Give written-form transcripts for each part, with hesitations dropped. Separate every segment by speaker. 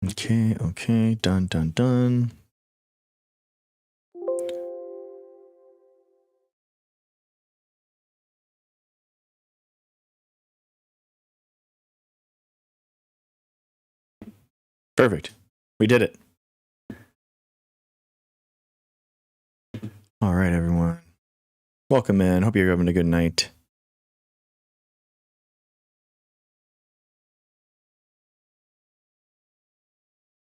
Speaker 1: Okay. Done. Perfect. We did it. All right, everyone. Welcome in. Hope you're having a good night.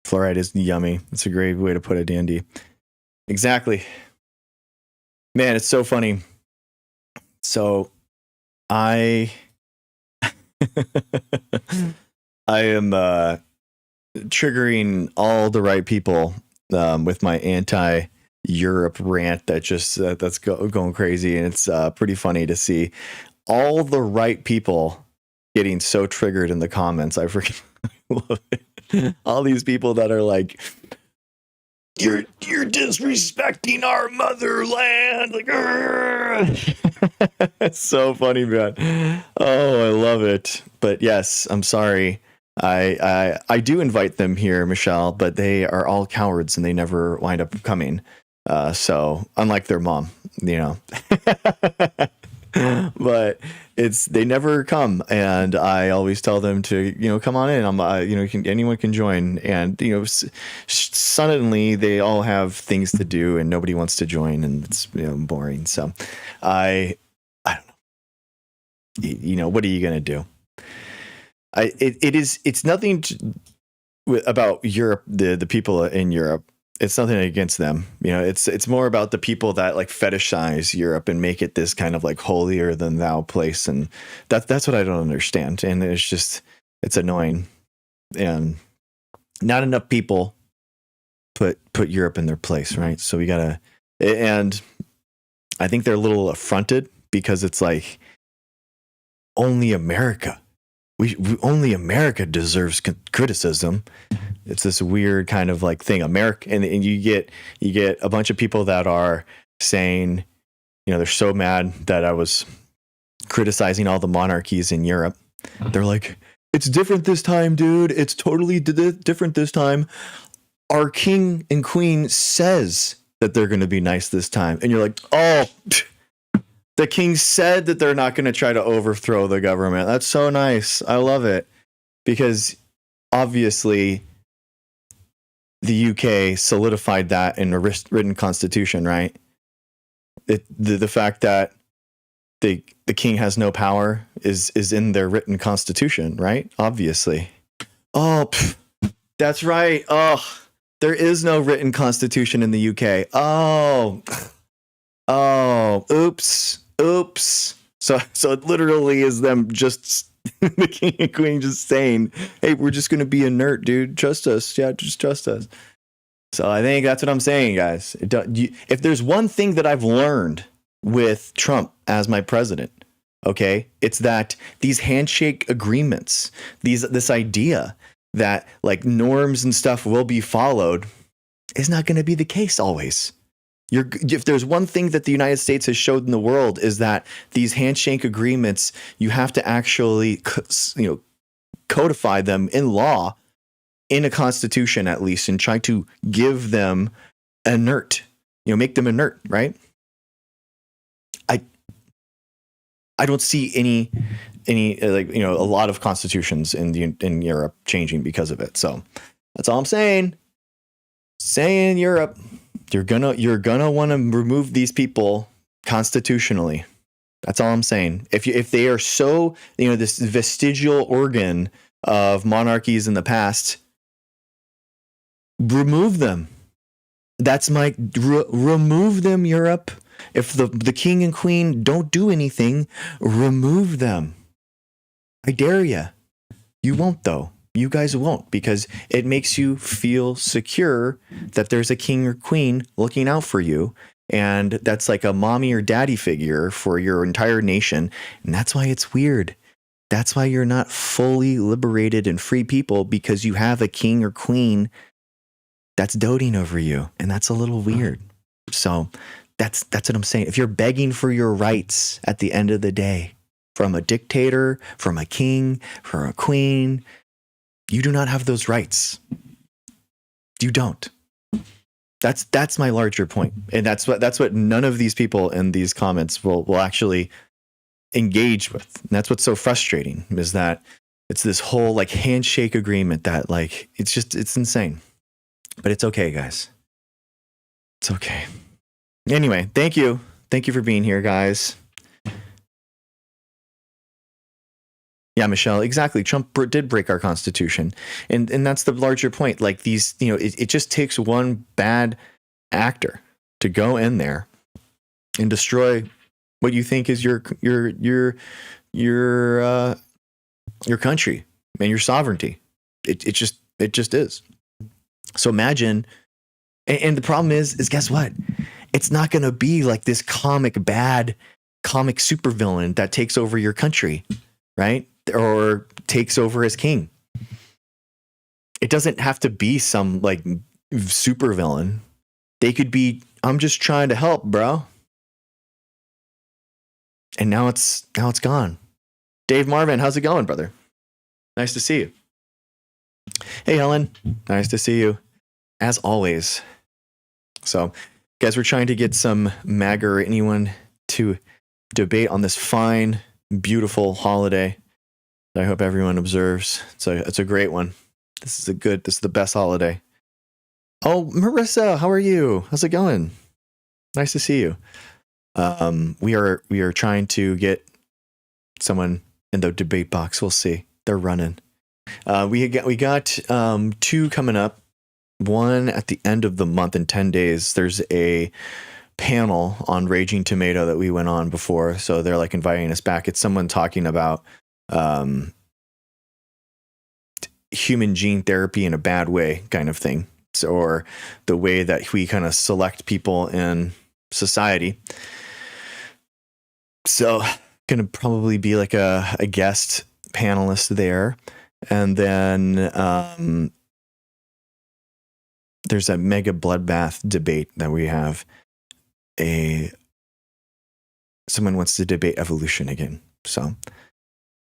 Speaker 1: Fluoride is yummy. It's a great way to put it, Dandy. Exactly. Man, it's so funny. So I am triggering all the right people with my anti-Europe rant that's going crazy, and it's pretty funny to see all the right people getting so triggered in the comments. I freaking love it. All these people that are like, you're disrespecting our motherland. Like, it's so funny, man. Oh, I love it. But yes, I'm sorry. I do invite them here, Michelle, but they are all cowards and they never wind up coming. So unlike their mom, you know. But they never come, and I always tell them to come on in. I'm anyone can join, and suddenly they all have things to do and nobody wants to join, and it's boring. So I don't know. What are you gonna do? It's nothing about Europe, the people in Europe. It's nothing against them. It's more about the people that like fetishize Europe and make it this kind of like holier than thou place. And that's what I don't understand. And it's annoying. And not enough people put Europe in their place, right? So we gotta, and I think they're a little affronted because it's like only America. Only America deserves criticism. It's this weird kind of like thing. America, and you get a bunch of people that are saying, they're so mad that I was criticizing all the monarchies in Europe. They're like, it's different this time, dude. It's totally different this time. Our king and queen says that they're going to be nice this time, and you're like, oh. The king said that they're not going to try to overthrow the government. That's so nice. I love it. Because obviously the UK solidified that in a written constitution, right? The fact that the king has no power is in their written constitution, right? Obviously. Oh, that's right. Oh, there is no written constitution in the UK. Oh, oops. So it literally is them just the king and queen just saying, hey, we're just going to be inert, dude. Trust us. Yeah, just trust us. So I think that's what I'm saying, guys. If there's one thing that I've learned with Trump as my president, okay, it's that these handshake agreements, this idea that like norms and stuff will be followed is not going to be the case always. If there's one thing that the United States has showed in the world is that these handshake agreements, you have to actually, codify them in law, in a constitution at least, and try to give them inert, make them inert, right? I don't see any a lot of constitutions in Europe changing because of it. So that's all I'm saying. Saying Europe. You're gonna want to remove these people constitutionally. That's all I'm saying. If they are so this vestigial organ of monarchies in the past, remove them. That's my remove them, Europe. If the king and queen don't do anything, remove them. I dare you. You won't though. You guys won't, because it makes you feel secure that there's a king or queen looking out for you. And that's like a mommy or daddy figure for your entire nation. And that's why it's weird. That's why you're not fully liberated and free people, because you have a king or queen that's doting over you. And that's a little weird. So that's what I'm saying. If you're begging for your rights at the end of the day, from a dictator, from a king, from a queen, you do not have those rights. You don't. That's my larger point. And that's what none of these people in these comments will actually engage with. And that's what's so frustrating, is that it's this whole like handshake agreement that like, it's insane. But it's okay, guys. It's okay. Anyway, thank you. Thank you for being here, guys. Yeah, Michelle, exactly. Trump did break our Constitution. And that's the larger point. Like these, it just takes one bad actor to go in there and destroy what you think is your country and your sovereignty. It just is. So imagine, and the problem is guess what? It's not going to be like this bad comic supervillain that takes over your country, right? Or takes over as king. It doesn't have to be some like supervillain. They could be, I'm just trying to help, bro. And now it's gone. Dave Marvin, how's it going, brother? Nice to see you. Hey, Helen. Nice to see you, as always. So, guys, we're trying to get some MAGA or anyone to debate on this fine, beautiful holiday that I hope everyone observes. It's a great one. This is the best holiday. Oh, Marissa, how are you? How's it going? Nice to see you. We are trying to get someone in the debate box. We'll see. They're running. We got two coming up. One at the end of the month in 10 days. There's a panel on Raging Tomato that we went on before, so they're like inviting us back. It's someone talking about human gene therapy in a bad way kind of thing, or the way that we kind of select people in society. So gonna probably be like a guest panelist there. And then there's a mega bloodbath debate that we have. Someone wants to debate evolution again. So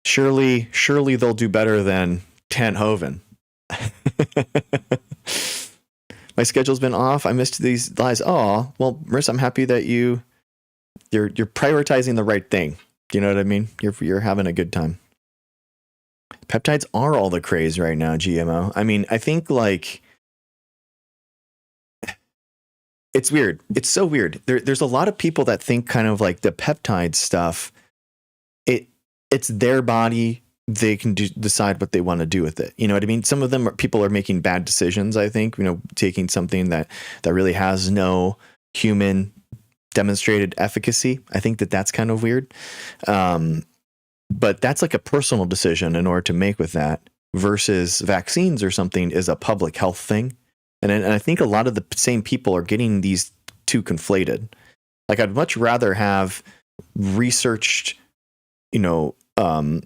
Speaker 1: surely they'll do better than Tent Hoven. My schedule's been off. I missed these lives. Oh, well, Marissa, I'm happy that you're prioritizing the right thing. Do you know what I mean? You're having a good time. Peptides are all the craze right now, GMO. I mean, I think like it's weird. It's so weird. There's a lot of people that think kind of like the peptide stuff, it's their body. They can decide what they want to do with it. You know what I mean? Some of them people are making bad decisions, I think, taking something that really has no human demonstrated efficacy. I think that's kind of weird. But that's like a personal decision in order to make with that, versus vaccines or something is a public health thing. And I think a lot of the same people are getting these two conflated. Like I'd much rather have researched, I'm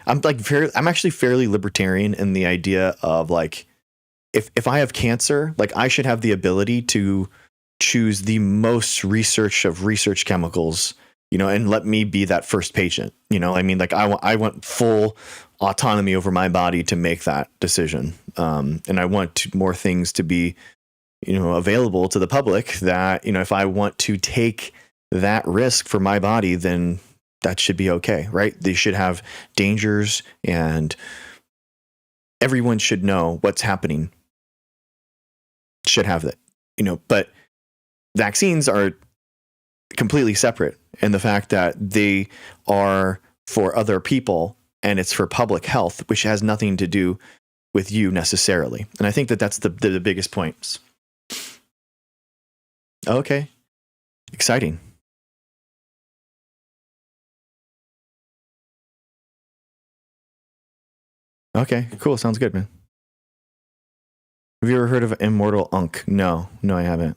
Speaker 1: actually fairly libertarian in the idea of like, if I have cancer, like I should have the ability to choose the most research of research chemicals, and let me be that first patient. I mean, like I want full autonomy over my body to make that decision. And I want more things to be, available to the public that, if I want to take that risk for my body, then that should be okay, right? They should have dangers and everyone should know what's happening. Should have that, but vaccines are completely separate. And the fact that they are for other people and it's for public health, which has nothing to do with you necessarily. And I think that's the biggest points. Okay. Exciting. Okay, cool. Sounds good, man. Have you ever heard of Immortal Unk? No, I haven't.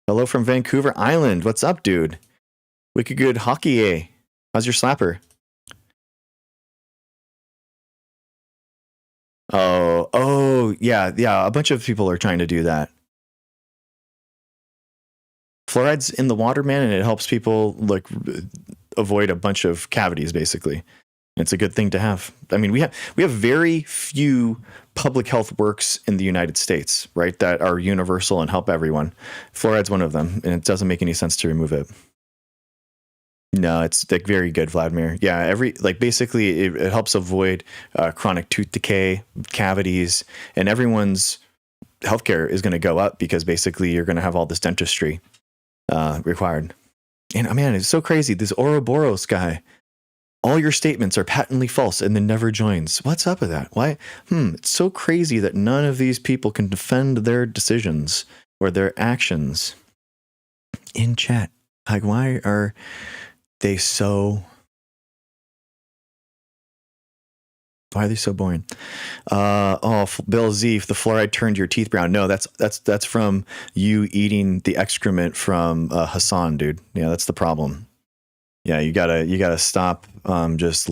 Speaker 1: Hello from Vancouver Island. What's up, dude? Wicked good hockey, eh? How's your slapper? Oh, yeah. A bunch of people are trying to do that. Fluoride's in the water, man, and it helps people like avoid a bunch of cavities, basically. It's a good thing to have. I mean, we have very few public health works in the United States, right, that are universal and help everyone. Fluoride's one of them, and it doesn't make any sense to remove it. No, it's like very good, Vladimir. Yeah, basically it helps avoid chronic tooth decay, cavities, and everyone's healthcare is going to go up because basically you're going to have all this dentistry required. And man, it's so crazy. This Ouroboros guy, all your statements are patently false and then never joins. What's up with that? Why? It's so crazy that none of these people can defend their decisions or their actions in chat. Like, why are they so... Why are they so boring? Bill Z, if the fluoride turned your teeth brown. No, that's from you eating the excrement from Hassan, dude. Yeah, that's the problem. Yeah, you gotta stop just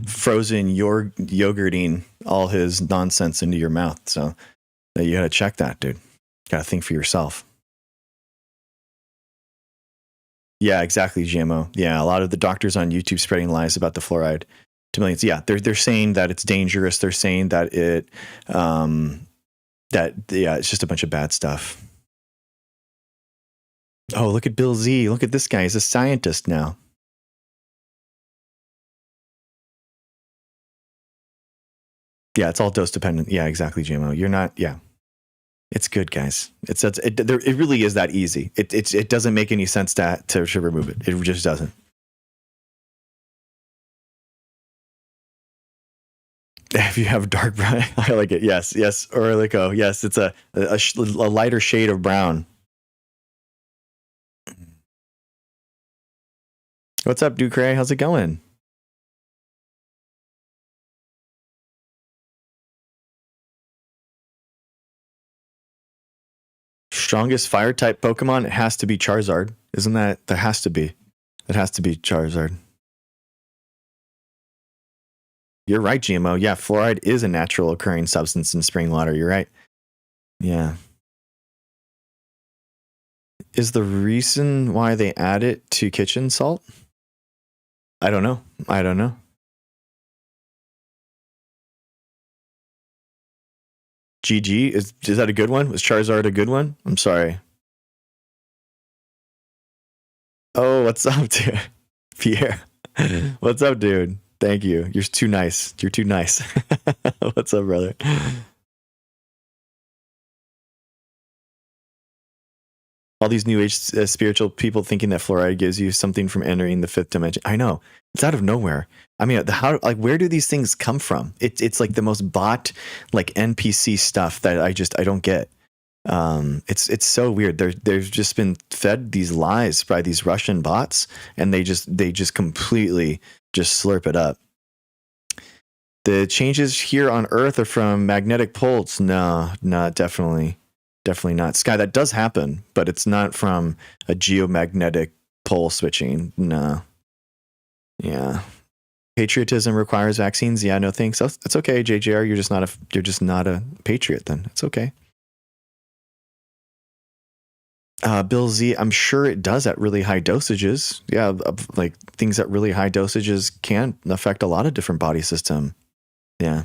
Speaker 1: frozen yogurting all his nonsense into your mouth. So you gotta check that, dude. Gotta think for yourself. Yeah, exactly, GMO. Yeah, a lot of the doctors on YouTube spreading lies about the fluoride to millions. Yeah, they're saying that it's dangerous. They're saying that it's just a bunch of bad stuff. Oh, look at Bill Z. Look at this guy. He's a scientist now. Yeah, it's all dose dependent. Yeah, exactly, GMO. You're not. Yeah, it's good, guys. It really is that easy. It doesn't make any sense to remove it. It just doesn't. If you have dark brown, I like it. Yes, Orlico. Yes, it's a lighter shade of brown. What's up, Ducray? How's it going? Strongest fire type Pokemon? It has to be Charizard. Isn't that? There has to be. It has to be Charizard. You're right, GMO. Yeah, fluoride is a natural occurring substance in spring water. You're right. Yeah. Is the reason why they add it to kitchen salt? I don't know. GG, is that a good one? Was Charizard a good one? I'm sorry. Oh, what's up, dude? Pierre. What's up, dude? Thank you. You're too nice. You're too nice. What's up, brother? All these new age spiritual people thinking that fluoride gives you something from entering the fifth dimension. I know, it's out of nowhere. I mean, where do these things come from? It's like the most bot, like NPC stuff that I don't get. It's so weird. They've just been fed these lies by these Russian bots, and they just completely just slurp it up. The changes here on Earth are from magnetic poles. No, definitely not. Sky, that does happen, but it's not from a geomagnetic pole switching. No. Yeah. Patriotism requires vaccines. Yeah, no thanks. It's okay, JJR. You're just not a patriot then. It's okay. Bill Z, I'm sure it does at really high dosages. Yeah, like things at really high dosages can affect a lot of different body system. Yeah.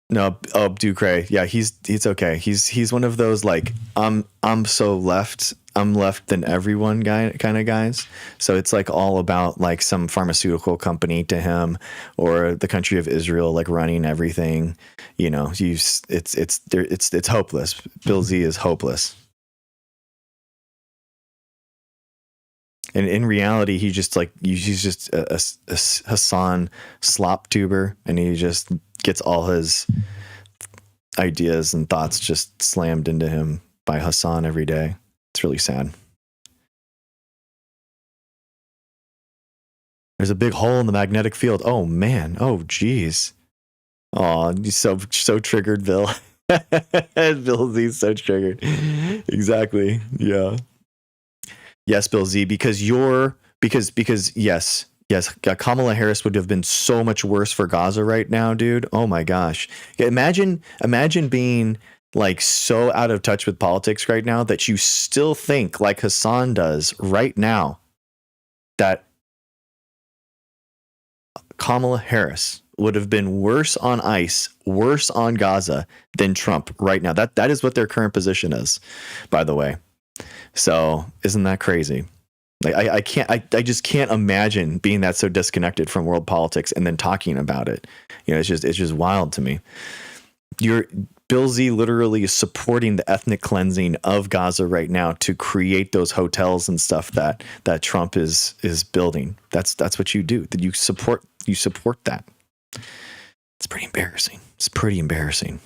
Speaker 1: No, Ducray. Yeah, he's okay. He's one of those like I'm so left. I'm left than everyone kind of guys. So it's like all about like some pharmaceutical company to him, or the country of Israel like running everything. You know, it's hopeless. Bill Z is hopeless. And in reality, he's just a Hassan slop tuber, and he just gets all his ideas and thoughts just slammed into him by Hassan every day. It's really sad. There's a big hole in the magnetic field. Oh man. Oh geez. Oh, he's so triggered, Bill. Bill Z's so triggered. Exactly. Yeah. Yes, Bill Z, because yes, Kamala Harris would have been so much worse for Gaza right now, dude. Oh my gosh. Imagine being like so out of touch with politics right now that you still think like Hassan does right now that Kamala Harris would have been worse on ICE, worse on Gaza than Trump right now. That is what their current position is, by the way. So isn't that crazy? Like I just can't imagine being that so disconnected from world politics and then talking about it. It's just wild to me. Bill Z literally is supporting the ethnic cleansing of Gaza right now to create those hotels and stuff that Trump is building. That's what you do. That you support that. It's pretty embarrassing.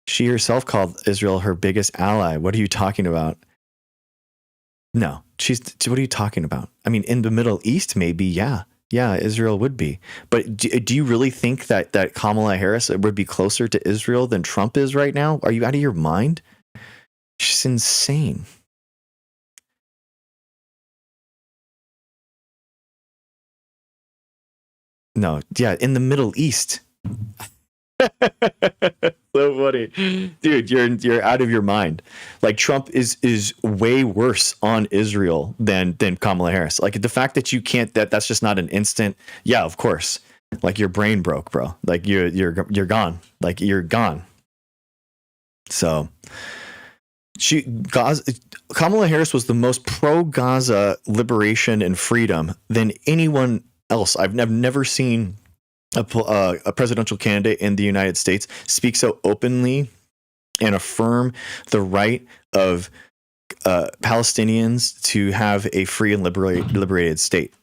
Speaker 1: She herself called Israel her biggest ally. What are you talking about? No, what are you talking about? I mean, in the Middle East, maybe, yeah, Israel would be. But do you really think that Kamala Harris would be closer to Israel than Trump is right now? Are you out of your mind? She's insane. No, yeah, in the Middle East. So funny, dude. You're out of your mind. Like, Trump is way worse on Israel than Kamala Harris. Like, the fact that you can't, that's just not an instant. Yeah, of course. Like, your brain broke, bro. Like, you're gone. Like, you're gone. So Kamala Harris was the most pro Gaza liberation and freedom than anyone else. I've never seen a presidential candidate in the United States speak so openly and affirm the right of Palestinians to have a free and liberated state.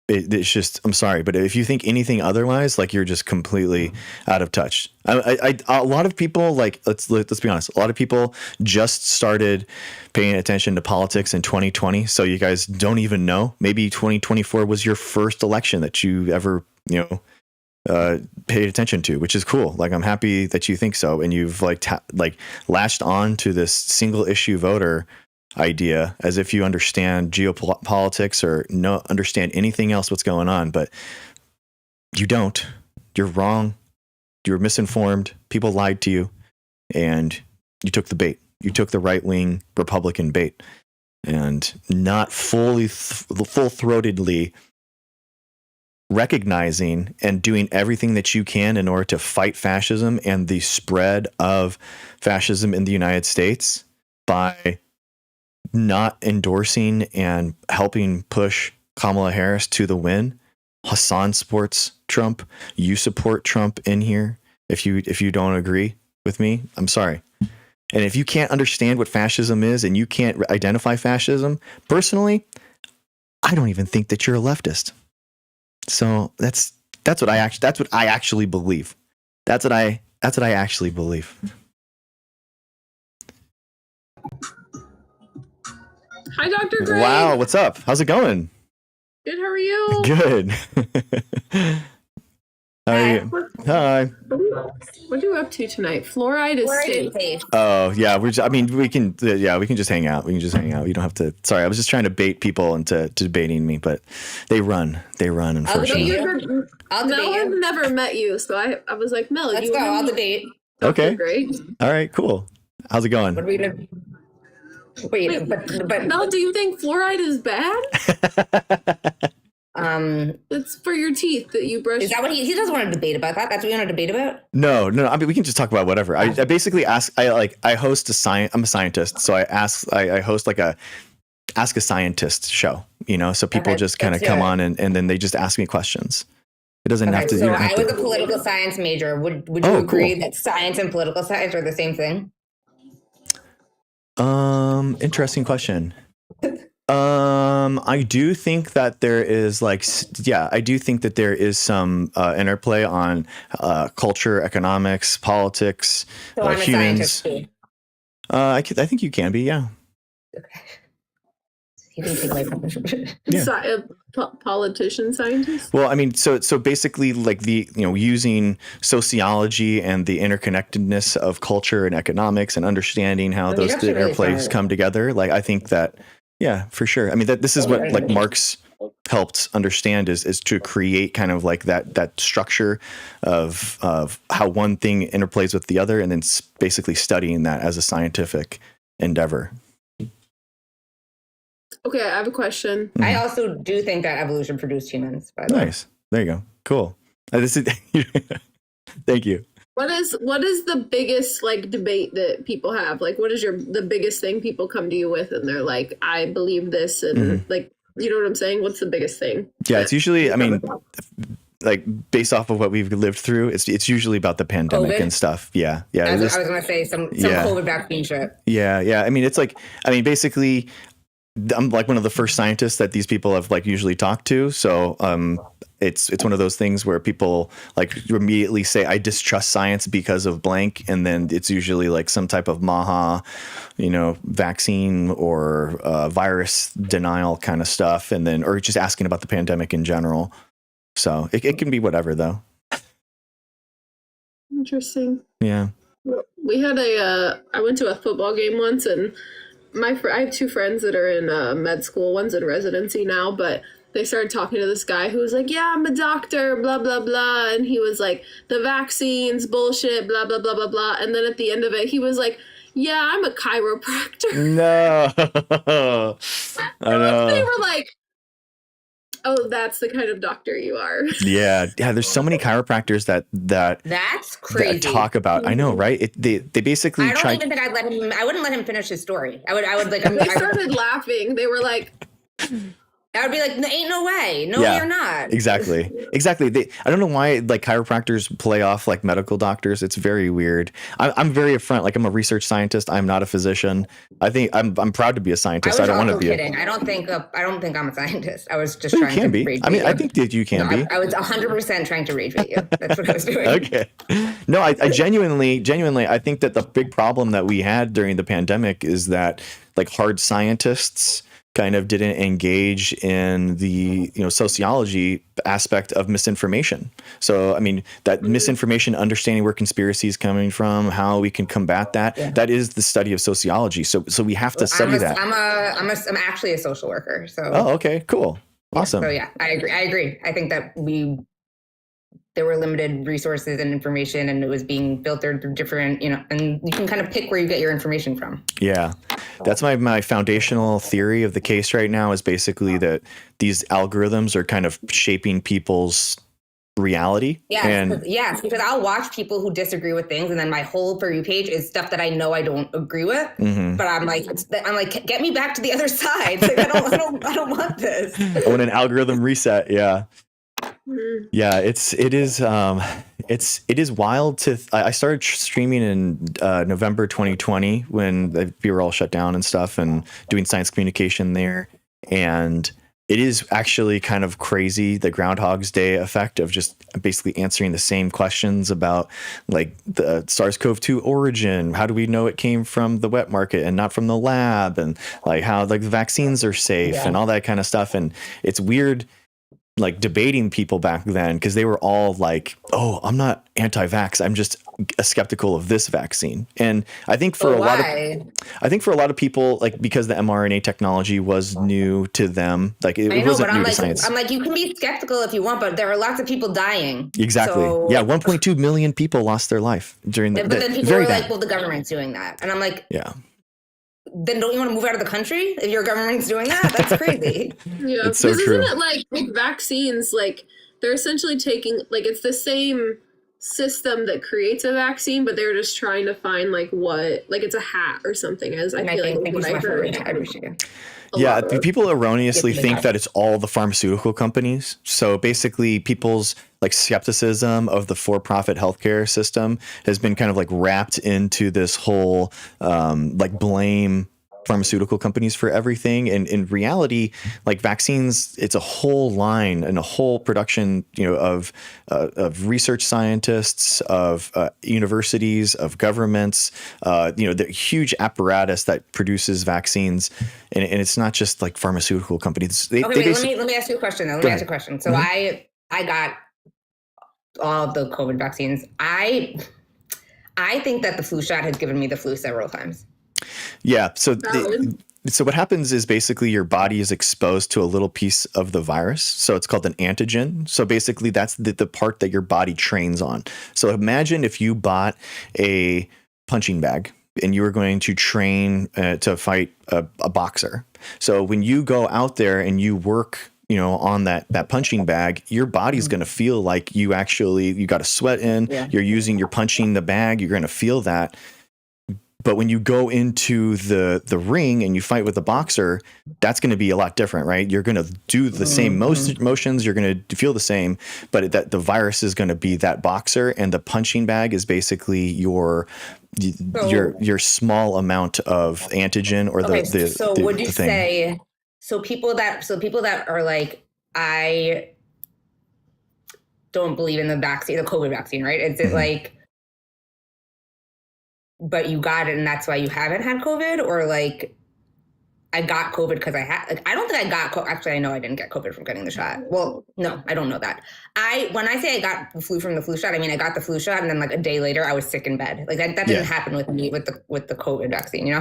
Speaker 1: It's just, I'm sorry, but if you think anything otherwise, like, you're just completely out of touch. A lot of people, like, let's be honest, a lot of people just started paying attention to politics in 2020. So you guys don't even know. Maybe 2024 was your first election that you ever, paid attention to, which is cool. Like, I'm happy that you think so. And you've latched on to this single issue voter idea as if you understand geopolitics or understand anything else what's going on, but you don't. You're wrong. You're misinformed. People lied to you, and you took the bait. You took the right-wing Republican bait, and not full-throatedly recognizing and doing everything that you can in order to fight fascism and the spread of fascism in the United States by not endorsing and helping push Kamala Harris to the win. Hassan supports Trump. You support Trump in here. If you don't agree with me, I'm sorry. And if you can't understand what fascism is and you can't identify fascism, personally, I don't even think that you're a leftist. So that's what I actually believe. That's what I actually believe.
Speaker 2: Hi, Dr. Gray.
Speaker 1: Wow, what's up? How's it going?
Speaker 2: Good, how are you?
Speaker 1: Good. How are you? Hi.
Speaker 2: What are you up to tonight? Fluoride is safe.
Speaker 1: Oh, yeah. We can just hang out. You don't have to. Sorry, I was just trying to bait people into debating me, but they run, unfortunately.
Speaker 2: Mel has never met you, so I was like, Mel,
Speaker 3: let's go. I'll debate.
Speaker 1: Okay.
Speaker 2: Great.
Speaker 1: All right, cool. How's it going?
Speaker 3: What are we doing? Wait, but
Speaker 2: Mel, do you think fluoride is bad? It's for your teeth that you brush.
Speaker 3: Is that what he doesn't want to debate about that? That's what you want to debate about?
Speaker 1: No. I mean, we can just talk about whatever. I basically ask. I host I'm a scientist, so I host like a Ask a Scientist show. So people just kind of come on and then they just ask me questions. It doesn't have to.
Speaker 3: So I was a political science major. Would you agree that science and political science are the same thing?
Speaker 1: Interesting question. I do think that there is I do think that there is some interplay on culture, economics, politics,
Speaker 3: so I'm
Speaker 1: humans.
Speaker 3: A scientist too.
Speaker 1: I think you can be, yeah.
Speaker 3: Okay. You didn't take my question.
Speaker 2: Yeah. Politician, scientist?
Speaker 1: Well, I mean, so basically, like using sociology and the interconnectedness of culture and economics and understanding how those interplays come together. Like, I think that, yeah, for sure. I mean, this is what like Marx helped understand is to create kind of like that structure of how one thing interplays with the other, and then basically studying that as a scientific endeavor.
Speaker 2: Okay, I have a question.
Speaker 3: I also do think that evolution produced humans, by the way.
Speaker 1: Nice. There you go. Cool. This is thank you.
Speaker 2: What is the biggest like debate that people have? Like, what is the biggest thing people come to you with, and they're like, I believe this, and like, you know what I'm saying? What's the biggest thing?
Speaker 1: Yeah, it's usually, I mean, like based off of what we've lived through, it's usually about the pandemic
Speaker 3: COVID?
Speaker 1: and stuff. Yeah, yeah.
Speaker 3: I was gonna say some COVID vaccine shit.
Speaker 1: Yeah, yeah. I mean, it's like, I mean, basically, I'm like one of the first scientists that these people have like usually talked to. So it's one of those things where people like immediately say, I distrust science because of blank. And then it's usually like some type of MAHA, vaccine or virus denial kind of stuff. And then, or just asking about the pandemic in general. So it can be whatever though.
Speaker 2: Interesting.
Speaker 1: Yeah.
Speaker 2: We had I went to a football game once, and I have two friends that are in med school. One's in residency now, but they started talking to this guy who was like, yeah, I'm a doctor, blah, blah, blah. And he was like, the vaccines, bullshit, blah, blah, blah, blah, blah. And then at the end of it, he was like, yeah, I'm a chiropractor.
Speaker 1: No. I know.
Speaker 2: They were like, oh, that's the kind of doctor you are.
Speaker 1: Yeah. There's so many chiropractors
Speaker 3: that's crazy.
Speaker 1: That talk about. I know, right? They basically.
Speaker 3: I don't even think I'd let him. I wouldn't let him finish his story. I would like.
Speaker 2: They started laughing. They were like.
Speaker 3: I would be like, ain't no way. No, you're not.
Speaker 1: Exactly. I don't know why like chiropractors play off like medical doctors. It's very weird. I'm very upfront. Like I'm a research scientist. I'm not a physician. I think I'm proud to be a scientist. I don't want to be
Speaker 3: kidding. I don't think I'm a scientist. I was just trying
Speaker 1: to
Speaker 3: be.
Speaker 1: Rage I mean, I think that you can be.
Speaker 3: I was 100% trying to rage at you. That's what I was doing.
Speaker 1: Okay. No, I genuinely, I think that the big problem that we had during the pandemic is that like hard scientists kind of didn't engage in the sociology aspect of misinformation. So I mean that misinformation, understanding where conspiracy is coming from, how we can combat that. Yeah. That is the study of sociology. So we have to study that.
Speaker 3: I'm actually a social worker. So
Speaker 1: okay, cool, awesome.
Speaker 3: So yeah, I agree. I think that there were limited resources and information, and it was being filtered through different, and you can kind of pick where you get your information from.
Speaker 1: Yeah. That's my foundational theory of the case right now is basically that these algorithms are kind of shaping people's reality.
Speaker 3: Yes, because I'll watch people who disagree with things, and then my whole For You page is stuff that I know I don't agree with. But I'm like, get me back to the other side. Like, I don't want this.
Speaker 1: I want an algorithm reset. Yeah. Yeah, it is wild to. I started streaming in November 2020 when we were all shut down and stuff, and doing science communication there. And it is actually kind of crazy, the Groundhog's Day effect of just basically answering the same questions about like the SARS-CoV-2 origin. How do we know it came from the wet market and not from the lab? And like how like the vaccines are safe and all that kind of stuff. And it's weird like debating people back then because they were all like, oh, I'm not anti-vax. I'm just skeptical of this vaccine. And I think for a lot of people, like because the mRNA technology was new to them, like it wasn't new to science.
Speaker 3: I'm like, you can be skeptical if you want, but there are lots of people dying.
Speaker 1: Exactly. So, yeah. 1.2 million people lost their life during
Speaker 3: but then people were like, well, the government's doing that. And I'm like,
Speaker 1: yeah.
Speaker 3: Then don't you want to move out of the country if your government's doing that? That's crazy.
Speaker 2: Yeah,
Speaker 1: it's so true.
Speaker 2: Isn't it like with vaccines, like they're essentially taking like it's the same system that creates a vaccine, but they're just trying to find like what, like it's a hat or something. As I feel like what I heard.
Speaker 3: I appreciate it.
Speaker 1: Yeah, people erroneously think that it's all the pharmaceutical companies. So basically people's like skepticism of the for-profit healthcare system has been kind of like wrapped into this whole like blame pharmaceutical companies for everything. And in reality, like vaccines, it's a whole line and a whole production, of research scientists, of universities, of governments, the huge apparatus that produces vaccines. And it's not just like pharmaceutical companies.
Speaker 3: Let me ask you a question though. So I got all of the COVID vaccines. I think that the flu shot has given me the flu several times.
Speaker 1: Yeah. So what happens is basically your body is exposed to a little piece of the virus. So it's called an antigen. So basically that's the part that your body trains on. So imagine if you bought a punching bag and you were going to train to fight a boxer. So when you go out there and you work, on that punching bag, your body's going to feel like you got a sweat in, you're punching the bag, you're going to feel that. But when you go into the ring and you fight with a boxer, that's going to be a lot different, right? You're going to do the same motions. You're going to feel the same, but that the virus is going to be that boxer, and the punching bag is basically your small amount of antigen or the
Speaker 3: would you
Speaker 1: thing.
Speaker 3: say people that are like, I don't believe in the vaccine, the COVID vaccine, right? Is it like, but you got it and that's why you haven't had COVID? Or like, I got COVID because I don't think I got COVID. Actually, I know I didn't get COVID from getting the shot. Well, no, I don't know that. When I say I got the flu from the flu shot, I mean, I got the flu shot and then like a day later I was sick in bed. Like that didn't happen with me with the COVID vaccine,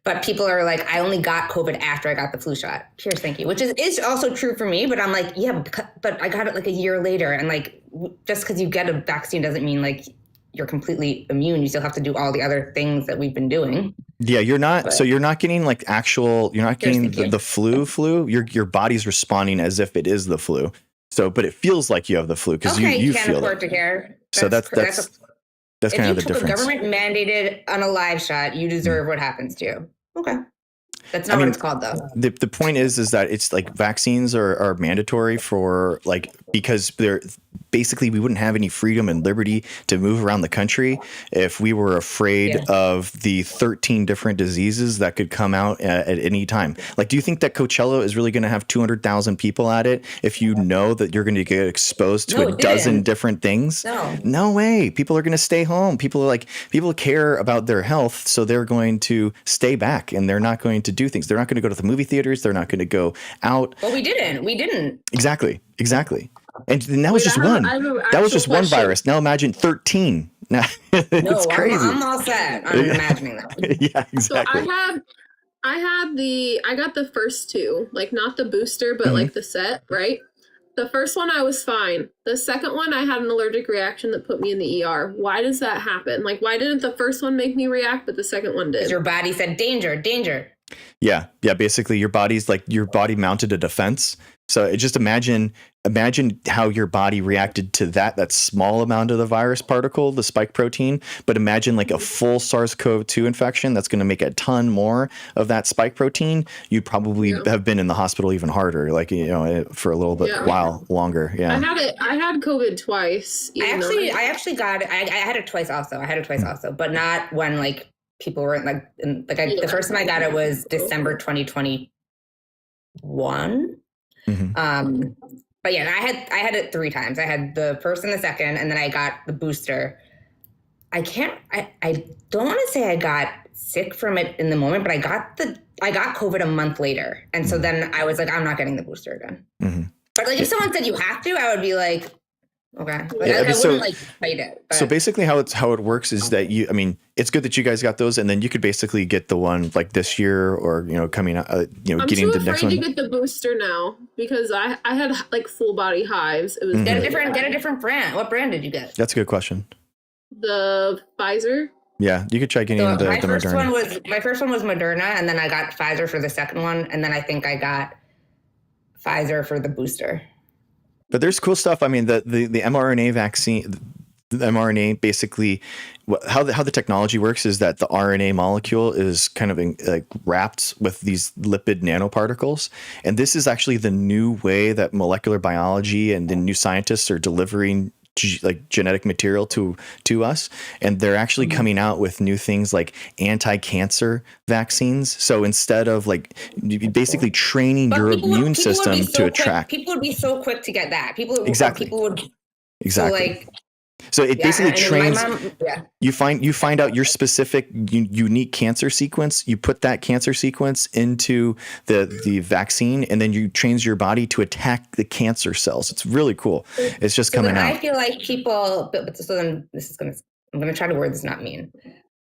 Speaker 3: But people are like, I only got COVID after I got the flu shot. Cheers, thank you. Which is also true for me, but I'm like, yeah, but I got it like a year later. And like, just because you get a vaccine doesn't mean like you're completely immune. You still have to do all the other things that we've been doing.
Speaker 1: Yeah, you're not. So you're not getting like you're not getting the flu. Your body's responding as if it is the flu. So, but it feels like you have the flu because you
Speaker 3: can't
Speaker 1: feel
Speaker 3: afford
Speaker 1: it.
Speaker 3: to care.
Speaker 1: So that's kind of the difference. If
Speaker 3: a government mandated on a live shot, you deserve what happens to you. Okay. That's not what it's called, though.
Speaker 1: The point is that it's like vaccines are mandatory for like, because they're basically, we wouldn't have any freedom and liberty to move around the country if we were afraid of the 13 different diseases that could come out at any time. Like, do you think that Coachella is really going to have 200,000 people at it if you know that you're going to get exposed to a dozen different things? No way. People are going to stay home. People care about their health, so they're going to stay back and they're not going to do things. They're not going to go to the movie theaters. They're not going to go out.
Speaker 3: Well, we didn't.
Speaker 1: Exactly. And that was just one. That was just one virus. Now imagine 13. It's crazy.
Speaker 3: I'm all set on imagining that.
Speaker 1: Yeah, exactly.
Speaker 2: So I got the first two, like not the booster, but like the set, right? The first one I was fine. The second one I had an allergic reaction that put me in the ER. Why does that happen? Like, why didn't the first one make me react, but the second one did?
Speaker 3: Because your body said danger.
Speaker 1: Yeah. Basically, your body mounted a defense. So just imagine how your body reacted to that small amount of the virus particle, the spike protein. But imagine like a full SARS-CoV-2 infection that's going to make a ton more of that spike protein. You'd probably have been in the hospital even harder, like for a little bit while longer. Yeah,
Speaker 2: I had COVID twice.
Speaker 3: I actually got it. I had it twice also. But not when like people were the first time I got it was December 2021. But yeah, I had it 3 times. I had the first and the second, and then I got the booster. I don't want to say I got sick from it in the moment, but I got COVID a month later. And so then I was like, I'm not getting the booster again. But like if someone said you have to, I would be like, okay. But I wouldn't like fight it. But.
Speaker 1: So basically how it works is that it's good that you guys got those, and then you could basically get the one like this year or coming out
Speaker 2: I'm
Speaker 1: getting the next one.
Speaker 2: I'm too afraid to get the booster now because I had like full body hives. It was
Speaker 3: get a different brand. What brand did you get?
Speaker 1: That's a good question.
Speaker 2: The Pfizer.
Speaker 1: Yeah, you could try getting the Moderna.
Speaker 3: My first one was Moderna, and then I got Pfizer for the second one, and then I think I got Pfizer for the booster.
Speaker 1: But there's cool stuff. I mean, the mRNA vaccine, the mRNA basically, how the technology works is that the RNA molecule is kind of wrapped with these lipid nanoparticles. And this is actually the new way that molecular biology and the new scientists are delivering genetic material to us, and they're actually coming out with new things like anti-cancer vaccines. So instead of like basically training your immune system to attract,
Speaker 3: people would be so quick to get that. People would
Speaker 1: exactly. So it basically trains. You find out your specific unique cancer sequence. You put that cancer sequence into the vaccine, and then you trains your body to attack the cancer cells. It's really cool. It's just coming out.
Speaker 3: I feel like people. So then I'm gonna try to word this not mean.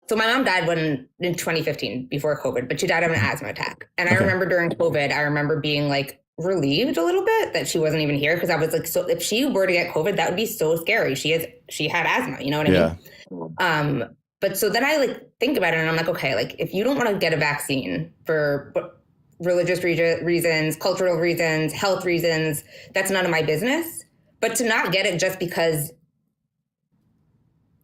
Speaker 3: So my mom died in 2015 before COVID, but she died of an asthma attack. And I remember during COVID, I remember being like relieved a little bit that she wasn't even here, because I was like, so if she were to get COVID, that would be so scary. She had asthma, you know what I mean? But so then I like think about it and I'm like, okay, like if you don't want to get a vaccine for religious reasons, cultural reasons, health reasons, that's none of my business. But to not get it just because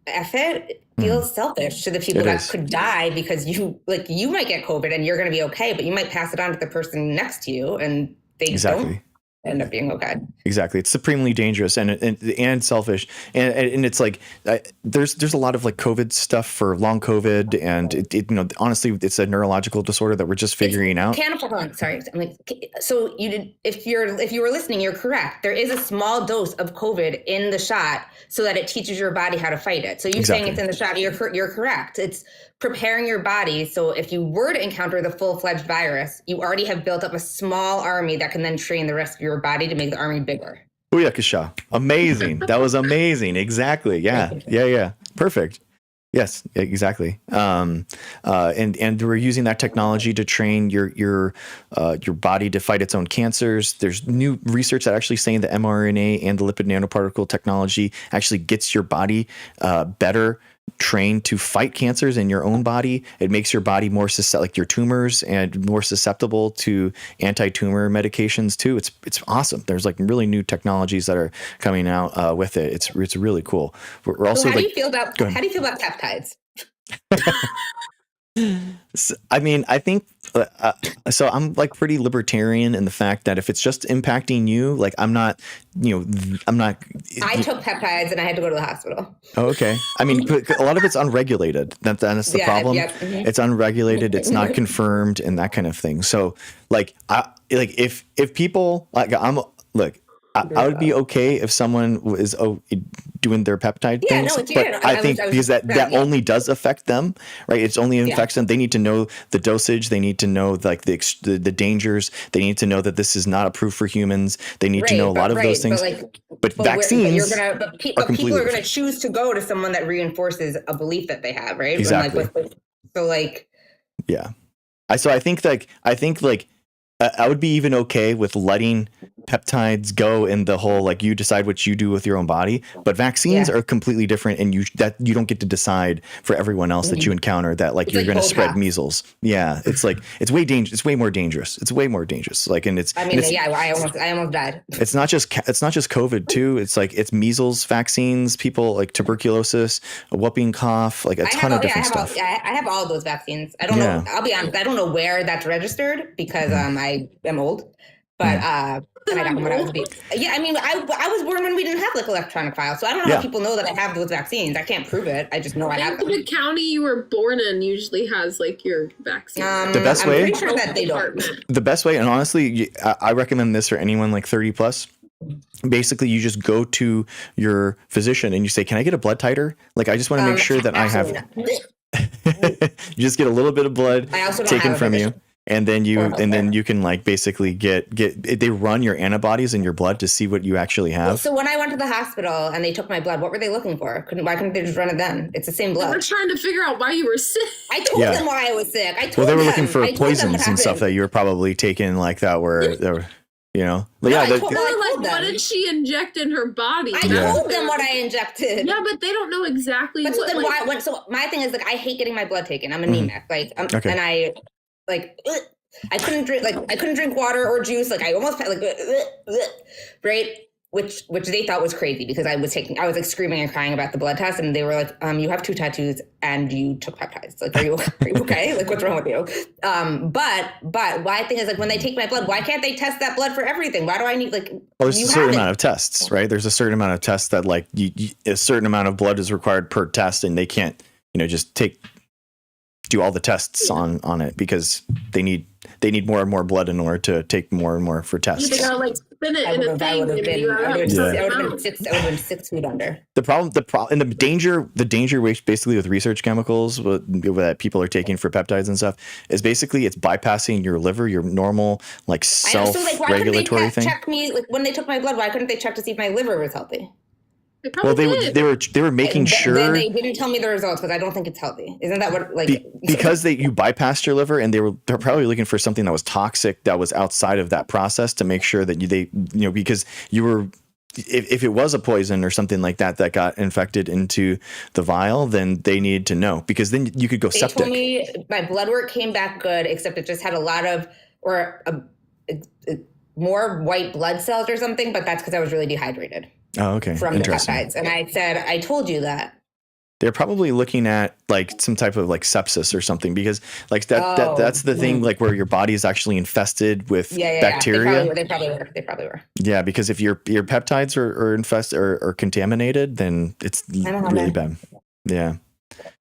Speaker 3: it feels selfish to the people that could die because you might get COVID and you're going to be okay, but you might pass it on to the person next to you and they don't end up being okay.
Speaker 1: Exactly. It's supremely dangerous and selfish. And it's like, there's a lot of like COVID stuff for long COVID. And it honestly, it's a neurological disorder that we're just figuring out.
Speaker 3: Sorry. I'm like, so if you were listening, you're correct. There is a small dose of COVID in the shot so that it teaches your body how to fight it. So you saying it's in the shot, you're correct. It's preparing your body. So if you were to encounter the full-fledged virus, you already have built up a small army that can then train the rest of your body to make the army bigger.
Speaker 1: Booyakasha. Amazing. That was amazing. Exactly. Yeah. Perfect. Yes, exactly. And we're using that technology to train your body to fight its own cancers. There's new research that actually saying the mRNA and the lipid nanoparticle technology actually gets your body better trained to fight cancers in your own body. It makes your body more like your tumors and more susceptible to anti-tumor medications too. It's awesome. There's like really new technologies that are coming out with it. It's really cool. We're also
Speaker 3: how do you feel about peptides?
Speaker 1: I mean, I think so I'm like pretty libertarian in the fact that if it's just impacting you, like I'm not. I
Speaker 3: took peptides and I had to go to the hospital.
Speaker 1: Oh, okay. I mean, a lot of it's unregulated. That's the problem. It's unregulated. It's not confirmed and that kind of thing. So like, if people like I would be okay if someone was doing their peptide things, but I think because that only does affect them, right? It's only affects them. They need to know the dosage. They need to know like the dangers. They need to know that this is not approved for humans. They need to know a lot of those things. But vaccines,
Speaker 3: people are going to choose to go to someone that reinforces a belief that they have, right?
Speaker 1: Exactly. So I think I would be even okay with letting peptides go in the whole, like you decide what you do with your own body, but vaccines are completely different. And you don't get to decide for everyone else that you encounter that like you're going to spread measles. Yeah. It's like, it's way more dangerous. It's way more dangerous. Like, and
Speaker 3: I almost died.
Speaker 1: It's not just COVID too. It's like, it's measles vaccines, people like tuberculosis, a whooping cough, like a ton of different stuff.
Speaker 3: I have all of those vaccines. I don't know. I'll be honest. I don't know where that's registered because I am old, but I got when I was a baby. Yeah, I mean, I was born when we didn't have like electronic files, so I don't know if people know that I have those vaccines. I can't prove it. I just know I have them.
Speaker 2: The county you were born in usually has like your vaccine.
Speaker 1: The best way,
Speaker 3: pretty sure that they don't.
Speaker 1: The best way, and honestly, I recommend this for anyone like 30 plus. Basically, you just go to your physician and you say, "Can I get a blood titer? Like, I just want to make sure that I have." You just get a little bit of blood taken from you. And then you can like basically get they run your antibodies in your blood to see what you actually have.
Speaker 3: So when I went to the hospital and they took my blood, what were they looking for? Why couldn't they just run it then? It's the same blood.
Speaker 2: They were trying to figure out why you were sick.
Speaker 3: I told them why I was sick.
Speaker 1: They were looking for poisons and stuff that you were probably taking like that were
Speaker 2: what did she inject in her body?
Speaker 3: I told them what I injected.
Speaker 2: Yeah, but they don't know exactly.
Speaker 3: But so then so my thing is like I hate getting my blood taken. I'm anemic, and I couldn't drink water or juice. Like I almost felt right, which they thought was crazy because I was like screaming and crying about the blood test, and they were like, you have 2 tattoos and you took peptides. Like, are you okay? Like, what's wrong with you? But my thing is like when they take my blood, why can't they test that blood for everything? Why do I need like?
Speaker 1: Well, there's a certain amount of tests, right? There's a certain amount of tests that like a certain amount of blood is required per test, and they can't just do all the tests on it because they need more and more blood in order to take more and more for tests.
Speaker 2: You gotta like spin it in a thing. I would have
Speaker 3: been 6 feet under.
Speaker 1: The danger basically with research chemicals that people are taking for peptides and stuff is basically it's bypassing your liver, your normal like self-regulatory thing.
Speaker 3: Check me like when they took my blood. Why couldn't they check to see if my liver was healthy?
Speaker 1: They were making sure.
Speaker 3: They didn't tell me the results because I don't think it's healthy. Isn't that what
Speaker 1: because you bypassed your liver and they're probably looking for something that was toxic that was outside of that process to make sure that because you were if it was a poison or something like that got infected into the vial, then they need to know, because then you could go
Speaker 3: They
Speaker 1: septic.
Speaker 3: told me my blood work came back good, except it just had a lot of, more white blood cells or something, but that's because I was really dehydrated.
Speaker 1: Oh, okay.
Speaker 3: From the peptides. And I said, I told you that.
Speaker 1: They're probably looking at like some type of like sepsis or something, because like that's the thing, like where your body is actually infested with bacteria.
Speaker 3: They probably were.
Speaker 1: Yeah, because if your peptides are infested or contaminated, then it's really bad. Yeah.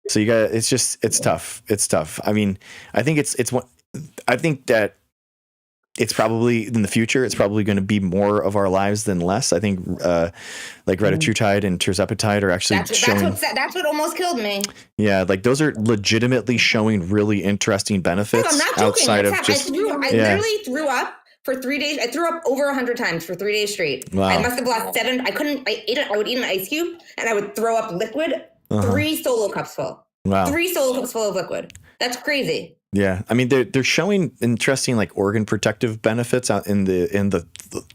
Speaker 1: So you got, it's tough. It's tough. I mean, I think I think that it's probably in the future, it's probably going to be more of our lives than less. I think like retatrutide and tirzepatide are actually
Speaker 3: that's what almost killed me.
Speaker 1: Yeah, like those are legitimately showing really interesting benefits.
Speaker 3: I'm not joking.
Speaker 1: Outside of just.
Speaker 3: I literally threw up for 3 days. I threw up over 100 times for 3 days straight.
Speaker 1: Wow.
Speaker 3: I must have lost 7. I would eat an ice cube and I would throw up liquid. 3 solo cups full.
Speaker 1: Wow.
Speaker 3: 3 solo cups full of liquid. That's crazy.
Speaker 1: Yeah, I mean they're showing interesting like organ protective benefits out in the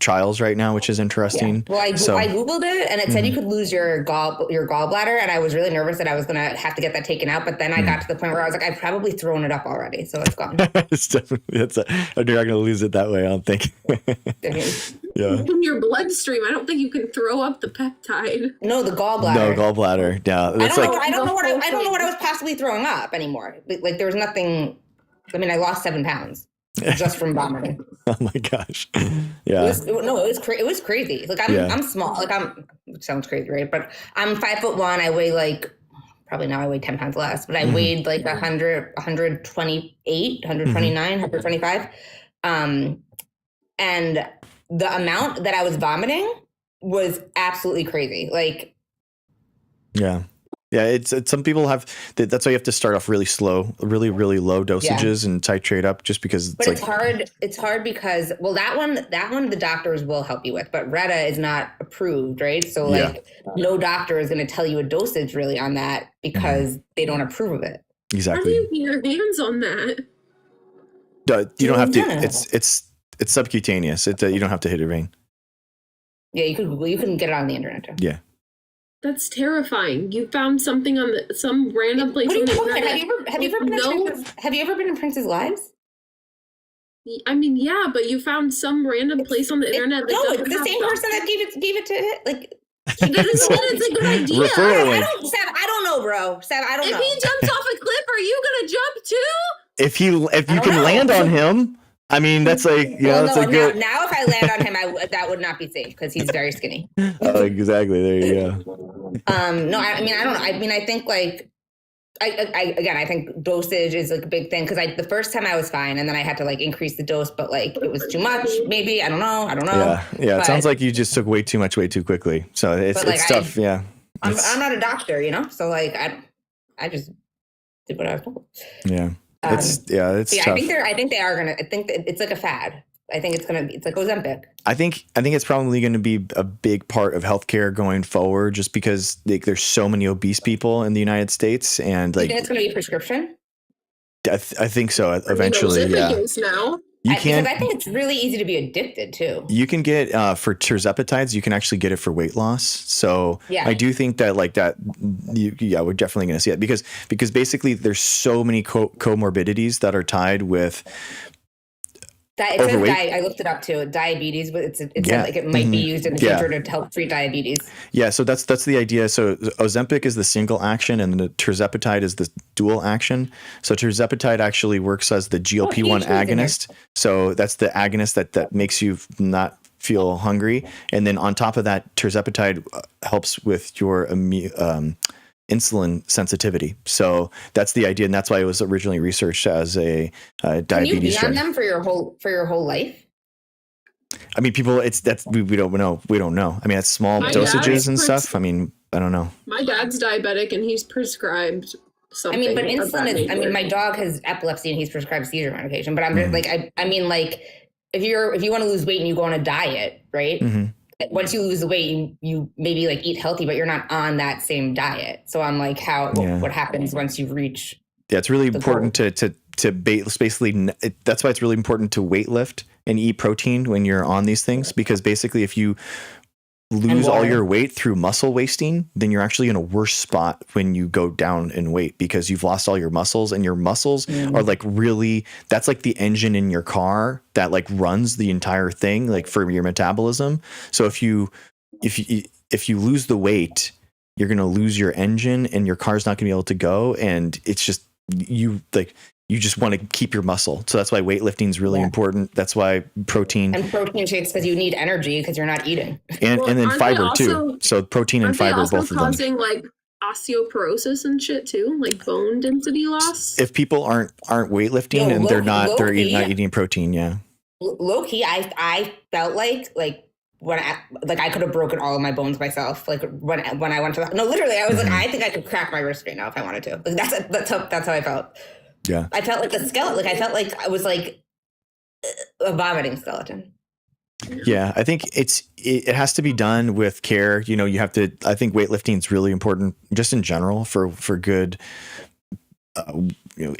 Speaker 1: trials right now, which is interesting.
Speaker 3: Yeah. Well, I googled it and it said you could lose your gallbladder, and I was really nervous that I was gonna have to get that taken out. But then I got to the point where I was like, I've probably thrown it up already, so it's gone.
Speaker 1: It's definitely you're not gonna lose it that way, I don't think. Yeah.
Speaker 2: In your bloodstream, I don't think you can throw up the peptide.
Speaker 3: No, the gallbladder.
Speaker 1: No, gallbladder. Yeah,
Speaker 3: I don't know what I was possibly throwing up anymore. Like there was nothing. I mean, I lost 7 pounds just from vomiting.
Speaker 1: Oh my gosh! Yeah.
Speaker 3: It was crazy. Like I'm small. Like it sounds crazy, right? But I'm 5'1". I weigh like, probably now I weigh 10 pounds less, but I weighed like 128, 129, 125. And the amount that I was vomiting was absolutely crazy. Like,
Speaker 1: yeah. Yeah, it's some people have. That's why you have to start off really slow, really low dosages and titrate up, just because.
Speaker 3: It's hard. It's hard because that one the doctors will help you with, but Retta is not approved, right? So no doctor is going to tell you a dosage really on that because they don't approve of it.
Speaker 1: Exactly.
Speaker 2: How do you get your hands on that?
Speaker 1: You don't have to. It's subcutaneous. You don't have to hit a vein.
Speaker 3: Yeah, you can get it on the internet too.
Speaker 1: Yeah.
Speaker 2: That's terrifying. You found something on some random place.
Speaker 3: What are you talking about? Have you ever been in Prince's Lives?
Speaker 2: I mean, yeah, but you found some random place on the internet.
Speaker 3: It's the same person that gave it to it. Like,
Speaker 2: that doesn't mean it's a good idea.
Speaker 3: I don't know, bro. Seb, I don't know.
Speaker 2: If he jumps off a cliff, are you gonna jump too?
Speaker 1: If you can land on him. I mean, that's like, that's a good.
Speaker 3: Now, if I land on him, that would not be safe because he's very skinny.
Speaker 1: Oh, exactly. There you go.
Speaker 3: No, I mean, I don't know. I mean, I think like, I think dosage is like a big thing because the first time I was fine and then I had to like increase the dose, but like it was too much. Maybe I don't know.
Speaker 1: Yeah. But it sounds like you just took way too much, way too quickly. So it's tough. I'm
Speaker 3: not a doctor, so like I just did what I was told.
Speaker 1: Yeah. It's tough.
Speaker 3: I think they are gonna. I think it's like a fad. I think it's like Ozempic.
Speaker 1: I think it's probably going to be a big part of healthcare going forward, just because there's so many obese people in the United States, and like,
Speaker 3: you think it's going to be a prescription?
Speaker 1: I think so. Eventually,
Speaker 2: now.
Speaker 3: Because I think it's really easy to be addicted too.
Speaker 1: You can get for tirzepatides, you can actually get it for weight loss. So I do think that like that, we're definitely going to see it because basically there's so many comorbidities that are tied with overweight.
Speaker 3: I looked it up too. Diabetes, but it said like it might be used in the future to help treat diabetes. Yeah,
Speaker 1: so that's the idea. So Ozempic is the single action, and the tirzepatide is the dual action. So tirzepatide actually works as the GLP-1 agonist. So that's the agonist that makes you not feel hungry, and then on top of that, tirzepatide helps with your insulin sensitivity. So that's the idea, and that's why it was originally researched as a diabetes
Speaker 3: drug. Can you be on them for your whole life?
Speaker 1: I mean, people, we don't know. We don't know. I mean, it's small dosages and stuff. I mean, I don't know.
Speaker 2: My dad's diabetic and he's prescribed something.
Speaker 3: I mean, but insulin is, I mean, my dog has epilepsy and he's prescribed seizure medication, but I'm like, I mean, like if you want to lose weight and you go on a diet, right? Mm-hmm. Once you lose the weight, you maybe like eat healthy, but you're not on that same diet. So I'm like, what happens once you reach? Yeah,
Speaker 1: it's really important to basically. That's why it's really important to weight lift and eat protein when you're on these things, because basically if you lose all your weight through muscle wasting, then you're actually in a worse spot when you go down in weight because you've lost all your muscles, and your muscles are like really, that's like the engine in your car that like runs the entire thing, like for your metabolism. So if you lose the weight, you're going to lose your engine and your car's not going to be able to go. And it's just, you just want to keep your muscle. So that's why weightlifting is really important. That's why protein
Speaker 3: shakes, because you need energy because you're not eating.
Speaker 1: And then fiber too. So protein and fiber, both of them.
Speaker 2: Causing like osteoporosis and shit too, like bone density loss.
Speaker 1: If people aren't weightlifting and they're not eating protein,
Speaker 3: low key, I felt like when I could have broken all of my bones myself. Like when I went to literally, I was like, I think I could crack my wrist right now if I wanted to. Like that's how I felt.
Speaker 1: Yeah.
Speaker 3: I felt like a skeleton. Like I felt like I was like a vomiting skeleton.
Speaker 1: Yeah, I think it has to be done with care. You know, you have to. I think weightlifting is really important, just in general, for good,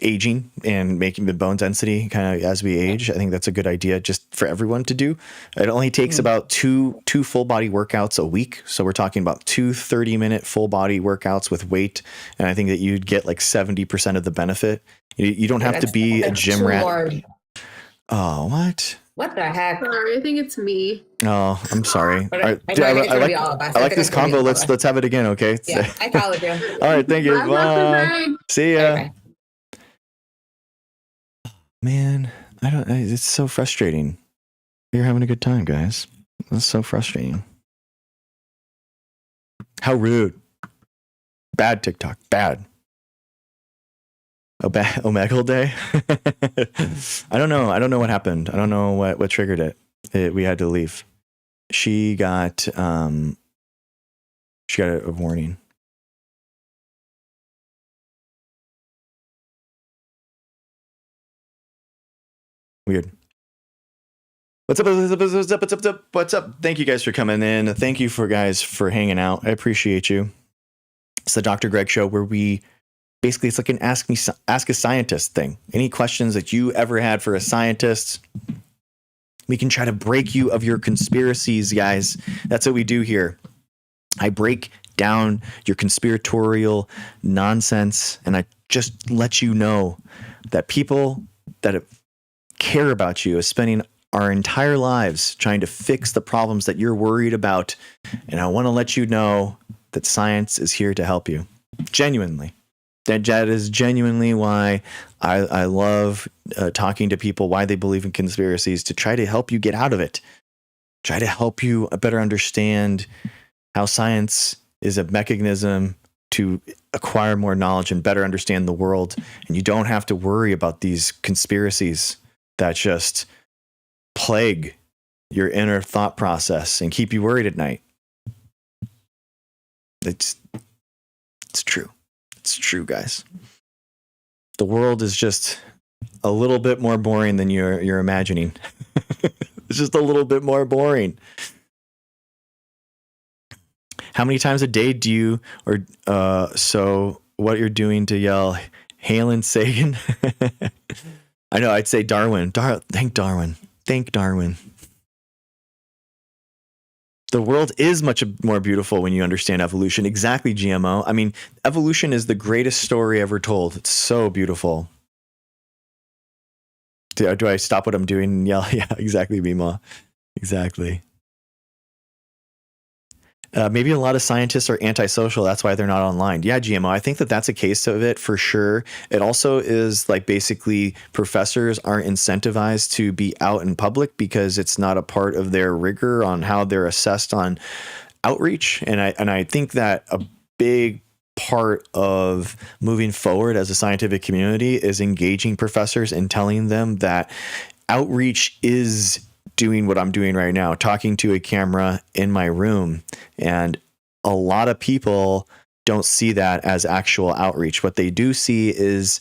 Speaker 1: aging and making the bone density kind of as we age. I think that's a good idea just for everyone to do. It only takes about two full body workouts a week. So we're talking about 2 30-minute full body workouts with weight, and I think that you'd get like 70% of the benefit. You don't have to be a gym rat.
Speaker 3: Large.
Speaker 1: Oh, what?
Speaker 3: What the heck?
Speaker 2: Sorry, I think it's me.
Speaker 1: Oh, I'm sorry.
Speaker 3: I
Speaker 1: like this combo. Let's have it again, okay?
Speaker 3: Yeah, I followed you.
Speaker 1: All right, thank you. Bye. See ya.
Speaker 3: Bye.
Speaker 1: Man, it's so frustrating. You're having a good time, guys. That's so frustrating. How rude. Bad TikTok. Bad. Omegle Day. I don't know what happened. I don't know what triggered it. We had to leave. She got a warning. Weird. What's up? Thank you guys for coming in. Thank you guys for hanging out. I appreciate you. It's the Dr. Greg Show, where we basically, it's like an ask a scientist thing. Any questions that you ever had for a scientist, we can try to break you of your conspiracies, guys. That's what we do here. I break down your conspiratorial nonsense, and I just let you know that people that care about you are spending our entire lives trying to fix the problems that you're worried about. And I want to let you know that science is here to help you. Genuinely. That is genuinely why I love talking to people, why they believe in conspiracies, to try to help you get out of it. Try to help you better understand how science is a mechanism to acquire more knowledge and better understand the world. And you don't have to worry about these conspiracies that just plague your inner thought process and keep you worried at night. It's true. It's true, guys. The world is just a little bit more boring than you're imagining. It's just a little bit more boring. How many times a day do you, so what you're doing to yell, Halen Sagan? I know, I'd say Darwin. Thank Darwin. Thank Darwin. The world is much more beautiful when you understand evolution. Exactly, GMO. I mean, evolution is the greatest story ever told. It's so beautiful. Do I stop what I'm doing and yell? Yeah, exactly, Mima. Exactly. Maybe a lot of scientists are antisocial. That's why they're not online. Yeah, GMO. I think that's a case of it for sure. It also is like basically professors aren't incentivized to be out in public because it's not a part of their rigor on how they're assessed on outreach. And I think that a big part of moving forward as a scientific community is engaging professors and telling them that outreach is doing what I'm doing right now, talking to a camera in my room. And a lot of people don't see that as actual outreach. What they do see is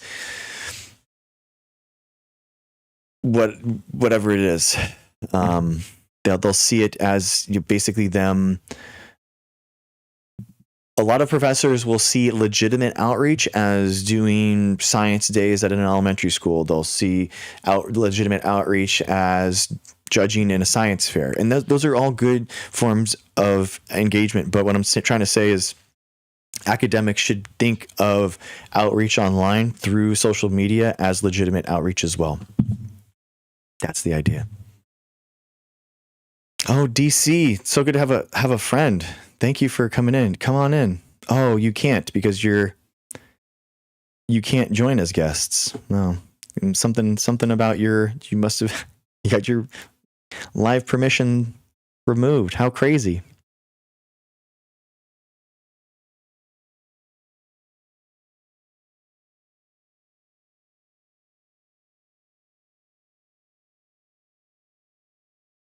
Speaker 1: whatever it is. They'll see it as basically them. A lot of professors will see legitimate outreach as doing science days at an elementary school. They'll see legitimate outreach as judging in a science fair. And those are all good forms of engagement. But what I'm trying to say is academics should think of outreach online through social media as legitimate outreach as well. That's the idea. Oh, DC, so good to have a friend. Thank you for coming in. Come on in. Oh, you can't because you can't join as guests. No, something about you must have you got your live permission removed. How crazy.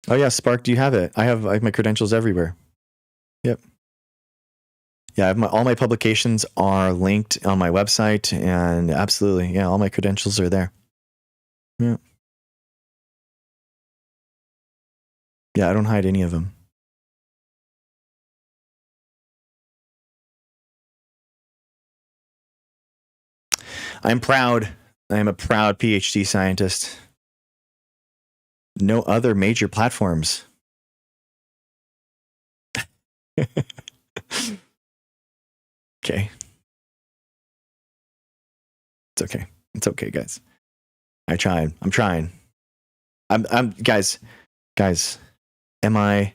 Speaker 1: Oh yeah, Spark, do you have it? I have my credentials everywhere. Yep. Yeah, all my publications are linked on my website, and absolutely, yeah, all my credentials are there. Yeah. Yeah, I don't hide any of them. I'm proud. I am a proud PhD scientist. No other major platforms. Okay. It's okay. It's okay, guys. I'm trying. I'm guys. Where am I?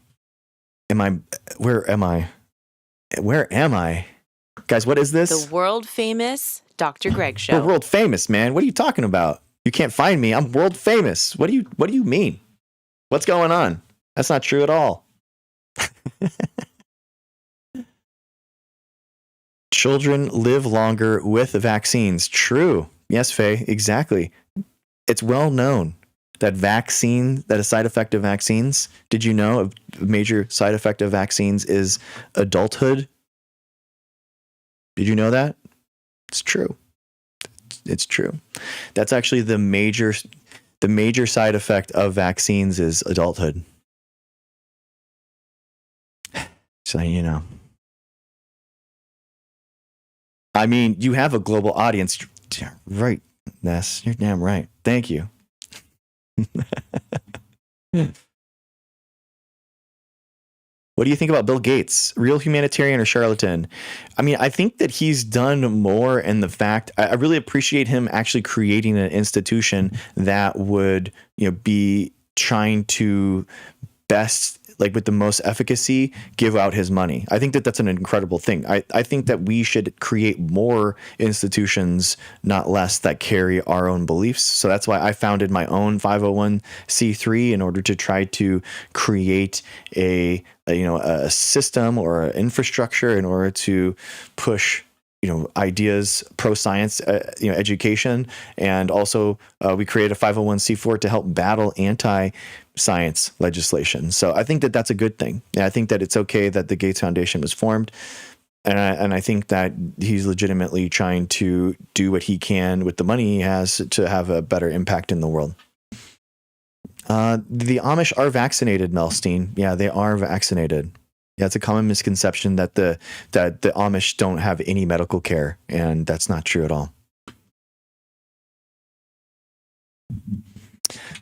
Speaker 1: Guys, what is this?
Speaker 4: The world famous Dr. Greg Show.
Speaker 1: We're world famous, man. What are you talking about? You can't find me. I'm world famous. What do you mean? What's going on? That's not true at all. Children live longer with vaccines. True. Yes, Faye, exactly. It's well known that a side effect of vaccines, did you know a major side effect of vaccines is adulthood? Did you know that? It's true. It's true. That's actually the major side effect of vaccines is adulthood. So, you know. I mean, you have a global audience. Right, Ness. You're damn right. Thank you. What do you think about Bill Gates? Real humanitarian or charlatan? I mean, I think that he's done more in the fact, I really appreciate him actually creating an institution that would, be trying to best, like with the most efficacy, give out his money. I think that that's an incredible thing. I think that we should create more institutions, not less, that carry our own beliefs. So that's why I founded my own 501c3 in order to try to create a system or an infrastructure in order to push ideas, pro-science, education. And also we created a 501c4 to help battle anti-science legislation. So I think that that's a good thing. And I think that it's okay that the Gates Foundation was formed. And I think that he's legitimately trying to do what he can with the money he has to have a better impact in the world. The Amish are vaccinated, Melstein. Yeah, they are vaccinated. Yeah, it's a common misconception that the Amish don't have any medical care, and that's not true at all.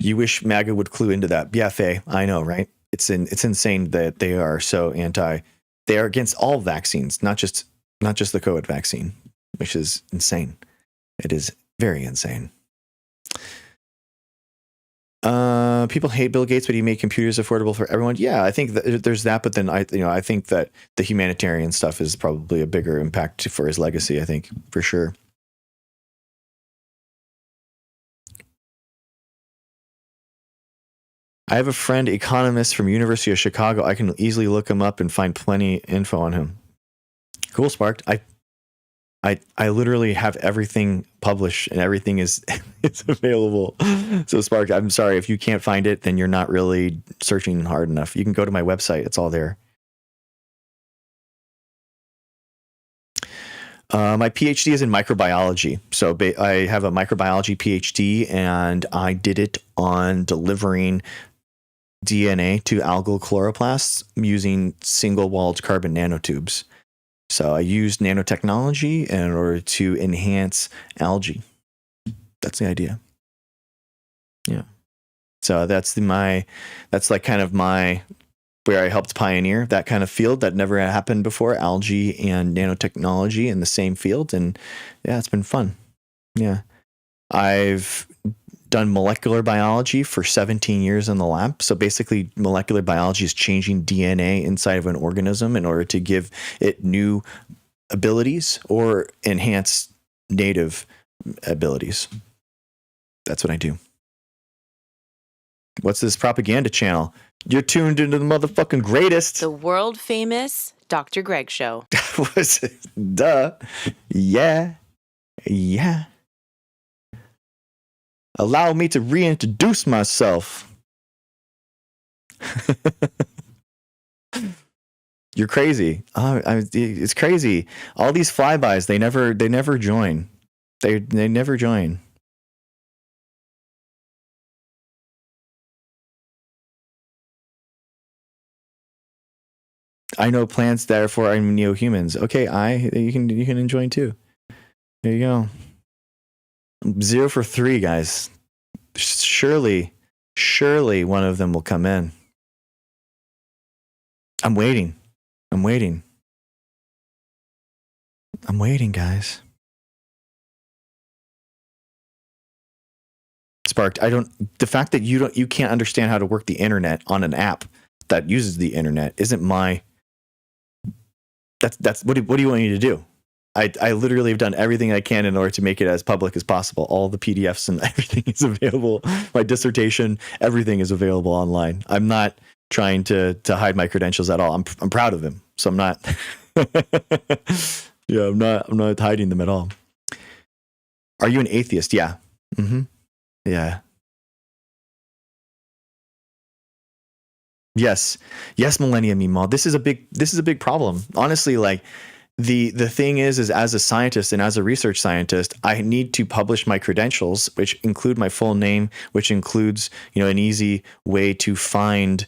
Speaker 1: You wish MAGA would clue into that. Yeah, Faye, I know, right? It's insane that they are so anti. They are against all vaccines, not just the COVID vaccine, which is insane. It is very insane. People hate Bill Gates, but he made computers affordable for everyone. Yeah, I think that there's that, but then I think that the humanitarian stuff is probably a bigger impact for his legacy. I think for sure. I have a friend, economist from University of Chicago. I can easily look him up and find plenty info on him. Cool, Sparked. I literally have everything published and everything is it's available. So Spark, I'm sorry if you can't find it, then you're not really searching hard enough. You can go to my website; it's all there. My PhD is in microbiology. So I have a microbiology PhD, and I did it on delivering DNA to algal chloroplasts using single-walled carbon nanotubes. So I used nanotechnology in order to enhance algae. That's the idea. Yeah. So that's like kind of my where I helped pioneer that kind of field that never happened before, algae and nanotechnology in the same field. And yeah, it's been fun. Yeah. I've done molecular biology for 17 years in the lab. So basically molecular biology is changing DNA inside of an organism in order to give it new abilities or enhance native abilities. That's what I do. What's this propaganda channel? You're tuned into the motherfucking greatest.
Speaker 4: The world famous Dr. Greg Show.
Speaker 1: Was it? Duh. Yeah. Yeah. Allow me to reintroduce myself. You're crazy. It's crazy. All these flybys, they never join. They never join. I know plants, therefore I'm neo-humans. Okay, you can join too. There you go. 0 for 3, guys. Surely one of them will come in. I'm waiting, guys. Sparked. The fact that you can't understand how to work the internet on an app that uses the internet isn't my. That's what do you want me to do? I literally have done everything I can in order to make it as public as possible. All the PDFs and everything is available. My dissertation, everything is available online. I'm not trying to hide my credentials at all. I'm proud of them, so I'm not. Yeah, I'm not hiding them at all. Are you an atheist? Yeah. Mm-hmm. Yeah. Yes, Millennium Mimo. This is a big problem. Honestly, like the thing is as a scientist and as a research scientist, I need to publish my credentials, which include my full name, which includes, an easy way to find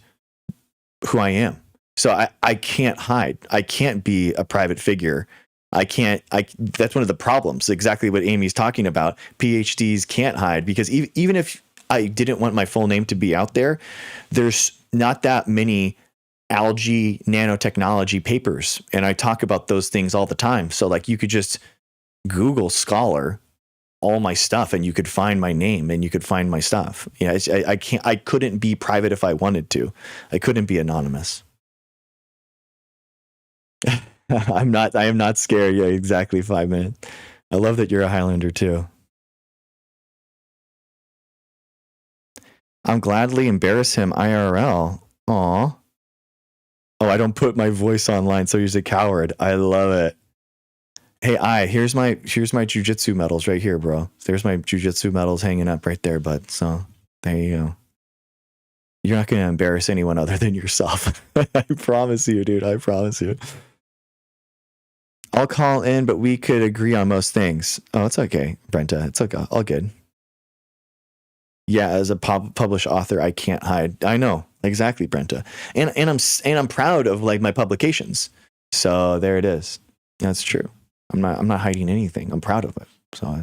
Speaker 1: who I am. So I can't hide. I can't be a private figure. That's one of the problems. Exactly what Amy's talking about. PhDs can't hide because even if I didn't want my full name to be out there, there's not that many algae nanotechnology papers. And I talk about those things all the time. So like you could just Google Scholar all my stuff and you could find my name and you could find my stuff. I couldn't be private if I wanted to. I couldn't be anonymous. I am not scared. Yeah, exactly 5 minutes. I love that you're a Highlander too. I'm gladly embarrass him IRL. Aw. Oh, I don't put my voice online, so he's a coward. I love it. Hey, here's my jujitsu medals right here, bro. There's my jujitsu medals hanging up right there, bud. So there you go. You're not going to embarrass anyone other than yourself. I promise you, dude. I promise you. I'll call in, but we could agree on most things. Oh, it's okay, Brenta. It's okay. All good. Yeah, as a published author, I can't hide. I know exactly, Brenta, and I'm proud of like my publications. So there it is. That's true. I'm not hiding anything. I'm proud of it. So,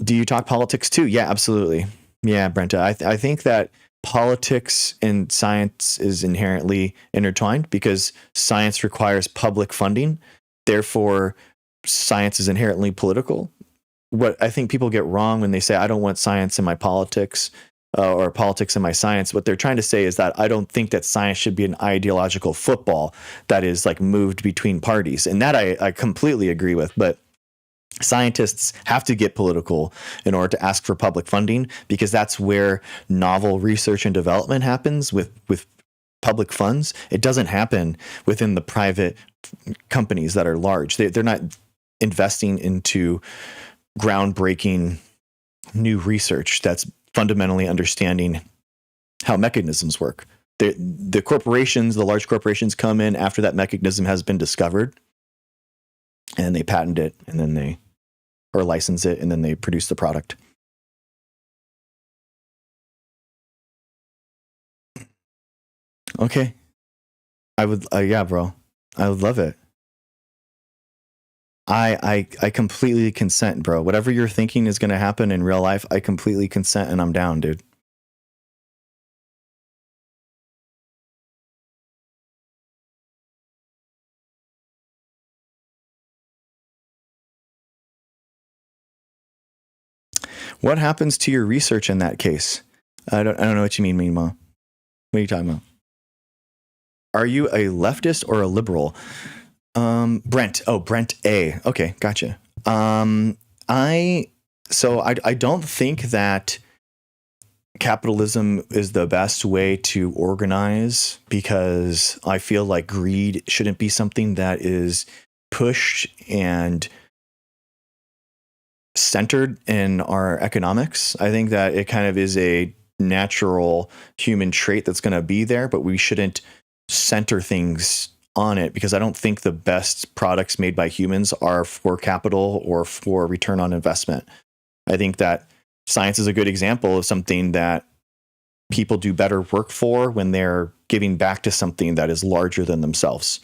Speaker 1: do you talk politics too? Yeah, absolutely. Yeah, Brenta. I think that politics and science is inherently intertwined because science requires public funding. Therefore, science is inherently political. What I think people get wrong when they say, I don't want science in my politics or politics in my science, what they're trying to say is that I don't think that science should be an ideological football that is like moved between parties. And that I completely agree with. But scientists have to get political in order to ask for public funding because that's where novel research and development happens with public funds. It doesn't happen within the private companies that are large. They're not investing into groundbreaking new research that's fundamentally understanding how mechanisms work. The corporations, the large corporations come in after that mechanism has been discovered and they patent it and then they or license it and then they produce the product. Okay. I would, yeah, bro. I would love it. I completely consent, bro. Whatever you're thinking is going to happen in real life, I completely consent and I'm down, dude. What happens to your research in that case? I don't know what you mean, Mima. What are you talking about? Are you a leftist or a liberal? Brent. Oh, Brent A. Okay, gotcha. I don't think that capitalism is the best way to organize, because I feel like greed shouldn't be something that is pushed and centered in our economics. I think that it kind of is a natural human trait that's going to be there, but we shouldn't center things on it, because I don't think the best products made by humans are for capital or for return on investment. I think that science is a good example of something that people do better work for when they're giving back to something that is larger than themselves.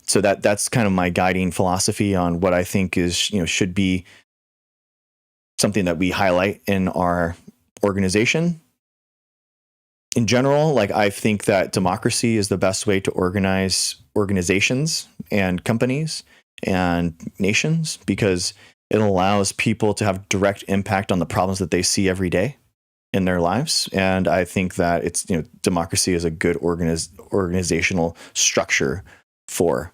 Speaker 1: So that's kind of my guiding philosophy on what I think is, should be something that we highlight in our organization. In general, like, I think that democracy is the best way to organize organizations and companies and nations, because it allows people to have direct impact on the problems that they see every day in their lives. And I think that it's, democracy is a good organizational structure for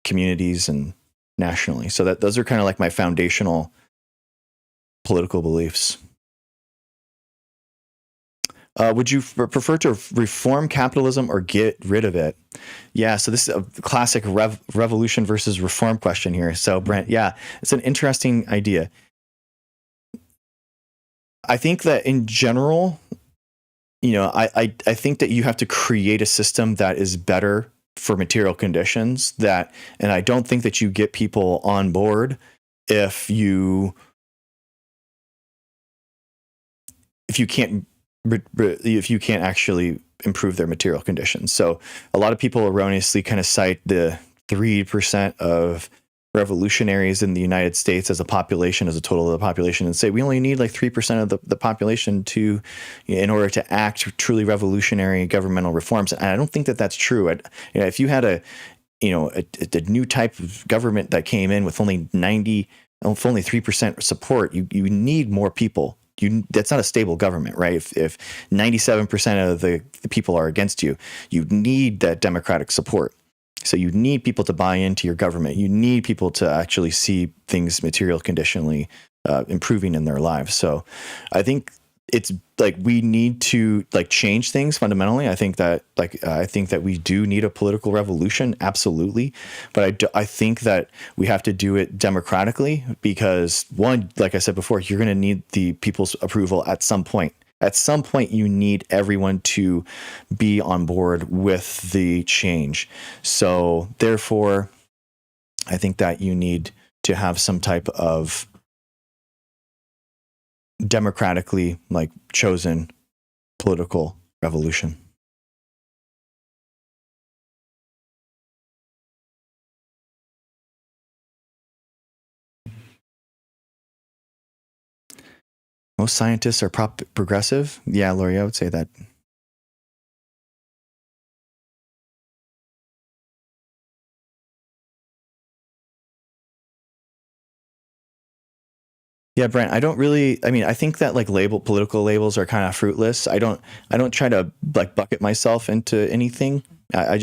Speaker 1: communities and nationally. So those are kind of like my foundational political beliefs. Would you prefer to reform capitalism or get rid of it? Yeah, so this is a classic revolution versus reform question here. So Brent, yeah, it's an interesting idea. I think that in general, I think that you have to create a system that is better for material conditions, and I don't think that you get people on board if you can't actually improve their material conditions. So a lot of people erroneously kind of cite the 3% of revolutionaries in the United States as a population, as a total of the population, and say we only need like 3% of the population to, in order to act truly revolutionary governmental reforms. And I don't think that that's true. If you had a new type of government that came in with only 3% support, you need more people. That's not a stable government, right? If 97% of the people are against you, you need that democratic support. So you need people to buy into your government. You need people to actually see things material conditionally improving in their lives. So I think it's like we need to like change things fundamentally. I think that we do need a political revolution, absolutely. But I think that we have to do it democratically, because one, like I said before, you're going to need the people's approval at some point. At some point, you need everyone to be on board with the change. So therefore, I think that you need to have some type of democratically chosen political revolution. Most scientists are progressive. Yeah, Lori, I would say that. Yeah, Brent, I think that political labels are kind of fruitless. I don't try to bucket myself into anything. I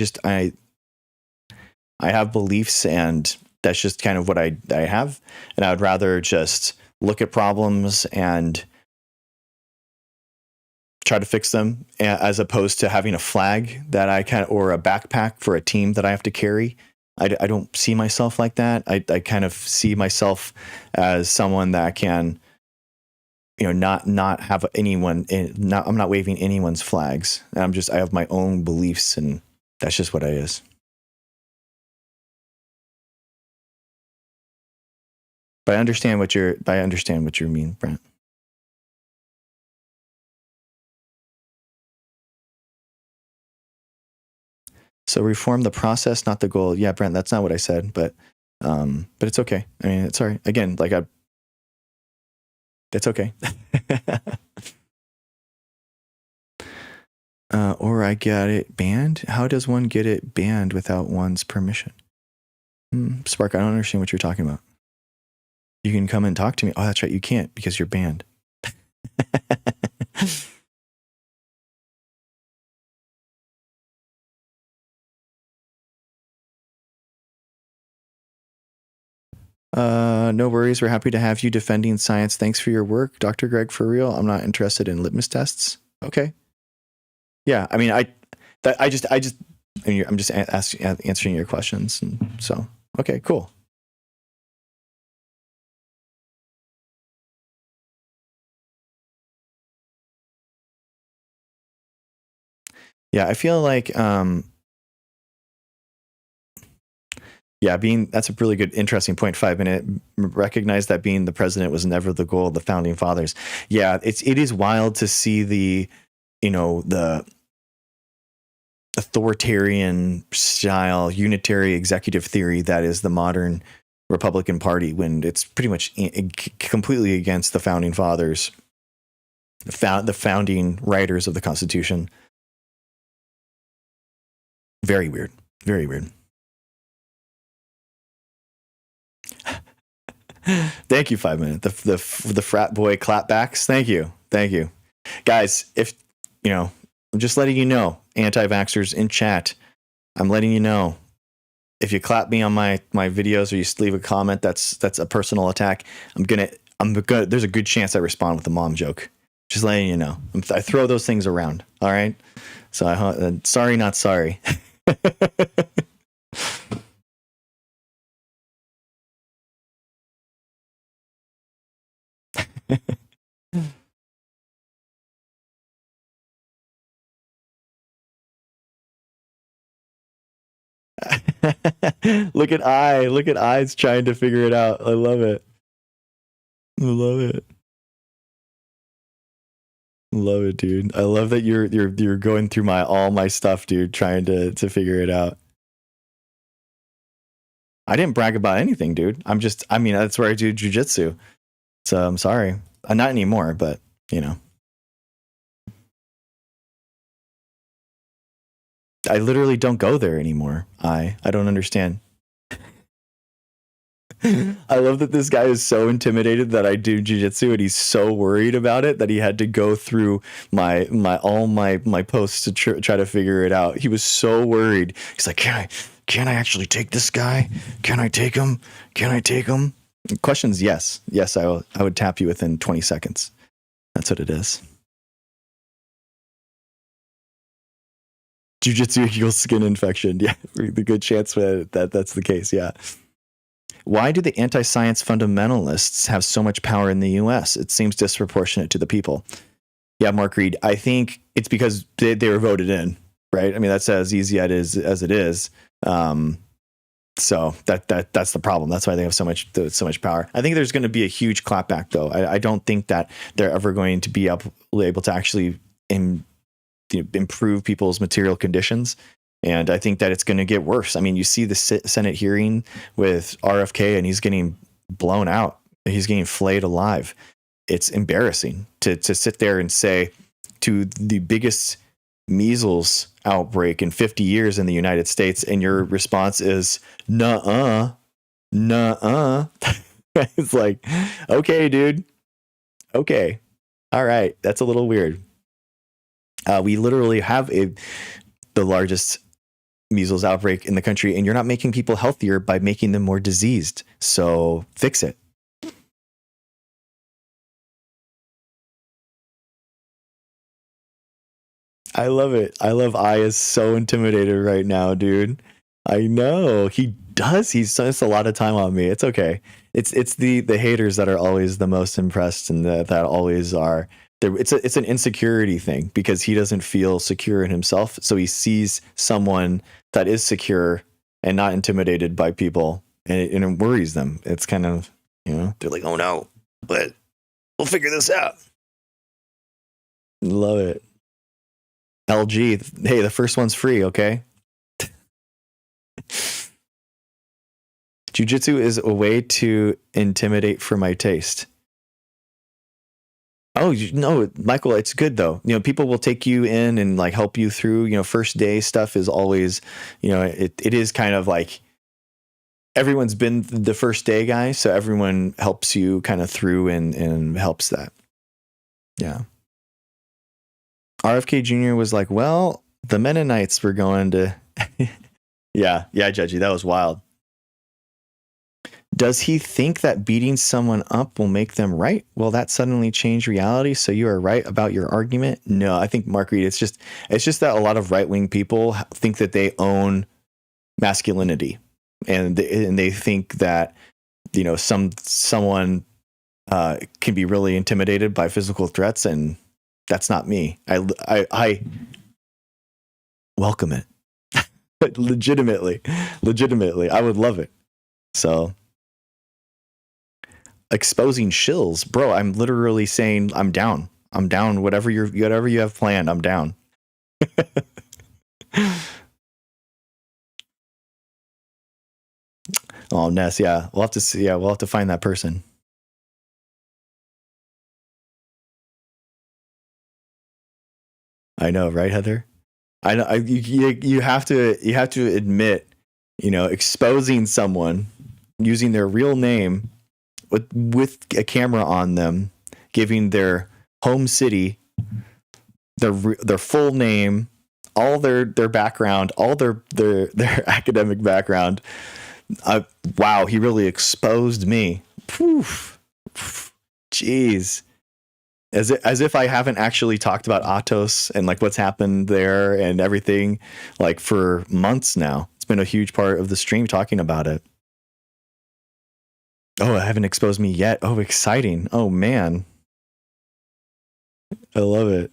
Speaker 1: have beliefs, and that's just kind of what I have. And I would rather just look at problems and try to fix them, as opposed to having a flag that or a backpack for a team that I have to carry. I don't see myself like that. I kind of see myself as someone that can, not have anyone. I'm not waving anyone's flags. I have my own beliefs, and that's just what it is. But I understand what you mean, Brent. So reform the process, not the goal. Yeah, Brent, that's not what I said, but But it's okay. I mean, it's all right. Again, like it's okay. Or I get it banned. How does one get it banned without one's permission? Spark, I don't understand what you're talking about. You can come and talk to me. Oh, that's right. You can't because you're banned. No worries. We're happy to have you defending science. Thanks for your work, Dr. Greg. For real, I'm not interested in litmus tests. Okay. Yeah, I mean, I'm just answering your questions, and so okay, cool. Yeah, I feel like that's a really good, interesting point. 5 minute, recognize that being the president was never the goal of the founding fathers. Yeah, it is wild to see the authoritarian style unitary executive theory that is the modern Republican Party, when it's pretty much completely against the founding fathers, the founding writers of the Constitution. Very weird. Very weird. Thank you, 5 minutes. The frat boy clapbacks. Thank you, guys. If I'm just letting you know, anti-vaxxers in chat, I'm letting you know, if you clap me on my videos or you leave a comment, that's a personal attack. I'm gonna. There's a good chance I respond with a mom joke. Just letting you know. I throw those things around. All right. So sorry, not sorry. Look at eyes trying to figure it out. I love it. Love it, dude. I love that you're going through all my stuff, dude, trying to figure it out. I didn't brag about anything, dude. That's where I do jujitsu. So I'm sorry. Not anymore, but I literally don't go there anymore. I don't understand. I love that this guy is so intimidated that I do jujitsu, and he's so worried about it that he had to go through my posts to try to figure it out. He was so worried. He's like, can I actually take this guy? Can I take him? Questions? Yes, I would tap you within 20 seconds. That's what it is. Jiu-jitsu equals skin infection. Yeah, the good chance that that's the case. Yeah. Why do the anti-science fundamentalists have so much power in the U.S.? It seems disproportionate to the people. Yeah, Mark Reed. I think it's because they were voted in, right? I mean, that's as easy as it is. So that's the problem. That's why they have so much power. I think there's going to be a huge clapback, though. I don't think that they're ever going to be able to actually improve people's material conditions. And I think that it's going to get worse. I mean, you see the Senate hearing with RFK, and he's getting blown out. He's getting flayed alive. It's embarrassing to sit there and say to the biggest measles outbreak in 50 years in the United States, and your response is, nuh-uh. It's like, okay, dude. Okay. All right. That's a little weird. We literally have the largest measles outbreak in the country, and you're not making people healthier by making them more diseased. So fix it. I love it. I is so intimidated right now, dude. I know he does. He spends a lot of time on me. It's okay. It's the haters that are always the most impressed, and that always are. It's an insecurity thing, because he doesn't feel secure in himself. So he sees someone that is secure and not intimidated by people, and it worries them. It's kind of, they're like, oh no, but we'll figure this out. Love it. LG, hey, the first one's free, okay? Jiu-jitsu is a way to intimidate for my taste. Oh, no, Michael, it's good though. People will take you in and like help you through, first day stuff is always, it is kind of like everyone's been the first day guy. So everyone helps you kind of through and helps that. Yeah. RFK Jr. was like, well, the Mennonites were going to, yeah, Judgy, that was wild. Does he think that beating someone up will make them right? Will that suddenly change reality? So you are right about your argument? No, I think Mark Reed, it's just that a lot of right-wing people think that they own masculinity, and they think that someone can be really intimidated by physical threats, and that's not me. I welcome it. legitimately, I would love it. So. Exposing shills, bro. I'm literally saying I'm down. Whatever you have planned, I'm down. Oh, Ness, yeah. We'll have to see. Yeah, we'll have to find that person. I know, right, Heather? I know. You have to admit, exposing someone using their real name with a camera on them, giving their home city, their full name, all their background, all their academic background. Wow, he really exposed me. Poof. Jeez. As if I haven't actually talked about Atos and like what's happened there and everything like for months now. It's been a huge part of the stream talking about it. Oh, I haven't exposed me yet. Oh, exciting. Oh, man. I love it.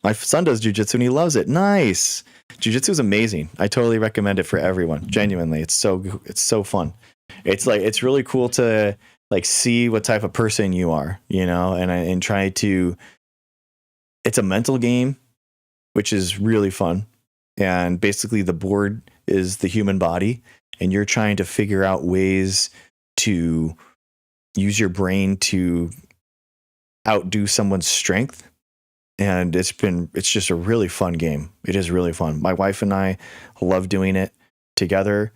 Speaker 1: My son does jujitsu and he loves it. Nice. Jujitsu is amazing. I totally recommend it for everyone. Genuinely. It's so fun. It's really cool to like see what type of person you are, and try to, it's a mental game, which is really fun. And basically the board is the human body, and you're trying to figure out ways to use your brain to outdo someone's strength. And it's just a really fun game. It is really fun. My wife and I love doing it together.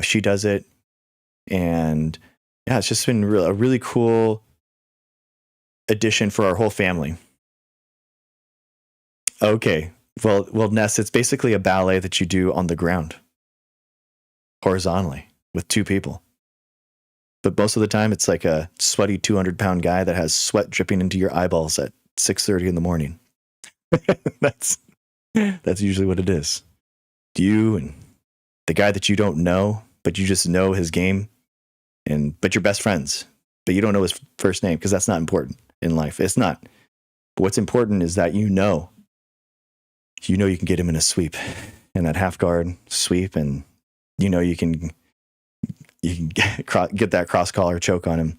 Speaker 1: She does it. And yeah, it's just been a really cool addition for our whole family. Okay. Well, Ness, it's basically a ballet that you do on the ground, horizontally, with two people. But most of the time, it's like a sweaty 200-pound guy that has sweat dripping into your eyeballs at 6:30 in the morning. That's usually what it is. You and the guy that you don't know, but you just know his game, but you're best friends, but you don't know his first name because that's not important in life. It's not. But what's important is that you know you can get him in a sweep, in that half guard sweep, and you can get that cross collar choke on him.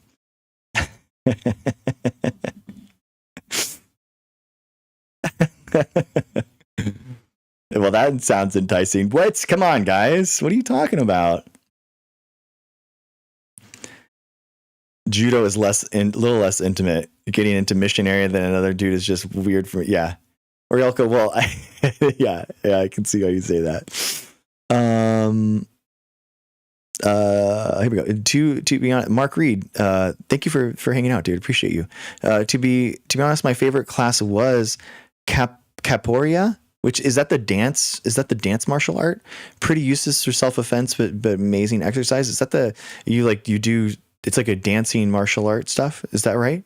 Speaker 1: Well, that sounds enticing. What? Come on, guys. What are you talking about? Judo is a little less intimate. Getting into missionary than another dude is just weird for me. Yeah. Orielka, well, yeah, I can see how you say that. Here we go. To be honest, Mark Reed, thank you for hanging out, dude. Appreciate you. To be honest, my favorite class was Capoeira, which is that the dance? Is that the dance martial art? Pretty useless for self-defense, but amazing exercise. Is that you do? It's like a dancing martial art stuff. Is that right?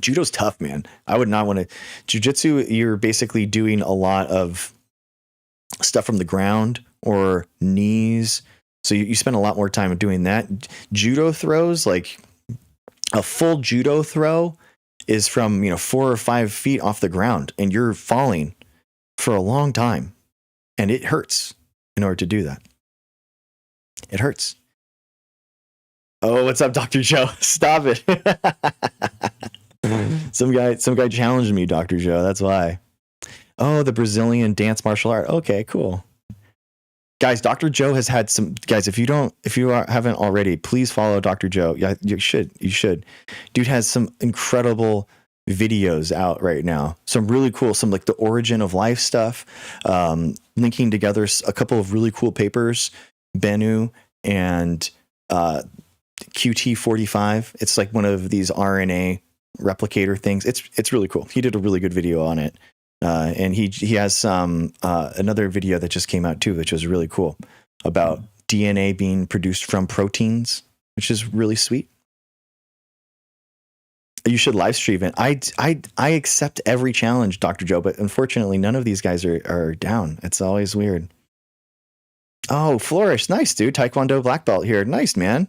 Speaker 1: Judo's tough, man. I would not want to. Jiu-jitsu, you're basically doing a lot of stuff from the ground or knees. So you spend a lot more time doing that. Judo throws, like a full judo throw is from 4 or 5 feet off the ground, and you're falling for a long time, and it hurts in order to do that. It hurts. Oh, what's up, Dr. Joe? Stop it. Some guy challenged me, Dr. Joe. That's why. Oh, the Brazilian dance martial art. Okay, cool. Guys, Dr. Joe has had some guys. If you haven't already, please follow Dr. Joe. Yeah, you should. Dude has some incredible videos out right now. Some really cool, some like the origin of life stuff, linking together a couple of really cool papers, Bennu and QT45. It's like one of these RNA replicator things. It's really cool. He did a really good video on it. And he has some another video that just came out too, which was really cool, about DNA being produced from proteins, which is really sweet. You should live stream it. I accept every challenge, Dr. Joe, but unfortunately none of these guys are down. It's always weird. Oh, Flourish. Nice, dude. Taekwondo black belt here. Nice, man.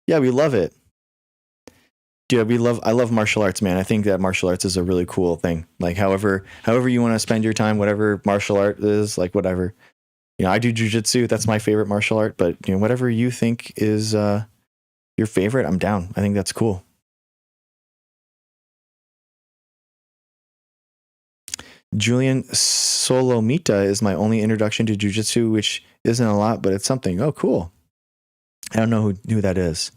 Speaker 1: Yeah, we love it. Dude, I love martial arts, man. I think that martial arts is a really cool thing. Like however you want to spend your time, whatever martial art is, like whatever. You know, I do jujitsu. That's my favorite martial art, but you know, whatever you think is your favorite, I'm down. I think that's cool. Julian Solomita is my only introduction to jujitsu, which isn't a lot, but it's something. Oh, cool. I don't know who that is.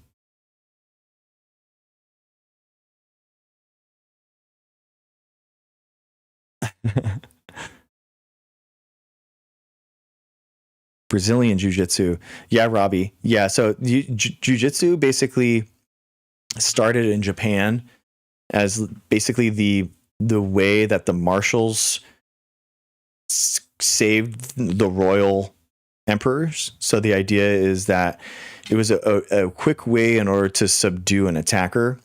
Speaker 1: Brazilian jiu-jitsu. Yeah, Robbie. Yeah, so jiu-jitsu basically started in Japan as basically the way that the marshals saved the royal emperors. So the idea is that it was a quick way in order to subdue an attacker.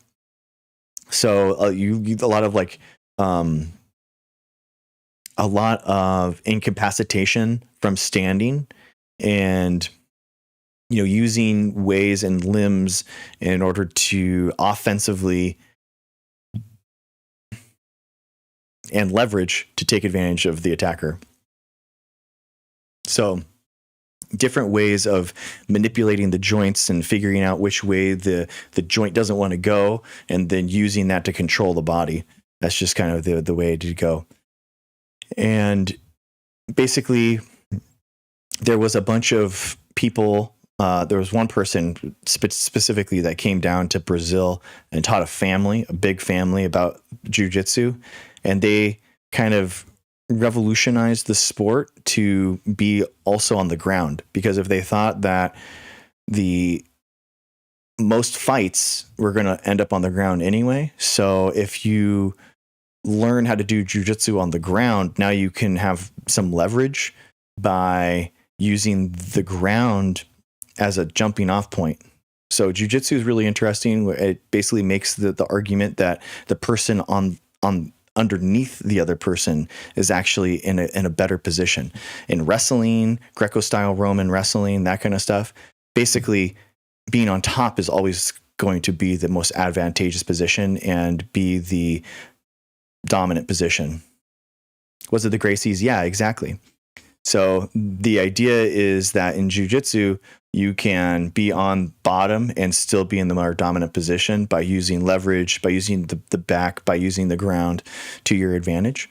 Speaker 1: So you a lot of like a lot of incapacitation from standing, and you know, using ways and limbs in order to offensively and leverage to take advantage of the attacker. So different ways of manipulating the joints and figuring out which way the joint doesn't want to go, and then using that to control the body. That's just kind of the way to go. And basically there was a bunch of people. There was one person specifically that came down to Brazil and taught a big family about jiu-jitsu. And they kind of revolutionized the sport to be also on the ground, because if they thought that the most fights were going to end up on the ground anyway. So if you learn how to do jiu-jitsu on the ground, now you can have some leverage by using the ground as a jumping off point. So jiu-jitsu is really interesting. It basically makes the argument that the person on underneath the other person is actually in a better position. In wrestling, Greco-style Roman wrestling, that kind of stuff, basically being on top is always going to be the most advantageous position and be the dominant position. Was it the Gracies? Yeah, exactly. So the idea is that in jiu-jitsu, you can be on bottom and still be in the more dominant position by using leverage, by using the back, by using the ground to your advantage.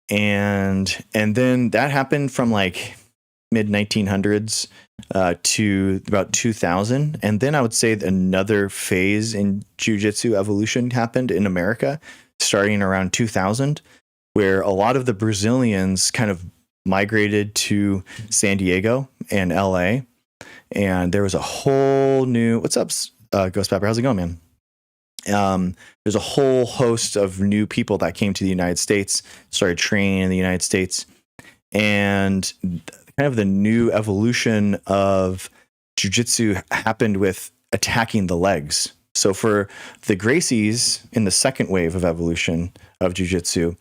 Speaker 1: And then that happened from like mid 1900s to about 2000. And then I would say another phase in jiu-jitsu evolution happened in America starting around 2000, where a lot of the Brazilians kind of migrated to San Diego and LA. And there was a whole new, what's up, Ghost Pepper? How's it going, man? There's a whole host of new people that came to the United States, started training in the United States. And kind of the new evolution of jiu-jitsu happened with attacking the legs. So for the Gracies in the second wave of evolution of jiu-jitsu,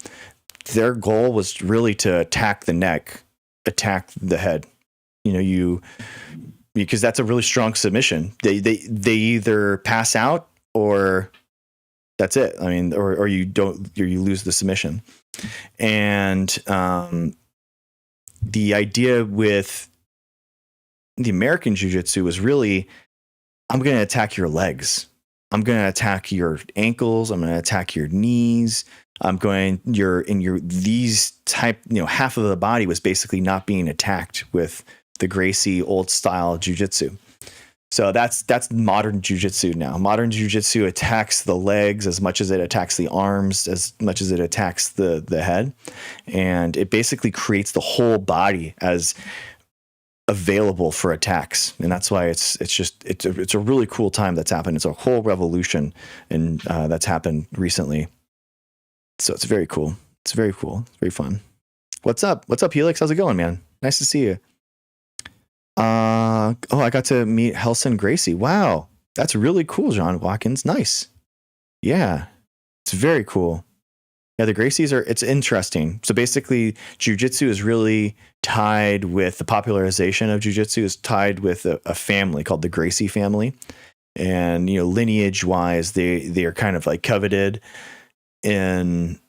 Speaker 1: their goal was really to attack the neck, attack the head. You know, because that's a really strong submission. They either pass out or that's it. I mean, or you lose the submission. And the idea with the American jiu-jitsu was really I'm going to attack your legs. I'm going to attack your ankles. I'm going to attack your knees. These type, half of the body was basically not being attacked with the Gracie old style jujitsu. So that's modern jujitsu now. Modern jujitsu attacks the legs as much as it attacks the arms, as much as it attacks the head. And it basically creates the whole body as available for attacks. And that's why it's a really cool time that's happened. It's a whole revolution and that's happened recently. So it's very cool. It's very cool. It's very fun. What's up? What's up, Helix? How's it going, man? Nice to see you. I got to meet Helson Gracie. Wow. That's really cool, John Watkins. Nice. Yeah. It's very cool. Yeah, the Gracies it's interesting. So basically, jiu-jitsu is really tied with the popularization of jiu-jitsu is tied with a family called the Gracie family. And, lineage-wise, they are kind of like coveted in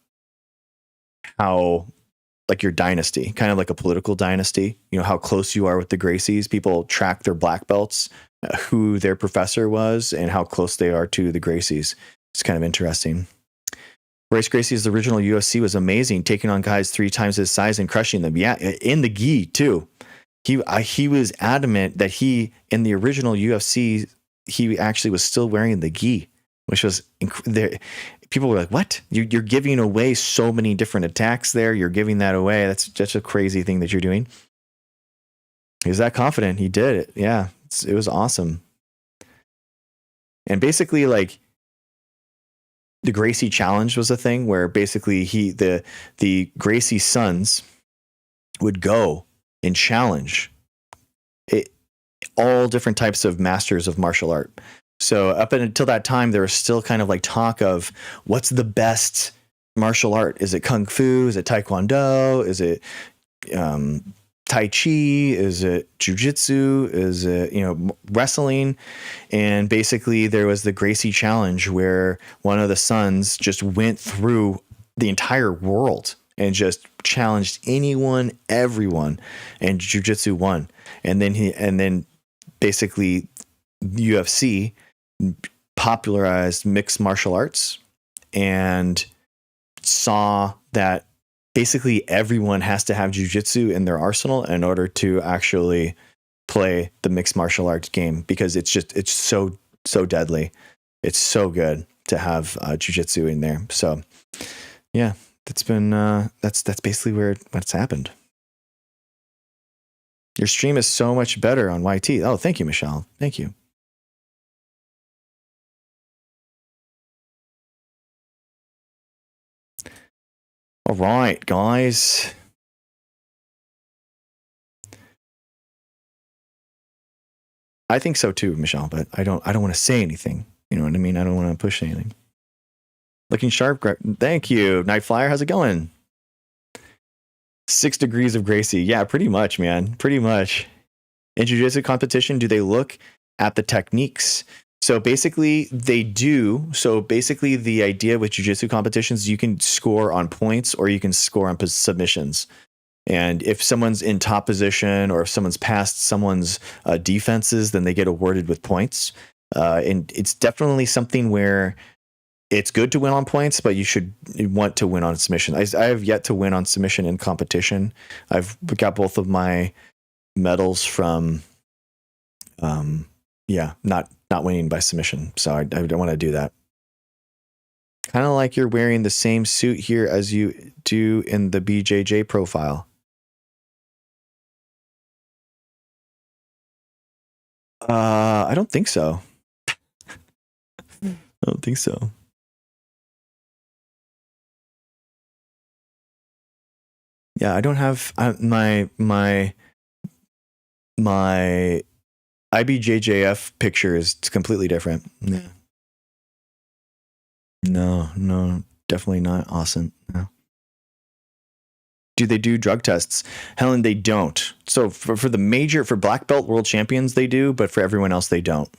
Speaker 1: how, like your dynasty, kind of like a political dynasty, how close you are with the Gracies. People track their black belts, who their professor was, and how close they are to the Gracies. It's kind of interesting. Royce Gracie's original UFC was amazing, taking on guys 3 times his size and crushing them. Yeah, in the gi too. He was adamant that in the original UFC, he actually was still wearing the gi, which was people were like, "What? You're giving away so many different attacks there. You're giving that away. That's just a crazy thing that you're doing." He was that confident. He did it. Yeah, it was awesome. And basically, like, the Gracie challenge was a thing where basically the Gracie sons would go and challenge all different types of masters of martial art. So up until that time, there was still kind of like talk of what's the best martial art? Is it Kung Fu? Is it Taekwondo? Is it Tai Chi? Is it Jiu-Jitsu? Is it, wrestling? And basically there was the Gracie challenge where one of the sons just went through the entire world and just challenged anyone, everyone, and Jiu-Jitsu won. And then basically UFC popularized mixed martial arts and saw that basically everyone has to have jiu-jitsu in their arsenal in order to actually play the mixed martial arts game, because it's so deadly. It's so good to have jiu-jitsu in there. So yeah, that's been that's basically what's happened. Your stream is so much better on YT. Oh, thank you, Michelle. Thank you. All right, guys. I think so too, Michelle, but I don't want to say anything. You know what I mean? I don't want to push anything. Looking sharp. Thank you. Night Flyer, how's it going? 6 degrees of Gracie. Yeah, pretty much, man. Pretty much. In jiu-jitsu competition, do they look at the techniques? So basically they do. So basically the idea with jiu-jitsu competitions, you can score on points or you can score on submissions. And if someone's in top position or if someone's past someone's defenses, then they get awarded with points. And it's definitely something where it's good to win on points, but you should want to win on submission. I have yet to win on submission in competition. I've got both of my medals from, not winning by submission. So I don't want to do that. Kind of like you're wearing the same suit here as you do in the BJJ profile. I don't think so. I don't think so. Yeah, I don't have my IBJJF picture is completely different. Yeah. No, definitely not Austin. No. Do they do drug tests? Helen, they don't. So for black belt world champions, they do, but for everyone else, they don't.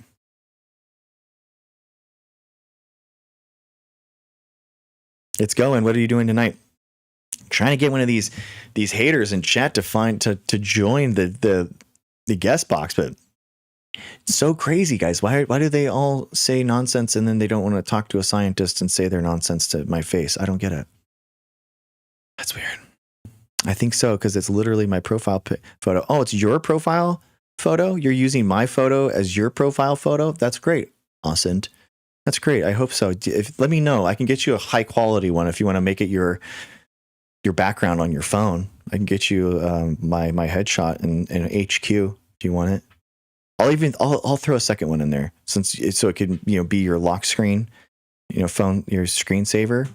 Speaker 1: It's going. What are you doing tonight? Trying to get one of these haters in chat to join the guest box, but It's so crazy, guys. Why do they all say nonsense and then they don't want to talk to a scientist and say their nonsense to my face? I don't get it. That's weird. I think so, because it's literally my profile photo. Oh, it's your profile photo? You're using my photo as your profile photo? That's great. Awesome. That's great. I hope so. Let me know. I can get you a high quality one if you want to make it your background on your phone. I can get you my headshot in HQ if you want it. I'll throw a second one in there so it can be your lock screen, phone, your screensaver.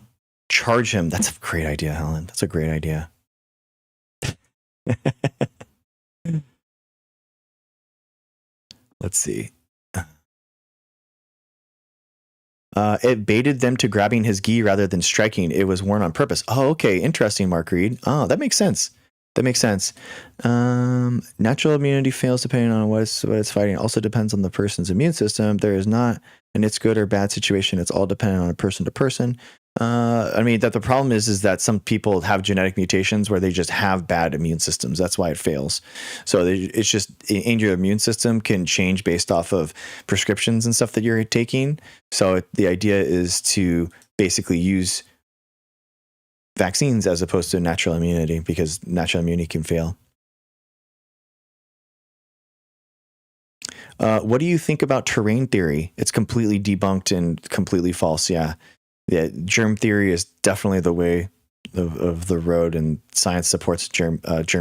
Speaker 1: Charge him. That's a great idea, Helen. That's a great idea. Let's see. It baited them to grabbing his gi rather than striking. It was worn on purpose. Oh, okay. Interesting, Mark Reed. Oh, that makes sense. Natural immunity fails depending on what it's fighting. It also depends on the person's immune system. There is not an it's good or bad situation. It's all dependent on a person to person. That the problem is that some people have genetic mutations where they just have bad immune systems. That's why it fails. So it's just in your immune system can change based off of prescriptions and stuff that you're taking. So the idea is to basically use vaccines as opposed to natural immunity, because natural immunity can fail. What do you think about terrain theory? It's completely debunked and completely false. Yeah, germ theory is definitely the way of the road, and science supports germ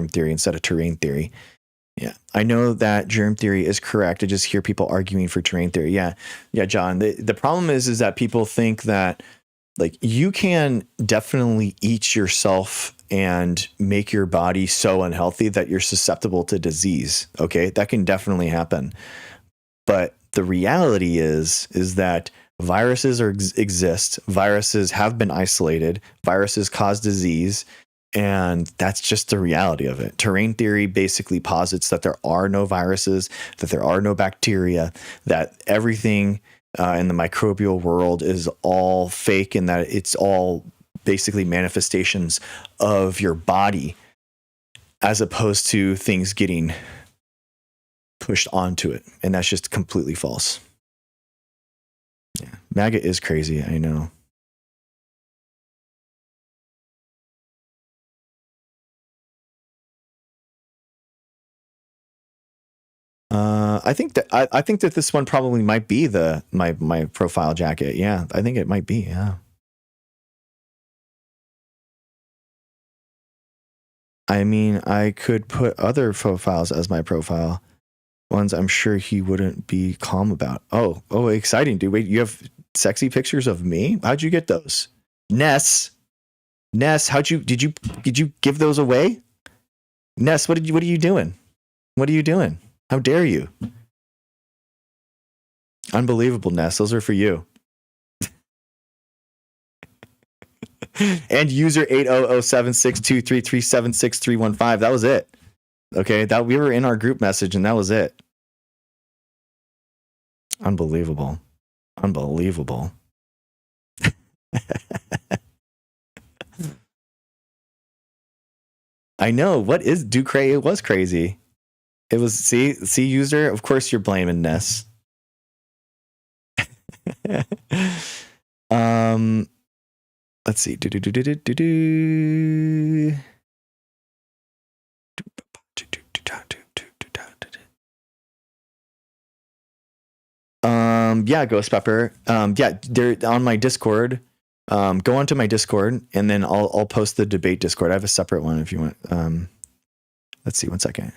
Speaker 1: theory instead of terrain theory. Yeah, I know that germ theory is correct. I just hear people arguing for terrain theory. Yeah, John. The problem is that people think that you can definitely eat yourself and make your body so unhealthy that you're susceptible to disease. Okay, that can definitely happen. But the reality is that viruses exist. Viruses have been isolated. Viruses cause disease. And that's just the reality of it. Terrain theory basically posits that there are no viruses, that there are no bacteria, that everything in the microbial world is all fake, and that it's all basically manifestations of your body as opposed to things getting pushed onto it. And that's just completely false. Yeah. MAGA is crazy. I know. I think that this one probably might be my profile jacket. Yeah, I think it might be. Yeah. I mean, I could put other profiles as my profile. Ones I'm sure he wouldn't be calm about. Oh, exciting, dude. Wait, you have sexy pictures of me? How'd you get those? Ness, did you give those away? Ness, what are you doing? What are you doing? How dare you? Unbelievable, Ness. Those are for you. And user 8007623376315. That was it. Okay, that we were in our group message and that was it. Unbelievable. I know. What is Ducray? It was crazy. It was see user. Of course you're blaming Ness. Let's see. Yeah, Ghost Pepper. Yeah, they're on my Discord. Go onto my Discord, and then I'll post the debate Discord. I have a separate one if you want. Let's see, 1 second.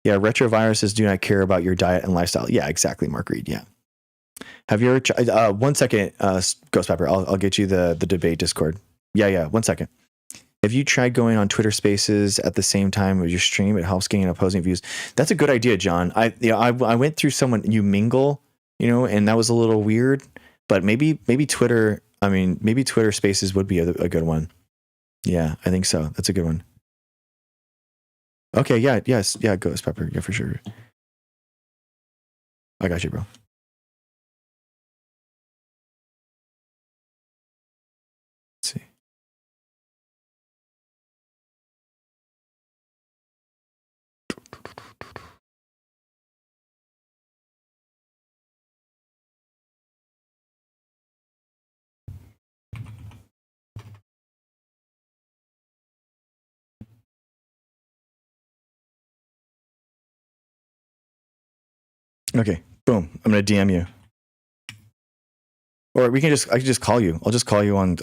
Speaker 1: Yeah, retroviruses do not care about your diet and lifestyle. Yeah, exactly, Mark Reed. Yeah. Have you ever tried? 1 second, Ghost Pepper. I'll get you the debate Discord. Yeah. 1 second. Have you tried going on Twitter Spaces at the same time as your stream? It helps getting opposing views. That's a good idea, John. I went through someone you mingle, and that was a little weird. But maybe Twitter. Maybe Twitter Spaces would be a good one. Yeah, I think so. That's a good one. Okay. Yeah. Yes. Yeah. Ghost Pepper. Yeah, for sure. I got you, bro. Let's see. Okay. Boom. I'm gonna DM you, or I can just call you. I'll just call you on.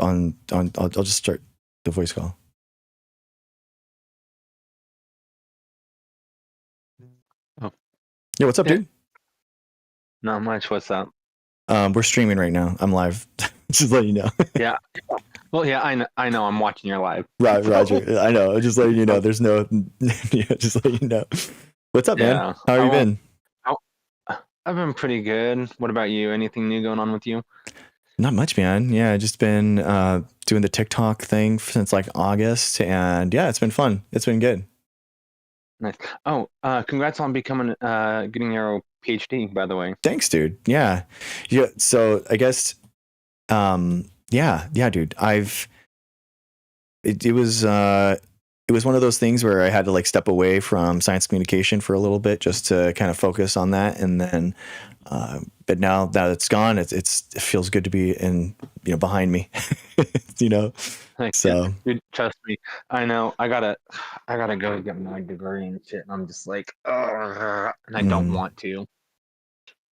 Speaker 1: I'll just start the voice call.
Speaker 5: Oh.
Speaker 1: Yeah. What's up, dude?
Speaker 5: Not much. What's up?
Speaker 1: We're streaming right now. I'm live. Just letting you know.
Speaker 5: Yeah. Well, yeah, I know. I'm watching your live.
Speaker 1: Right, Roger. I know. Just letting you know. There's no. Just letting you know. What's up, man?
Speaker 5: Yeah.
Speaker 1: How have you been?
Speaker 5: I've been pretty good. What about you? Anything new going on with you?
Speaker 1: Not much, man. Yeah, I just been doing the TikTok thing since like August, and yeah, it's been fun. It's been good.
Speaker 5: Nice. Oh, congrats on becoming getting your PhD, by the way.
Speaker 1: Thanks, dude. Yeah. So I guess, yeah, dude. It was one of those things where I had to like step away from science communication for a little bit just to kind of focus on that, and then, but now that it's gone, it feels good to be behind me,
Speaker 5: Like,
Speaker 1: So
Speaker 5: dude, trust me. I know. I gotta go get my degree and shit, and I'm just like, ugh, and I don't want to.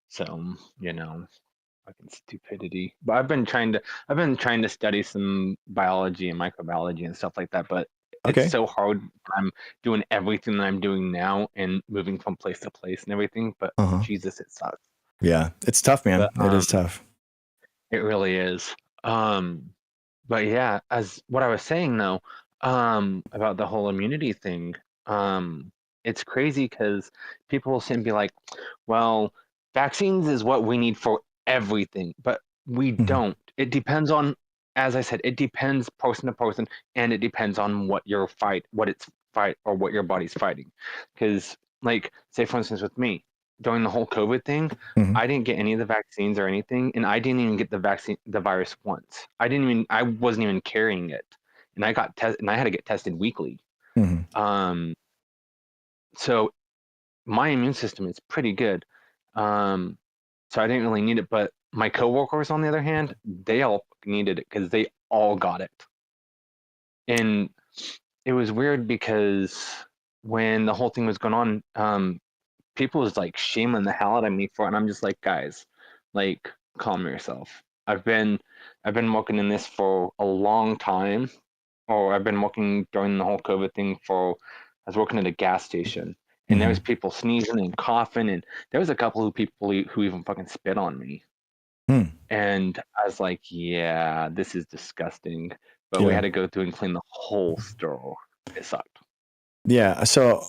Speaker 5: So, fucking stupidity. But I've been trying to study some biology and microbiology and stuff like that, but
Speaker 1: Okay.
Speaker 5: it's so hard. I'm doing everything that I'm doing now and moving from place to place and everything, but Jesus, it sucks.
Speaker 1: Yeah, it's tough, man.
Speaker 5: But,
Speaker 1: It is tough.
Speaker 5: It really is. But yeah, as what I was saying though, about the whole immunity thing, it's crazy because people will sit and be like, well, vaccines is what we need for everything, but we don't. It depends on, as I said, it depends person to person, and it depends on what your what your body's fighting. Because, like, say for instance with me, during the whole COVID thing, I didn't get any of the vaccines or anything, and I didn't even get the virus once. I wasn't even carrying it, and I had to get tested weekly. So my immune system is pretty good. So I didn't really need it, but my coworkers, on the other hand, they all needed it because they all got it. And it was weird because when the whole thing was going on, people was like shaming the hell out of me for it, and I'm just like, guys, like, calm yourself. I've been working in this for a long time, or I've been working during the whole COVID thing I was working at a gas station, and there was people sneezing and coughing, and there was a couple of people who even fucking spit on me. And I was like, yeah, this is disgusting. But we had to go through and clean the whole store. It sucked.
Speaker 1: Yeah. So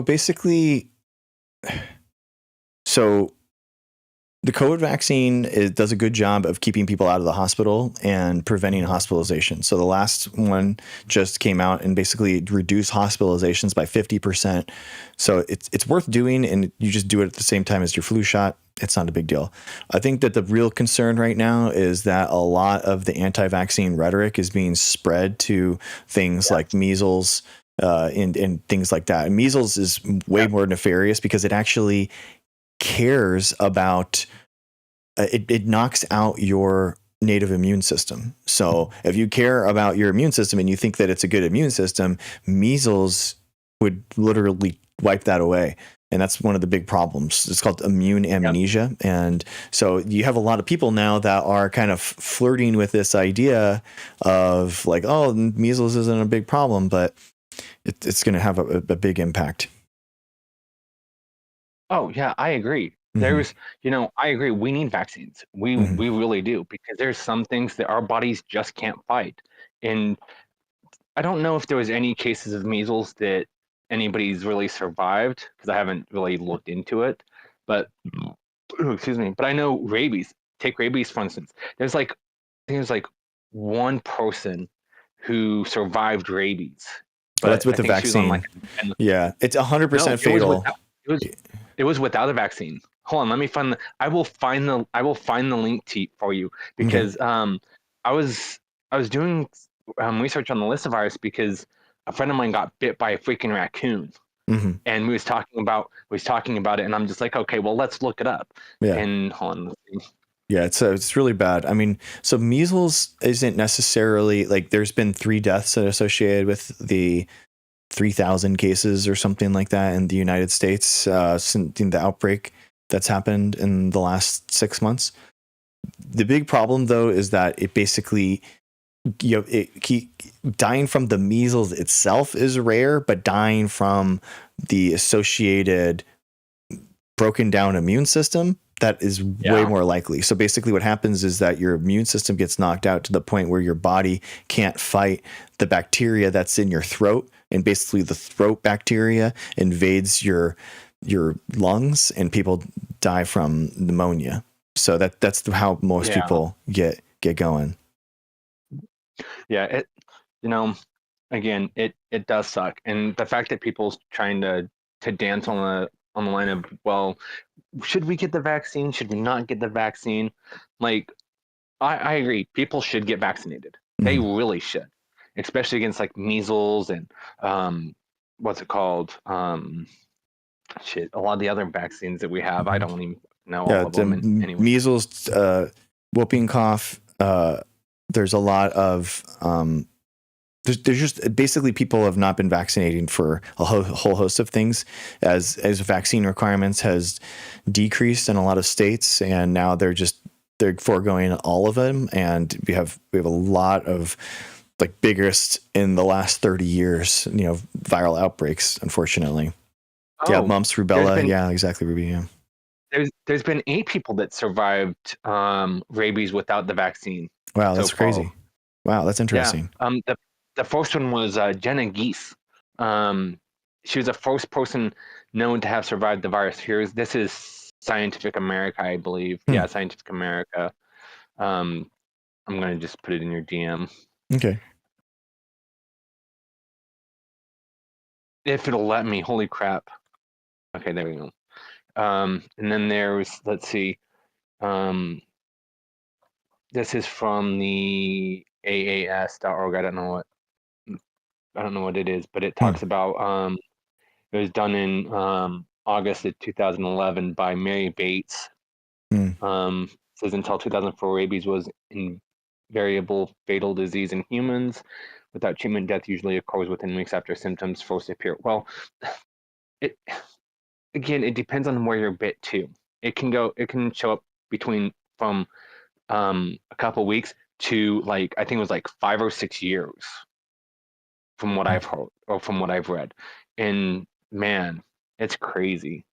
Speaker 1: basically, the COVID vaccine does a good job of keeping people out of the hospital and preventing hospitalization. So the last one just came out and basically reduced hospitalizations by 50%. So it's worth doing, and you just do it at the same time as your flu shot. It's not a big deal. I think that the real concern right now is that a lot of the anti-vaccine rhetoric is being spread to things like measles, and things like that. And measles is way more nefarious because it actually cares about it knocks out your native immune system. So if you care about your immune system and you think that it's a good immune system, measles would literally wipe that away. And that's one of the big problems. It's called immune amnesia. Yep. And so you have a lot of people now that are kind of flirting with this idea of like, oh, measles isn't a big problem, but it's going to have a big impact.
Speaker 5: Oh yeah, I agree. There's, I agree. We need vaccines. We really do, because there's some things that our bodies just can't fight. And I don't know if there was any cases of measles that anybody's really survived, because I haven't really looked into it. But excuse me. But I know rabies. Take rabies for instance. I think there's like one person who survived rabies.
Speaker 1: But that's with the vaccine. Yeah, it's 100% fatal.
Speaker 5: It was without a vaccine. Hold on, let me find I will find the link for you, because I was doing research on the Lissa virus because a friend of mine got bit by a freaking raccoon, and we was talking about it, and I'm just like, okay, well, let's look it up.
Speaker 1: Yeah.
Speaker 5: And hold on.
Speaker 1: Yeah, it's really bad. I mean, so measles isn't necessarily like, there's been 3 deaths associated with the 3,000 cases or something like that in the United States since the outbreak that's happened in the last 6 months. The big problem, though, is that it basically, dying from the measles itself is rare, but dying from the associated broken down immune system, that is way more likely. So basically what happens is that your immune system gets knocked out to the point where your body can't fight the bacteria that's in your throat. And basically the throat bacteria invades your lungs, and people die from pneumonia. So that's how most people get going.
Speaker 5: Yeah, it again, it does suck, and the fact that people's trying to dance on the line of, well, should we get the vaccine? Should we not get the vaccine? Like, I agree, people should get vaccinated. They really should, especially against like measles and what's it called? A lot of the other vaccines that we have, I don't even know all of them. Anyway.
Speaker 1: Measles, whooping cough. There's a lot of there's just basically people have not been vaccinating for a whole host of things as vaccine requirements has decreased in a lot of states, and now they're foregoing all of them, and we have a lot of like biggest in the last 30 years, viral outbreaks, unfortunately. Mumps, rubella, exactly, Ruby.
Speaker 5: There's been 8 people that survived rabies without the vaccine.
Speaker 1: Wow, that's crazy. Wow, that's interesting.
Speaker 5: Yeah. The first one was Jenna Geese. She was the first person known to have survived the virus. This is Scientific America, I believe. Yeah, Scientific America. I'm going to just put it in your DM.
Speaker 1: Okay.
Speaker 5: If it'll let me. Holy crap. Okay, there we go. And then there's, let's see. This is from the aas.org. I don't know what it is, but it talks about it was done in August of 2011 by Mary Bates. Says until 2004, rabies was invariable fatal disease in humans. Without treatment, death usually occurs within weeks after symptoms first appear. Well, it depends on where you're bit too. It can show up from a couple weeks to like, I think it was like 5 or 6 years from what I've heard or from what I've read. And man, it's crazy.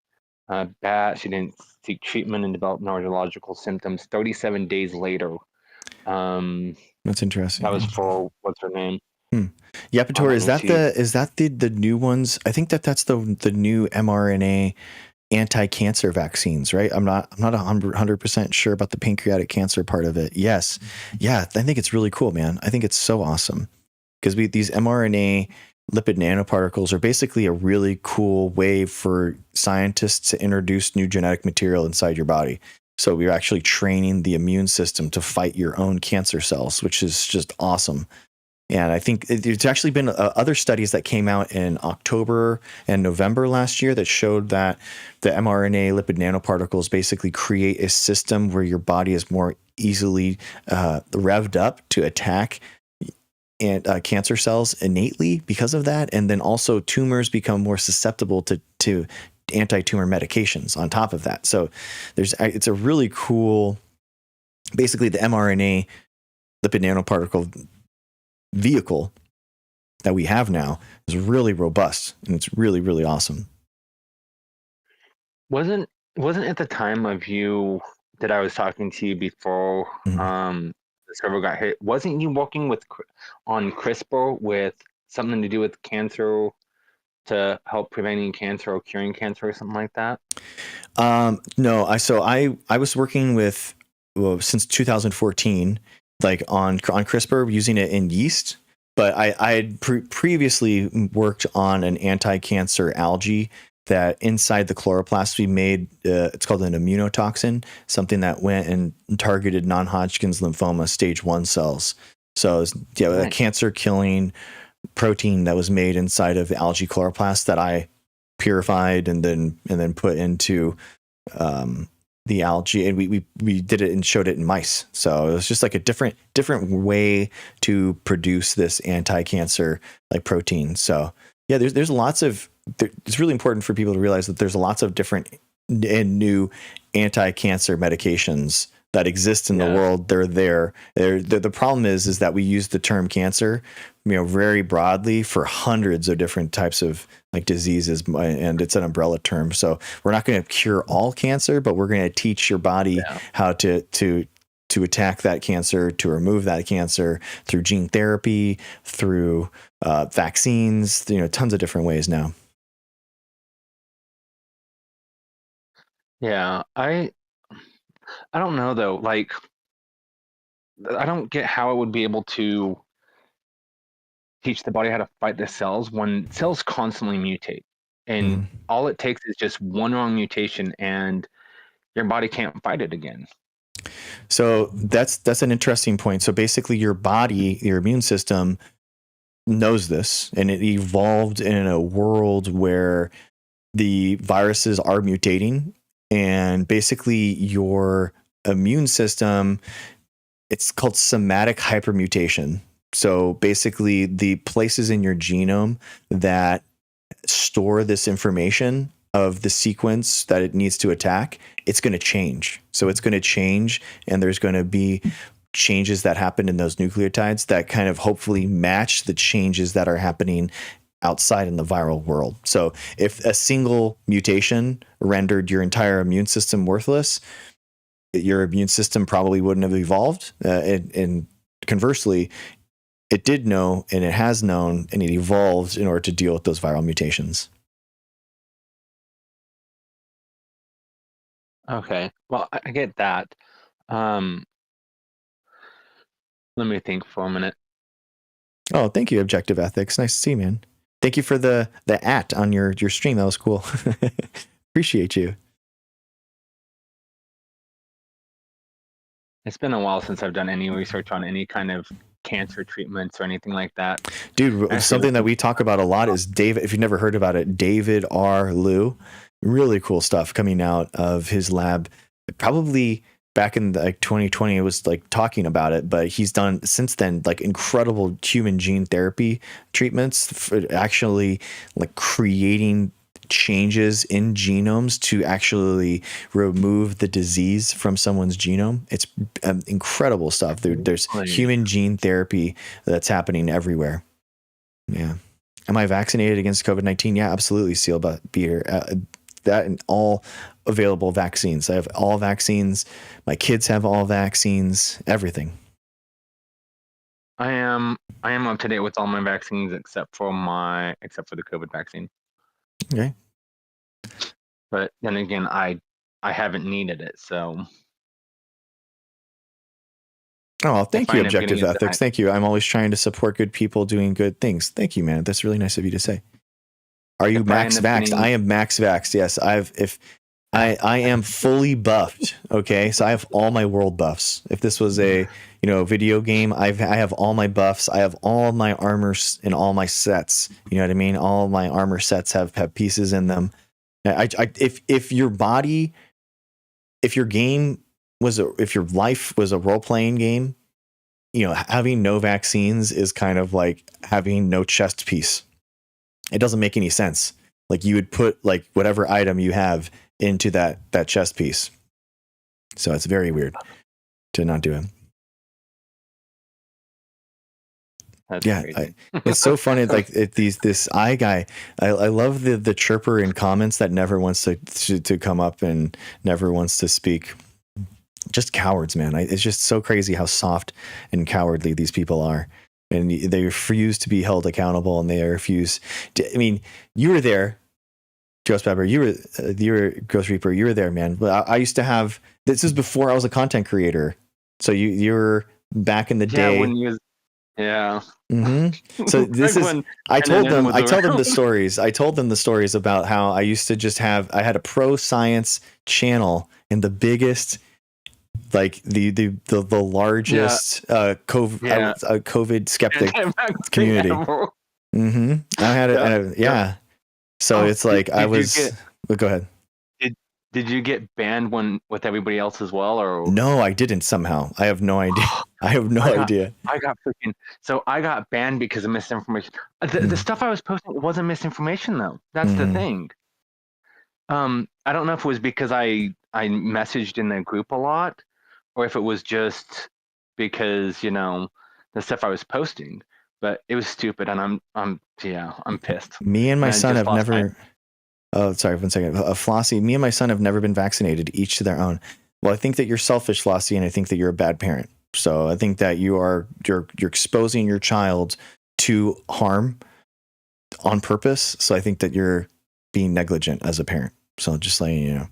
Speaker 5: She didn't seek treatment and develop neurological symptoms 37 days later.
Speaker 1: That's interesting.
Speaker 5: That was for, what's her name?
Speaker 1: Yapator, is that the new ones? I think that's the new mRNA anti-cancer vaccines, right? I'm not 100% sure about the pancreatic cancer part of it. Yes. Yeah, I think it's really cool, man. I think it's so awesome because these mRNA lipid nanoparticles are basically a really cool way for scientists to introduce new genetic material inside your body. So we're actually training the immune system to fight your own cancer cells, which is just awesome. And I think there's actually been other studies that came out in October and November last year that showed that the mRNA lipid nanoparticles basically create a system where your body is more easily revved up to attack cancer cells innately because of that. And then also tumors become more susceptible to anti-tumor medications on top of that. So it's a really cool, basically the mRNA lipid nanoparticle vehicle that we have now is really robust, and it's really, really awesome.
Speaker 5: Wasn't at the time of you that I was talking to you before the server got hit, wasn't you working on CRISPR with something to do with cancer to help preventing cancer or curing cancer or something like that?
Speaker 1: No, I was working with since 2014, like on CRISPR, using it in yeast. But I had previously worked on an anti-cancer algae that inside the chloroplast we made. It's called an immunotoxin, something that went and targeted non-Hodgkin's lymphoma stage 1 cells. So it was, a cancer-killing protein that was made inside of the algae chloroplast that I purified and then put into the algae, and we did it and showed it in mice. So it was just like a different way to produce this anti-cancer like protein. So yeah, there's lots of, it's really important for people to realize that there's lots of different and new anti-cancer medications that exist in the world. They're there. The problem is that we use the term cancer, very broadly for hundreds of different types of like diseases, and it's an umbrella term. So we're not going to cure all cancer, but we're going to teach your body how to attack that cancer, to remove that cancer through gene therapy, through vaccines, tons of different ways now.
Speaker 5: Yeah, I don't know though. Like, I don't get how it would be able to teach the body how to fight the cells when cells constantly mutate, and all it takes is just one wrong mutation, and your body can't fight it again.
Speaker 1: So that's an interesting point. So basically, your body, your immune system, knows this, and it evolved in a world where the viruses are mutating, and basically your immune system, it's called somatic hypermutation. So basically the places in your genome that store this information of the sequence that it needs to attack, it's going to change. So it's going to change, and there's going to be changes that happen in those nucleotides that kind of hopefully match the changes that are happening outside in the viral world. So if a single mutation rendered your entire immune system worthless, your immune system probably wouldn't have evolved. And conversely, it did know, and it has known, and it evolved in order to deal with those viral mutations.
Speaker 5: Okay, well, I get that. Let me think for a minute.
Speaker 1: Oh, thank you, Objective Ethics. Nice to see you, man. Thank you for the @ on your stream. That was cool. Appreciate you.
Speaker 5: It's been a while since I've done any research on any kind of cancer treatments or anything like that.
Speaker 1: Dude, something that we talk about a lot is David, if you've never heard about it, David R. Liu. Really cool stuff coming out of his lab. Probably back in like 2020, it was like talking about it, but he's done since then like incredible human gene therapy treatments for actually like creating changes in genomes to actually remove the disease from someone's genome. It's incredible stuff. There's human gene therapy that's happening everywhere. Yeah. Am I vaccinated against COVID-19? Yeah, absolutely, Seal Beater. That and all available vaccines. I have all vaccines. My kids have all vaccines. Everything.
Speaker 5: I am up to date with all my vaccines except for the COVID vaccine.
Speaker 1: Okay.
Speaker 5: But then again, I haven't needed it, so.
Speaker 1: Oh, thank you, Objective Ethics. Thank you. I'm always trying to support good people doing good things. Thank you, man. That's really nice of you to say. Are you max vaxxed? I am max vaxxed. Yes, I am fully buffed. Okay, so I have all my world buffs. If this was a video game, I have all my buffs. I have all my armors in all my sets. You know what I mean? All my armor sets have pieces in them. If your life was a role playing game, having no vaccines is kind of like having no chest piece. It doesn't make any sense. Like you would put like whatever item you have into that chest piece. So it's very weird to not do it.
Speaker 5: That's
Speaker 1: crazy. It's so funny. Like this eye guy, I love the chirper in comments that never wants to come up and never wants to speak. Just cowards, man. It's just so crazy how soft and cowardly these people are. And they refuse to be held accountable, and they refuse to, I mean, you were there, Ghost Pepper, you were Ghost Reaper, you were there, man. I used to have, this is before I was a content creator. So you were back in the day.
Speaker 5: Yeah.
Speaker 1: Mm-hmm. So this is, I told them the stories. I told them the stories about how I used to just I had a pro science channel in the biggest, like the largest COVID skeptic community. Mm-hmm. I had it. Yeah. So it's like go ahead.
Speaker 5: Did you get banned with everybody else as well, or
Speaker 1: no? I didn't somehow. I have no idea. I
Speaker 5: got banned because of misinformation. The stuff I was posting wasn't misinformation though. That's the thing. I don't know if it was because I messaged in the group a lot, or if it was just because, you know, the stuff I was posting. But it was stupid, and I'm pissed.
Speaker 1: Me and my
Speaker 5: And I
Speaker 1: son
Speaker 5: just
Speaker 1: have
Speaker 5: lost my-
Speaker 1: never. Oh, sorry, 1 second. Flossie, me and my son have never been vaccinated, each to their own. Well, I think that you're selfish, Flossie, and I think that you're a bad parent. So I think that you're exposing your child to harm on purpose. So I think that you're being negligent as a parent. So just letting you know.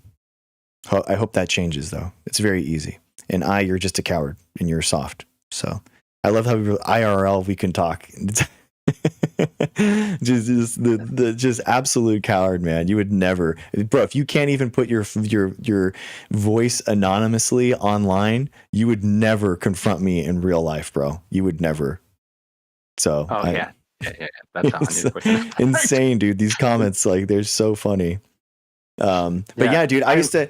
Speaker 1: I hope that changes, though. It's very easy. And you're just a coward, and you're soft. So I love how IRL we can talk. just absolute coward, man. You would never, bro. If you can't even put your voice anonymously online, you would never confront me in real life, bro. You would never. So
Speaker 5: yeah. That's 100%
Speaker 1: insane, dude. These comments, like, they're so funny. But yeah, dude, I used to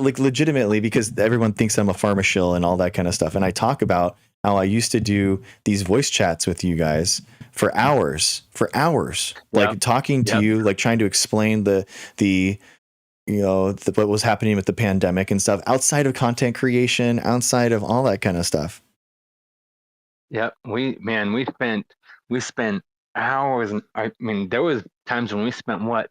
Speaker 1: like legitimately, because everyone thinks I'm a pharma shill and all that kind of stuff, and I talk about how I used to do these voice chats with you guys for hours, like talking to you, like trying to explain the you know, what was happening with the pandemic and stuff, outside of content creation, outside of all that kind of stuff.
Speaker 5: Yep. We spent hours, and I mean, there was times when we spent 8-9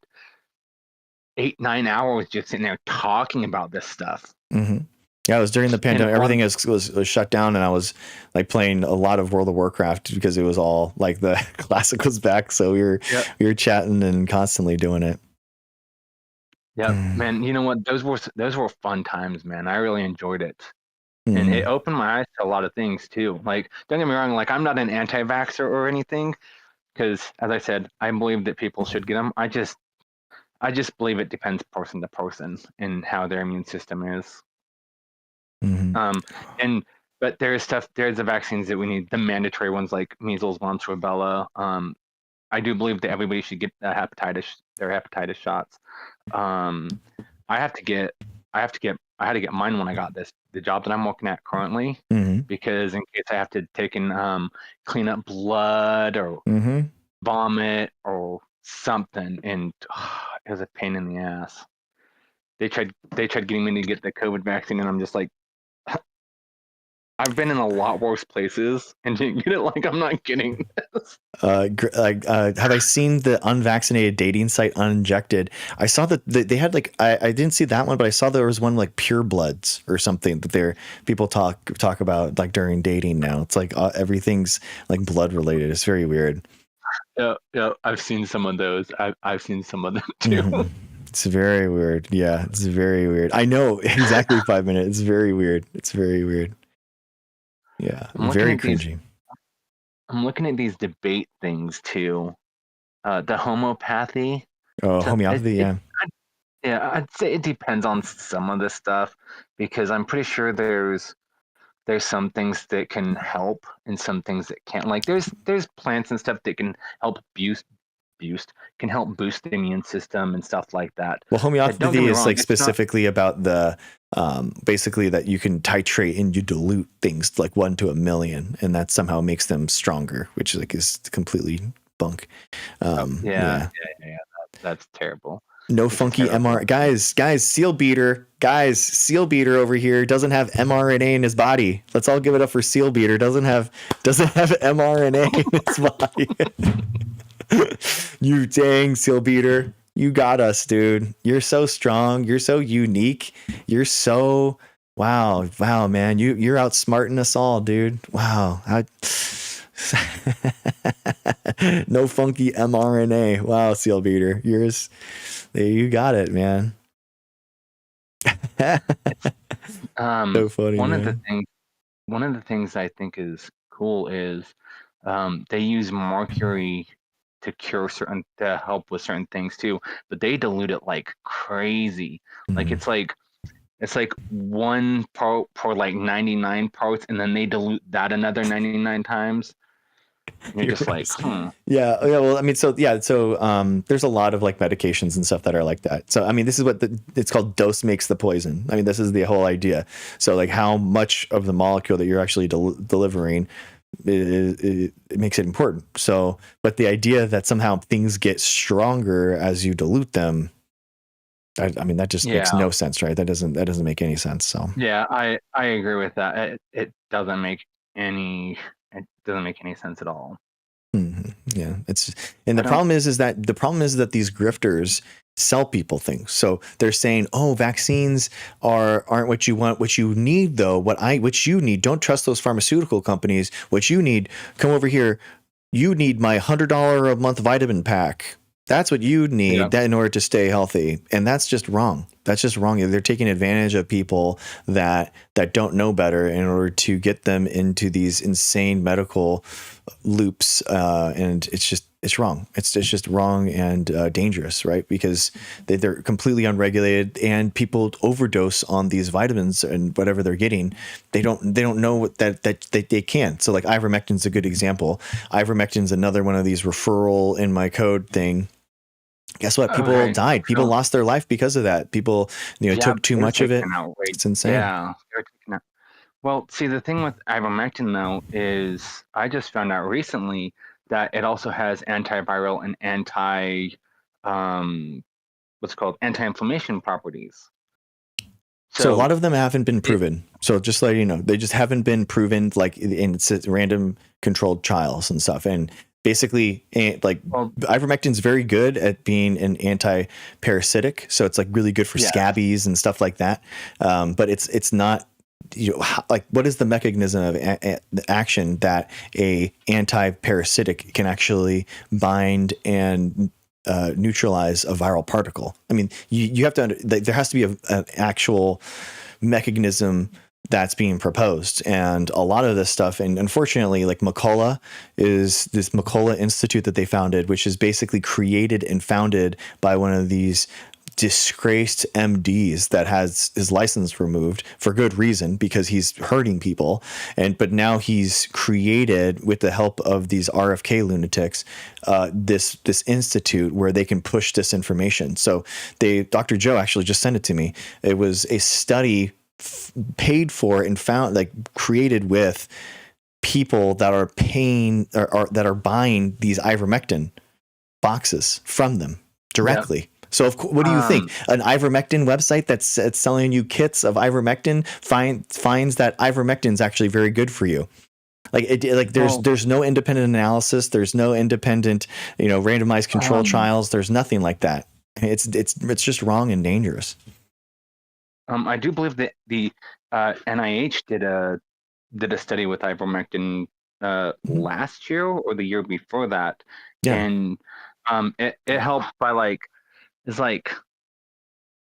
Speaker 5: hours just sitting there talking about this stuff.
Speaker 1: Mm-hmm. Yeah, it was during the pandemic. Everything was shut down, and I was like playing a lot of World of Warcraft because it was all like the classic was back. So we were chatting and constantly doing it.
Speaker 5: Yeah, man. You know what? Those were fun times, man. I really enjoyed it, and it opened my eyes to a lot of things too. Like, don't get me wrong. Like, I'm not an anti-vaxxer or anything, because as I said, I believe that people should get them. I just believe it depends person to person and how their immune system is. But there's the vaccines that we need, the mandatory ones like measles, mumps, rubella. I do believe that everybody should get their hepatitis shots. I had to get mine when I got the job that I'm working at currently, because in case I have to take and clean up blood or vomit or something, and it was a pain in the ass. They tried getting me to get the COVID vaccine, and I'm just like, I've been in a lot worse places, and you get it, like, I'm not getting this.
Speaker 1: Have I seen the unvaccinated dating site Uninjected? I saw that they had like, I didn't see that one, but I saw there was one like Pure Bloods or something that people talk about like during dating now. It's like everything's like blood related. It's very weird.
Speaker 5: Yeah, I've seen some of those. I've seen some of them too.
Speaker 1: It's very weird. Yeah, it's very weird. I know exactly 5 minutes. It's very weird. It's very weird. Yeah, very cringy.
Speaker 5: I'm looking at these debate things too. The homeopathy.
Speaker 1: Oh, homeopathy, yeah.
Speaker 5: I'd say it depends on some of this stuff, because I'm pretty sure there's some things that can help and some things that can't. Like there's plants and stuff that can help boost the immune system and stuff like that.
Speaker 1: Well, homeopathy is like specifically about the basically that you can titrate and you dilute things like 1 to 1,000,000, and that somehow makes them stronger, which is completely bunk.
Speaker 5: That's terrible.
Speaker 1: No funky MR guys, Seal Beater over here doesn't have mRNA in his body. Let's all give it up for Seal Beater. Doesn't have mRNA in his body. You dang Seal Beater, you got us, dude. You're so strong. You're so unique. You're so wow, man. You're outsmarting us all, dude. Wow. No funky mRNA. Wow, Seal Beater. You got it, man. So funny.
Speaker 5: One of the things I think is cool is they use mercury to help with certain things too, but they dilute it like crazy. Like it's like 1 part per like 99 parts, and then they dilute that another 99 times. You're just like,
Speaker 1: Yeah. Well, I mean, so there's a lot of like medications and stuff that are like that. So, I mean, this is what it's called. Dose makes the poison. I mean, this is the whole idea. So, like, how much of the molecule that you're actually delivering, it makes it important. So, but the idea that somehow things get stronger as you dilute them, I mean, that just makes no sense, right? That doesn't make any sense. So
Speaker 5: yeah, I agree with that. It doesn't make any sense at all.
Speaker 1: Mm-hmm. Yeah, the problem is that these grifters sell people things. So they're saying, "Oh, vaccines aren't what you want. What you need, though, what you need. Don't trust those pharmaceutical companies. What you need, come over here. You need my $100 a month vitamin pack. That's what you need in order to stay healthy." And that's just wrong. That's just wrong. They're taking advantage of people that don't know better in order to get them into these insane medical loops. And it's wrong. It's just wrong and dangerous, right? Because they're completely unregulated, and people overdose on these vitamins and whatever they're getting. They don't know that they can. So like ivermectin's a good example. Ivermectin's another one of these referral in my code thing. Guess what? People died. People lost their life because of that. People, took too much of it. It's insane.
Speaker 5: Yeah. Well, see, the thing with ivermectin, though, is I just found out recently that it also has antiviral and anti-inflammation properties.
Speaker 1: So a lot of them haven't been proven. So just like, they just haven't been proven, like in random controlled trials and stuff. And basically, ivermectin's very good at being an anti-parasitic. So it's like really good for scabies and stuff like that. But it's not, what is the mechanism of action that a anti-parasitic can actually bind and neutralize a viral particle? I mean, you have to, there has to be an actual mechanism that's being proposed, and a lot of this stuff, and unfortunately, like McCullough is this McCullough Institute that they founded, which is basically created and founded by one of these disgraced MDs that has his license removed for good reason, because he's hurting people. But now he's created, with the help of these RFK lunatics, this institute where they can push this information. So Dr. Joe actually just sent it to me. It was a study paid for and created with people that are paying or that are buying these ivermectin boxes from them directly. Yeah. So what do you think? An ivermectin website that's selling you kits of ivermectin finds that ivermectin is actually very good for you. There's no independent analysis. There's no independent, randomized control trials. There's nothing like that. It's just wrong and dangerous.
Speaker 5: I do believe that the NIH did a study with ivermectin last year or the year before that, and it helped by it's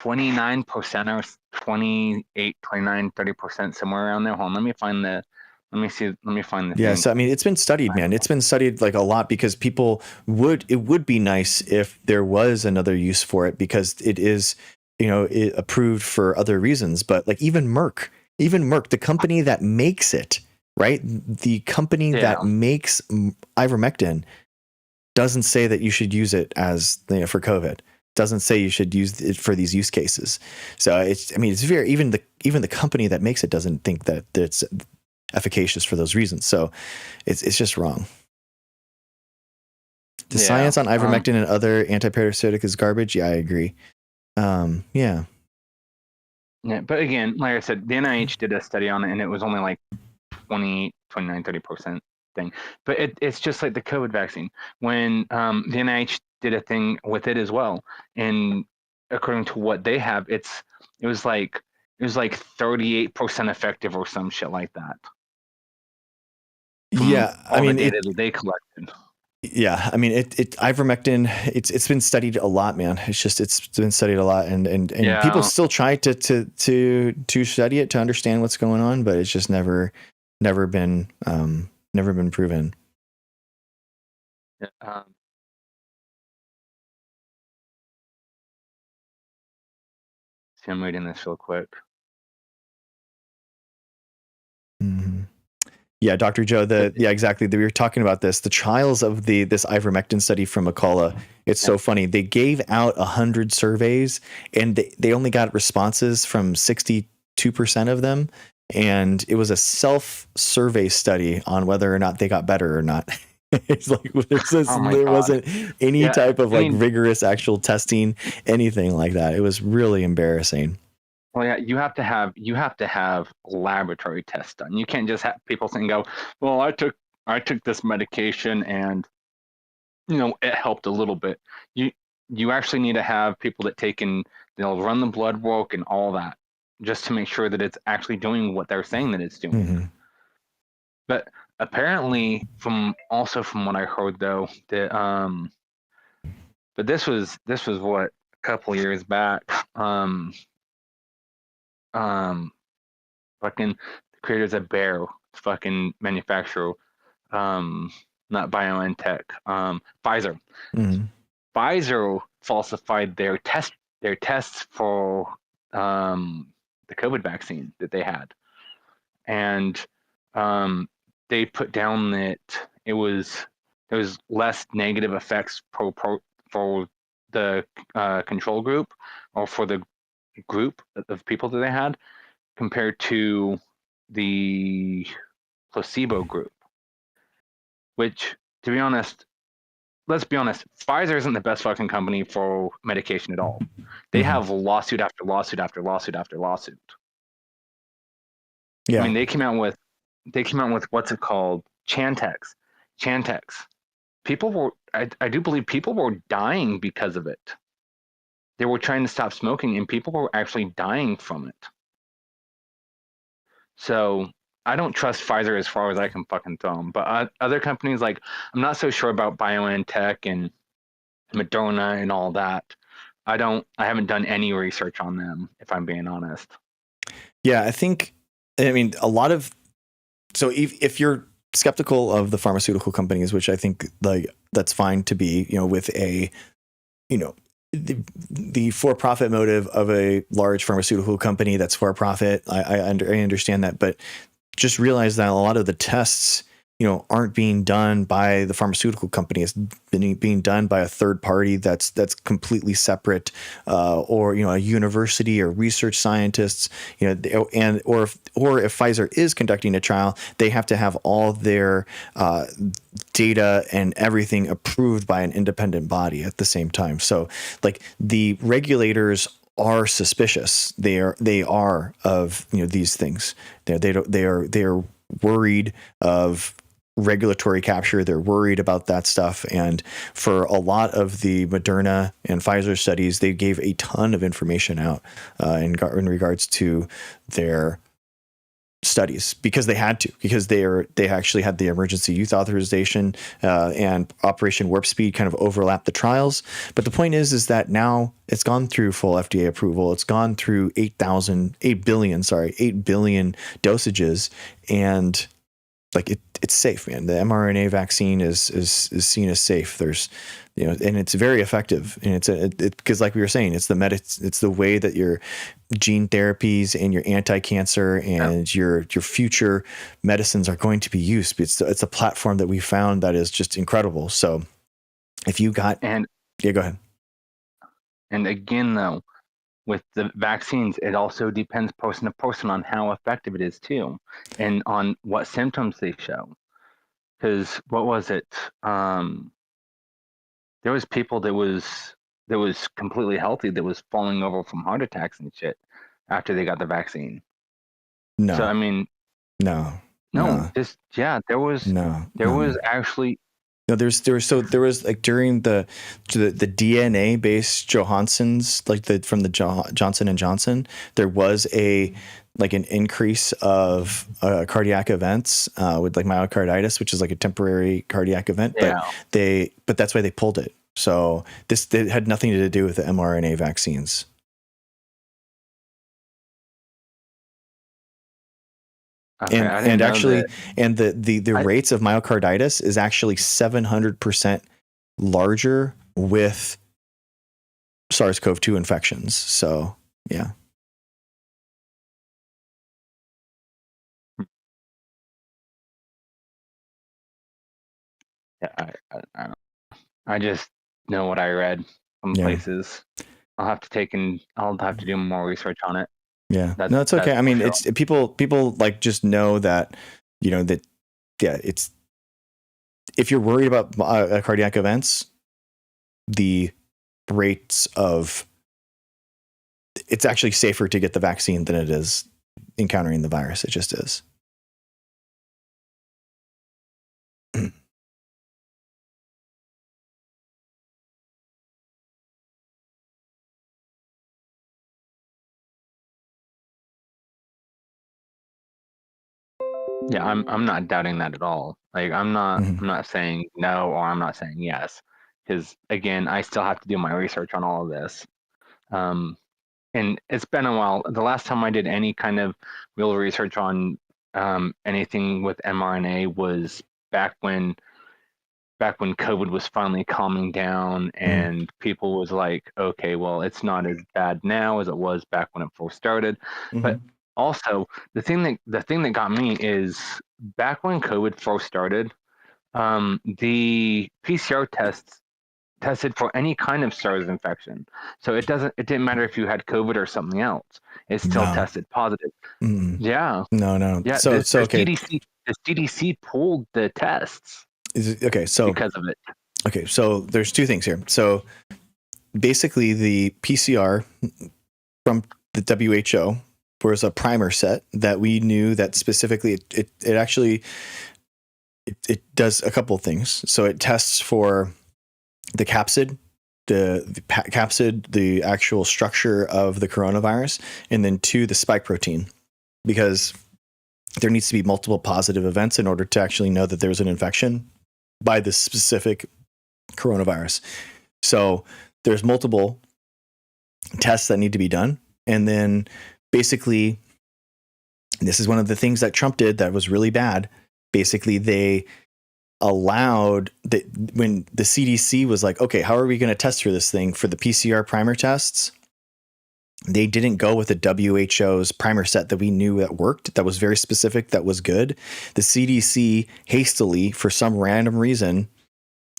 Speaker 5: 29% or 28, 29, 30%, somewhere around there. Hold on, let me find the. Yeah,
Speaker 1: so I mean, it's been studied, man. It's been studied a lot, because it would be nice if there was another use for it, because it is, it approved for other reasons. But even Merck, the company that makes it, right? The company that makes ivermectin doesn't say that you should use it as, for COVID. Doesn't say you should use it for these use cases. So it's very, even the company that makes it doesn't think that it's efficacious for those reasons. So it's just wrong. The science on ivermectin and other antiparasitic is garbage. Yeah, I agree. Yeah,
Speaker 5: but again, like I said, the NIH did a study on it, and it was only 20, 29, 30% thing. But it's just like the COVID vaccine. When the NIH did a thing with it as well, and according to what they have, it was 38% effective or some shit like that.
Speaker 1: Yeah,
Speaker 5: the data that they collected.
Speaker 1: Yeah, I mean, ivermectin, it's been studied a lot, man. It's been studied a lot, and people still try to study it to understand what's going on, but it's just never been proven.
Speaker 5: Yeah, see, I'm reading this real quick.
Speaker 1: Mm-hmm. Yeah, Dr. Joe, exactly. We were talking about this. The trials of this ivermectin study from McCullough. It's so funny. They gave out 100 surveys, and they only got responses from 62% of them. And it was a self-survey study on whether or not they got better or not. It's like
Speaker 5: Oh my
Speaker 1: there
Speaker 5: God.
Speaker 1: wasn't any
Speaker 5: Yeah,
Speaker 1: type of
Speaker 5: I
Speaker 1: like
Speaker 5: mean,
Speaker 1: rigorous actual testing, anything like that. It was really embarrassing.
Speaker 5: well, yeah, you have to have laboratory tests done. You can't just have people saying, "Go, well, I took this medication and it helped a little bit." You you actually need to have people that take and they'll run the blood work and all that just to make sure that it's actually doing what they're saying that it's doing.
Speaker 1: Hmm.
Speaker 5: But apparently, from what I heard though, that but this was what a couple years back. Um, fucking the creators of Bear fucking manufacturer, um, not BioNTech, Pfizer.
Speaker 1: Hmm.
Speaker 5: Pfizer falsified their tests for the COVID vaccine that they had, and they put down that there was less negative effects for the control group or for the group of people that they had compared to the placebo group, which, to be honest, let's be honest, Pfizer isn't the best fucking company for medication at all. They
Speaker 1: Hmm.
Speaker 5: have lawsuit after lawsuit after lawsuit after lawsuit. I
Speaker 1: Yeah.
Speaker 5: mean, they came out with what's it called? Chantix. People were, I do believe people were dying because of it. They were trying to stop smoking and people were actually dying from it. So I don't trust Pfizer as far as I can fucking throw them. But other companies, like, I'm not so sure about BioNTech and Moderna and all that. I haven't done any research on them, if I'm being honest.
Speaker 1: Yeah. I mean, a lot of, so if you're skeptical of the pharmaceutical companies, which I think like that's fine to be, with a, the for-profit motive of a large pharmaceutical company that's for profit. I understand that, but just realize that a lot of the tests, aren't being done by the pharmaceutical company. It's being done by a third party that's completely separate, or a university or research scientists. Or if Pfizer is conducting a trial, they have to have all their data and everything approved by an independent body at the same time. So, like, the regulators are suspicious. They are of these things. They are worried of regulatory capture. They're worried about that stuff. And for a lot of the Moderna and Pfizer studies, they gave a ton of information out in regards to their studies because they had to, because they actually had the emergency use authorization and Operation Warp Speed kind of overlap the trials. But the point is that now it's gone through full FDA approval. It's gone through 8 billion dosages, and like it's safe, man. The mRNA vaccine is seen as safe. There's, and it's very effective. And it's because like we were saying, it's the way that your gene therapies and your anti-cancer and your future medicines are going to be used. It's a platform that we found that is just incredible. So if you got, yeah, go ahead.
Speaker 5: And again, though, with the vaccines, it also depends person to person on how effective it is too, and on what symptoms they show. Because what was it? There was people that was completely healthy that was falling over from heart attacks and shit after they got the vaccine.
Speaker 1: No.
Speaker 5: So I mean,
Speaker 1: no.
Speaker 5: There was actually.
Speaker 1: No, there was like during the DNA based Johanson's, like from the Johnson and Johnson, there was an increase of cardiac events with like myocarditis, which is like a temporary cardiac event, but that's why they pulled it. So it had nothing to do with the mRNA vaccines.
Speaker 5: Okay,
Speaker 1: and actually, and the rates of myocarditis is actually 700% larger with SARS-CoV-2 infections. So, yeah.
Speaker 5: Yeah, I just know what I read from places. I'll have to do more research on it.
Speaker 1: Yeah, no, it's okay. I mean, it's people like just know that, it's if you're worried about cardiac events, the rates of it's actually safer to get the vaccine than it is encountering the virus. It just is.
Speaker 5: Yeah, I'm not doubting that at all. Like I'm not saying no or I'm not saying yes, because again, I still have to do my research on all of this. And it's been a while. The last time I did any kind of real research on anything with mRNA was back when COVID was finally calming down and people was like, okay, well, it's not as bad now as it was back when it first started. But also the thing that got me is back when COVID first started, the PCR tests tested for any kind of SARS infection. So it didn't matter if you had COVID or something else. It still tested positive. Yeah.
Speaker 1: No.
Speaker 5: Yeah.
Speaker 1: So okay.
Speaker 5: the CDC pulled the tests.
Speaker 1: Okay. So
Speaker 5: because of it.
Speaker 1: Okay. So there's two things here. So basically the PCR from the WHO was a primer set that we knew that specifically it actually does a couple of things. So it tests for the capsid, the actual structure of the coronavirus, and then 2, the spike protein, because there needs to be multiple positive events in order to actually know that there's an infection by this specific coronavirus. So there's multiple tests that need to be done. And then basically, this is one of the things that Trump did that was really bad. Basically, they allowed that when the CDC was like, okay, how are we going to test for this thing for the PCR primer tests? They didn't go with the WHO's primer set that we knew that worked, that was very specific, that was good. The CDC hastily, for some random reason,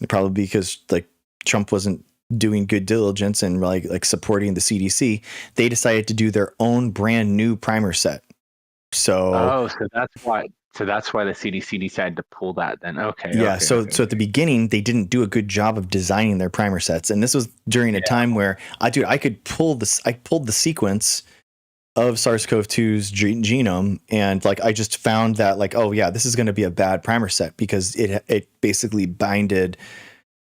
Speaker 1: probably because like Trump wasn't doing good diligence and like supporting the CDC, they decided to do their own brand new primer set. So
Speaker 5: that's why the CDC decided to pull that then. Okay.
Speaker 1: Yeah.
Speaker 5: Okay,
Speaker 1: so
Speaker 5: okay.
Speaker 1: at the beginning, they didn't do a good job of designing their primer sets. And this was during a time where I pulled the sequence of SARS-CoV-2's genome. And like, I just found that like, oh yeah, this is going to be a bad primer set because it basically binded,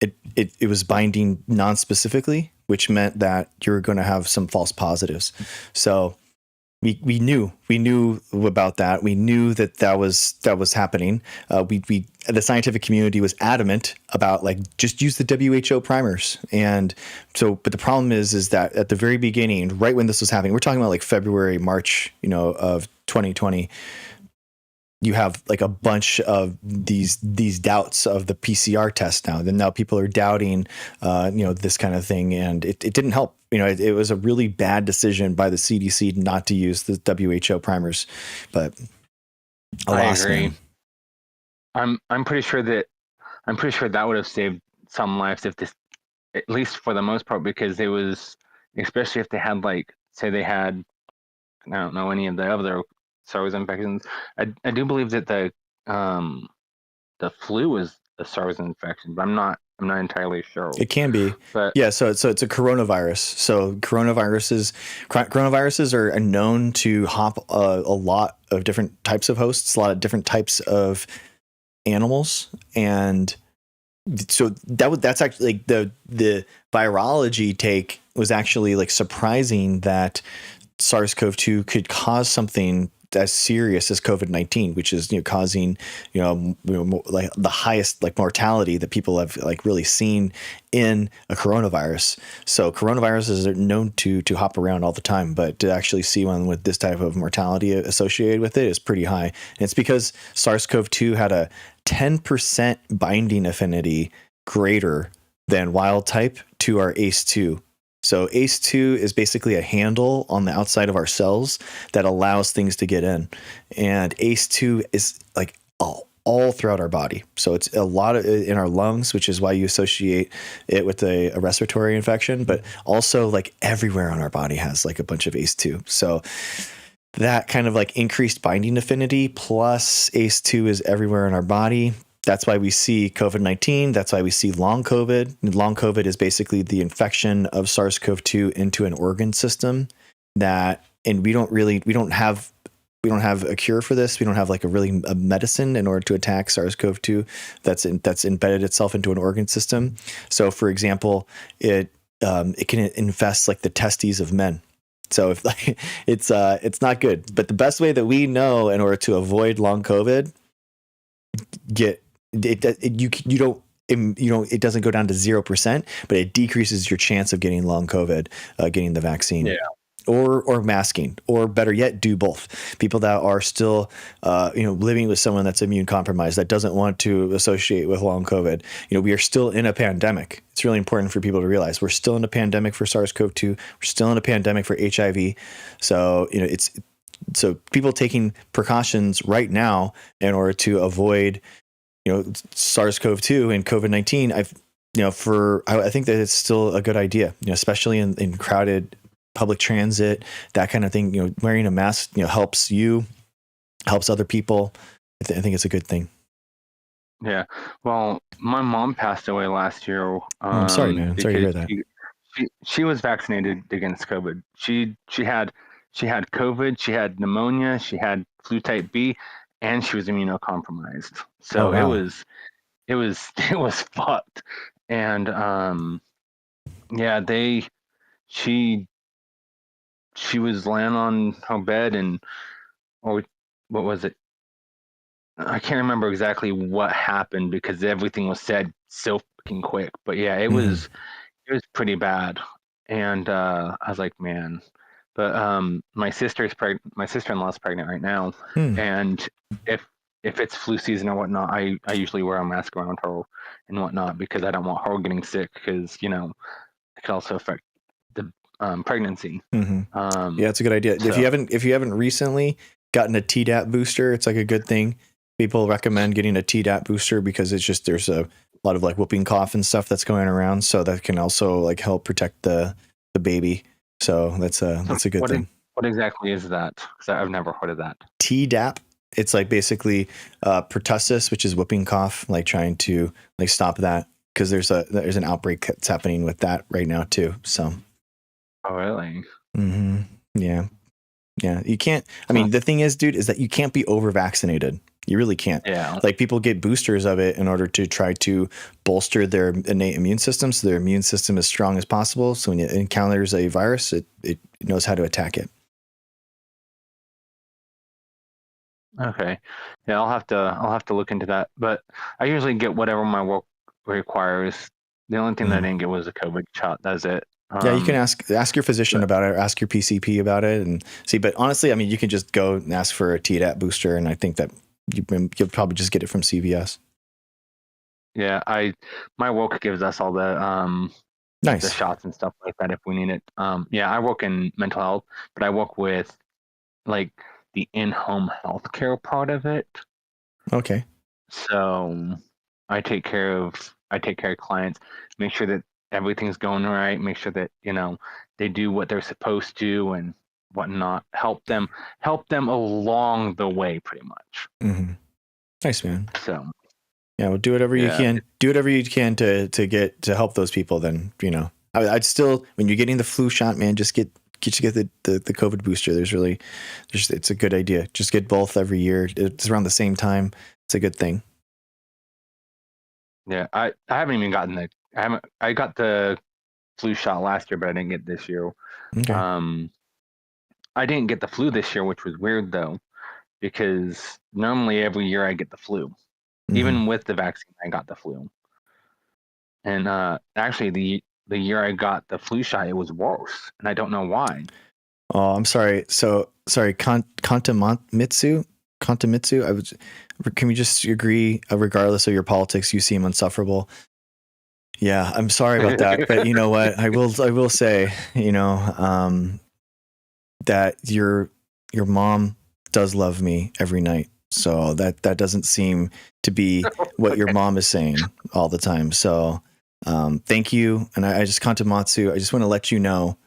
Speaker 1: it was binding non-specifically, which meant that you're going to have some false positives. So we knew about that. We knew that was happening. The scientific community was adamant about like just use the WHO primers. And so, but the problem is that at the very beginning, right when this was happening, we're talking about like February, March, of 2020. You have like a bunch of these doubts of the PCR test now. Then now people are doubting, this kind of thing, and it didn't help. It was a really bad decision by the CDC not to use the WHO primers. But
Speaker 5: I agree. I'm pretty sure that would have saved some lives if this, at least for the most part, because it was, especially if they had like, say they had, I don't know, any of the other SARS infections. I do believe that the flu was a SARS infection, but I'm not entirely sure.
Speaker 1: It can be, but yeah. So it's a coronavirus. So coronaviruses are known to hop a lot of different types of hosts, a lot of different types of animals, and so that's actually like the virology take was actually like surprising that SARS-CoV-2 could cause something as serious as COVID-19, which is causing like the highest like mortality that people have like really seen in a coronavirus. So coronaviruses are known to hop around all the time, but to actually see one with this type of mortality associated with it is pretty high. And it's because SARS-CoV-2 had a 10% binding affinity greater than wild type to our ACE2. So ACE2 is basically a handle on the outside of our cells that allows things to get in. And ACE2 is like all throughout our body. So it's a lot in our lungs, which is why you associate it with a respiratory infection, but also like everywhere on our body has like a bunch of ACE2. So that kind of like increased binding affinity plus ACE2 is everywhere in our body That's why we see COVID-19. That's why we see long COVID. Long COVID is basically the infection of SARS-CoV-2 into an organ system and we don't have a cure for this. We don't have like a medicine in order to attack SARS-CoV-2 that's embedded itself into an organ system. So for example, it can infest like the testes of men. So if like, it's not good, but the best way that we know in order to avoid long COVID, it doesn't go down to 0%, but it decreases your chance of getting long COVID, getting the vaccine. Yeah. Or masking, or better yet, do both. People that are still, living with someone that's immune compromised, that doesn't want to associate with long COVID. We are still in a pandemic. It's really important for people to realize we're still in a pandemic for SARS-CoV-2. We're still in a pandemic for HIV. So, so people taking precautions right now in order to avoid, SARS-CoV-2 and COVID-19. I think that it's still a good idea, especially in crowded public transit, that kind of thing. Wearing a mask, helps you, helps other people. I think it's a good thing.
Speaker 5: Yeah. Well, my mom passed away last year.
Speaker 1: I'm sorry, man. I'm sorry to hear that.
Speaker 5: She was vaccinated against COVID. She had COVID. She had pneumonia. She had flu type B, and she was immunocompromised. So
Speaker 1: wow.
Speaker 5: it was fucked. And she was laying on her bed what was it? I can't remember exactly what happened because everything was said so fucking quick. But yeah, it was pretty bad. And I was like, man. But my sister-in-law is pregnant right now. And if it's flu season or whatnot, I usually wear a mask around her and whatnot because I don't want her getting sick because, it could also affect the pregnancy.
Speaker 1: Yeah, it's a good idea.
Speaker 5: So,
Speaker 1: if you haven't recently gotten a Tdap booster, it's like a good thing. People recommend getting a Tdap booster because it's just there's a lot of like whooping cough and stuff that's going around, so that can also like help protect the baby. So that's a good thing.
Speaker 5: What exactly is that? Because I've never heard of that.
Speaker 1: Tdap. It's like basically pertussis, which is whooping cough, like trying to like stop that because there's an outbreak that's happening with that right now too. So.
Speaker 5: Oh really?
Speaker 1: Yeah. You can't. I mean, the thing is, dude, is that you can't be over vaccinated. You really can't. Yeah. Like people get boosters of it in order to try to bolster their innate immune system, so their immune system is strong as possible. So when it encounters a virus, it knows how to attack it.
Speaker 5: Okay. Yeah, I'll have to look into that. But I usually get whatever my work requires. The only thing that I didn't get was a COVID shot. That's it.
Speaker 1: Yeah, you can ask your physician about it, or ask your PCP about it, and see. But honestly, I mean, you can just go and ask for a Tdap booster, and I think that you'll probably just get it from CVS.
Speaker 5: Yeah, my work gives us all the the shots and stuff like that if we need it. Yeah, I work in mental health, but I work with like the in-home healthcare part of it.
Speaker 1: Okay.
Speaker 5: So I take care of clients, make sure that everything's going right, make sure that they do what they're supposed to and whatnot, help them along the way pretty much.
Speaker 1: Nice, man.
Speaker 5: So
Speaker 1: yeah, well, do whatever you can to help those people. Then I'd still, when you're getting the flu shot, man, just get the COVID booster. It's a good idea. Just get both every year. It's around the same time. It's a good thing.
Speaker 5: Yeah, I haven't even gotten I got the flu shot last year, but I didn't get this year. Okay. I didn't get the flu this year, which was weird though, because normally every year I get the flu. Even with the vaccine, I got the flu. And actually, the year I got the flu shot, it was worse, and I don't know why.
Speaker 1: Oh, I'm sorry. So sorry, Kantamitsu. Can we just agree, regardless of your politics, you seem insufferable? Yeah, I'm sorry about that, but you know what? I will say, that your mom does love me every night. So that doesn't seem to be what your mom is saying all the time. So thank you. And I just want to let you know,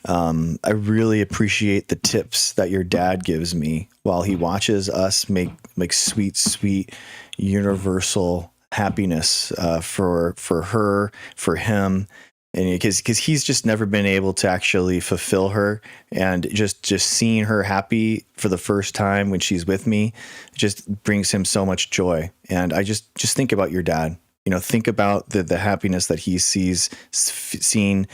Speaker 1: I really appreciate the tips that your dad gives me while he watches us make sweet universal happiness for her, for him. And because he's just never been able to actually fulfill her, and just seeing her happy for the first time when she's with me just brings him so much joy. And I just think about your dad, think about the happiness that he sees seeing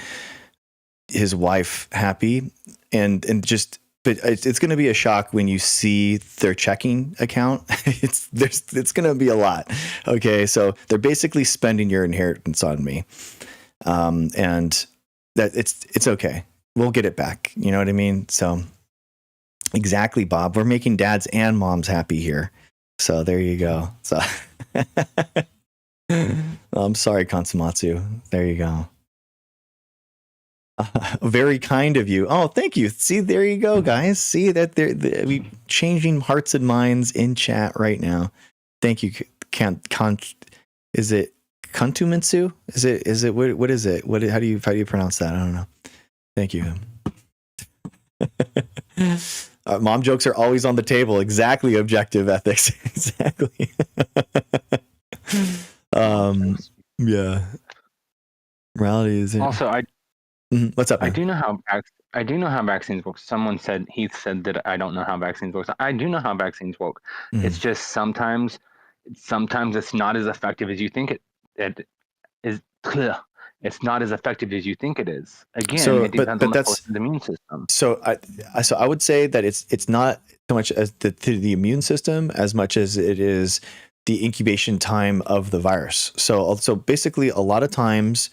Speaker 1: his wife happy, but it's going to be a shock when you see their checking account. It's going to be a lot. Okay. So they're basically spending your inheritance on me. And that it's okay. We'll get it back. You know what I mean? So exactly, Bob, we're making dads and moms happy here. So there you go. So I'm sorry, Konsumatsu. There you go. Very kind of you. Oh, thank you. See, there you go, guys. See that we changing hearts and minds in chat right now. Thank you. Is it Kuntumitsu? Is it what is it? How do you pronounce that? I don't know. Thank you. Mom jokes are always on the table. Exactly. Objective ethics. Exactly. Yeah. Morality is
Speaker 5: also
Speaker 1: what's up, man?
Speaker 5: I do know how vaccines work. Heath said that I don't know how vaccines work. I do know how vaccines work.
Speaker 1: Mm-hmm.
Speaker 5: It's just sometimes it's not as effective as you think it is. It's not as effective as you think it is. Again, it depends on the immune system.
Speaker 1: So I would say that it's not so much as the immune system as much as it is the incubation time of the virus. So basically, a lot of times,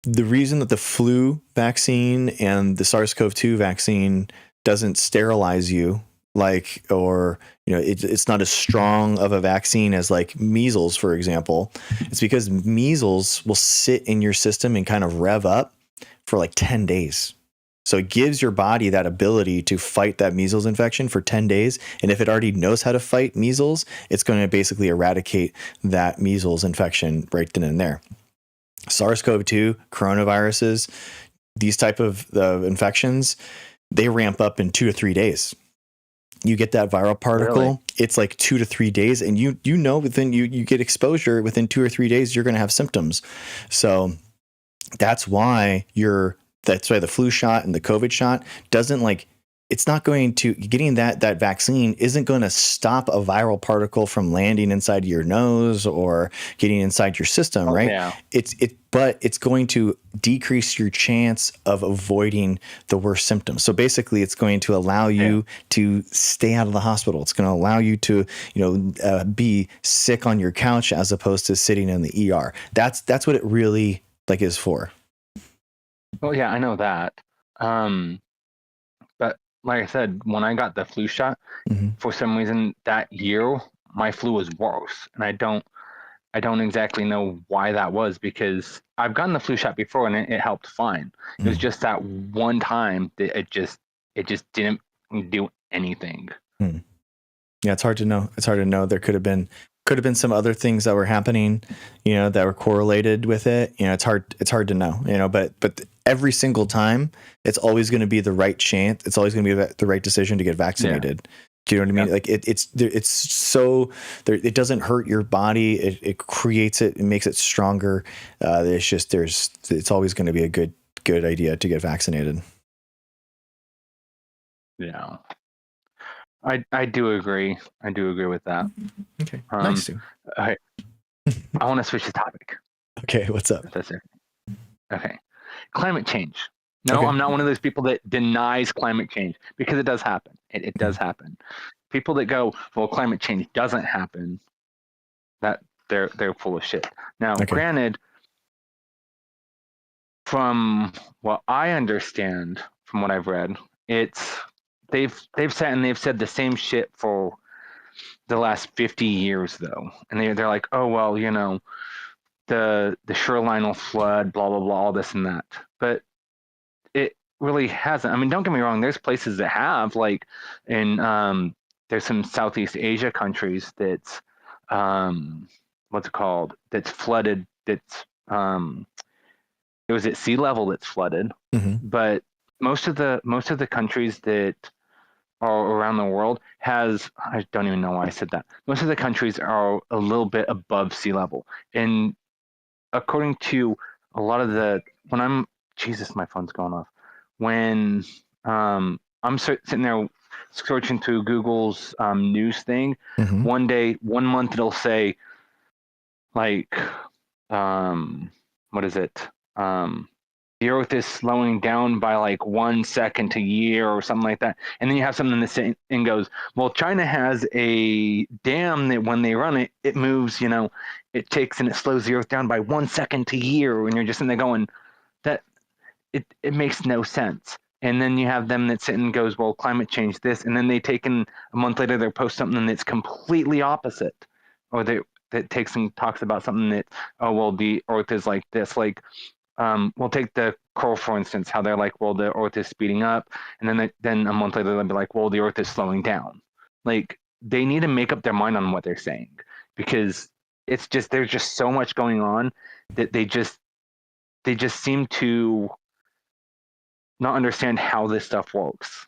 Speaker 1: the reason that the flu vaccine and the SARS-CoV-2 vaccine doesn't sterilize you, it's not as strong of a vaccine as like measles, for example. It's because measles will sit in your system and kind of rev up for like 10 days. So it gives your body that ability to fight that measles infection for 10 days. And if it already knows how to fight measles, it's going to basically eradicate that measles infection right then and there. SARS-CoV-2, coronaviruses, these type of infections, they ramp up in 2 to 3 days. You get that viral particle, really? It's like 2 to 3 days, and you within you get exposure within 2 or 3 days, you're going to have symptoms. So that's why the flu shot and the COVID shot it's not going to, getting that vaccine isn't going to stop a viral particle from landing inside your nose or getting inside your system, right?
Speaker 5: Yeah.
Speaker 1: But it's going to decrease your chance of avoiding the worst symptoms. So basically, it's going to allow you to stay out of the hospital. It's going to allow you to, be sick on your couch as opposed to sitting in the ER. That's what it really is for.
Speaker 5: Well, yeah, I know that. But like I said, when I got the flu shot, for some reason that year my flu was worse, and I don't exactly know why that was, because I've gotten the flu shot before and it helped fine. It was just that one time that it just didn't do anything.
Speaker 1: Yeah, it's hard to know. There could have been some other things that were happening, that were correlated with it. It's hard to know, but every single time it's always going to be the right chance. It's always going to be the right decision to get vaccinated. Yeah. Do you know what I mean? Yeah. It's so it doesn't hurt your body. It creates it. It makes it stronger. It's always going to be a good idea to get vaccinated.
Speaker 5: Yeah. I do agree. I do agree with that.
Speaker 1: Okay. Nice.
Speaker 5: I want to switch the topic.
Speaker 1: Okay. What's up?
Speaker 5: That's it. Okay. Climate change. No,
Speaker 1: okay.
Speaker 5: I'm not one of those people that denies climate change, because it does happen. It does happen. People that go, well, climate change doesn't happen, that they're full of shit. Now, Granted, from what I understand, from what I've read, they've said the same shit for the last 50 years though, and they're like, oh well, the shoreline will flood, blah blah blah, all this and that, but it really hasn't. I mean, don't get me wrong, there's places that have, like in there's some Southeast Asia countries that's what's it called, that's flooded, that's it was at sea level that's flooded. But most of the countries that around the world I don't even know why I said that. Most of the countries are a little bit above sea level. And according to a lot of Jesus, my phone's going off. When I'm sitting there searching through Google's news thing,
Speaker 1: Mhm.
Speaker 5: one month it'll say like, what is it? The Earth is slowing down by like 1 second a year or something like that. And then you have something that and goes, well, China has a dam that when they run it, it moves, it takes and it slows the Earth down by 1 second a year. And you're just in there going, that it makes no sense. And then you have them that sit and goes, well, climate change this. And then they take in a month later, they post something that's completely opposite. Or that takes and talks about something that, oh, well, the Earth is like this. Like, we'll take the coral, for instance, how they're like, well, the Earth is speeding up. And then a month later, they'll be like, well, the Earth is slowing down. Like, they need to make up their mind on what they're saying, because there's just so much going on that they just seem to not understand how this stuff works.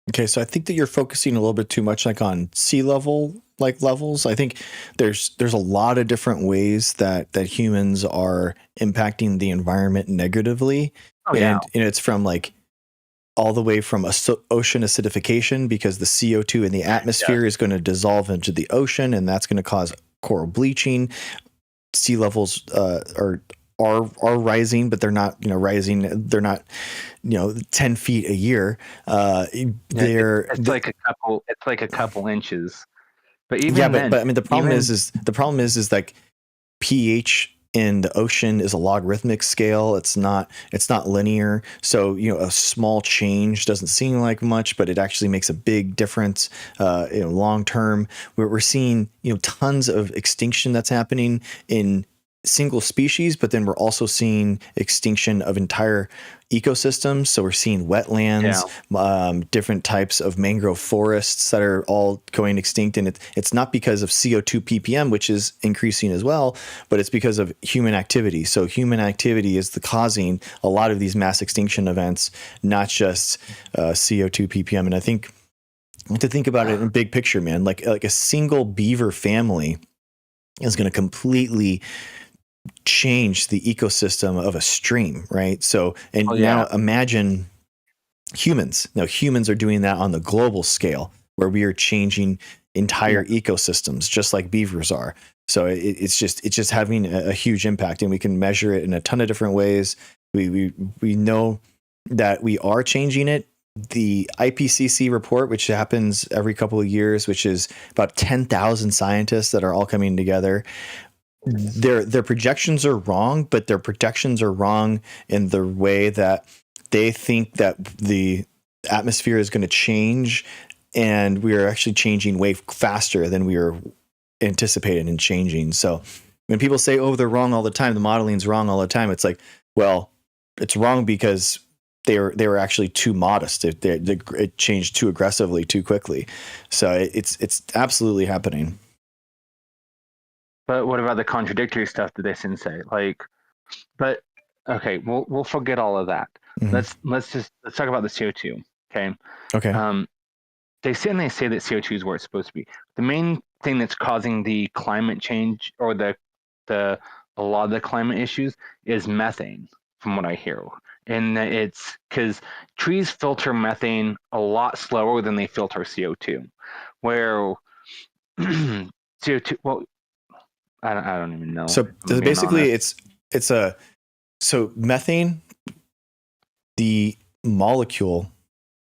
Speaker 1: Okay, so I think that you're focusing a little bit too much like on sea level levels. I think there's a lot of different ways that humans are impacting the environment negatively.
Speaker 5: Oh, yeah.
Speaker 1: And it's from like all the way from ocean acidification, because the CO2 in the atmosphere is going to dissolve into the ocean, and that's going to cause coral bleaching. Sea levels are rising, but they're not, rising. They're not, 10 feet a year.
Speaker 5: It's like a couple inches. But even then,
Speaker 1: but I mean, the problem is like pH in the ocean is a logarithmic scale. It's not linear. So, a small change doesn't seem like much, but it actually makes a big difference, long term. We're seeing, tons of extinction that's happening in single species, but then we're also seeing extinction of entire ecosystems. So we're seeing wetlands, different types of mangrove forests that are all going extinct. And it's not because of CO2 ppm, which is increasing as well, but it's because of human activity. So human activity is causing a lot of these mass extinction events, not just CO2 ppm. And I think to think about it in big picture, man, like a single beaver family is going to completely change the ecosystem of a stream, right? So, now imagine humans. Now, humans are doing that on the global scale, where we are changing entire ecosystems, just like beavers are. So it's just having a huge impact, and we can measure it in a ton of different ways. We know that we are changing it. The IPCC report, which happens every couple of years, which is about 10,000 scientists that are all coming together. Their projections are wrong, but their projections are wrong in the way that they think that the atmosphere is going to change, and we are actually changing way faster than we are anticipating and changing. So when people say, oh, they're wrong all the time, the modeling's wrong all the time, it's like, well, it's wrong because they were actually too modest. It changed too aggressively, too quickly. So it's absolutely happening.
Speaker 5: But what about the contradictory stuff that they didn't say? But okay, we'll forget all of that. Mm-hmm. Let's talk about the CO2. Okay.
Speaker 1: Okay.
Speaker 5: They say that CO2 is where it's supposed to be. The main thing that's causing the climate change, or a lot of the climate issues, is methane, from what I hear. And it's because trees filter methane a lot slower than they filter CO2. Where CO2, well, I don't even know.
Speaker 1: So basically, so methane, the molecule,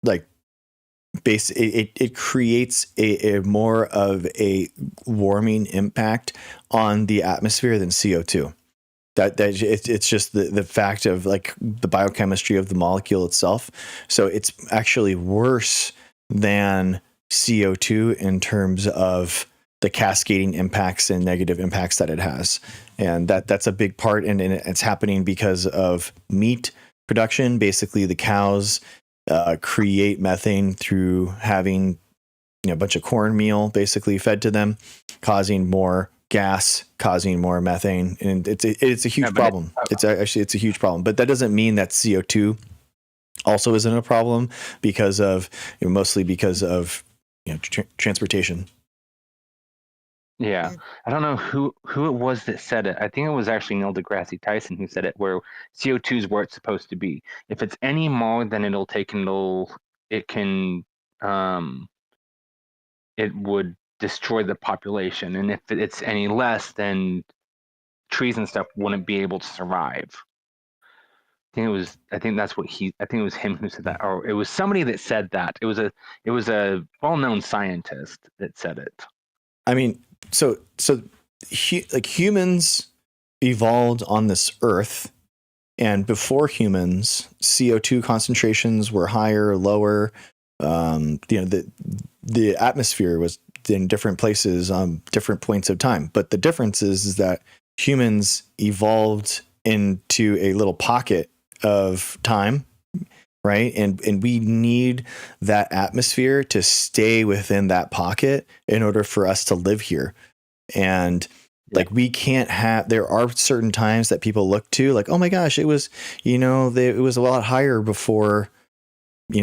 Speaker 1: like it creates a more of a warming impact on the atmosphere than CO2. That it's just the fact of like the biochemistry of the molecule itself. So it's actually worse than CO2 in terms of the cascading impacts and negative impacts that it has. And that's a big part. And it's happening because of meat production. Basically, the cows create methane through having a bunch of cornmeal basically fed to them, causing more gas, causing more methane. And it's a huge problem. It's a huge problem. But that doesn't mean that CO2 also isn't a problem because of, mostly because of, transportation.
Speaker 5: Yeah, I don't know who it was that said it. I think it was actually Neil deGrasse Tyson who said it, where CO2 is where it's supposed to be. If it's any more than it would destroy the population, and if it's any less, then trees and stuff wouldn't be able to survive. I think it was him who said that, or it was somebody that said that. It was a well-known scientist that said it.
Speaker 1: I mean, so like humans evolved on this earth, and before humans, CO2 concentrations were higher, lower. The atmosphere was in different places on different points of time. But the difference is that humans evolved into a little pocket of time, right? And we need that atmosphere to stay within that pocket in order for us to live here. And like, we can't have, there are certain times that people look to, like, oh my gosh, it was, it was a lot higher before, but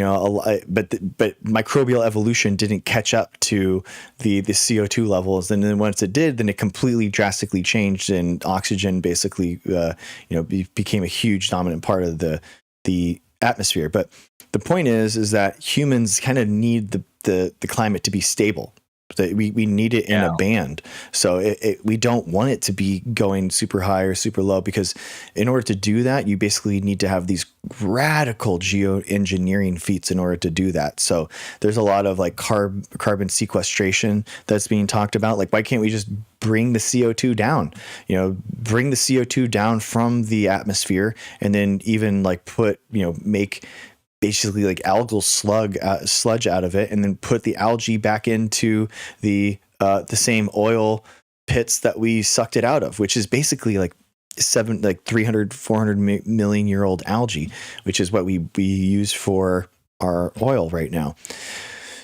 Speaker 1: microbial evolution didn't catch up to the CO2 levels. And then once it did, then it completely drastically changed, and oxygen basically, became a huge dominant part of the atmosphere. But the point is that humans kind of need the climate to be stable. We need it in a band. So we don't want it to be going super high or super low, because in order to do that, you basically need to have these radical geoengineering feats in order to do that. So there's a lot of like carbon sequestration that's being talked about. Like, why can't we just bring the CO2 down, bring the CO2 down from the atmosphere, and then even like make basically like algal sludge out of it, and then put the algae back into the same oil pits that we sucked it out of, which is basically like 300, 400 million year old algae, which is what we use for our oil right now.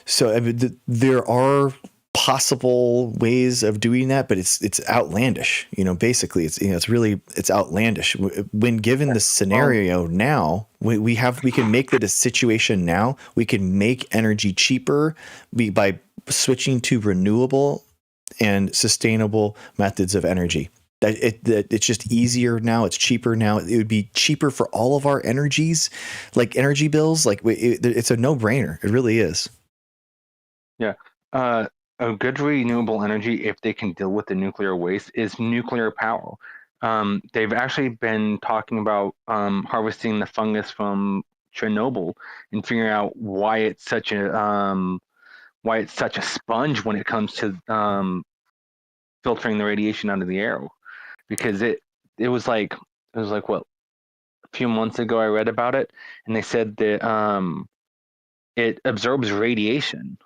Speaker 1: So I mean, there are possible ways of doing that, but it's outlandish. Basically it's outlandish when given the scenario. Now we can make the situation now. We can make energy cheaper by switching to renewable and sustainable methods of energy. It's just easier now. It's cheaper now. It would be cheaper for all of our energies, like energy bills. Like it's a no-brainer. It really is.
Speaker 5: Yeah. A good renewable energy, if they can deal with the nuclear waste, is nuclear power. They've actually been talking about harvesting the fungus from Chernobyl and figuring out why it's such a sponge when it comes to filtering the radiation out of the air. Because it was like what, a few months ago I read about it, and they said that it absorbs radiation.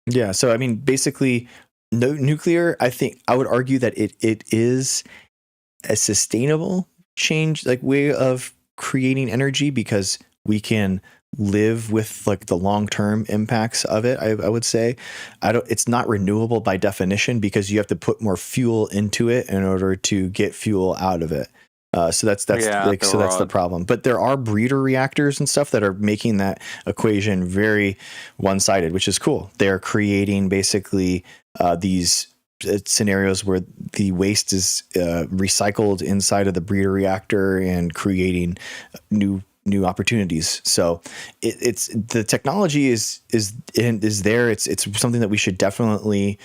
Speaker 1: Yeah. So, I mean, basically, no nuclear, I think I would argue that it is a sustainable change, like way of creating energy, because we can live with like the long-term impacts of it. I would say it's not renewable by definition, because you have to put more fuel into it in order to get fuel out of it. So that's the problem. But there are breeder reactors and stuff that are making that equation very one-sided, which is cool. They're creating basically these scenarios where the waste is recycled inside of the breeder reactor and creating new opportunities. So it's the technology is there. It's something that we should definitely.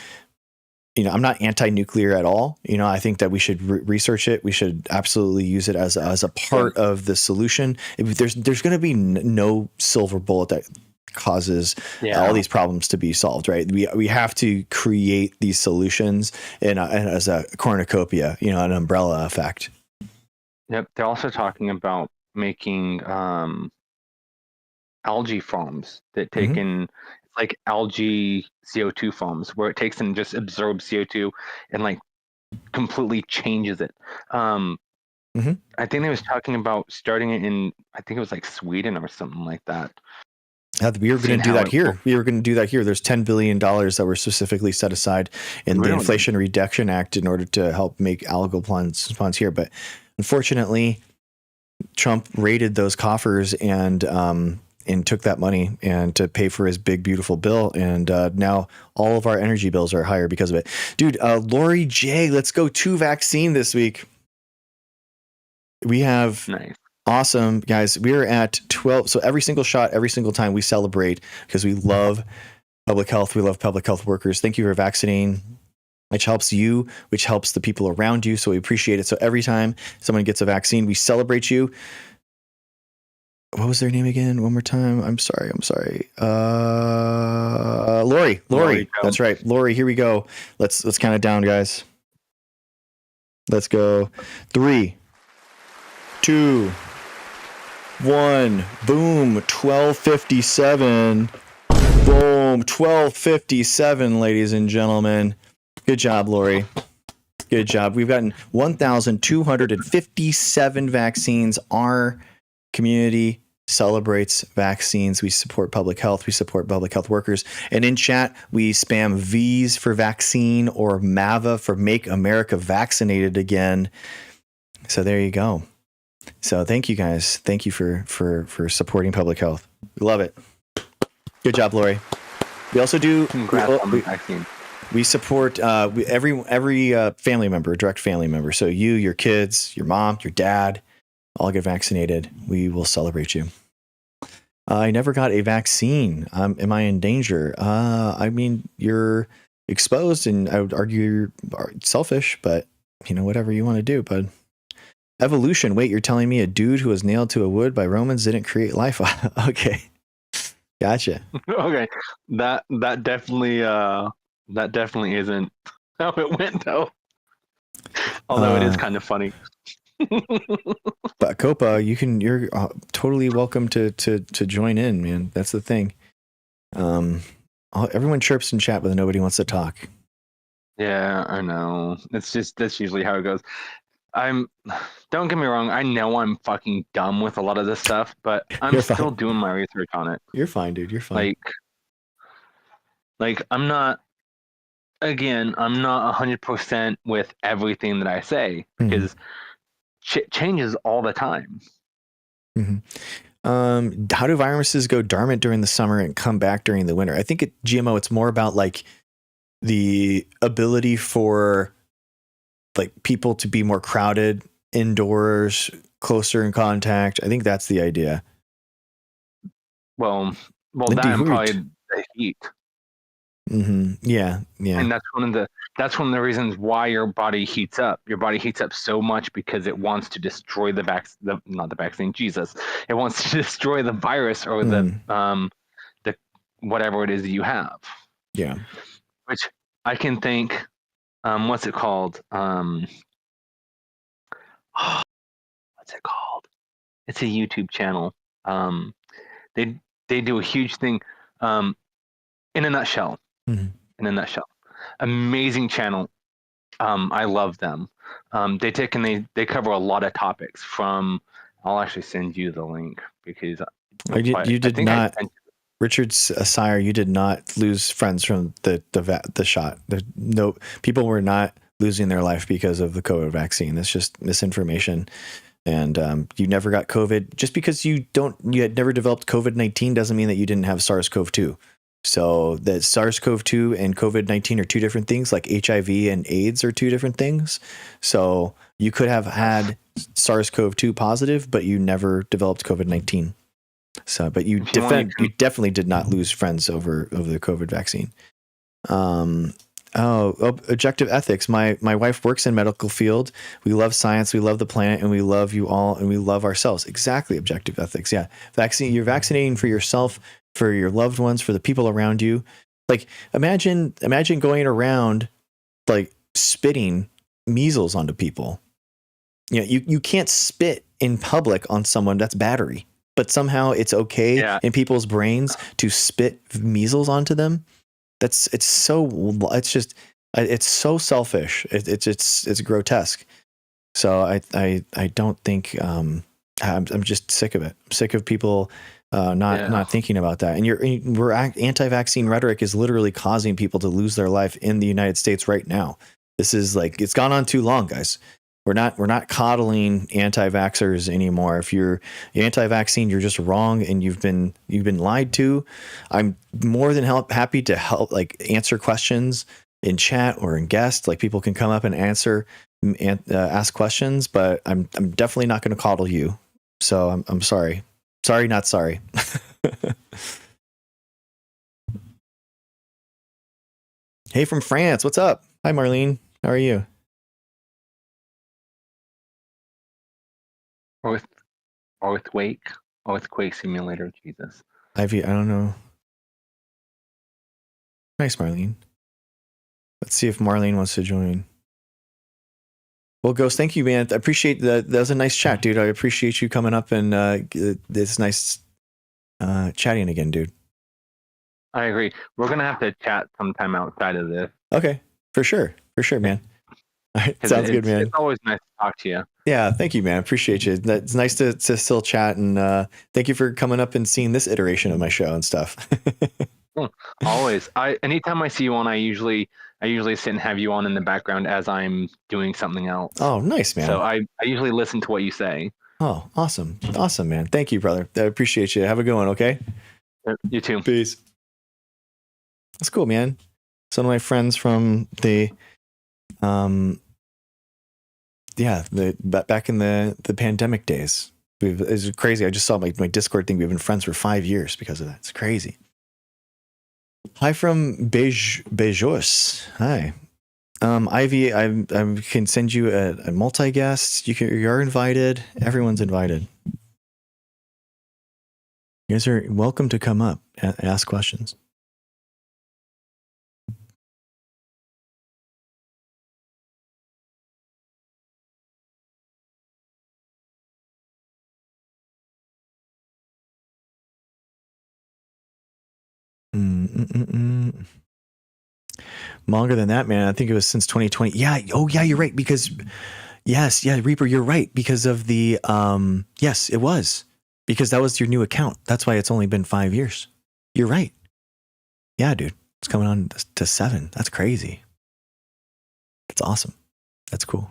Speaker 1: I'm not anti-nuclear at all. I think that we should research it. We should absolutely use it as a part of the solution. There's going to be no silver bullet that causes all these problems to be solved, right? We have to create these solutions and as a cornucopia, an umbrella effect.
Speaker 5: Yep. They're also talking about making algae farms that take in like algae CO2 farms, where it takes and just absorbs CO2 and like completely changes it. I think they was talking about starting it in, I think it was like Sweden or something like that.
Speaker 1: We were going to do that here. There's $10 billion that were specifically set aside in the Inflation Reduction Act in order to help make algal ponds here. But unfortunately, Trump raided those coffers and took that money and to pay for his big, beautiful bill. And now all of our energy bills are higher because of it. Dude, Lori J, let's go 2 vaccine this week. We have
Speaker 5: Nice.
Speaker 1: awesome guys. We're at 12. So every single shot, every single time we celebrate because we love public health. We love public health workers. Thank you for vaccinating, which helps you, which helps the people around you. So we appreciate it. So every time someone gets a vaccine, we celebrate you. What was their name again? One more time. I'm sorry. Lori. That's right. Lori, here we go. Let's count it down, guys. Let's go. 3, 2, 1. Boom. 12:57. Boom. 12:57, ladies and gentlemen. Good job, Lori. Good job. We've gotten 1,257 vaccines. Our community celebrates vaccines. We support public health. We support public health workers. And in chat, we spam V's for vaccine or MAVA for Make America Vaccinated Again. So there you go. So thank you guys. Thank you for supporting public health. We love it. Good job, Lori. We also do.
Speaker 5: Congrats on the vaccine.
Speaker 1: We support every family member, direct family member. So you, your kids, your mom, your dad, all get vaccinated. We will celebrate you. I never got a vaccine. Am I in danger? I mean, you're exposed, and I would argue you're selfish, but whatever you want to do, bud. Evolution. Wait, you're telling me a dude who was nailed to a wood by Romans didn't create life? Okay, gotcha.
Speaker 5: Okay, that definitely isn't how it went though. Although it is kind of funny.
Speaker 1: But Copa, you're totally welcome to join in, man. That's the thing. Everyone chirps in chat, but nobody wants to talk.
Speaker 5: Yeah, I know. That's usually how it goes. Don't get me wrong, I know I'm fucking dumb with a lot of this stuff, but I'm still doing my research on it.
Speaker 1: You're fine, dude. You're fine.
Speaker 5: Like I'm not 100% with everything that I say because changes all the time.
Speaker 1: Mm-hmm. How do viruses go dormant during the summer and come back during the winter? I think GMO, it's more about like the ability for like people to be more crowded indoors, closer in contact. I think that's the idea.
Speaker 5: Well, that and probably the heat.
Speaker 1: Mm-hmm. Yeah.
Speaker 5: And that's one of the reasons why your body heats up. Your body heats up so much because it wants to destroy not the vaccine. Jesus, it wants to destroy the virus or the whatever it is that you have.
Speaker 1: Yeah.
Speaker 5: Which I can think. What's it called? What's it called? It's a YouTube channel. They do a huge thing. In a nutshell. In a nutshell, amazing channel. I love them. They cover a lot of topics. I'll actually send you the link because Richard
Speaker 1: Sire, you did not lose friends from the shot. No, people were not losing their life because of the COVID vaccine. That's just misinformation. And you never got COVID. Just because you had never developed COVID-19 doesn't mean that you didn't have SARS-CoV-2. So that SARS-CoV-2 and COVID-19 are two different things, like HIV and AIDS are two different things. So you could have had SARS-CoV-2 positive, but you never developed COVID-19. So, but you definitely did not lose friends over the COVID vaccine. Objective ethics. My wife works in medical field. We love science. We love the planet, and we love you all, and we love ourselves. Exactly. Objective ethics. Yeah. Vaccine. You're vaccinating for yourself, for your loved ones, for the people around you. Like imagine going around like spitting measles onto people. You can't spit in public on someone. That's battery. But somehow it's okay in people's brains to spit measles onto them. It's so selfish. It's grotesque. So I don't think I'm just sick of it. I'm sick of people not thinking about that. And anti-vaccine rhetoric is literally causing people to lose their life in the United States right now. This is like, it's gone on too long, guys. We're not coddling anti-vaxxers anymore. If you're anti-vaccine, you're just wrong and you've been lied to. I'm more than happy to help, like, answer questions in chat or in guest. Like, people can come up and answer and ask questions, but I'm definitely not going to coddle you. So I'm sorry. Sorry, not sorry. Hey, from France. What's up? Hi, Marlene. How are you?
Speaker 5: Earthquake simulator. Jesus.
Speaker 1: Ivy, I don't know. Nice, Marlene. Let's see if Marlene wants to join. Well, Ghost, thank you, man. I appreciate that. That was a nice chat, dude. I appreciate you coming up and it's nice chatting again, dude.
Speaker 5: I agree. We're gonna have to chat sometime outside of this.
Speaker 1: Okay, for sure, man. All right, sounds good, man.
Speaker 5: It's always nice to talk to you.
Speaker 1: Yeah, thank you, man. Appreciate you. It's nice to still chat, and thank you for coming up and seeing this iteration of my show and stuff.
Speaker 5: Always. Anytime I see you on, I usually sit and have you on in the background as I'm doing something else.
Speaker 1: Oh, nice, man.
Speaker 5: So I usually listen to what you say.
Speaker 1: Oh, awesome, man. Thank you, brother. I appreciate you. Have a good one. Okay.
Speaker 5: You too.
Speaker 1: Peace. That's cool, man. Some of my friends from the back in the pandemic days. It's crazy. I just saw my Discord thing. We've been friends for 5 years because of that. It's crazy. Hi from Bejos. Hi. Ivy, I can send you a multi-guest. You're invited. Everyone's invited. You guys are welcome to come up and ask questions. Longer than that, man. I think it was since 2020. Yeah. Oh, yeah. You're right. Because Reaper, you're right. Because of the yes, it was because that was your new account. That's why it's only been 5 years. You're right. Yeah, dude. It's coming on to 7. That's crazy. That's awesome. That's cool.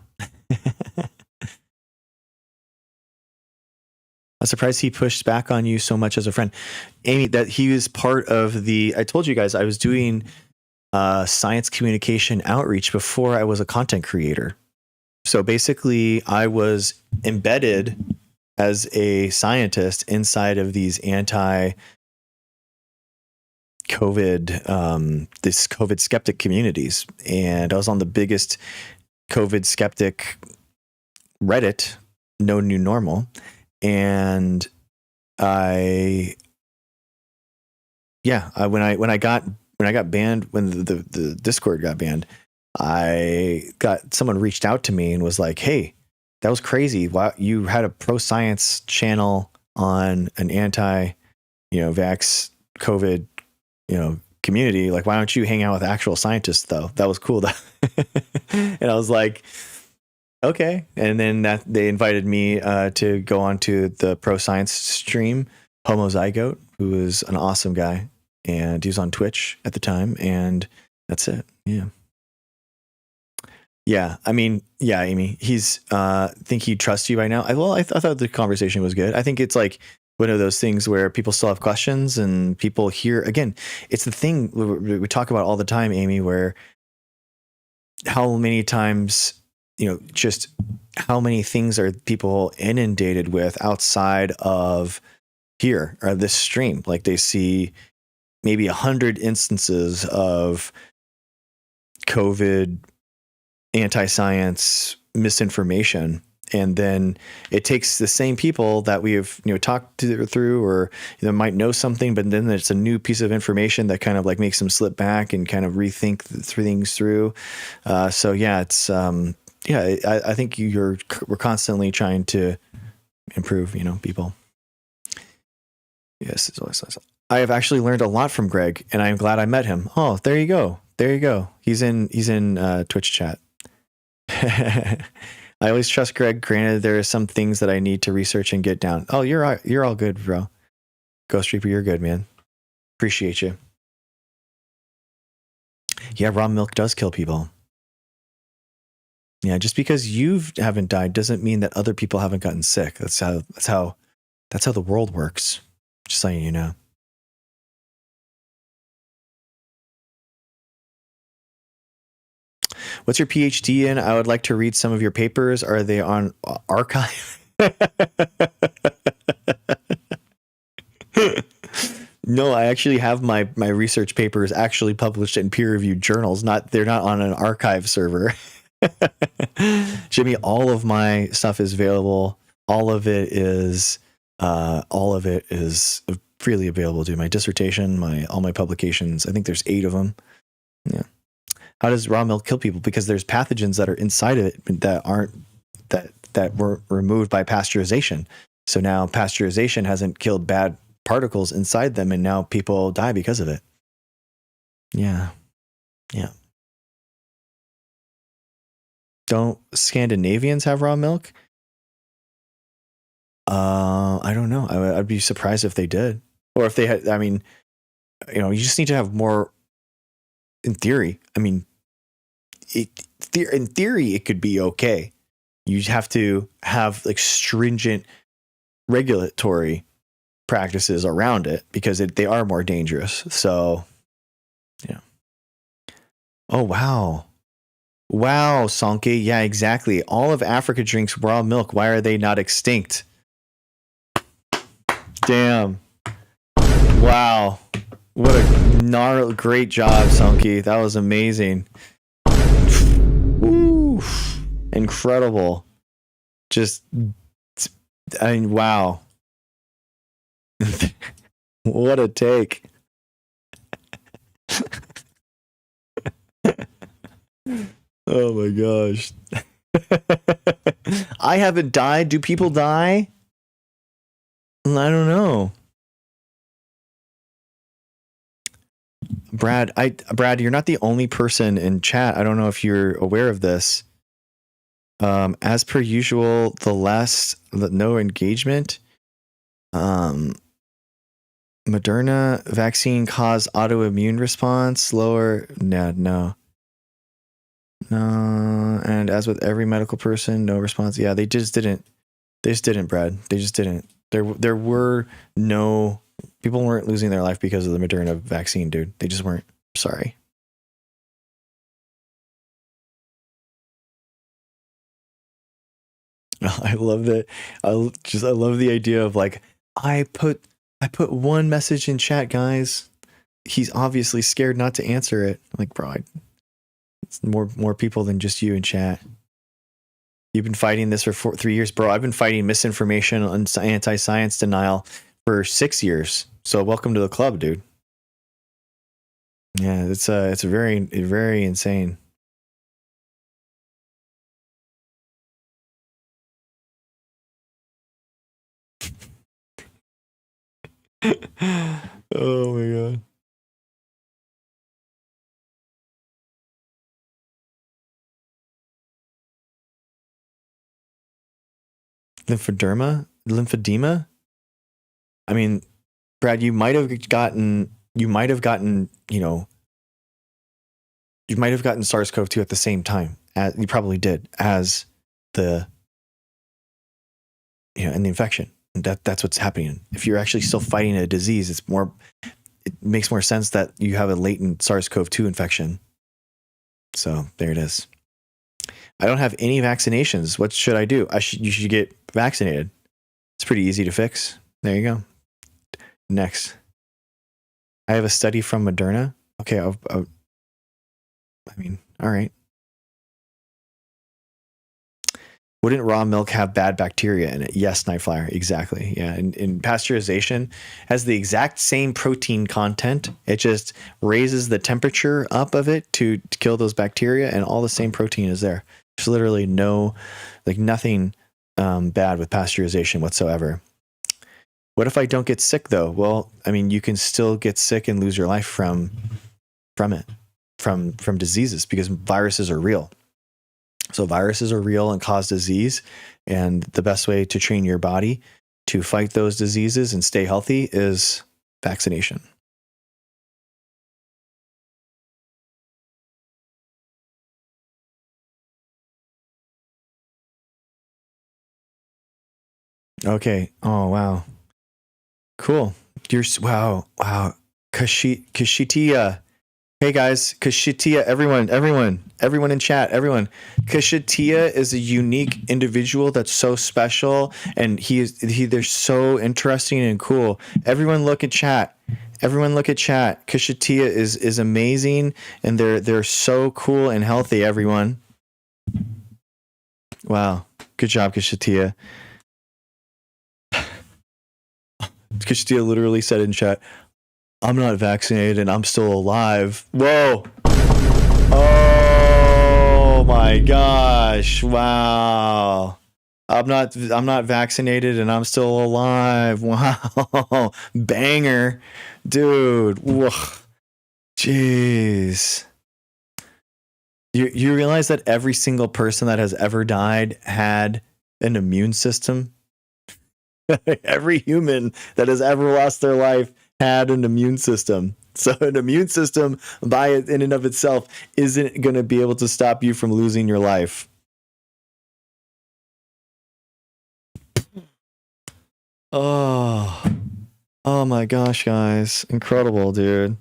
Speaker 1: I'm surprised he pushed back on you so much as a friend. Amy, that he was part of I told you guys I was doing science communication outreach before I was a content creator. So basically I was embedded as a scientist inside of these anti-COVID, this COVID skeptic communities. And I was on the biggest COVID skeptic Reddit, No New Normal. And when I got banned, when the Discord got banned, someone reached out to me and was like, "Hey, that was crazy. Wow, you had a pro science channel on an anti, vax COVID, community. Like, why don't you hang out with actual scientists though? That was cool." And I was like, okay. And then they invited me to go on to the pro science stream, Homozygote, who was an awesome guy. And he was on Twitch at the time. And that's it. Yeah. Yeah. I mean, yeah, Amy, think he trusts you by now. I thought the conversation was good. I think it's like one of those things where people still have questions and people hear, again, it's the thing we talk about all the time, Amy, where how many times, just how many things are people inundated with outside of here or this stream? Like they see maybe 100 instances of COVID anti-science misinformation. And then it takes the same people that we have, talked through or might know something, but then it's a new piece of information that kind of like makes them slip back and kind of rethink things through. So yeah, it's, I think we're constantly trying to improve, people. Yes, it's always nice. I have actually learned a lot from Greg, and I'm glad I met him. Oh, there you go. He's in Twitch chat. I always trust Greg. Granted, there are some things that I need to research and get down. Oh, you're all good, bro. Ghost Reaper, you're good, man. Appreciate you. Yeah, raw milk does kill people. Yeah, just because you haven't died doesn't mean that other people haven't gotten sick. That's how the world works. Just letting you know. What's your PhD in? I would like to read some of your papers. Are they on archive? No, I actually have my research papers actually published in peer-reviewed journals. They're not on an archive server. Jimmy, all of my stuff is available. All of it is freely available, dude. My dissertation, all my publications. I think there's 8 of them. Yeah. How does raw milk kill people? Because there's pathogens that are inside of it that were removed by pasteurization. So now pasteurization hasn't killed bad particles inside them, and now people die because of it. Yeah. Yeah. Don't Scandinavians have raw milk? I don't know. I'd be surprised if they did. Or if they had, I mean, you just need to have more, in theory. I mean, in theory, it could be okay. You have to have like stringent regulatory practices around it because they are more dangerous. So, yeah. Oh, wow. Wow, Sonke. Yeah, exactly. All of Africa drinks raw milk. Why are they not extinct? Damn. Wow. What a great job, Sonke. That was amazing. Woo. Incredible. Just, I mean, wow. What a take. Oh my gosh. I haven't died. Do people die? I don't know. Brad, you're not the only person in chat. I don't know if you're aware of this. As per usual, no engagement. Moderna vaccine caused autoimmune response, lower. No. And as with every medical person, no response. Yeah, they just didn't, Brad. They just didn't. There were no, people weren't losing their life because of the Moderna vaccine, dude. They just weren't. Sorry. I love that. I love the idea of like, I put one message in chat, guys. He's obviously scared not to answer it. Like, bro, it's more people than just you in chat. You've been fighting this for 3 years, bro. I've been fighting misinformation and anti-science denial for 6 years. So welcome to the club, dude. Yeah, it's very, very insane. Oh my god. Lymphedema? I mean, Brad, you might have gotten, SARS-CoV-2 at the same time. You probably did, as the, and the infection. That's what's happening. If you're actually still fighting a disease, it makes more sense that you have a latent SARS-CoV-2 infection. So there it is. I don't have any vaccinations. What should I do? You should get vaccinated. It's pretty easy to fix. There you go. Next. I have a study from Moderna. Okay. All right. Wouldn't raw milk have bad bacteria in it? Yes, Nightflyer. Exactly. Yeah. In pasteurization, has the exact same protein content. It just raises the temperature up of it to kill those bacteria, and all the same protein is there. There's literally nothing bad with pasteurization whatsoever. What if I don't get sick though? Well, I mean, you can still get sick and lose your life from it, from diseases, because viruses are real. So viruses are real and cause disease, and the best way to train your body to fight those diseases and stay healthy is vaccination. Okay. Oh, wow. Cool. Wow. Kashitia. Hey guys, Kashitia, everyone in chat, everyone. Kashitia is a unique individual that's so special, and they're so interesting and cool. Everyone look at chat. Kashitia is amazing, and they're so cool and healthy, everyone. Wow. Good job, Kashitia. Kashitia literally said in chat, I'm not vaccinated and I'm still alive. Whoa. Oh my gosh. Wow. I'm not vaccinated and I'm still alive. Wow. Banger. Dude. Whoa. Jeez. You realize that every single person that has ever died had an immune system? Every human that has ever lost their life had an immune system. So an immune system by in and of itself isn't going to be able to stop you from losing your life. Oh my gosh, guys. Incredible, dude.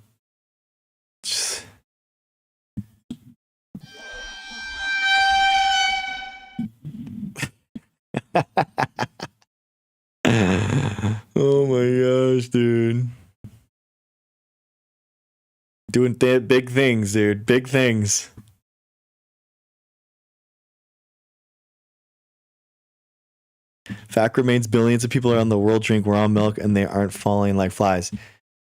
Speaker 1: Oh my gosh, dude. Doing big things, dude. Big things. Fact remains, billions of people around the world drink raw milk and they aren't falling like flies.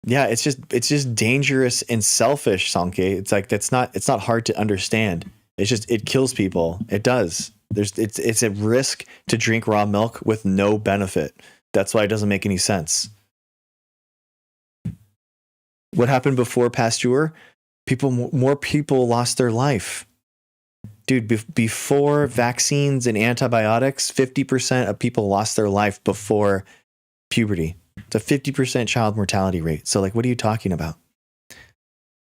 Speaker 1: Yeah, it's just dangerous and selfish, Sanke. It's like it's not hard to understand. It's just it kills people. It does. It's a risk to drink raw milk with no benefit. That's why it doesn't make any sense. What happened before Pasteur? More people lost their life. Dude, before vaccines and antibiotics, 50% of people lost their life before puberty. It's a 50% child mortality rate. So, like, what are you talking about?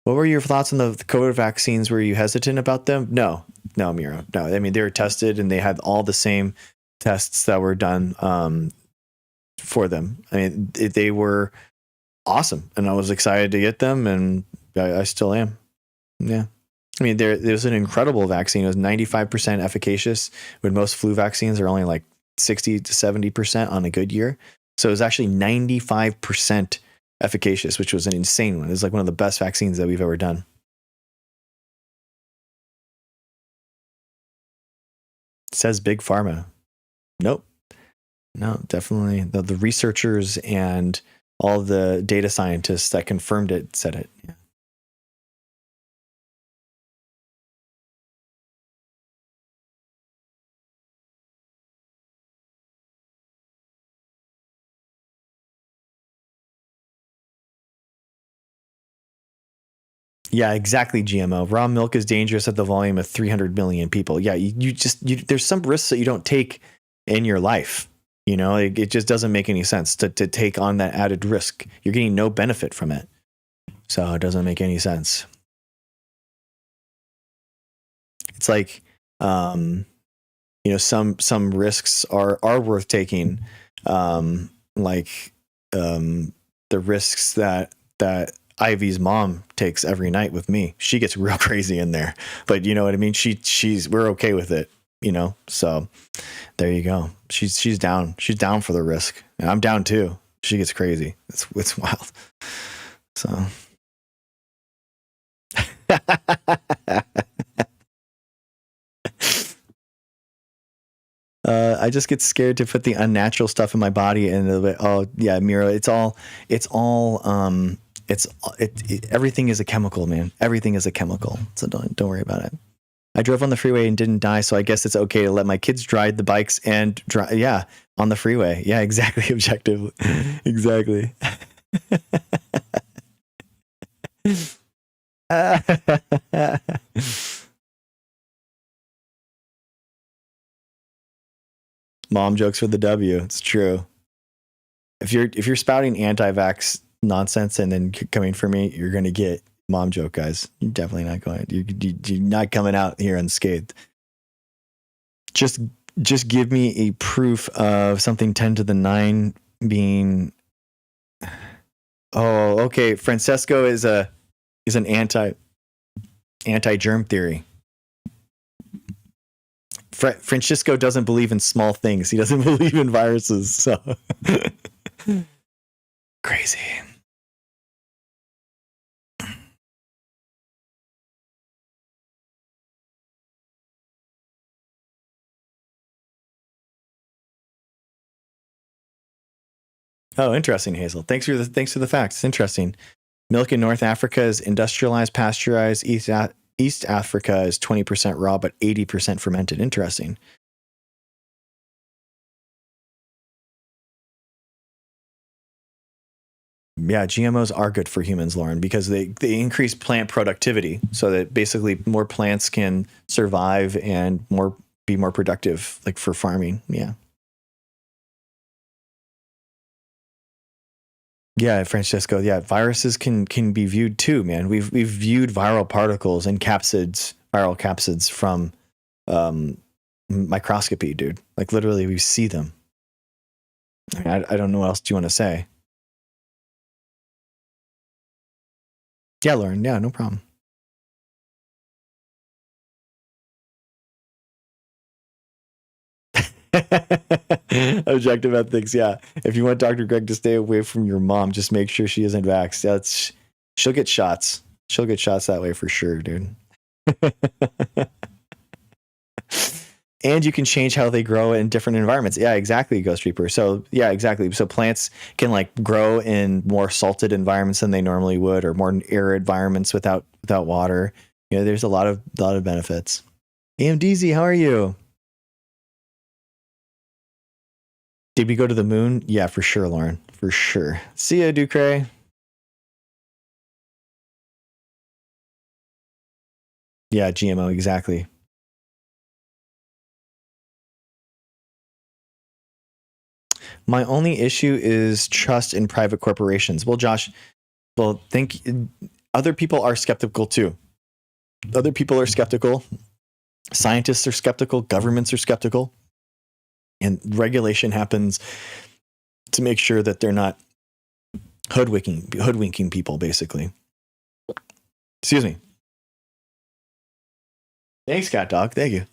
Speaker 1: What were your thoughts on the COVID vaccines? Were you hesitant about them? No, Miro. No, I mean, they were tested and they had all the same tests that were done for them. I mean, they were awesome, and I was excited to get them, and I still am. Yeah. I mean, there was an incredible vaccine. It was 95% efficacious, when most flu vaccines are only like 60 to 70% on a good year. So it was actually 95% efficacious, which was an insane one. It was like one of the best vaccines that we've ever done. It says Big Pharma. Nope. No, definitely. The researchers and all the data scientists that confirmed it said it. Yeah. Yeah, exactly. GMO. Raw milk is dangerous at the volume of 300 million people. Yeah, there's some risks that you don't take in your life. You know, it just doesn't make any sense to take on that added risk. You're getting no benefit from it. So it doesn't make any sense. It's like, some risks are worth taking. Like the risks that Ivy's mom takes every night with me. She gets real crazy in there, but you know what I mean? We're okay with it, so there you go. She's down. She's down for the risk, and I'm down too. She gets crazy. It's wild. So. I just get scared to put the unnatural stuff in my body, and oh yeah, Mira, everything is a chemical, man. Everything is a chemical. So don't worry about it. I drove on the freeway and didn't die, so I guess it's okay to let my kids ride the bikes and drive. Yeah, on the freeway. Yeah, exactly. Objectively, exactly. Mom jokes for the W. It's true. If you're spouting anti-vax nonsense and then coming for me, you're going to get mom joke, guys. You're definitely not going. You're not coming out here unscathed. Just Just give me a proof of something 10 to the 9 being. Oh, okay. Francesco is an anti-germ theory. Francisco doesn't believe in small things. He doesn't believe in viruses. So crazy. Oh, interesting, Hazel. Thanks for the facts. It's interesting. Milk in North Africa is industrialized, pasteurized. East Africa is 20% raw, but 80% fermented. Interesting. Yeah, GMOs are good for humans, Lauren, because they increase plant productivity, so that basically more plants can survive and be more productive, like for farming. Yeah. Yeah, Francesco. Yeah, viruses can be viewed too, man. We've viewed viral particles and viral capsids from microscopy, dude. Like literally, we see them. I don't know what else do you want to say. Yeah, Lauren. Yeah, no problem. Objective ethics. Yeah. If you want Dr. Greg to stay away from your mom, just make sure she isn't vaxxed. She'll get shots. She'll get shots that way for sure, dude. And you can change how they grow in different environments. Yeah, exactly, Ghost Reaper. So yeah, exactly. So plants can like grow in more salted environments than they normally would, or more arid environments without water. You know, there's a lot of benefits. AMDZ, how are you? Did we go to the moon? Yeah, for sure, Lauren. For sure. See ya, Ducray. Yeah, GMO, exactly. My only issue is trust in private corporations. Well, Josh, think other people are skeptical too. Other people are skeptical. Scientists are skeptical. Governments are skeptical. And regulation happens to make sure that they're not hoodwinking people, basically. Excuse me. Thanks, Cat Dog. Thank you.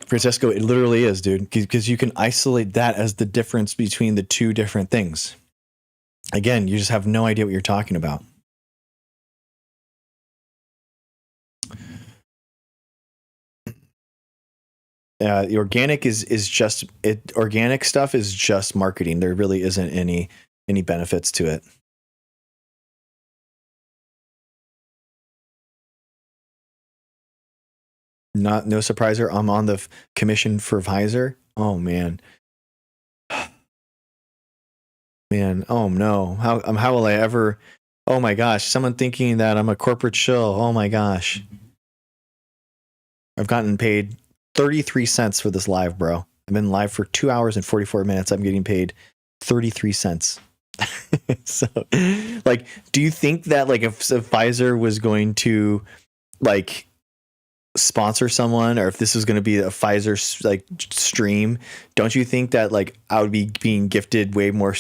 Speaker 1: Francesco, it literally is, dude, because you can isolate that as the difference between the two different things. Again, you just have no idea what you're talking about. The organic is just it. Organic stuff is just marketing. There really isn't any benefits to it. No surpriser. I'm on the commission for Pfizer. Oh man. Man, oh no. How will I ever? Oh my gosh, someone thinking that I'm a corporate shill. Oh my gosh. I've gotten paid 33 cents for this live, bro. I've been live for 2 hours and 44 minutes. I'm getting paid 33 cents. So, like, do you think that like if Pfizer was going to like sponsor someone, or if this was going to be a Pfizer like stream, don't you think that like I would be being gifted way more?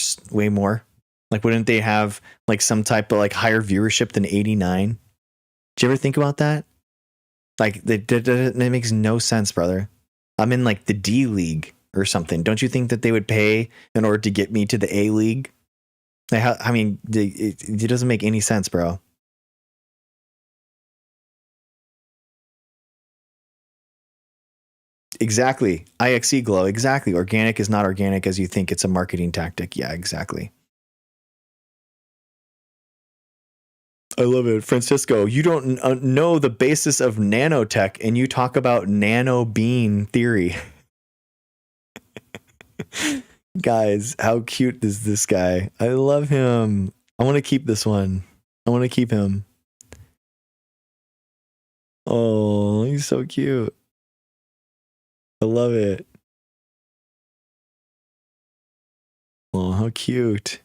Speaker 1: Like, wouldn't they have like some type of like higher viewership than 89? Did you ever think about that? Like, that makes no sense, brother. I'm in like the D League or something. Don't you think that they would pay in order to get me to the A League? I mean, it doesn't make any sense, bro. Exactly. IXE glow. Exactly. Organic is not organic as you think. It's a marketing tactic. Yeah, exactly. I love it. Francisco, you don't know the basis of nanotech and you talk about nano bean theory. Guys, how cute is this guy? I love him. I want to keep this one. I want to keep him. Oh, he's so cute. I love it. Oh, how cute.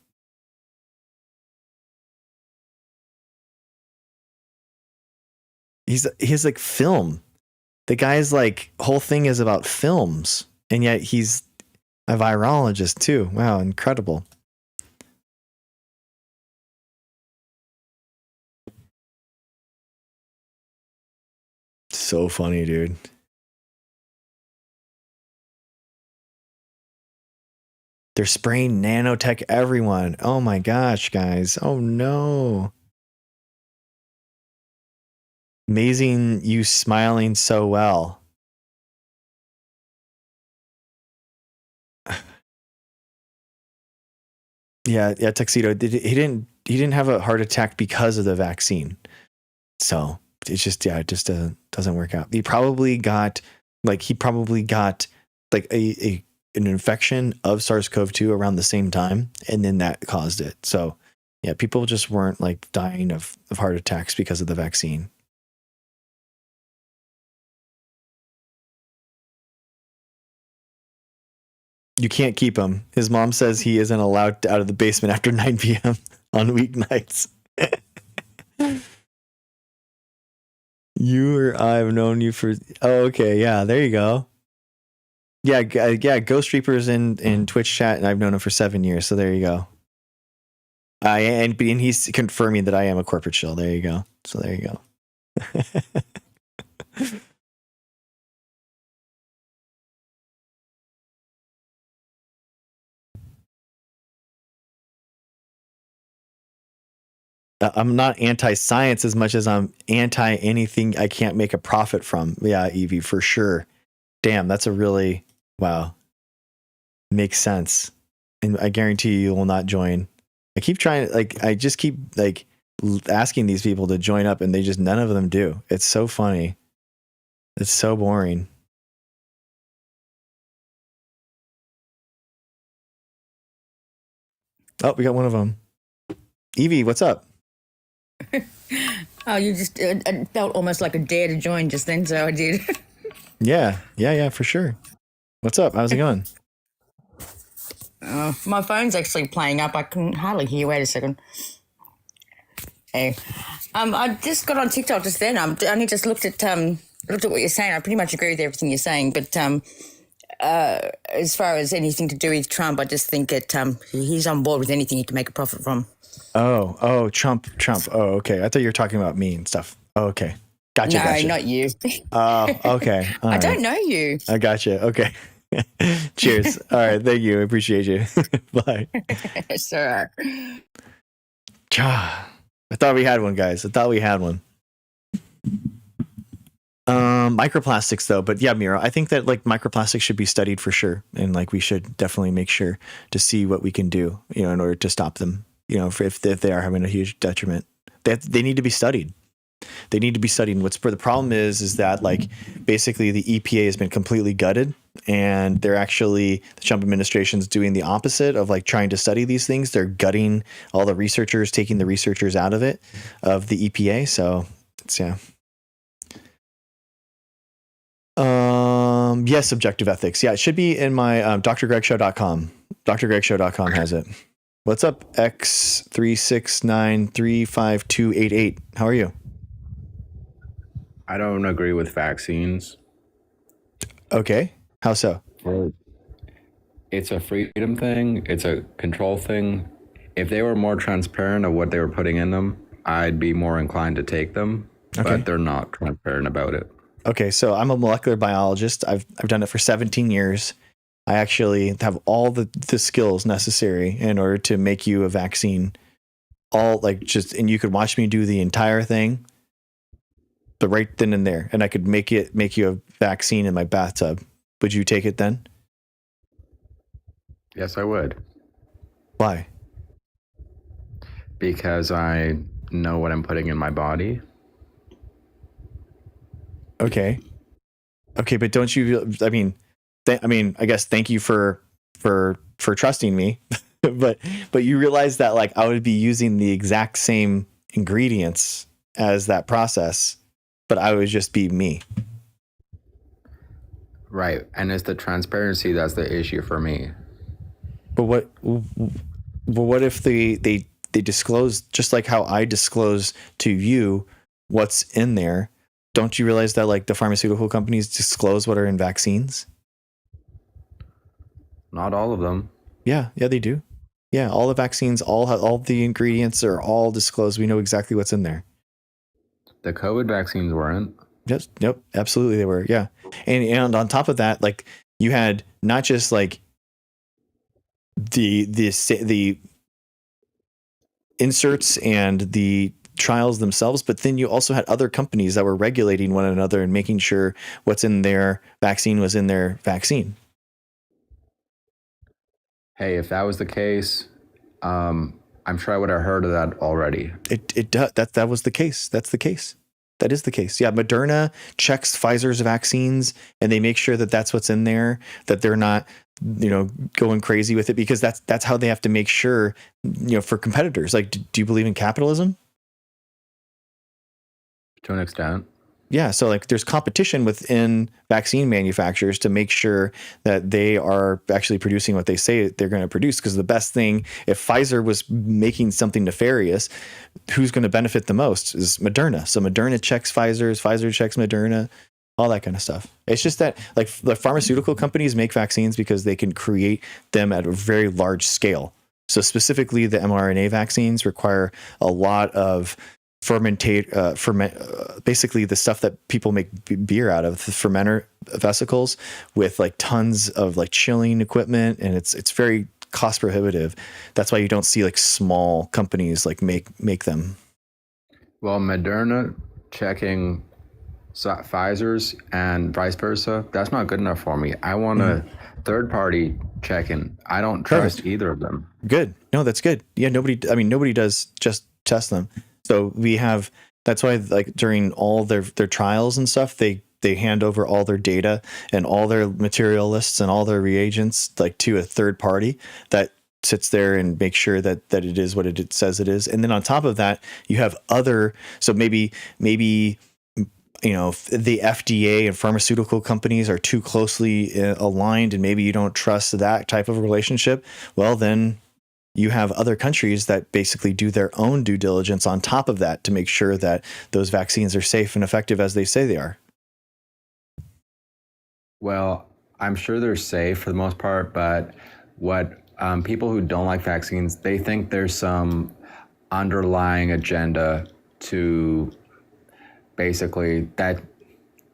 Speaker 1: he has like film. The guy's like whole thing is about films, and yet he's a virologist too. Wow, incredible. So funny, dude. They're spraying nanotech everyone. Oh my gosh, guys. Oh no. Amazing you smiling so well. Yeah, Tuxedo. He didn't have a heart attack because of the vaccine. So it's just, it just doesn't work out. He probably got like an infection of SARS-CoV-2 around the same time, and then that caused it. So yeah, people just weren't like dying of heart attacks because of the vaccine. You can't keep him. His mom says he isn't allowed out of the basement after 9 p.m. on weeknights. You or I've known you for... Oh, okay. Yeah, there you go. Yeah, Ghost Reaper's in Twitch chat, and I've known him for 7 years, so there you go. And he's confirming that I am a corporate shill. There you go. So there you go. I'm not anti-science as much as I'm anti anything I can't make a profit from. Yeah, Evie, for sure. Damn, that's a really, wow. Makes sense. And I guarantee you will not join. I keep trying, I just keep asking these people to join up, and none of them do. It's so funny. It's so boring. Oh, we got one of them. Evie, what's up?
Speaker 6: Oh, you just it felt almost like a dare to join just then, so I did.
Speaker 1: Yeah, for sure. What's up? How's it going?
Speaker 6: My phone's actually playing up. I can hardly hear. Wait a second. Hey, I just got on TikTok just then. I only just looked at what you're saying. I pretty much agree with everything you're saying. But as far as anything to do with Trump, I just think that he's on board with anything he can make a profit from.
Speaker 1: Oh, Trump. Oh, okay. I thought you were talking about me and stuff. Oh, okay. Gotcha.
Speaker 6: No, not you.
Speaker 1: Oh, okay. All right.
Speaker 6: don't know you.
Speaker 1: I gotcha. Okay. Cheers. All right. Thank you. I appreciate you. Bye.
Speaker 6: Sure.
Speaker 1: I thought we had one, guys. Microplastics though, but yeah, Mira, I think that microplastics should be studied for sure. And we should definitely make sure to see what we can do, in order to stop them, if they are having a huge detriment. They need to be studied. They need to be studied. What's the problem is that basically the EPA has been completely gutted, and they're actually, the Trump administration's doing the opposite of trying to study these things. They're gutting all the researchers, taking the researchers out of the EPA. So it's, yeah. Yes, subjective ethics. Yeah, it should be in my drgregshow.com. drgregshow.com has it. What's up, X369352288? How are you?
Speaker 7: I don't agree with vaccines.
Speaker 1: Okay. How so?
Speaker 7: It's a freedom thing. It's a control thing. If they were more transparent of what they were putting in them, I'd be more inclined to take them. Okay. But they're not transparent about it.
Speaker 1: Okay, so I'm a molecular biologist. I've done it for 17 years. I actually have all the skills necessary in order to make you a vaccine. And you could watch me do the entire thing, but right then and there, and I could make you a vaccine in my bathtub. Would you take it then?
Speaker 7: Yes, I would.
Speaker 1: Why?
Speaker 7: Because I know what I'm putting in my body.
Speaker 1: Okay, but don't you? I guess thank you for trusting me, but you realize that I would be using the exact same ingredients as that process, but I would just be me.
Speaker 7: Right, and it's the transparency that's the issue for me.
Speaker 1: But what if they disclose, just like how I disclose to you what's in there? don't you realize that like the pharmaceutical companies disclose what are in vaccines?
Speaker 7: Not all of them.
Speaker 1: Yeah, they do. Yeah, all the vaccines, all the ingredients are all disclosed. We know exactly what's in there.
Speaker 7: The COVID vaccines weren't.
Speaker 1: Yes, yep, absolutely they were. Yeah, and on top of that, like you had not just like the inserts and the trials themselves, but then you also had other companies that were regulating one another and making sure what's in their vaccine was in their vaccine.
Speaker 7: Hey, if that was the case, I'm sure I would have heard of that already.
Speaker 1: It does. That was the case. That's the case. That is the case. Yeah, Moderna checks Pfizer's vaccines and they make sure that that's what's in there, that they're not, going crazy with it, because that's how they have to make sure, for competitors. Like, do you believe in capitalism?
Speaker 7: To an extent.
Speaker 1: Yeah, so like there's competition within vaccine manufacturers to make sure that they are actually producing what they say they're going to produce. Because the best thing, if Pfizer was making something nefarious, who's going to benefit the most is Moderna. So Moderna checks Pfizer checks Moderna, all that kind of stuff. It's just that like the pharmaceutical companies make vaccines because they can create them at a very large scale. So specifically the mRNA vaccines require a lot of basically the stuff that people make beer out of, the fermenter vesicles with like tons of like chilling equipment, and it's very cost prohibitive. That's why you don't see like small companies like make them.
Speaker 7: Well, Moderna checking Pfizer's and vice versa, that's not good enough for me. I want a third party checking. I don't trust either of them.
Speaker 1: Good. No, that's good. Yeah, nobody does just test them. So that's why like during all their trials and stuff, they hand over all their data and all their material lists and all their reagents like to a third party that sits there and makes sure that it is what it says it is. And then on top of that, you have so maybe the FDA and pharmaceutical companies are too closely aligned and maybe you don't trust that type of relationship. Well, then you have other countries that basically do their own due diligence on top of that to make sure that those vaccines are safe and effective as they say they are.
Speaker 7: Well, I'm sure they're safe for the most part, but what people who don't like vaccines, they think there's some underlying agenda to basically that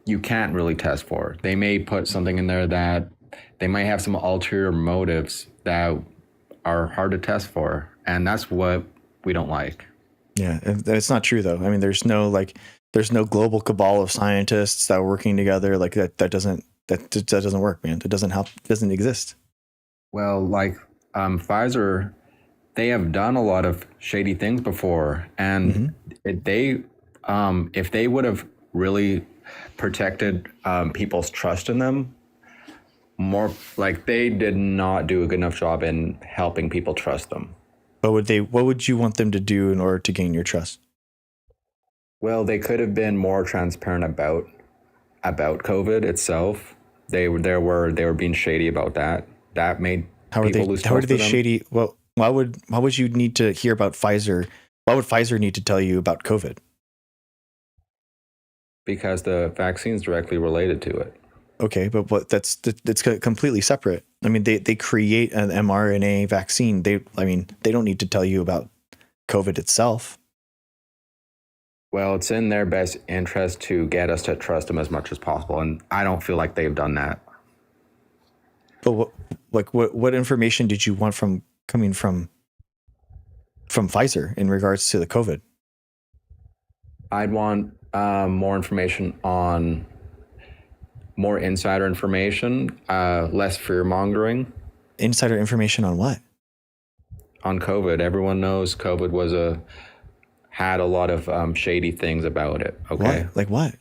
Speaker 7: you can't really test for. They may put something in there that they might have some ulterior motives that are hard to test for, and that's what we don't like.
Speaker 1: Yeah, it's not true though. I mean, there's no global cabal of scientists that are working together like that. That doesn't work, man. It doesn't help. It doesn't exist.
Speaker 7: Well, like Pfizer, they have done a lot of shady things before, and if they would have really protected people's trust in them more, like they did not do a good enough job in helping people trust them.
Speaker 1: What would you want them to do in order to gain your trust?
Speaker 7: Well, they could have been more transparent about COVID itself. They were being shady about that. That made people lose trust.
Speaker 1: How are they shady? Well, why would you need to hear about Pfizer? Why would Pfizer need to tell you about COVID?
Speaker 7: Because the vaccine is directly related to it.
Speaker 1: Okay, but that's completely separate. I mean, they create an mRNA vaccine. They don't need to tell you about COVID itself.
Speaker 7: Well, it's in their best interest to get us to trust them as much as possible, and I don't feel like they've done that.
Speaker 1: But what information did you want coming from Pfizer in regards to the COVID?
Speaker 7: I'd want more information on more insider information, less fear mongering.
Speaker 1: Insider information on what?
Speaker 7: On COVID. Everyone knows COVID had a lot of shady things about it. Okay.
Speaker 1: What? Like what?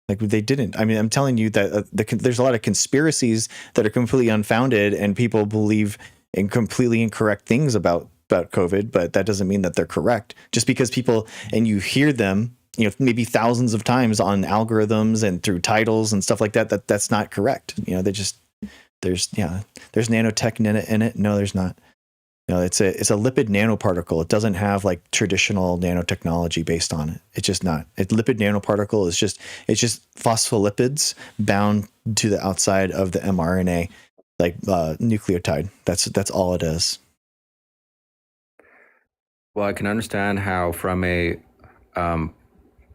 Speaker 1: Like they didn't. I mean, I'm telling you that there's a lot of conspiracies that are completely unfounded and people believe in completely incorrect things about COVID, but that doesn't mean that they're correct. Just because people, and you hear them, maybe thousands of times on algorithms and through titles and stuff like that, that's not correct. There's nanotech in it. No, there's not. You know, it's a lipid nanoparticle. It doesn't have like traditional nanotechnology based on it. It's just not. A lipid nanoparticle is just phospholipids bound to the outside of the mRNA, like nucleotide. That's all it is.
Speaker 7: Well, I can understand how, from a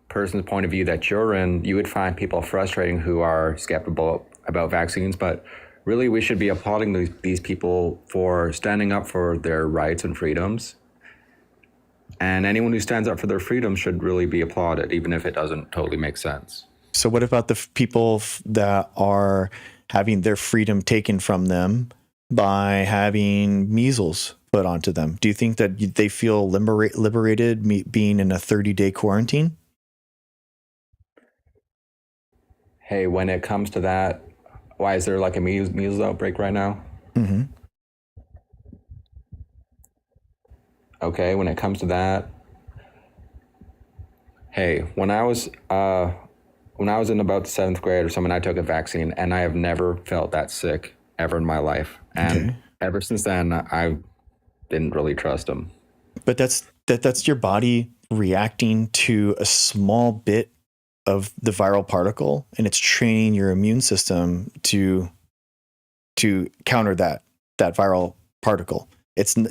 Speaker 7: person's point of view that you're in, you would find people frustrating who are skeptical about vaccines, but really we should be applauding these people for standing up for their rights and freedoms. And anyone who stands up for their freedom should really be applauded, even if it doesn't totally make sense.
Speaker 1: So what about the people that are having their freedom taken from them by having measles put onto them? Do you think that they feel liberated being in a 30-day quarantine?
Speaker 7: Hey, when it comes to that, why is there like a measles outbreak right now?
Speaker 1: Mm-hmm.
Speaker 7: Okay, when it comes to that, hey, when I was in about the 7th grade or something, I took a vaccine, and I have never felt that sick ever in my life. And ever since then, I didn't really trust them.
Speaker 1: But that's your body reacting to a small bit of the viral particle, and it's training your immune system to counter that viral particle.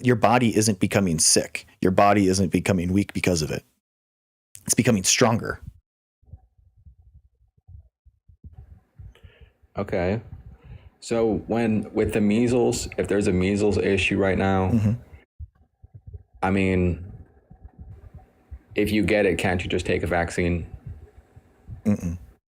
Speaker 1: Your body isn't becoming sick. Your body isn't becoming weak because of it. It's becoming stronger.
Speaker 7: Okay. So with the measles, if there's a measles issue right now, I mean, if you get it, can't you just take a vaccine?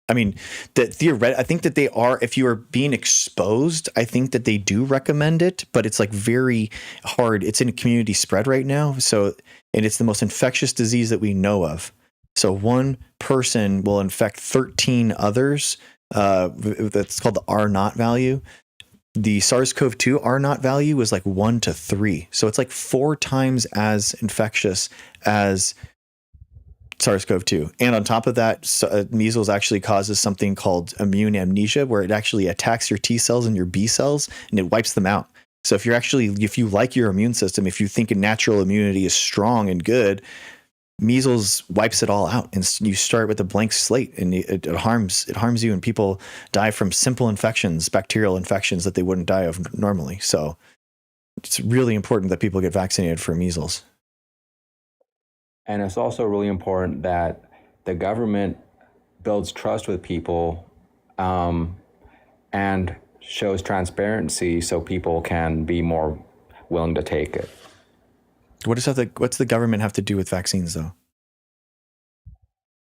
Speaker 1: I mean, I think that they are, if you are being exposed, I think that they do recommend it, but it's like very hard. It's in a community spread right now. So, and it's the most infectious disease that we know of. So one person will infect 13 others. That's called the R0 value. The SARS-CoV-2 R0 value was like 1 to 3. So it's like 4 times as infectious as SARS-CoV-2. And on top of that, measles actually causes something called immune amnesia, where it actually attacks your T cells and your B cells and it wipes them out. So if you like your immune system, if you think a natural immunity is strong and good, measles wipes it all out, and you start with a blank slate, and it harms you, and people die from simple infections, bacterial infections that they wouldn't die of normally. So it's really important that people get vaccinated for measles.
Speaker 7: And it's also really important that the government builds trust with people and shows transparency so people can be more willing to take it.
Speaker 1: What's the government have to do with vaccines, though?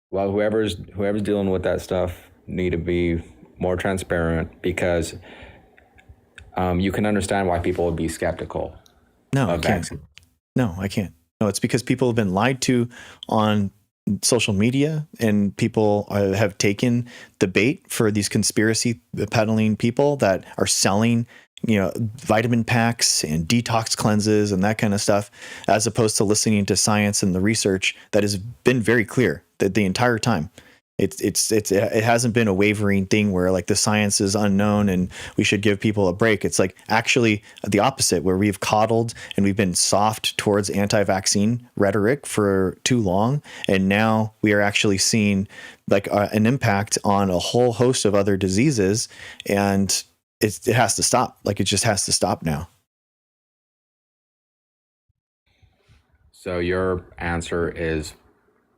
Speaker 7: Well, whoever's dealing with that stuff need to be more transparent, because you can understand why people would be skeptical.
Speaker 1: No, I can't. No, I can't. No, it's because people have been lied to on social media, and people have taken the bait for these conspiracy peddling people that are selling, vitamin packs and detox cleanses and that kind of stuff, as opposed to listening to science and the research that has been very clear that the entire time. It hasn't been a wavering thing where like the science is unknown and we should give people a break. It's like actually the opposite, where we've coddled and we've been soft towards anti-vaccine rhetoric for too long, and now we are actually seeing like an impact on a whole host of other diseases, and it has to stop. Like it just has to stop now.
Speaker 7: So your answer is,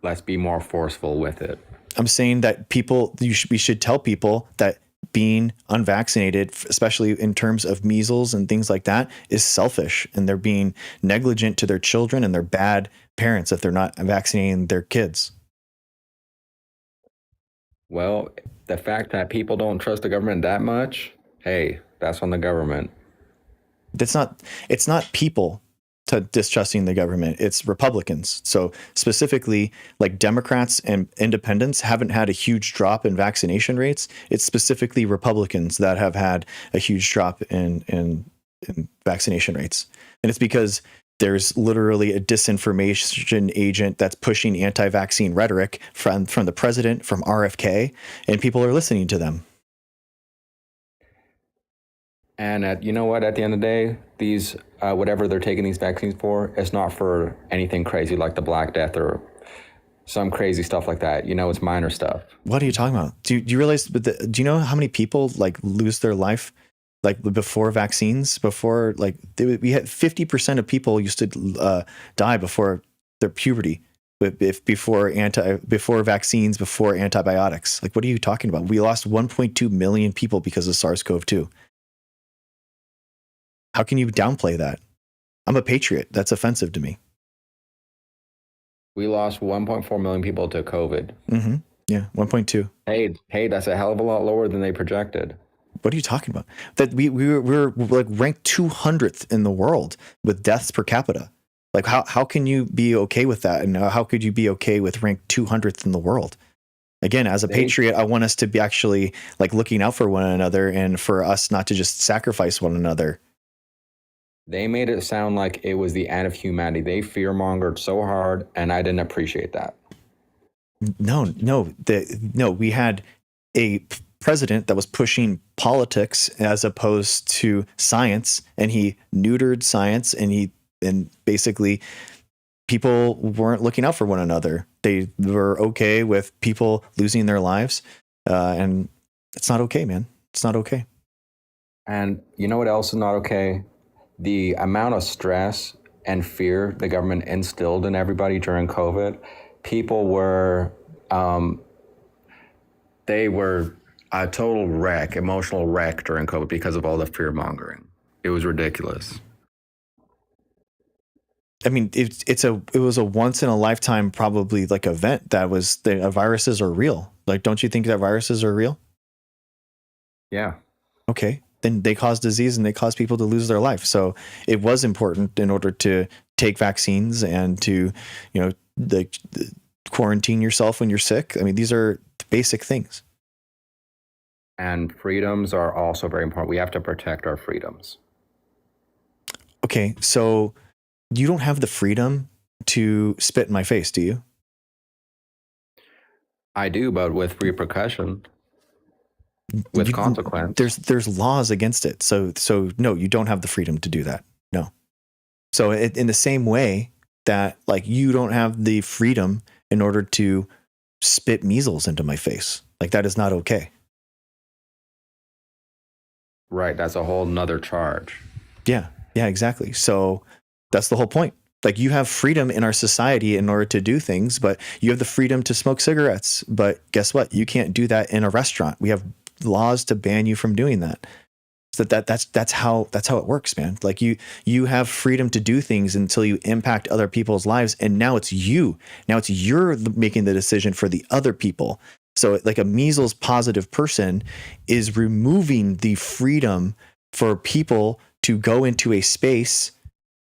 Speaker 7: let's be more forceful with it.
Speaker 1: I'm saying that we should tell people that being unvaccinated, especially in terms of measles and things like that, is selfish, and they're being negligent to their children, and they're bad parents if they're not vaccinating their kids.
Speaker 7: Well, the fact that people don't trust the government that much, hey, that's on the government.
Speaker 1: It's not people to distrusting the government. It's Republicans. So specifically, like Democrats and independents haven't had a huge drop in vaccination rates. It's specifically Republicans that have had a huge drop in vaccination rates. And it's because there's literally a disinformation agent that's pushing anti-vaccine rhetoric from the president, from RFK, and people are listening to them.
Speaker 7: And you know what? At the end of the day, these whatever they're taking these vaccines for, it's not for anything crazy like the Black Death or some crazy stuff like that. You know, it's minor stuff.
Speaker 1: What are you talking about? Do you realize? Do you know how many people like lose their life like before vaccines? Before like we had 50% of people used to die before their puberty. Before vaccines, before antibiotics. Like, what are you talking about? We lost 1.2 million people because of SARS-CoV-2. How can you downplay that? I'm a patriot. That's offensive to me.
Speaker 7: We lost 1.4 million people to COVID.
Speaker 1: Mm-hmm. Yeah, 1.2.
Speaker 7: Hey, that's a hell of a lot lower than they projected.
Speaker 1: What are you talking about? That we were like ranked 200th in the world with deaths per capita. Like, how can you be okay with that? And how could you be okay with ranked 200th in the world? Again, as a patriot, I want us to be actually like looking out for one another and for us not to just sacrifice one another.
Speaker 7: They made it sound like it was the end of humanity. They fear-mongered so hard, and I didn't appreciate that. No. We had a president that was pushing politics as opposed to science, and he neutered science, and basically people weren't looking out for one another. They were okay with people losing their lives, and it's not okay, man. It's not okay. And you know what else is not okay? The amount of stress and fear the government instilled in everybody during COVID. People were, they were a total wreck, emotional wreck during COVID because of all the fear mongering. It was ridiculous.
Speaker 1: I mean, it was a once in a lifetime probably like event that was the viruses are real. Like, don't you think that viruses are real?
Speaker 7: Yeah.
Speaker 1: Okay. Then they cause disease and they cause people to lose their life. So it was important in order to take vaccines and to, quarantine yourself when you're sick. I mean, these are basic things.
Speaker 7: And freedoms are also very important. We have to protect our freedoms.
Speaker 1: Okay. So you don't have the freedom to spit in my face, do you?
Speaker 7: I do, but with repercussion. With consequence.
Speaker 1: There's laws against it. So no, you don't have the freedom to do that. No. So in the same way that like you don't have the freedom in order to spit measles into my face, like that is not okay.
Speaker 7: Right. That's a whole nother charge.
Speaker 1: Yeah, exactly. So that's the whole point. Like you have freedom in our society in order to do things, but you have the freedom to smoke cigarettes. But guess what? You can't do that in a restaurant. We have laws to ban you from doing that. So that's how it works, man. Like you have freedom to do things until you impact other people's lives, and now it's you're making the decision for the other people. So like a measles positive person is removing the freedom for people to go into a space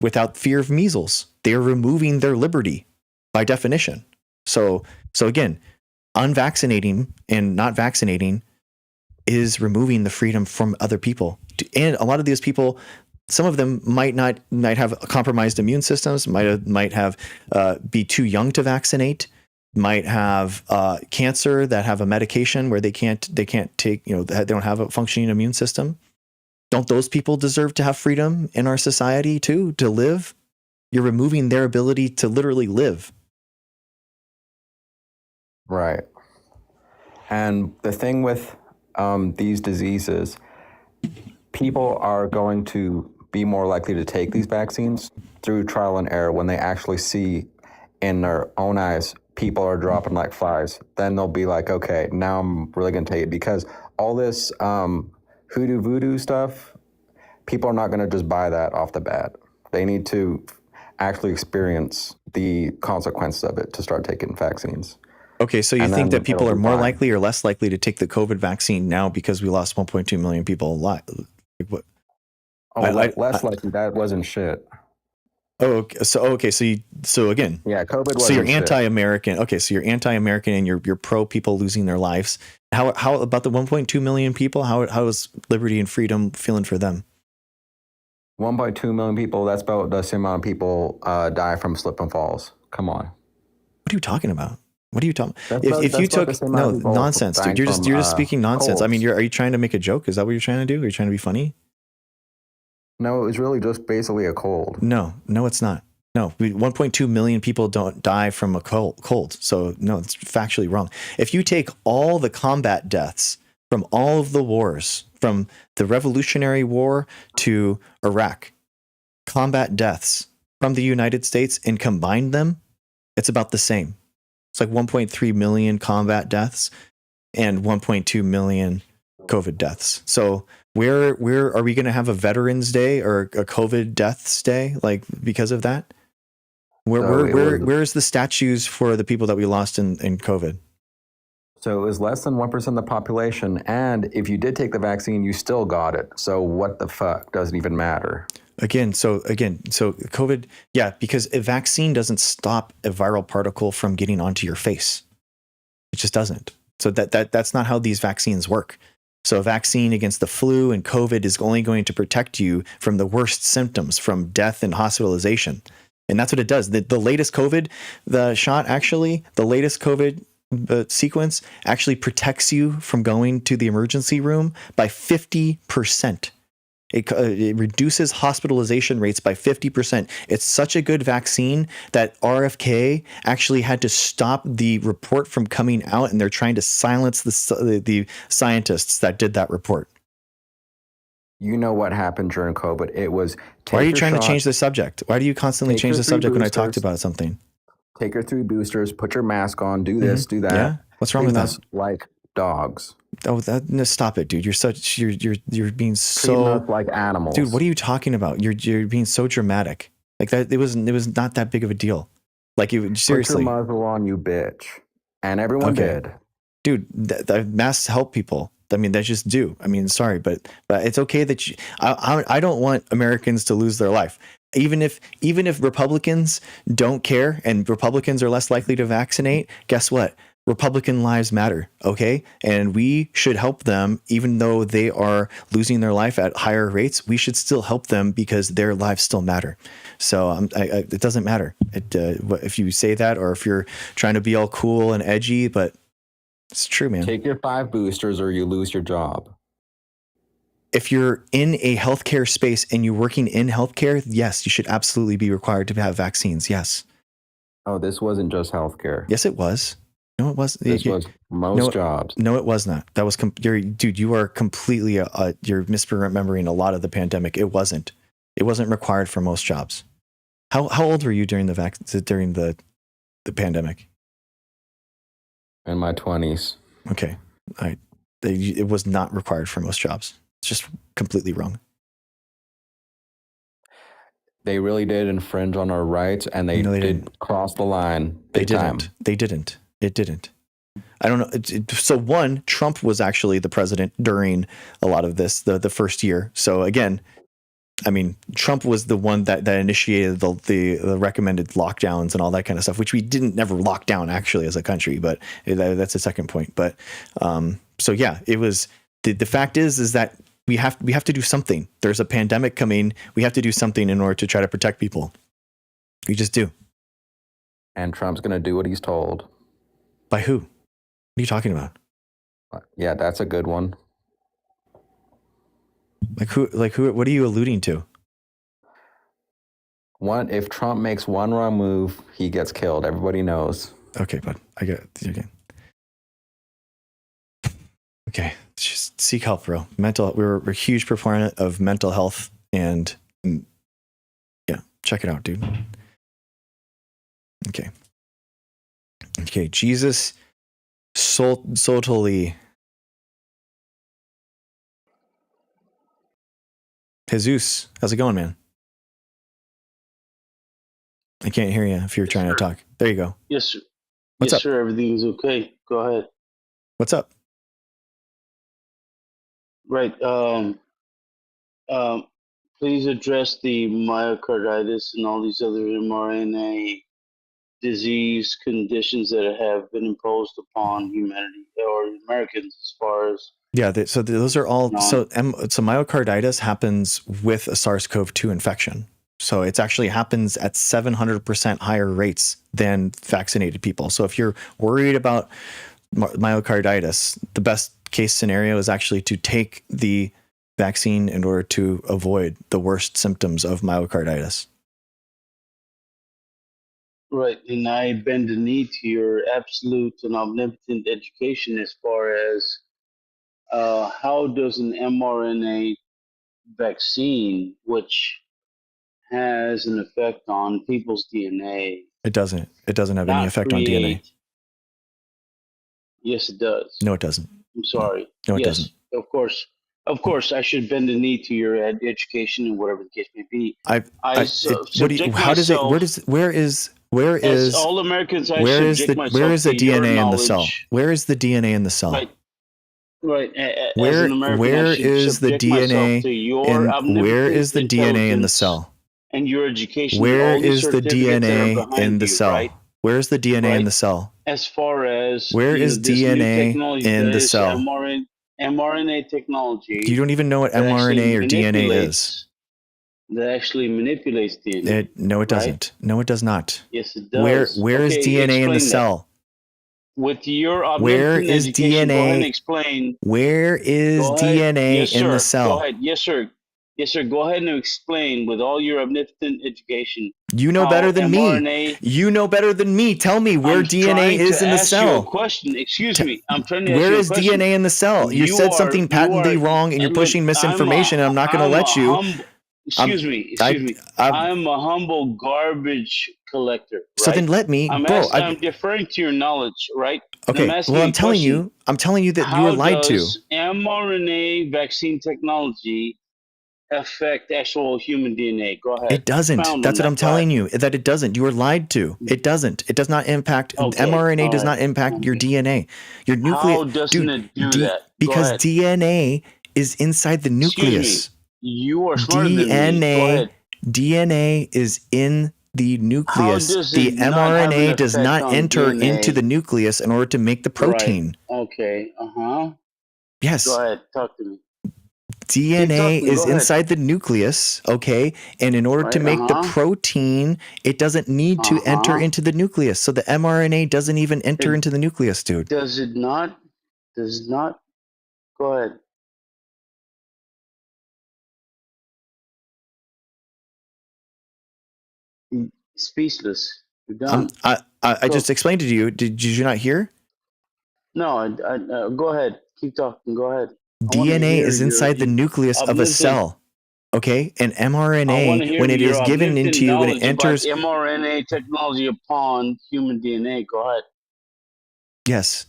Speaker 1: without fear of measles. They're removing their liberty by definition. So again, unvaccinating and not vaccinating is removing the freedom from other people. And a lot of these people, some of them might have compromised immune systems, might have be too young to vaccinate, might have cancer that have a medication where they can't take, they don't have a functioning immune system. Don't those people deserve to have freedom in our society too, to live? You're removing their ability to literally live.
Speaker 7: Right. And the thing with these diseases, people are going to be more likely to take these vaccines through trial and error when they actually see in their own eyes people are dropping like flies. Then they'll be like, okay, now I'm really going to take it, because all this hoodoo voodoo stuff, people are not going to just buy that off the bat. They need to actually experience the consequences of it to start taking vaccines.
Speaker 1: Okay, so you think that people are more likely or less likely to take the COVID vaccine now because we lost 1.2 million people alive? What?
Speaker 7: Less likely. That wasn't shit.
Speaker 1: Oh, so again,
Speaker 7: yeah, COVID.
Speaker 1: So you're anti-American. Okay, so you're anti-American and you're pro people losing their lives. How about the 1.2 million people? How is liberty and freedom feeling for them?
Speaker 7: 1.2 million people. That's about the same amount of people die from slip and falls. Come on.
Speaker 1: What are you talking about? What are you talking? If you took nonsense, dude. You're just speaking nonsense. Colds. I mean, are you trying to make a joke? Is that what you're trying to do? Are you trying to be funny?
Speaker 7: No, it was really just basically a cold.
Speaker 1: No, it's not. No, 1.2 million people don't die from a cold. So no, it's factually wrong. If you take all the combat deaths from all of the wars, from the Revolutionary War to Iraq, combat deaths from the United States and combine them, it's about the same. It's like 1.3 million combat deaths and 1.2 million COVID deaths. So where are we going to have a Veterans Day or a COVID deaths day like because of that? Where's the statues for the people that we lost in COVID?
Speaker 7: So it was less than 1% of the population. And if you did take the vaccine, you still got it. So what the fuck? Doesn't even matter.
Speaker 1: So COVID, yeah, because a vaccine doesn't stop a viral particle from getting onto your face. It just doesn't. So that's not how these vaccines work. So a vaccine against the flu and COVID is only going to protect you from the worst symptoms, from death and hospitalization. And that's what it does. The latest COVID, the latest COVID sequence actually protects you from going to the emergency room by 50%. It reduces hospitalization rates by 50%. It's such a good vaccine that RFK actually had to stop the report from coming out, and they're trying to silence the scientists that did that report.
Speaker 7: You know what happened during COVID? It was.
Speaker 1: Why are you trying to change the subject? Why do you constantly change the subject when I talked about something?
Speaker 7: Take your 3 boosters, put your mask on, do this, do that.
Speaker 1: Yeah. What's wrong with that?
Speaker 7: Like dogs.
Speaker 1: Oh, no, stop it, dude. You're being so
Speaker 7: like animals.
Speaker 1: Dude, what are you talking about? You're being so dramatic. Like that, it was not that big of a deal. Like seriously.
Speaker 7: Put your muzzle on, you bitch. And everyone did.
Speaker 1: Dude, the masks help people. I mean, they just do. I mean, sorry, but it's okay that I don't want Americans to lose their life. Even if Republicans don't care and Republicans are less likely to vaccinate, guess what? Republican lives matter, okay? And we should help them, even though they are losing their life at higher rates. We should still help them because their lives still matter. So it doesn't matter if you say that or if you're trying to be all cool and edgy, but it's true, man.
Speaker 7: Take your 5 boosters or you lose your job.
Speaker 1: If you're in a healthcare space and you're working in healthcare, yes, you should absolutely be required to have vaccines. Yes.
Speaker 7: Oh, this wasn't just healthcare.
Speaker 1: Yes, it was. No, it was.
Speaker 7: This was most jobs.
Speaker 1: No, it was not. That was dude. You are completely you're misremembering a lot of the pandemic. It wasn't. It wasn't required for most jobs. How old were you during the pandemic?
Speaker 7: In my 20s.
Speaker 1: Okay. It was not required for most jobs. It's just completely wrong.
Speaker 7: They really did infringe on our rights, and they did cross the line.
Speaker 1: They didn't. It didn't. I don't know. So one, Trump was actually the president during a lot of this, the first year. So again, I mean, Trump was the one that initiated the recommended lockdowns and all that kind of stuff, which we didn't never lock down actually as a country, but that's a second point. But so yeah, it was the fact is that we have to do something. There's a pandemic coming. We have to do something in order to try to protect people. We just do.
Speaker 7: And Trump's going to do what he's told.
Speaker 1: By who? What are you talking about?
Speaker 7: Yeah, that's a good one.
Speaker 1: Like who? What are you alluding to?
Speaker 7: If Trump makes one wrong move, he gets killed. Everybody knows.
Speaker 1: Okay, bud. I get it again. Okay, just seek help, bro. We're a huge proponent of mental health, and yeah, check it out, dude. Okay, Jesus Solta. Jesus, how's it going, man? I can't hear you if you're trying to talk. There you go.
Speaker 8: Yes, sir.
Speaker 1: What's
Speaker 8: yes,
Speaker 1: up?
Speaker 8: sir. Everything's okay. Go ahead.
Speaker 1: What's up?
Speaker 8: Right. Please address the myocarditis and all these other mRNA disease conditions that have been imposed upon humanity or Americans as far as.
Speaker 1: Yeah, those are all. So myocarditis happens with a SARS-CoV-2 infection. So it actually happens at 700% higher rates than vaccinated people. So if you're worried about myocarditis, the best case scenario is actually to take the vaccine in order to avoid the worst symptoms of myocarditis.
Speaker 8: Right, and I bend the knee to your absolute and omnipotent education as far as how does an mRNA vaccine, which has an effect on people's DNA,
Speaker 1: It doesn't have any
Speaker 8: not
Speaker 1: effect on DNA.
Speaker 8: create? Yes, it does.
Speaker 1: No, it doesn't.
Speaker 8: I'm sorry.
Speaker 1: No, it
Speaker 8: Yes,
Speaker 1: doesn't.
Speaker 8: Of course, I should bend the knee to your education and whatever the case may be.
Speaker 1: Where is
Speaker 8: all Americans, I
Speaker 1: where is
Speaker 8: subject
Speaker 1: the
Speaker 8: myself
Speaker 1: where is the
Speaker 8: to your
Speaker 1: DNA in the cell?
Speaker 8: knowledge.
Speaker 1: Where is the DNA in the cell?
Speaker 8: Right. As
Speaker 1: Where
Speaker 8: an American, I
Speaker 1: where
Speaker 8: should
Speaker 1: is the
Speaker 8: subject myself
Speaker 1: DNA
Speaker 8: to your
Speaker 1: in where
Speaker 8: omnipotent
Speaker 1: is the DNA in the
Speaker 8: intelligence
Speaker 1: cell?
Speaker 8: and your education?
Speaker 1: Where
Speaker 8: all these
Speaker 1: is the
Speaker 8: certificates that are
Speaker 1: DNA
Speaker 8: behind
Speaker 1: in the
Speaker 8: you,
Speaker 1: cell?
Speaker 8: right?
Speaker 1: Where is the DNA in
Speaker 8: Right.
Speaker 1: the cell?
Speaker 8: As far as
Speaker 1: Where is
Speaker 8: this new
Speaker 1: DNA
Speaker 8: technology
Speaker 1: in
Speaker 8: that
Speaker 1: the
Speaker 8: is
Speaker 1: cell?
Speaker 8: mRNA technology.
Speaker 1: You don't even know what
Speaker 8: that actually
Speaker 1: mRNA or DNA is.
Speaker 8: manipulates- That actually manipulates DNA.
Speaker 1: No, it
Speaker 8: right?
Speaker 1: doesn't. No, it does not.
Speaker 8: Yes, it does.
Speaker 1: Where is
Speaker 8: Okay,
Speaker 1: DNA in the
Speaker 8: explain that.
Speaker 1: cell?
Speaker 8: With your
Speaker 1: Where
Speaker 8: omnipotent
Speaker 1: is
Speaker 8: education, go ahead and
Speaker 1: DNA?
Speaker 8: explain.
Speaker 1: Where is
Speaker 8: Go ahead.
Speaker 1: DNA
Speaker 8: Yes,
Speaker 1: in the
Speaker 8: sir.
Speaker 1: cell?
Speaker 8: Go ahead. Yes, sir. Yes, sir. Go ahead and explain with all your omnipotent education.
Speaker 1: You know
Speaker 8: how
Speaker 1: better than
Speaker 8: mRNA
Speaker 1: me. You know better than me. Tell me where
Speaker 8: I'm
Speaker 1: DNA
Speaker 8: trying
Speaker 1: is
Speaker 8: to
Speaker 1: in the
Speaker 8: ask you a
Speaker 1: cell.
Speaker 8: question. Excuse me. I'm trying to ask
Speaker 1: Where
Speaker 8: you a
Speaker 1: is
Speaker 8: question.
Speaker 1: DNA in the cell? You said something patently wrong and you're pushing misinformation, and I'm not going to let you.
Speaker 8: Excuse me. I'm a humble garbage collector. Right?
Speaker 1: So then let me,
Speaker 8: I'm deferring to your knowledge, right?
Speaker 1: Okay. Well, I'm telling you that you were lied to.
Speaker 8: How does mRNA vaccine technology affect actual human DNA? Go ahead.
Speaker 1: It doesn't.
Speaker 8: Expound
Speaker 1: That's
Speaker 8: on
Speaker 1: what I'm
Speaker 8: that. Go
Speaker 1: telling
Speaker 8: ahead.
Speaker 1: you, that it doesn't. You were lied to. It doesn't. It does not impact.
Speaker 8: Okay,
Speaker 1: mRNA does
Speaker 8: all
Speaker 1: not
Speaker 8: right.
Speaker 1: impact your DNA. Your nucleus.
Speaker 8: How doesn't it do that? Go
Speaker 1: Because
Speaker 8: ahead.
Speaker 1: DNA is inside the nucleus.
Speaker 8: Excuse me. You are smarter than me. Go ahead.
Speaker 1: DNA is in the nucleus.
Speaker 8: does
Speaker 1: The
Speaker 8: it not have an
Speaker 1: mRNA does
Speaker 8: effect
Speaker 1: not
Speaker 8: on
Speaker 1: enter
Speaker 8: DNA?
Speaker 1: into the nucleus in order to make the protein.
Speaker 8: Right. Okay.
Speaker 1: Yes.
Speaker 8: Go ahead. Talk to me.
Speaker 1: DNA
Speaker 8: Keep talking.
Speaker 1: is
Speaker 8: Go ahead.
Speaker 1: inside the nucleus, okay? And in order to
Speaker 8: Right,
Speaker 1: make the protein, it doesn't need to enter into the nucleus. So the mRNA doesn't even enter into the nucleus, dude.
Speaker 8: Does it not? Does it not? Go ahead. Speechless. You're done.
Speaker 1: I just explained it to you. Did you not hear?
Speaker 8: No, go ahead. Keep talking. Go ahead. I wanna
Speaker 1: DNA
Speaker 8: hear
Speaker 1: is inside the nucleus of a
Speaker 8: omnipotent-
Speaker 1: cell. Okay? And
Speaker 8: I wanna
Speaker 1: mRNA,
Speaker 8: hear
Speaker 1: when it
Speaker 8: your
Speaker 1: is given
Speaker 8: omnipotent
Speaker 1: into you, when it
Speaker 8: knowledge about
Speaker 1: enters.
Speaker 8: mRNA technology upon human DNA. Go ahead.
Speaker 1: Yes.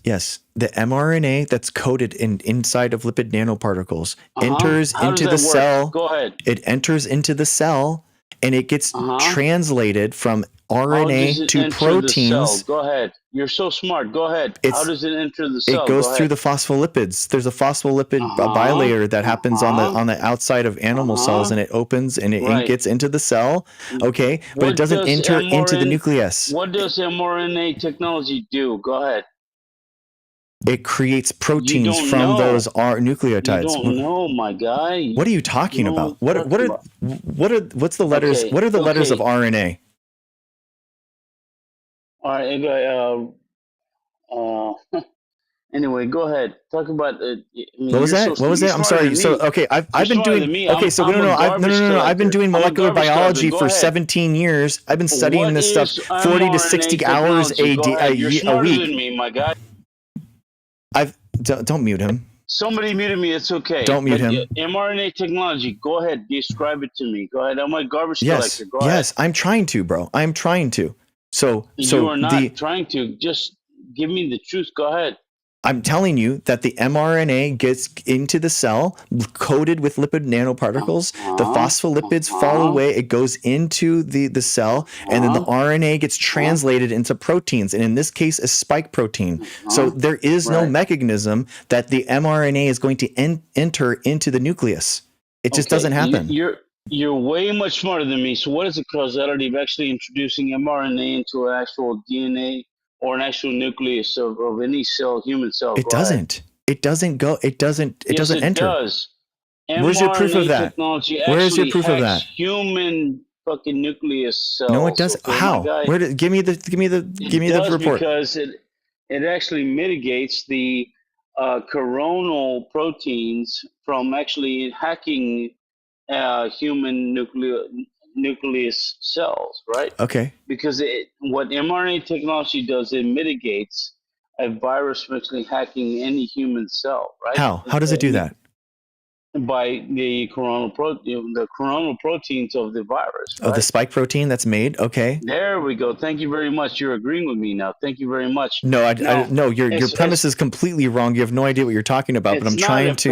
Speaker 1: The mRNA that's coated inside of lipid nanoparticles enters
Speaker 8: How does
Speaker 1: into the
Speaker 8: that work?
Speaker 1: cell.
Speaker 8: Go ahead.
Speaker 1: It enters into the cell and it gets translated from
Speaker 8: How does
Speaker 1: RNA
Speaker 8: it
Speaker 1: to
Speaker 8: enter the
Speaker 1: proteins.
Speaker 8: cell? Go ahead. You're so smart. Go ahead. How does it enter the cell?
Speaker 1: It goes
Speaker 8: Go
Speaker 1: through
Speaker 8: ahead.
Speaker 1: the phospholipids. There's a phospholipid bilayer that happens on the outside of animal cells, and it opens and it gets into the cell. Okay, but it doesn't enter into the nucleus.
Speaker 8: What does mRNA technology do? Go ahead.
Speaker 1: It creates proteins
Speaker 8: don't
Speaker 1: from
Speaker 8: know.
Speaker 1: those nucleotides.
Speaker 8: You don't know, my guy.
Speaker 1: What are you talking about? What's the letters?
Speaker 8: Okay,
Speaker 1: What are the letters
Speaker 8: okay.
Speaker 1: of RNA?
Speaker 8: All right. Anyway, go ahead. Talk about.
Speaker 1: What was that? What was that? I'm sorry. So okay, I've been doing. Okay, so no. I've been doing molecular biology for 17 years. I've been studying this stuff 40 to 60 hours a
Speaker 8: You're smarter than me, my guy.
Speaker 1: Don't mute him.
Speaker 8: Somebody muted me. It's okay.
Speaker 1: Don't mute him.
Speaker 8: mRNA technology. Go ahead. Describe it to me. Go ahead. I'm a garbage collector. Go ahead.
Speaker 1: Yes, I'm trying to, bro. I'm trying to. So
Speaker 8: you are not trying to. Just give me the truth. Go ahead.
Speaker 1: I'm telling you that the mRNA gets into the cell coated with lipid nanoparticles. The phospholipids fall away. It goes into the cell, and then the RNA gets translated into proteins, and in this case, a spike protein. So there is no mechanism that the mRNA is going to enter into the nucleus. It just doesn't happen.
Speaker 8: You're way much smarter than me. So what is the causality of actually introducing mRNA into an actual DNA or an actual nucleus of any cell, human cell?
Speaker 1: It doesn't. It doesn't go. It doesn't. It doesn't enter.
Speaker 8: It does.
Speaker 1: Where's your proof of that? Where is your proof of that?
Speaker 8: Human fucking nucleus cells.
Speaker 1: No, it doesn't.
Speaker 8: Okay,
Speaker 1: how? Where give me the report?
Speaker 8: Because it actually mitigates the coronal proteins from actually hacking human nucleus cells, right?
Speaker 1: Okay.
Speaker 8: Because what mRNA technology does, it mitigates a virus from actually hacking any human cell, right?
Speaker 1: How does it do that?
Speaker 8: By the coronal proteins of the virus, right?
Speaker 1: Oh, the spike protein that's made. Okay.
Speaker 8: There we go. Thank you very much. You're agreeing with me now. Thank you very much.
Speaker 1: No,
Speaker 8: Now,
Speaker 1: no. Your premise is completely wrong. You have no idea what you're talking about. But I'm trying to.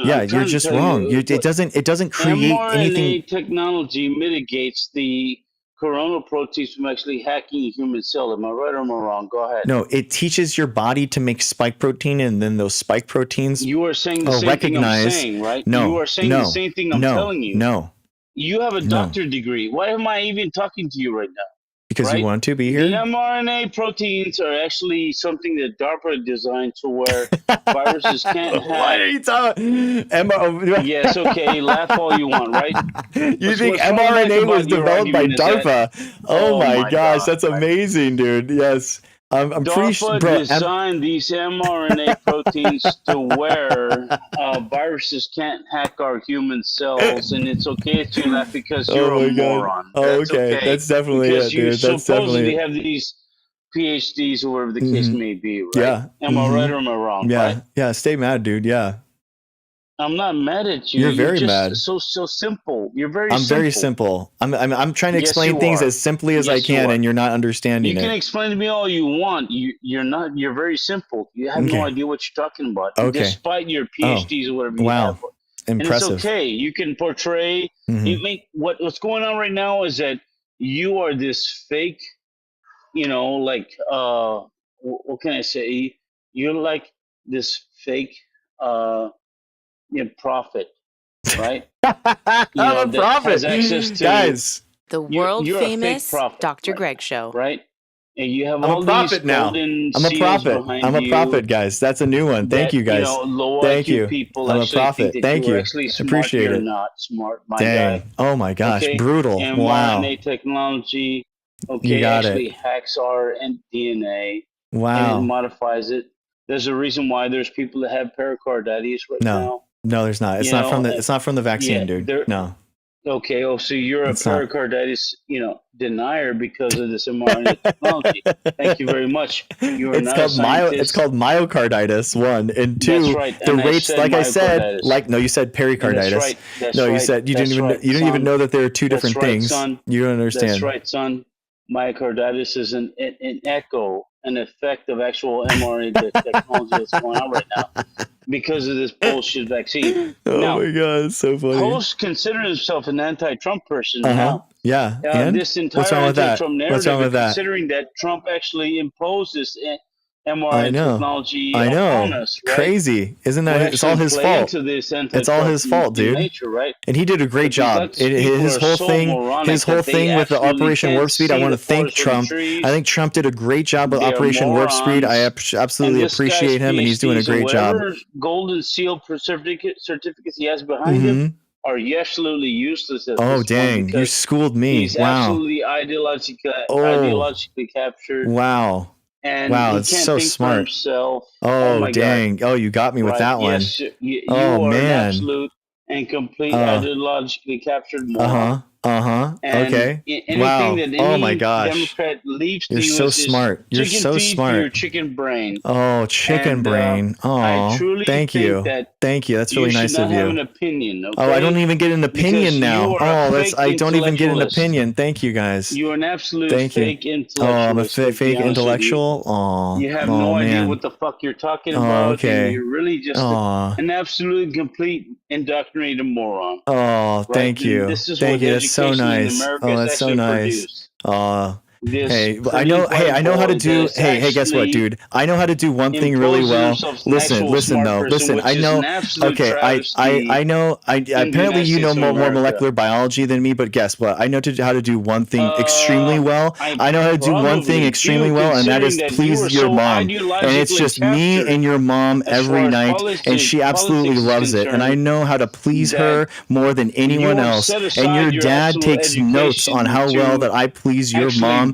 Speaker 1: Yeah, you're just wrong. It doesn't create
Speaker 8: mRNA
Speaker 1: anything.
Speaker 8: technology mitigates the coronal proteins from actually hacking a human cell. Am I right or am I wrong? Go ahead.
Speaker 1: No, it teaches your body to make spike protein, and then those spike proteins.
Speaker 8: You are saying the same thing I'm saying, right?
Speaker 1: No,
Speaker 8: you are saying the same thing I'm telling you.
Speaker 1: No.
Speaker 8: You have a doctorate degree. Why am I even talking to you right now?
Speaker 1: Because
Speaker 8: right?
Speaker 1: you want to be here?
Speaker 8: The mRNA proteins are actually something that DARPA designed to where viruses can't have.
Speaker 1: Why are you talking?
Speaker 8: Yes, okay. Laugh all you want, right?
Speaker 1: You think mRNA was developed by DARPA? Oh my gosh, that's amazing, dude. Yes. I'm pretty sure.
Speaker 8: DARPA designed these mRNA proteins to where viruses can't hack our human cells, and it's okay to laugh because you're a moron.
Speaker 1: Oh, okay. That's definitely
Speaker 8: because
Speaker 1: it,
Speaker 8: you
Speaker 1: dude. That's
Speaker 8: supposedly
Speaker 1: definitely
Speaker 8: have these PhDs or whatever the case may be, right?
Speaker 1: Yeah.
Speaker 8: Am I right or am I wrong?
Speaker 1: Yeah.
Speaker 8: Right?
Speaker 1: Yeah. Stay mad, dude. Yeah.
Speaker 8: I'm not mad at you.
Speaker 1: You're very
Speaker 8: just
Speaker 1: mad.
Speaker 8: So simple. You're very.
Speaker 1: I'm
Speaker 8: simple.
Speaker 1: very simple. I'm trying to
Speaker 8: Yes,
Speaker 1: explain
Speaker 8: you
Speaker 1: things
Speaker 8: are.
Speaker 1: as simply as
Speaker 8: Yes,
Speaker 1: I
Speaker 8: you
Speaker 1: can,
Speaker 8: are.
Speaker 1: and you're not understanding
Speaker 8: You can
Speaker 1: it.
Speaker 8: explain to me all you want. You're not. You're very simple. You have
Speaker 1: Okay.
Speaker 8: no idea what you're talking about.
Speaker 1: Okay.
Speaker 8: Despite your PhDs or whatever you
Speaker 1: Wow.
Speaker 8: have.
Speaker 1: Impressive.
Speaker 8: And it's okay. You can portray.
Speaker 1: Mhm.
Speaker 8: You make what's going on right now is that you are this fake. Like what can I say? You're like this fake prophet, right?
Speaker 1: I'm a
Speaker 8: that
Speaker 1: prophet,
Speaker 8: has access to
Speaker 1: guys.
Speaker 4: The
Speaker 8: You're
Speaker 4: world
Speaker 8: a fake
Speaker 4: famous
Speaker 8: prophet,
Speaker 4: Dr.
Speaker 8: right?
Speaker 4: Greg Show.
Speaker 8: Right? And you have
Speaker 1: I'm
Speaker 8: all
Speaker 1: a prophet
Speaker 8: these
Speaker 1: now.
Speaker 8: golden
Speaker 1: I'm a
Speaker 8: seals
Speaker 1: prophet.
Speaker 8: behind
Speaker 1: I'm a
Speaker 8: you
Speaker 1: prophet, guys. That's a new one. Thank
Speaker 8: that,
Speaker 1: you, guys.
Speaker 8: Low
Speaker 1: Thank
Speaker 8: IQ
Speaker 1: you.
Speaker 8: people
Speaker 1: I'm a
Speaker 8: actually
Speaker 1: prophet.
Speaker 8: think that
Speaker 1: Thank
Speaker 8: you're
Speaker 1: you.
Speaker 8: actually smart.
Speaker 1: Appreciate
Speaker 8: You're
Speaker 1: it.
Speaker 8: not smart, my
Speaker 1: Dang.
Speaker 8: guy.
Speaker 1: Oh my gosh.
Speaker 8: Okay?
Speaker 1: Brutal.
Speaker 8: And
Speaker 1: Wow.
Speaker 8: mRNA technology,
Speaker 1: You got
Speaker 8: actually
Speaker 1: it.
Speaker 8: hacks our DNA and it
Speaker 1: Wow.
Speaker 8: modifies it. There's a reason why there's people that have pericarditis right now.
Speaker 1: No, there's not. It's
Speaker 8: You
Speaker 1: not from
Speaker 8: know,
Speaker 1: the. It's not from the vaccine,
Speaker 8: yeah,
Speaker 1: dude. No.
Speaker 8: Okay. Oh, so you're
Speaker 1: It's
Speaker 8: a
Speaker 1: not.
Speaker 8: pericarditis, denier because of this mRNA technology. Thank you very much. You are
Speaker 1: It's
Speaker 8: not
Speaker 1: called
Speaker 8: a scientist.
Speaker 1: It's called myocarditis. One and two.
Speaker 8: That's right.
Speaker 1: The
Speaker 8: And I
Speaker 1: rates,
Speaker 8: said
Speaker 1: like I said,
Speaker 8: myocarditis.
Speaker 1: no, you said pericarditis.
Speaker 8: That's right. That's
Speaker 1: no, you
Speaker 8: right.
Speaker 1: said you didn't
Speaker 8: That's
Speaker 1: even.
Speaker 8: right,
Speaker 1: You didn't even
Speaker 8: son.
Speaker 1: know that there are two
Speaker 8: That's
Speaker 1: different
Speaker 8: right,
Speaker 1: things.
Speaker 8: son.
Speaker 1: You don't understand.
Speaker 8: That's right, son. Myocarditis is an echo, an effect of actual mRNA technology that's going on right now because of this bullshit vaccine.
Speaker 1: Oh
Speaker 8: Now,
Speaker 1: my god, it's so funny.
Speaker 8: Host considers himself an anti-Trump person
Speaker 1: Uh huh.
Speaker 8: now.
Speaker 1: Yeah. And
Speaker 8: This entire
Speaker 1: what's wrong with that?
Speaker 8: anti-Trump narrative,
Speaker 1: What's wrong with that?
Speaker 8: considering that Trump actually imposed this
Speaker 1: I
Speaker 8: mRNA
Speaker 1: know.
Speaker 8: technology
Speaker 1: I
Speaker 8: upon
Speaker 1: know.
Speaker 8: us, right?
Speaker 1: Crazy, isn't
Speaker 8: Would
Speaker 1: that? It's all
Speaker 8: actually
Speaker 1: his
Speaker 8: play
Speaker 1: fault.
Speaker 8: into this
Speaker 1: It's all his fault, dude.
Speaker 8: nature, right?
Speaker 1: And he did a great
Speaker 8: But
Speaker 1: job.
Speaker 8: that's- people
Speaker 1: His
Speaker 8: are
Speaker 1: whole
Speaker 8: so
Speaker 1: thing,
Speaker 8: moronic
Speaker 1: his whole
Speaker 8: that they
Speaker 1: thing with the
Speaker 8: absolutely
Speaker 1: Operation
Speaker 8: can't
Speaker 1: Warp Speed. I
Speaker 8: see
Speaker 1: want to
Speaker 8: the
Speaker 1: thank
Speaker 8: forest for the
Speaker 1: Trump.
Speaker 8: trees.
Speaker 1: I think Trump did a great job with
Speaker 8: They are
Speaker 1: Operation Warp Speed. I
Speaker 8: morons.
Speaker 1: absolutely
Speaker 8: And this
Speaker 1: appreciate
Speaker 8: guy's
Speaker 1: him, and he's doing a
Speaker 8: PhDs,
Speaker 1: great job.
Speaker 8: whatever golden seal certificates he has behind him
Speaker 1: hmm
Speaker 8: are absolutely useless at
Speaker 1: Oh
Speaker 8: this
Speaker 1: dang,
Speaker 8: point
Speaker 1: you
Speaker 8: because
Speaker 1: schooled me.
Speaker 8: he's
Speaker 1: Wow.
Speaker 8: absolutely ideologically captured,
Speaker 1: Wow.
Speaker 8: and
Speaker 1: Wow,
Speaker 8: he
Speaker 1: it's
Speaker 8: can't
Speaker 1: so
Speaker 8: think for
Speaker 1: smart.
Speaker 8: himself.
Speaker 1: Oh
Speaker 8: my God.
Speaker 1: dang. Oh, you got me with
Speaker 8: Right.
Speaker 1: that one.
Speaker 8: Yes, you
Speaker 1: Oh
Speaker 8: are an
Speaker 1: man.
Speaker 8: absolute and complete
Speaker 1: Uh.
Speaker 8: ideologically captured
Speaker 1: Uh
Speaker 8: moron.
Speaker 1: huh. Uh huh.
Speaker 8: And
Speaker 1: Okay.
Speaker 8: anything
Speaker 1: Wow.
Speaker 8: that any
Speaker 1: Oh my gosh.
Speaker 8: Democrat leaves
Speaker 1: You're
Speaker 8: to you
Speaker 1: so
Speaker 8: is
Speaker 1: smart. You're
Speaker 8: chicken
Speaker 1: so
Speaker 8: feed for your
Speaker 1: smart.
Speaker 8: chicken brain.
Speaker 1: Oh, chicken
Speaker 8: And,
Speaker 1: brain.
Speaker 8: I
Speaker 1: Oh,
Speaker 8: truly
Speaker 1: thank
Speaker 8: think
Speaker 1: you.
Speaker 8: that
Speaker 1: Thank you. That's
Speaker 8: you
Speaker 1: really
Speaker 8: should
Speaker 1: nice
Speaker 8: not
Speaker 1: of
Speaker 8: have an
Speaker 1: you.
Speaker 8: opinion, okay?
Speaker 1: Oh, I don't even get an opinion
Speaker 8: Because
Speaker 1: now.
Speaker 8: you are a
Speaker 1: Oh, that's
Speaker 8: fake
Speaker 1: I don't even get an
Speaker 8: intellectualist.
Speaker 1: opinion. Thank you guys.
Speaker 8: You're an absolute
Speaker 1: Thank you.
Speaker 8: fake
Speaker 1: Oh, I'm a
Speaker 8: intellectualist. to be
Speaker 1: fake
Speaker 8: honest with you.
Speaker 1: intellectual. Oh,
Speaker 8: You have
Speaker 1: oh
Speaker 8: no idea
Speaker 1: man.
Speaker 8: what the fuck you're talking
Speaker 1: Oh,
Speaker 8: about.
Speaker 1: okay.
Speaker 8: And you're really just
Speaker 1: Oh,
Speaker 8: an absolute complete indoctrinated moron.
Speaker 1: oh,
Speaker 8: Right?
Speaker 1: thank
Speaker 8: And
Speaker 1: you.
Speaker 8: this is
Speaker 1: Thank
Speaker 8: what
Speaker 1: you. That's so
Speaker 8: education in
Speaker 1: nice.
Speaker 8: America
Speaker 1: Oh,
Speaker 8: is
Speaker 1: that's so
Speaker 8: actually
Speaker 1: nice.
Speaker 8: produced.
Speaker 1: Oh,
Speaker 8: This
Speaker 1: hey, I
Speaker 8: pretty
Speaker 1: know. Hey,
Speaker 8: white
Speaker 1: I know how to
Speaker 8: boy
Speaker 1: do.
Speaker 8: that's
Speaker 1: Hey, guess what,
Speaker 8: actually
Speaker 1: dude? I know how to do one thing really
Speaker 8: imposes
Speaker 1: well.
Speaker 8: himself as an
Speaker 1: Listen,
Speaker 8: actual
Speaker 1: listen,
Speaker 8: smart
Speaker 1: though.
Speaker 8: person,
Speaker 1: Listen,
Speaker 8: which
Speaker 1: I
Speaker 8: is
Speaker 1: know.
Speaker 8: an absolute
Speaker 1: Okay,
Speaker 8: travesty
Speaker 1: I know.
Speaker 8: in the
Speaker 1: Apparently
Speaker 8: United
Speaker 1: you know
Speaker 8: States of
Speaker 1: more
Speaker 8: America.
Speaker 1: molecular biology than me, but guess what? I know how to do one thing extremely well. I know how to do one thing
Speaker 8: probably
Speaker 1: extremely
Speaker 8: do,
Speaker 1: well, and that is
Speaker 8: considering that you
Speaker 1: please
Speaker 8: are
Speaker 1: your
Speaker 8: so
Speaker 1: mom. And it's
Speaker 8: ideologically
Speaker 1: just me
Speaker 8: captured
Speaker 1: and your mom
Speaker 8: as
Speaker 1: every
Speaker 8: far as
Speaker 1: night, and she absolutely
Speaker 8: politics is
Speaker 1: loves it. And I
Speaker 8: concerned,
Speaker 1: know how to please
Speaker 8: that
Speaker 1: her more than anyone
Speaker 8: you have
Speaker 1: else.
Speaker 8: set
Speaker 1: And
Speaker 8: aside
Speaker 1: your
Speaker 8: your
Speaker 1: dad
Speaker 8: absolute
Speaker 1: takes notes on
Speaker 8: education
Speaker 1: how well
Speaker 8: to
Speaker 1: that I please your
Speaker 8: actually
Speaker 1: mom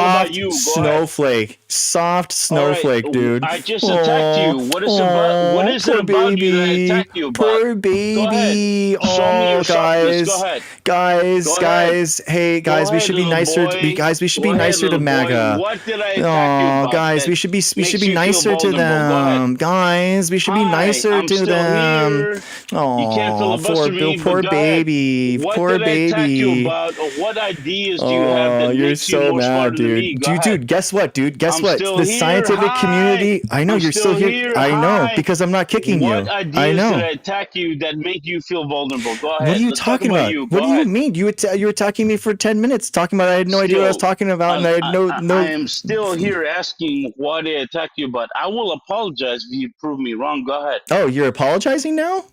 Speaker 8: about you? Go ahead.
Speaker 1: snowflake. Soft snowflake,
Speaker 8: All right,
Speaker 1: dude.
Speaker 8: I just attacked you. What is what is it
Speaker 1: poor
Speaker 8: about you that I
Speaker 1: baby.
Speaker 8: attacked you about?
Speaker 1: Poor baby.
Speaker 8: Go ahead. Show me your softness. Go ahead.
Speaker 1: Guys. Hey, guys,
Speaker 8: Go
Speaker 1: we
Speaker 8: ahead,
Speaker 1: should be
Speaker 8: little
Speaker 1: nicer.
Speaker 8: boy.
Speaker 1: Guys, we should be
Speaker 8: Go ahead,
Speaker 1: nicer to
Speaker 8: little boy.
Speaker 1: MAGA.
Speaker 8: What did I attack you about?
Speaker 1: Guys,
Speaker 8: that
Speaker 1: we should be
Speaker 8: makes you feel
Speaker 1: nicer to
Speaker 8: vulnerable? Go ahead.
Speaker 1: them. Guys, we should be
Speaker 8: Hi,
Speaker 1: nicer
Speaker 8: I'm
Speaker 1: to
Speaker 8: still
Speaker 1: them. him.
Speaker 8: You can't
Speaker 1: Oh,
Speaker 8: filibuster me.
Speaker 1: poor baby.
Speaker 8: What
Speaker 1: Poor
Speaker 8: did I attack you
Speaker 1: baby.
Speaker 8: about? Or what ideas do you have that
Speaker 1: you're
Speaker 8: makes you
Speaker 1: so
Speaker 8: more smarter
Speaker 1: mad,
Speaker 8: than me?
Speaker 1: dude.
Speaker 8: Go ahead.
Speaker 1: Dude, guess what, dude? Guess
Speaker 8: I'm
Speaker 1: what?
Speaker 8: still
Speaker 1: The
Speaker 8: here.
Speaker 1: scientific
Speaker 8: Hi.
Speaker 1: community. I know
Speaker 8: I'm
Speaker 1: you're still here. I know
Speaker 8: Hi.
Speaker 1: because I'm not kicking
Speaker 8: What
Speaker 1: you.
Speaker 8: ideas
Speaker 1: I know.
Speaker 8: did I attack you that make you feel vulnerable? Go ahead.
Speaker 1: What are you
Speaker 8: Let's
Speaker 1: talking
Speaker 8: talk
Speaker 1: about?
Speaker 8: you.
Speaker 1: What
Speaker 8: Go
Speaker 1: do you
Speaker 8: ahead.
Speaker 1: mean? You were attacking me for 10 minutes, talking about I had no idea what I was talking about, and I had no.
Speaker 8: I am still here asking why they attacked you, but I will apologize if you prove me wrong. Go ahead.
Speaker 1: Oh, you're apologizing now?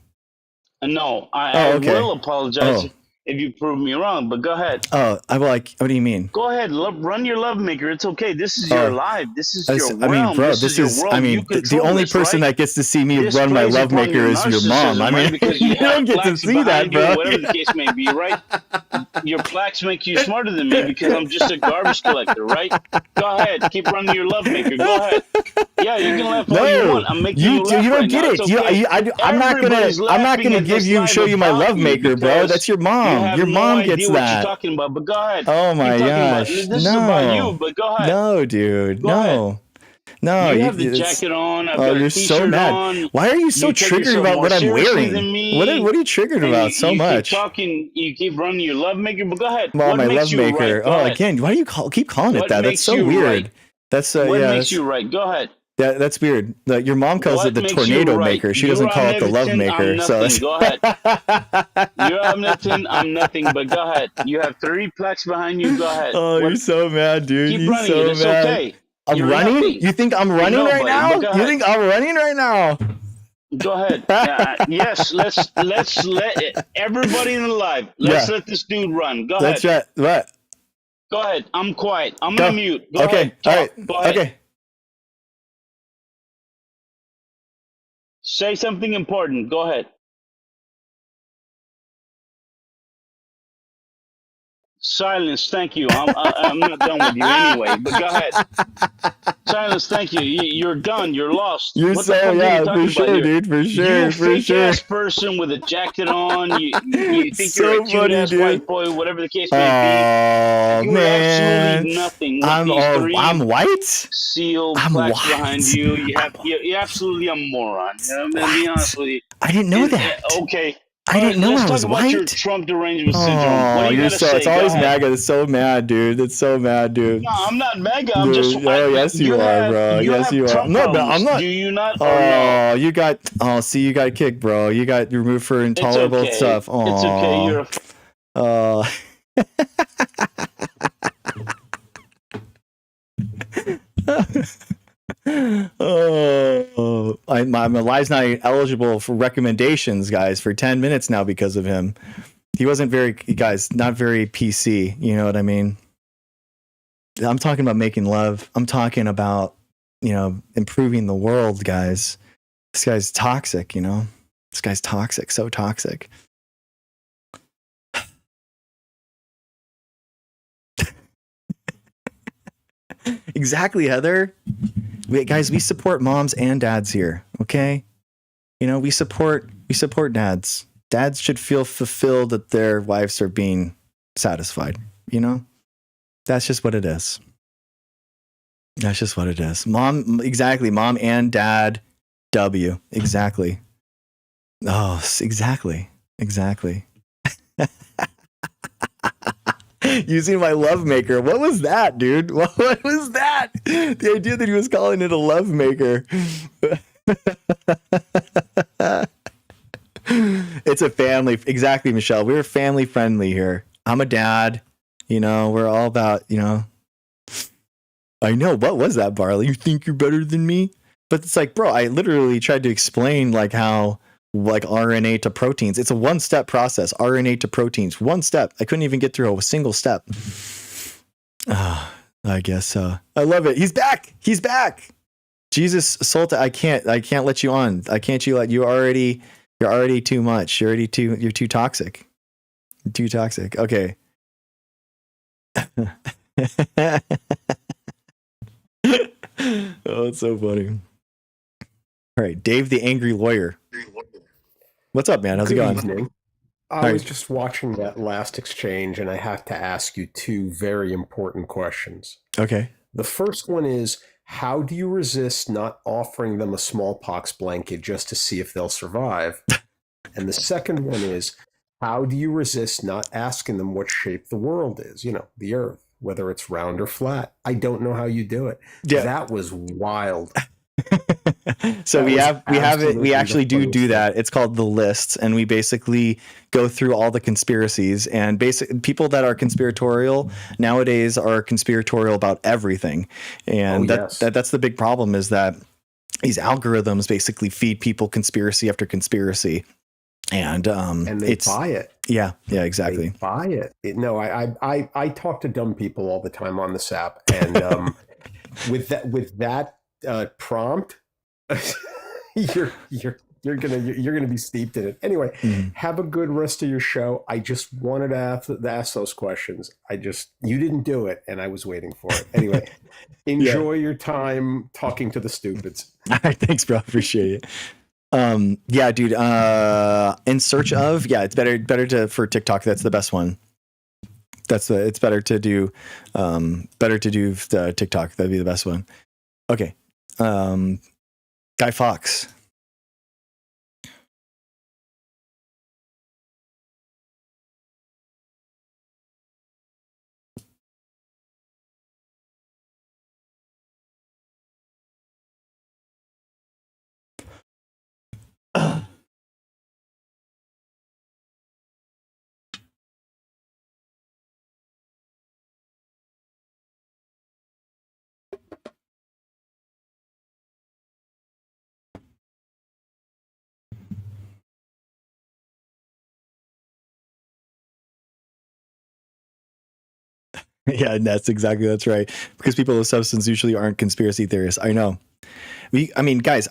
Speaker 8: No, I
Speaker 1: okay.
Speaker 8: will apologize if you prove me wrong, but go ahead.
Speaker 1: Oh, I like. What do you mean?
Speaker 8: Go ahead, run your love maker. It's okay. This is your life. This is your realm.
Speaker 1: I mean, bro, this
Speaker 8: your
Speaker 1: is.
Speaker 8: world.
Speaker 1: I mean, the only person that gets to see me
Speaker 8: This
Speaker 1: run my
Speaker 8: plays
Speaker 1: love
Speaker 8: upon
Speaker 1: maker is your mom.
Speaker 8: narcissism,
Speaker 1: I mean,
Speaker 8: right? Because
Speaker 1: you
Speaker 8: you
Speaker 1: don't
Speaker 8: have
Speaker 1: get to
Speaker 8: plaques
Speaker 1: see that,
Speaker 8: behind you,
Speaker 1: bro.
Speaker 8: whatever the case may be, right? Your plaques make you smarter than me because I'm just a garbage collector, right? Go ahead, keep running your love maker. Go ahead. Yeah, you can laugh all you want. I'm making you laugh.
Speaker 1: You don't
Speaker 8: right
Speaker 1: get
Speaker 8: now.
Speaker 1: it.
Speaker 8: It's okay.
Speaker 1: I'm not gonna show you my love maker, bro. That's your mom. Your mom gets
Speaker 8: what
Speaker 1: that.
Speaker 8: you're talking about, but go ahead.
Speaker 1: Oh my gosh.
Speaker 8: This is about you, but go ahead.
Speaker 1: No, dude.
Speaker 8: Go ahead.
Speaker 1: No,
Speaker 8: you have the jacket on. I've got
Speaker 1: you're
Speaker 8: a t-shirt
Speaker 1: so mad.
Speaker 8: on.
Speaker 1: Why are you so triggered about what I'm wearing? What are you triggered about so much?
Speaker 8: You keep running your love maker, but go ahead.
Speaker 1: Well,
Speaker 8: what
Speaker 1: my
Speaker 8: makes
Speaker 1: love
Speaker 8: you
Speaker 1: maker.
Speaker 8: right?
Speaker 1: Again, why do you keep calling it that? That's so weird.
Speaker 8: Right?
Speaker 1: That's
Speaker 8: what makes you right? Go ahead.
Speaker 1: Yeah, that's weird. Your mom calls it the tornado maker. She doesn't call it the love maker.
Speaker 8: So go ahead. You're omnipotent. I'm nothing. But go ahead. You have 3 plaques behind you. Go ahead.
Speaker 1: You're so mad, dude.
Speaker 8: Keep
Speaker 1: you're
Speaker 8: running
Speaker 1: so
Speaker 8: it. It's
Speaker 1: mad.
Speaker 8: okay.
Speaker 1: I'm running? You think I'm running right now? You think I'm running right now?
Speaker 8: Go ahead. Yes, let's let everybody in the live. Let's let this dude run. Go ahead.
Speaker 1: That's right. What?
Speaker 8: Go ahead. I'm quiet. I'm gonna mute. Go ahead.
Speaker 1: All right.
Speaker 8: Go ahead.
Speaker 1: Okay.
Speaker 8: Say something important. Go ahead. Silence. Thank you. I'm not done with you anyway. But go ahead. Silence. Thank you. You're done. You're lost.
Speaker 1: You're
Speaker 8: what the fuck are you talking
Speaker 1: for sure,
Speaker 8: about here?
Speaker 1: dude. For sure.
Speaker 8: You
Speaker 1: for sure.
Speaker 8: ass person with a jacket on. You think
Speaker 1: so
Speaker 8: you're a cute ass
Speaker 1: dude.
Speaker 8: white boy, whatever the case may be.
Speaker 1: Oh
Speaker 8: You're
Speaker 1: man.
Speaker 8: absolutely nothing.
Speaker 1: I'm white.
Speaker 8: Sealed plaques behind you. You're absolutely a moron. I'm gonna be honest with you.
Speaker 1: I didn't know that.
Speaker 8: Okay.
Speaker 1: I didn't know I was
Speaker 8: Let's talk about
Speaker 1: white.
Speaker 8: your Trump derangement syndrome. What do you gotta say?
Speaker 1: It's always MAGA. It's so mad, dude. It's so mad, dude.
Speaker 8: No, I'm not MAGA. I'm just.
Speaker 1: Yes, you are, bro. Yes, you are. I'm not.
Speaker 8: Do you not?
Speaker 1: Oh, you got. Oh, see, you got kicked, bro. You got removed for intolerable stuff. Oh,
Speaker 8: it's okay. You're.
Speaker 1: My live's not eligible for recommendations, guys, for 10 minutes now because of him. He wasn't not very PC. You know what I mean? I'm talking about making love. I'm talking about, improving the world, guys. This guy's toxic, This guy's toxic, so toxic. Exactly, Heather. Guys, we support moms and dads here, okay? We support dads. Dads should feel fulfilled that their wives are being satisfied, That's just what it is. That's just what it is. Mom, exactly. Mom and dad, W. Exactly. Oh, exactly. Exactly. Using my love maker. What was that, dude? What was that? The idea that he was calling it a love maker. It's a family. Exactly, Michelle. We're family friendly here. I'm a dad. We're all about, I know. What was that, Barley? You think you're better than me? But it's like, bro, I literally tried to explain how RNA to proteins. It's a one-step process. RNA to proteins. One step. I couldn't even get through a single step. I guess I love it. He's back. He's back. Jesus, Solta, I can't let you on. You're already too much. You're too toxic. You're too toxic. Okay. Oh, it's so funny. All right, Dave the Angry Lawyer. What's up, man? How's it going?
Speaker 9: Good evening. I was just watching that last exchange, and I have to ask you 2 very important questions.
Speaker 1: Okay.
Speaker 9: The first one is, how do you resist not offering them a smallpox blanket just to see if they'll survive? And the second one is, how do you resist not asking them what shape the world is? You know, the Earth, whether it's round or flat. I don't know how you do it.
Speaker 1: Yeah.
Speaker 9: That was wild.
Speaker 1: So we actually do that. It's called the lists, and we basically go through all the conspiracies, and people that are conspiratorial nowadays are conspiratorial about everything. And that's the big problem, is that these algorithms basically feed people conspiracy after conspiracy. And
Speaker 9: they buy it.
Speaker 1: Yeah, exactly.
Speaker 9: They buy it. No, I talk to dumb people all the time on this app, and with that prompt, you're gonna be steeped in it. Anyway, have a good rest of your show. I just wanted to ask those questions. You didn't do it, and I was waiting for it. Anyway, enjoy your time talking to the stupids.
Speaker 1: All right, thanks, bro. Appreciate it. Yeah, dude. In search of, it's better for TikTok. That's the best one. It's better to do the TikTok. That'd be the best one. Okay. Guy Fawkes. Yeah, that's right. Because people with substance usually aren't conspiracy theorists. I know. Guys,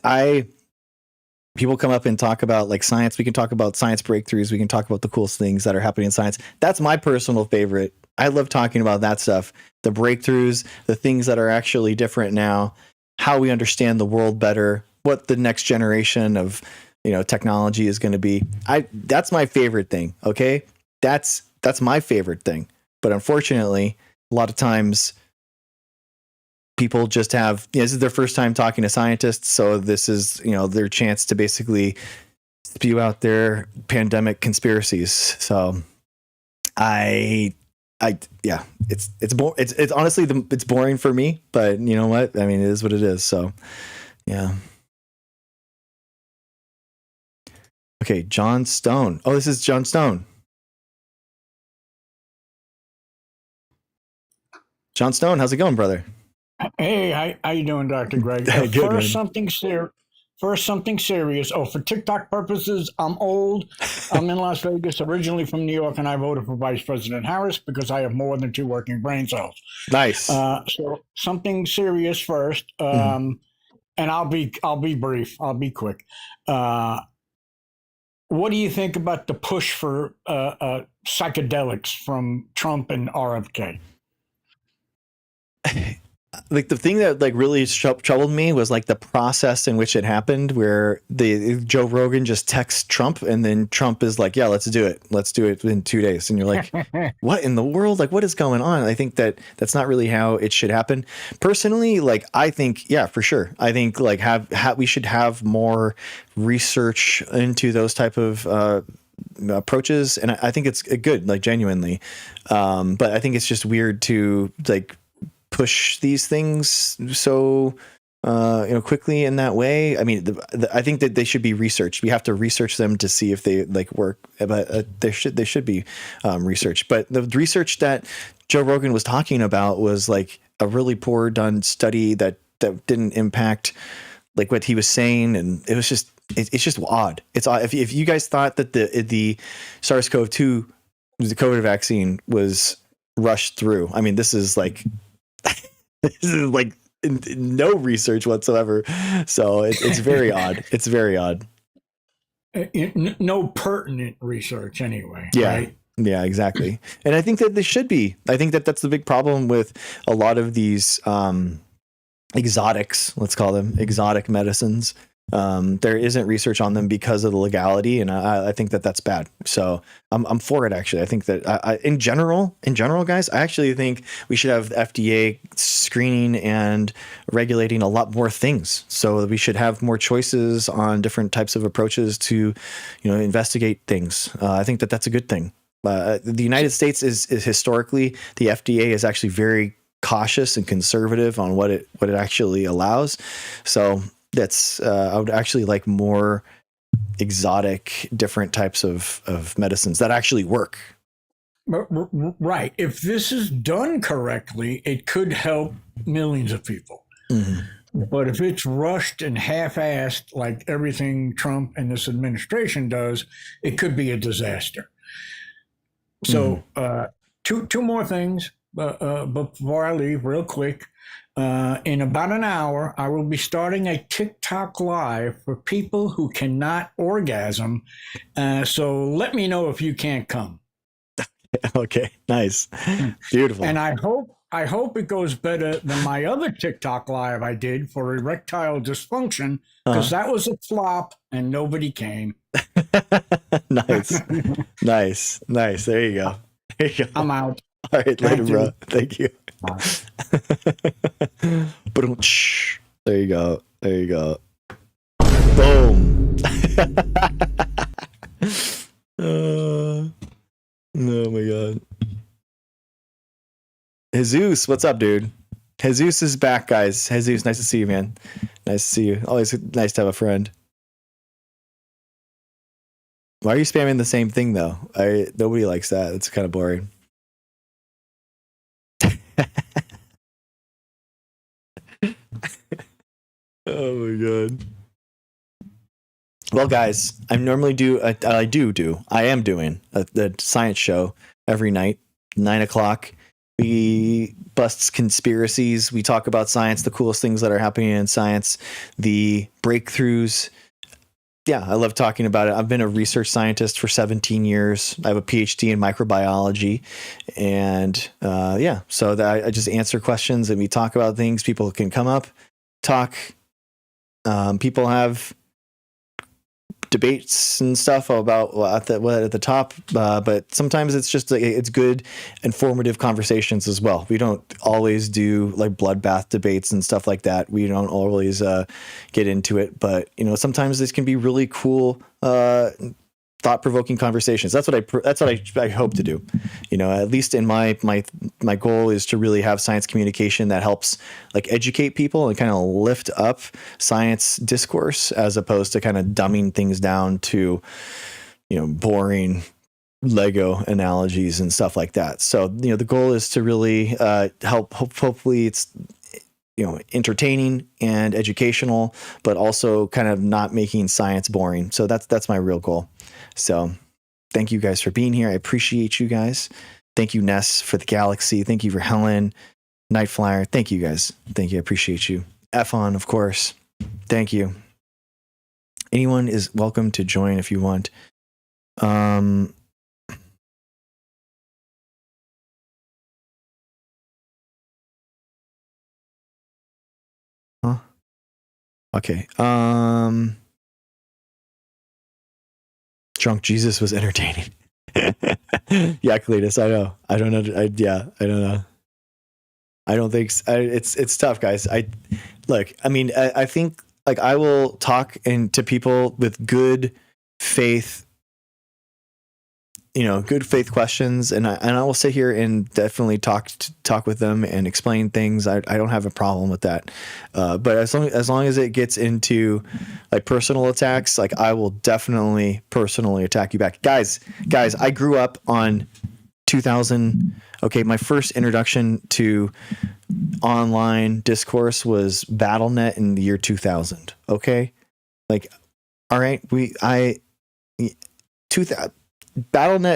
Speaker 1: people come up and talk about like science. We can talk about science breakthroughs. We can talk about the coolest things that are happening in science. That's my personal favorite. I love talking about that stuff. The breakthroughs, the things that are actually different now, how we understand the world better, what the next generation of, technology is going to be. That's my favorite thing. Okay. That's my favorite thing. But unfortunately, a lot of times people just have, this is their first time talking to scientists. So this is, their chance to basically spew out their pandemic conspiracies. So it's honestly, it's boring for me, but you know what? I mean, it is what it is. So yeah. Okay. John Stone. Oh, this is John Stone. John Stone, how's it going, brother?
Speaker 10: Hey, how you doing, Dr. Greg?
Speaker 1: Good,
Speaker 10: first, something serious. Oh, for TikTok purposes, I'm old. I'm in Las Vegas, originally from New York, and I voted for Vice President Harris because I have more than 2 working brain cells.
Speaker 1: Nice.
Speaker 10: So something serious first, and I'll be brief. I'll be quick. What do you think about the push for psychedelics from Trump and RFK?
Speaker 1: Like the thing that like really troubled me was like the process in which it happened, where Joe Rogan just texts Trump and then Trump is like, yeah, let's do it in 2 days. And you're like, what in the world? Like, what is going on? I think that's not really how it should happen. Personally, like, I think, yeah, for sure. I think like we should have more research into those type of approaches. And I think it's good, like genuinely. But I think it's just weird to like push these things so quickly in that way. I mean, I think that they should be researched. We have to research them to see if they like work, but they should be researched. But the research that Joe Rogan was talking about was like a really poor done study that didn't impact like what he was saying, and it was just it's just odd. It's odd. If you guys thought that the SARS-CoV-2, the COVID vaccine, was rushed through, I mean, this is like no research whatsoever. So it's very odd. It's very odd.
Speaker 10: No pertinent research anyway.
Speaker 1: Yeah.
Speaker 10: Right?
Speaker 1: Yeah, exactly. And I think that they should be. I think that that's the big problem with a lot of these exotics, let's call them exotic medicines. There isn't research on them because of the legality, and I think that that's bad. So I'm for it, actually. I think that in general, guys, I actually think we should have the FDA screening and regulating a lot more things. So we should have more choices on different types of approaches to, investigate things. I think that that's a good thing. The United States is historically, the FDA is actually very cautious and conservative on what it actually allows. So that's I would actually like more exotic, different types of medicines that actually work.
Speaker 10: Right. If this is done correctly, it could help millions of people. Mm-hmm. But if it's rushed and half-assed like everything Trump and this administration does, it could be a disaster. So two more things before I leave real quick. In about an hour, I will be starting a TikTok live for people who cannot orgasm. So let me know if you can't come.
Speaker 1: Okay, nice. Beautiful.
Speaker 10: And I hope it goes better than my other TikTok live I did for erectile dysfunction, because that was a flop and nobody came.
Speaker 1: Nice. Nice. There you go.
Speaker 10: I'm out.
Speaker 1: All right, later, bro. Thank you. There you go. Boom. Oh my God. Jesus, what's up, dude? Jesus is back, guys. Jesus, nice to see you, man. Nice to see you. Always nice to have a friend. Why are you spamming the same thing, though? Nobody likes that. It's kind of boring. Oh my God. Well, guys, I am doing the science show every night, 9:00. We bust conspiracies. We talk about science, the coolest things that are happening in science, the breakthroughs. Yeah, I love talking about it. I've been a research scientist for 17 years. I have a PhD in microbiology. And so that I just answer questions and we talk about things. People can come up, talk. People have debates and stuff about at the top, but sometimes it's just it's good, informative conversations as well. We don't always do like bloodbath debates and stuff like that. We don't always get into it, but sometimes this can be really cool, thought-provoking conversations. That's what I hope to do. At least in my goal is to really have science communication that helps like educate people and kind of lift up science discourse, as opposed to kind of dumbing things down to boring Lego analogies and stuff like that. So the goal is to really help. Hopefully it's entertaining and educational, but also kind of not making science boring. So that's my real goal. So thank you guys for being here. I appreciate you guys. Thank you, Ness, for the galaxy. Thank you for Helen, Nightflyer. Thank you guys. Thank you. I appreciate you. F-on, of course. Thank you. Anyone is welcome to join if you want. Okay. Drunk Jesus was entertaining. Yeah, Cletus, I know. I don't know. I don't know. I don't think it's tough, guys. I think like I will talk to people with good faith, good faith questions, and I will sit here and definitely talk with them and explain things. I don't have a problem with that. But as long as it gets into like personal attacks, like I will definitely personally attack you back. Guys, I grew up on 2000. Okay, my first introduction to online discourse was BattleNet in the year 2000. Okay, like, all right, BattleNet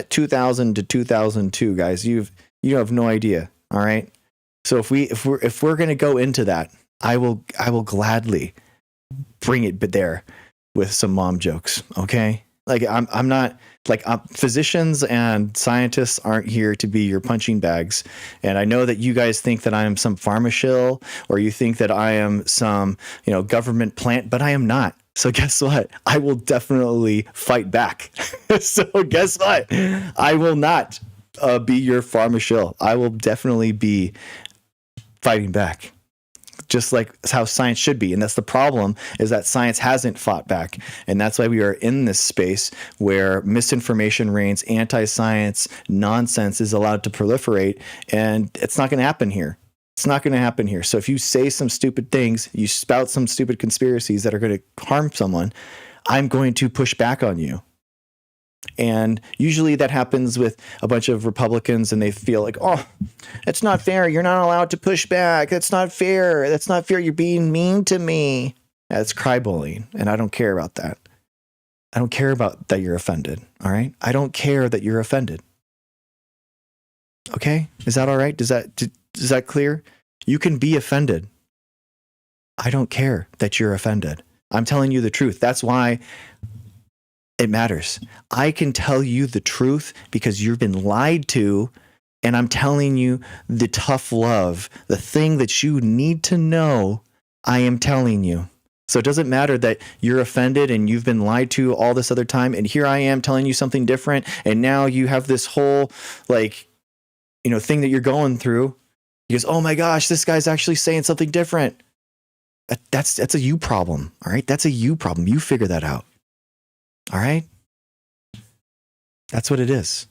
Speaker 1: 2000 to 2002, guys. You have no idea. All right. So if we're gonna go into that, I will gladly bring it there with some mom jokes. Okay. Like I'm not like physicians and scientists aren't here to be your punching bags. And I know that you guys think that I am some pharma shill, or you think that I am some government plant, but I am not. So guess what? I will definitely fight back. So guess what? I will not be your farmer shill. I will definitely be fighting back, just like how science should be. And that's the problem, is that science hasn't fought back. And that's why we are in this space where misinformation reigns, anti-science nonsense is allowed to proliferate, and it's not going to happen here. It's not going to happen here. So if you say some stupid things, you spout some stupid conspiracies that are going to harm someone, I'm going to push back on you. And usually that happens with a bunch of Republicans, and they feel like, oh, it's not fair. You're not allowed to push back. That's not fair. That's not fair. You're being mean to me. That's cry bullying. And I don't care about that. I don't care about that you're offended. All right. I don't care that you're offended. Okay. Is that all right? Is that clear? You can be offended. I don't care that you're offended. I'm telling you the truth. That's why it matters. I can tell you the truth because you've been lied to, and I'm telling you the tough love, the thing that you need to know, I am telling you. So it doesn't matter that you're offended and you've been lied to all this other time, and here I am telling you something different, and now you have this whole thing that you're going through. Because, oh my gosh, this guy's actually saying something different. That's a you problem. All right. That's a you problem. You figure that out. All right. That's what it is.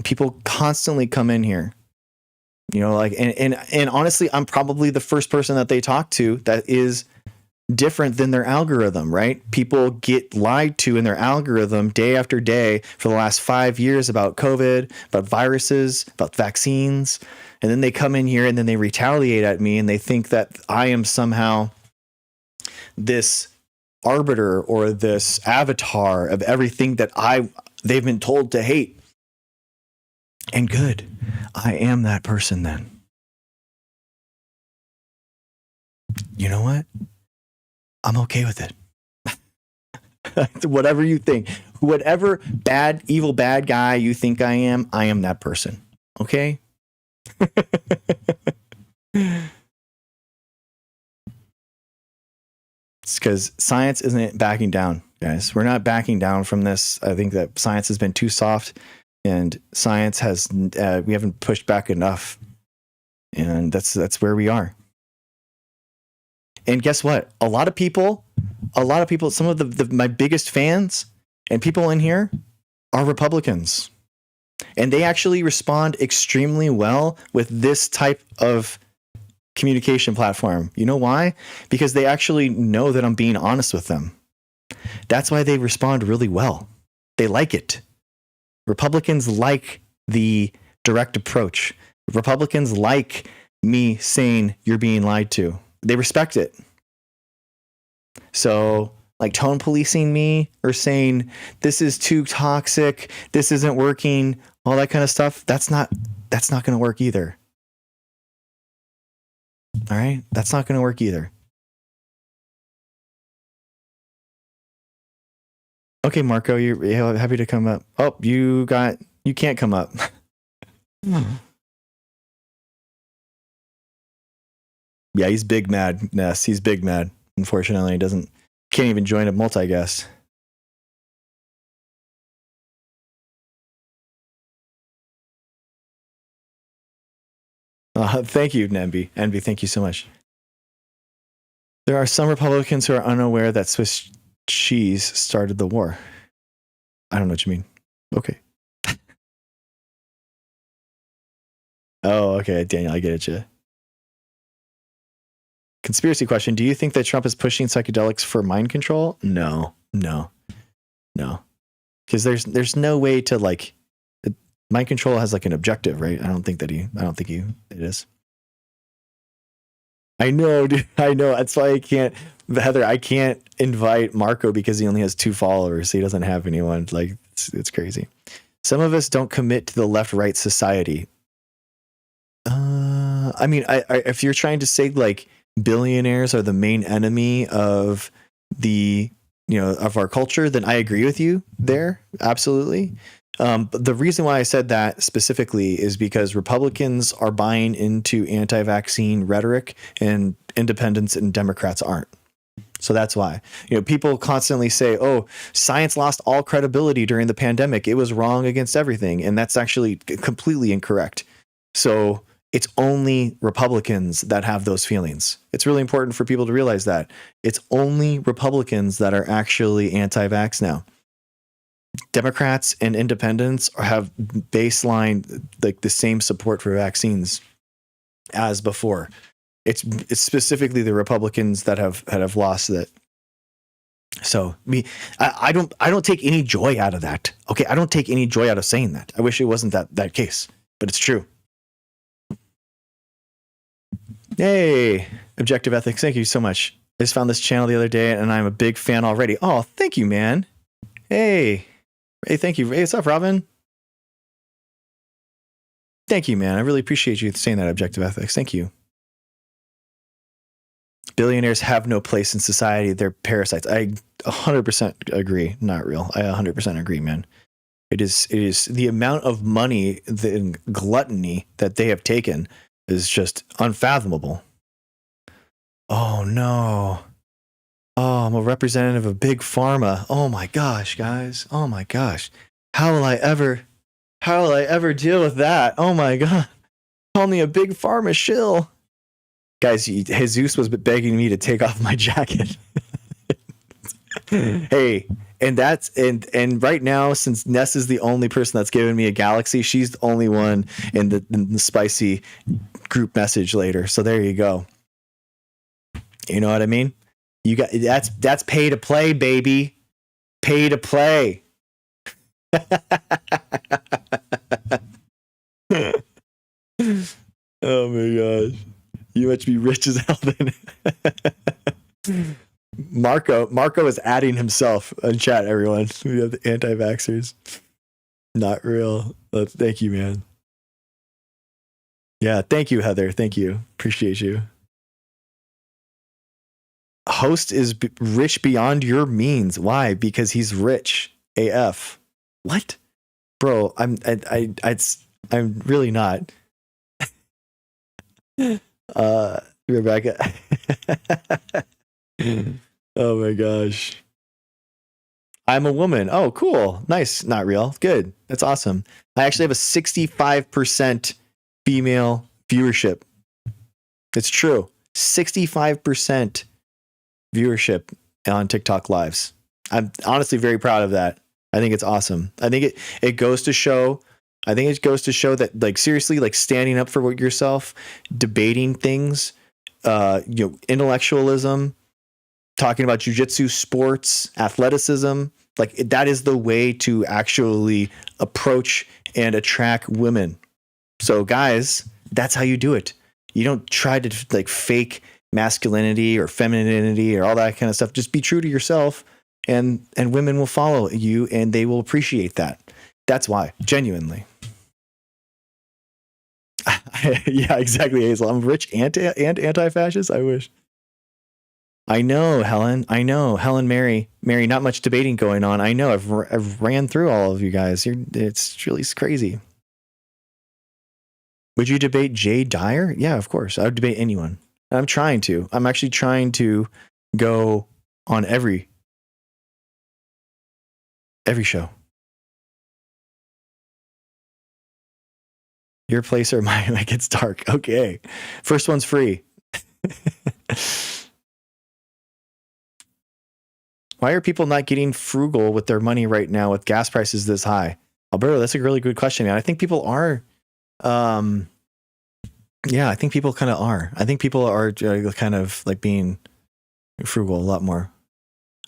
Speaker 1: People constantly come in here, and honestly, I'm probably the first person that they talk to that is different than their algorithm, right? People get lied to in their algorithm day after day for the last 5 years about COVID, about viruses, about vaccines. And then they come in here and then they retaliate at me, and they think that I am somehow this arbiter or this avatar of everything that they've been told to hate. And good, I am that person then. You know what? I'm okay with it. Whatever you think, whatever evil bad guy you think I am that person. Okay? It's because science isn't backing down, guys. We're not backing down from this. I think that science has been too soft, and science we haven't pushed back enough, and that's where we are. And guess what? A lot of people, some of my biggest fans and people in here are Republicans. And they actually respond extremely well with this type of communication platform. You know why? Because they actually know that I'm being honest with them. That's why they respond really well. They like it. Republicans like the direct approach. Republicans like me saying you're being lied to. They respect it. So, like tone policing me or saying this is too toxic, this isn't working, all that kind of stuff, that's not going to work either. All right? That's not going to work either. Okay, Marco, you're happy to come up. Oh, you can't come up. Yeah, he's big mad, Ness. He's big mad. Unfortunately, he can't even join a multi-guest. Thank you, Envy. Envy, thank you so much. There are some Republicans who are unaware that Swiss cheese started the war. I don't know what you mean. Okay. Oh, okay, Daniel, I get it, yeah. Conspiracy question. Do you think that Trump is pushing psychedelics for mind control? No. Because there's no way to mind control has an objective, right? I don't think it is. I know, dude. I know. That's why I can't, Heather, I can't invite Marco because he only has 2 followers. He doesn't have anyone. It's crazy. Some of us don't commit to the left-right society. I mean, if you're trying to say billionaires are the main enemy of of our culture, then I agree with you there. Absolutely. But the reason why I said that specifically is because Republicans are buying into anti-vaccine rhetoric and independents and Democrats aren't. So that's why, people constantly say, oh, science lost all credibility during the pandemic. It was wrong against everything. And that's actually completely incorrect. So it's only Republicans that have those feelings. It's really important for people to realize that it's only Republicans that are actually anti-vax now. Democrats and independents have baseline like the same support for vaccines as before. It's specifically the Republicans that have lost that. So I don't take any joy out of that. Okay, I don't take any joy out of saying that. I wish it wasn't that case, but it's true. Hey, Objective Ethics, thank you so much. I just found this channel the other day and I'm a big fan already. Oh, thank you, man. Hey, thank you. Hey, what's up, Robin? Thank you, man. I really appreciate you saying that, Objective Ethics. Thank you. Billionaires have no place in society. They're parasites. I 100% agree. Not real. I 100% agree, man. It is the amount of money, the gluttony that they have taken is just unfathomable. Oh no. Oh, I'm a representative of Big Pharma. Oh my gosh, guys. Oh my gosh. How will I ever deal with that? Oh my God. Call me a Big Pharma shill. Guys, Jesus was begging me to take off my jacket. Hey, and right now, since Ness is the only person that's given me a galaxy, she's the only one in the spicy group message later. So there you go. You know what I mean? You got that's pay to play, baby. Pay to play. Oh my gosh. You must be rich as hell then. Marco is adding himself in chat, everyone. We have the anti-vaxxers. Not real. Thank you, man. Yeah, thank you, Heather. Thank you. Appreciate you. Host is rich beyond your means. Why? Because he's rich AF. What? Bro, I'm really not. Rebecca. Oh my gosh. I'm a woman. Oh, cool. Nice. Not real. Good. That's awesome. I actually have a 65% female viewership. It's true. 65% viewership on TikTok lives. I'm honestly very proud of that. I think it's awesome. I think it goes to show that, like, seriously, like, standing up for yourself, debating things, intellectualism, talking about jujitsu, sports, athleticism, like, that is the way to actually approach and attract women. So guys, that's how you do it. You don't try to like fake masculinity or femininity or all that kind of stuff. Just be true to yourself, and women will follow you and they will appreciate that. That's why, genuinely. Yeah, exactly, Hazel. I'm rich and anti-fascist. I wish. I know, Helen. Mary. Not much debating going on. I know. I've ran through all of you guys. It's really crazy. Would you debate Jay Dyer? Yeah, of course. I would debate anyone. I'm trying to. I'm actually trying to go on every show. Your place or mine? Like, it's dark. Okay. First one's free. Why are people not getting frugal with their money right now with gas prices this high? Alberto, that's a really good question, man. I think people are. Yeah, I think people kind of are. I think people are kind of like being frugal a lot more.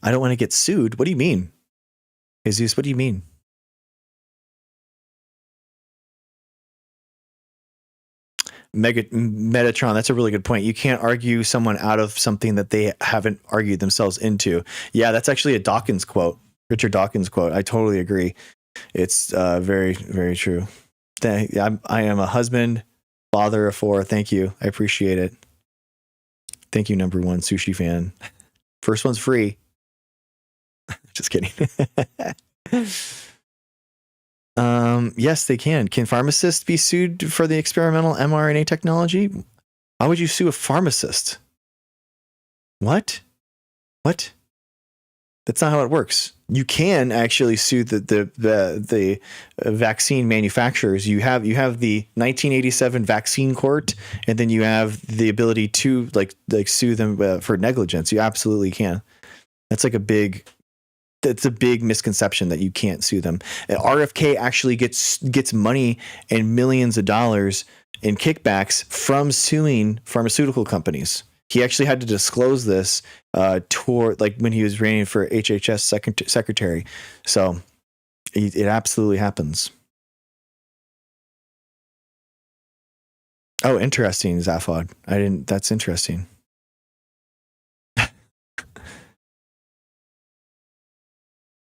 Speaker 1: I don't want to get sued. What do you mean? Jesus, what do you mean? Metatron, that's a really good point. You can't argue someone out of something that they haven't argued themselves into. Yeah, that's actually a Dawkins quote, Richard Dawkins quote. I totally agree. It's very, very true. I am a husband, father of 4. Thank you. I appreciate it. Thank you, number one sushi fan. First one's free. Just kidding. Yes, they can. Can pharmacists be sued for the experimental mRNA technology? Why would you sue a pharmacist? What? What? That's not how it works. You can actually sue the vaccine manufacturers. You have the 1987 Vaccine Court, and then you have the ability to like sue them for negligence. You absolutely can. That's a big misconception that you can't sue them. RFK actually gets money and millions of dollars in kickbacks from suing pharmaceutical companies. He actually had to disclose this toward like when he was running for HHS secretary. So it absolutely happens. Oh, interesting, Zaphod. That's interesting.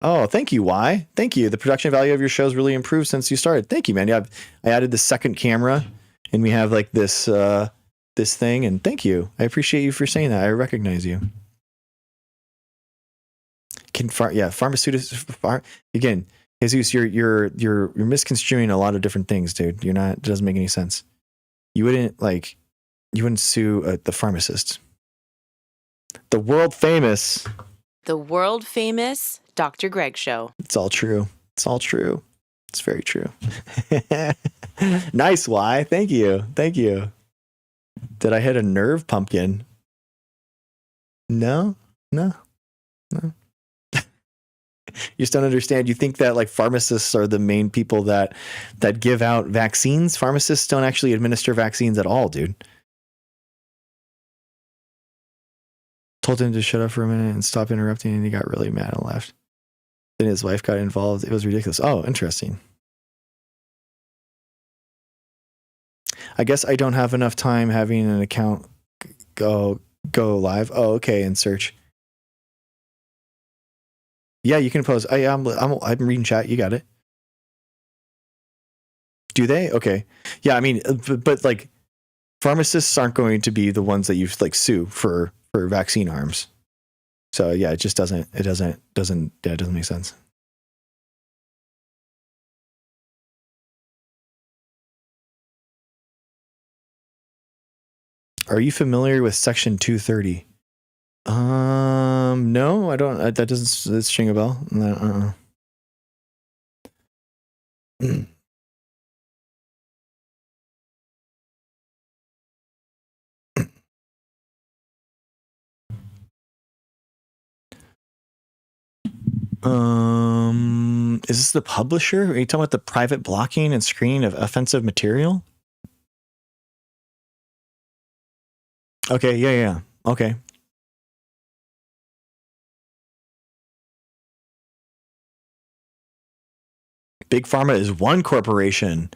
Speaker 1: Oh, thank you, Y. Thank you. The production value of your show has really improved since you started. Thank you, man. I added the second camera, and we have like this thing, and thank you. I appreciate you for saying that. I recognize you. Pharmaceuticals again, Jesus, you're misconstruing a lot of different things, dude. You're not. It doesn't make any sense. You wouldn't sue the pharmacist. The world famous
Speaker 4: Dr. Greg Show.
Speaker 1: It's all true. It's all true. It's very true. Nice, Y. Thank you. Thank you. Did I hit a nerve, Pumpkin? No. You just don't understand. You think that like pharmacists are the main people that give out vaccines. Pharmacists don't actually administer vaccines at all, dude. Told him to shut up for a minute and stop interrupting, and he got really mad and left. Then his wife got involved. It was ridiculous. Oh, interesting. I guess I don't have enough time having an account go live. Oh, okay, and search. Yeah, you can post. I'm reading chat. You got it. Do they? Okay. Yeah, I mean, but like, pharmacists aren't going to be the ones that you like sue for vaccine arms. So yeah, it just doesn't make sense. Are you familiar with Section 230? No, I don't. That doesn't. It's ring a bell. No, Is this the publisher? Are you talking about the private blocking and screening of offensive material? Okay, yeah. Okay. Big Pharma is one corporation.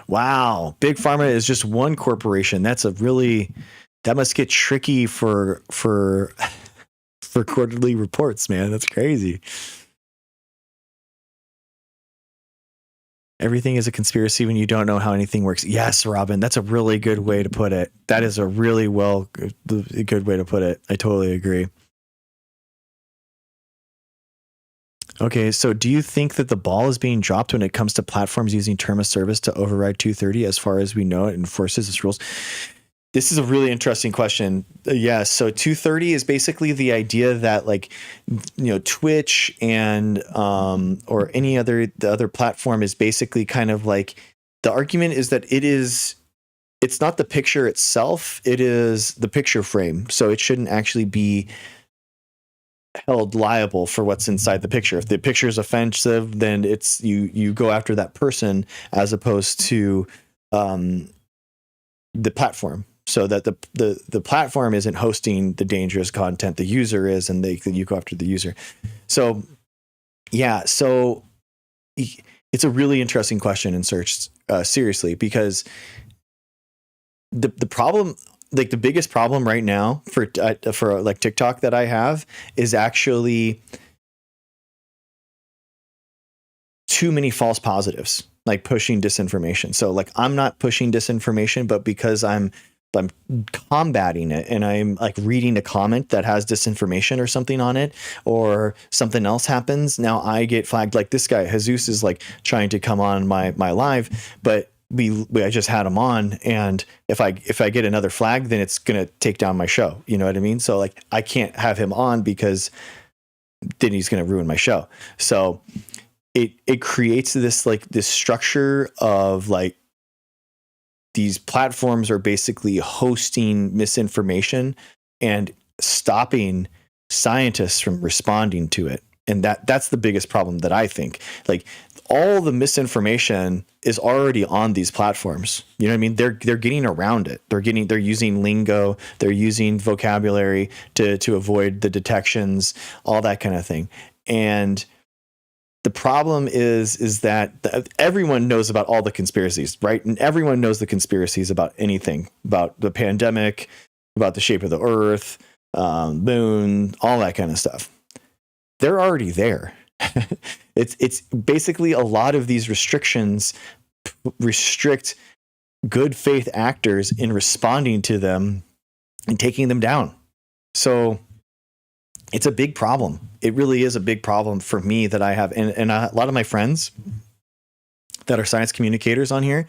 Speaker 1: Wow. Big Pharma is just one corporation. That must get tricky for quarterly reports, man. That's crazy. Everything is a conspiracy when you don't know how anything works. Yes, Robin, that's a really good way to put it. That is a really good way to put it. I totally agree. Okay, so do you think that the ball is being dropped when it comes to platforms using term of service to override 230 as far as we know it enforces its rules? This is a really interesting question. Yeah, so 230 is basically the idea that like, Twitch and or any the other platform is basically kind of like, the argument is that it's not the picture itself, it is the picture frame. So it shouldn't actually be held liable for what's inside the picture. If the picture is offensive, then it's you go after that person as opposed to the platform. So that the platform isn't hosting the dangerous content, the user is, and you go after the user. So yeah, so it's a really interesting question in search, seriously, because the problem, like the biggest problem right now for like TikTok that I have is actually too many false positives, like pushing disinformation. So like I'm not pushing disinformation, but because I'm combating it and I'm like reading a comment that has disinformation or something on it, or something else happens, now I get flagged. Like this guy Jesus is like trying to come on my live, but I just had him on, and if I get another flag, then it's gonna take down my show. You know what I mean? So like I can't have him on because then he's gonna ruin my show. So it creates this structure of like these platforms are basically hosting misinformation and stopping scientists from responding to it. And that's the biggest problem that I think. Like all the misinformation is already on these platforms. You know what I mean? They're getting around it. They're using lingo, they're using vocabulary to avoid the detections, all that kind of thing. And the problem is that everyone knows about all the conspiracies, right? And everyone knows the conspiracies about anything, about the pandemic, about the shape of the earth, moon, all that kind of stuff. They're already there. It's basically a lot of these restrictions restrict good faith actors in responding to them and taking them down. So it's a big problem. It really is a big problem for me that I have. And a lot of my friends that are science communicators on here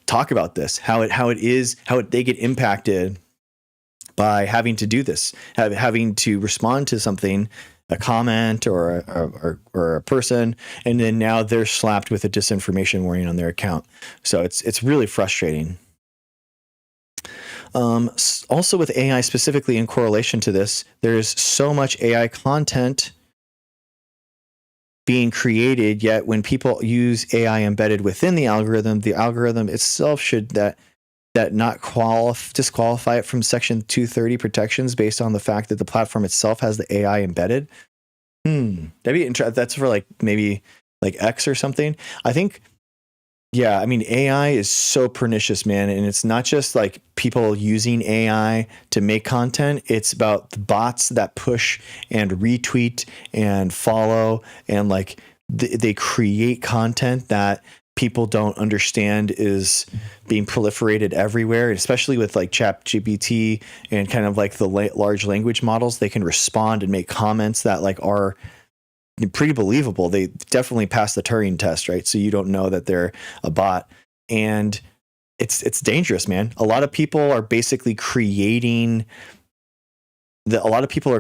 Speaker 1: talk about this, how they get impacted by having to do this, having to respond to something, a comment or a person, and then now they're slapped with a disinformation warning on their account. So it's really frustrating. Also with AI specifically in correlation to this, there's so much AI content being created, yet when people use AI embedded within the algorithm itself should not disqualify it from Section 230 protections based on the fact that the platform itself has the AI embedded. That'd be interesting. That's for like maybe like X or something. I think, yeah, I mean, AI is so pernicious, man. And it's not just like people using AI to make content. It's about the bots that push and retweet and follow and like they create content that people don't understand is being proliferated everywhere, especially with like ChatGPT and kind of like the large language models. They can respond and make comments that like are pretty believable. They definitely pass the Turing test, right? So you don't know that they're a bot, and it's dangerous, man. A lot of people are basically creating a lot of people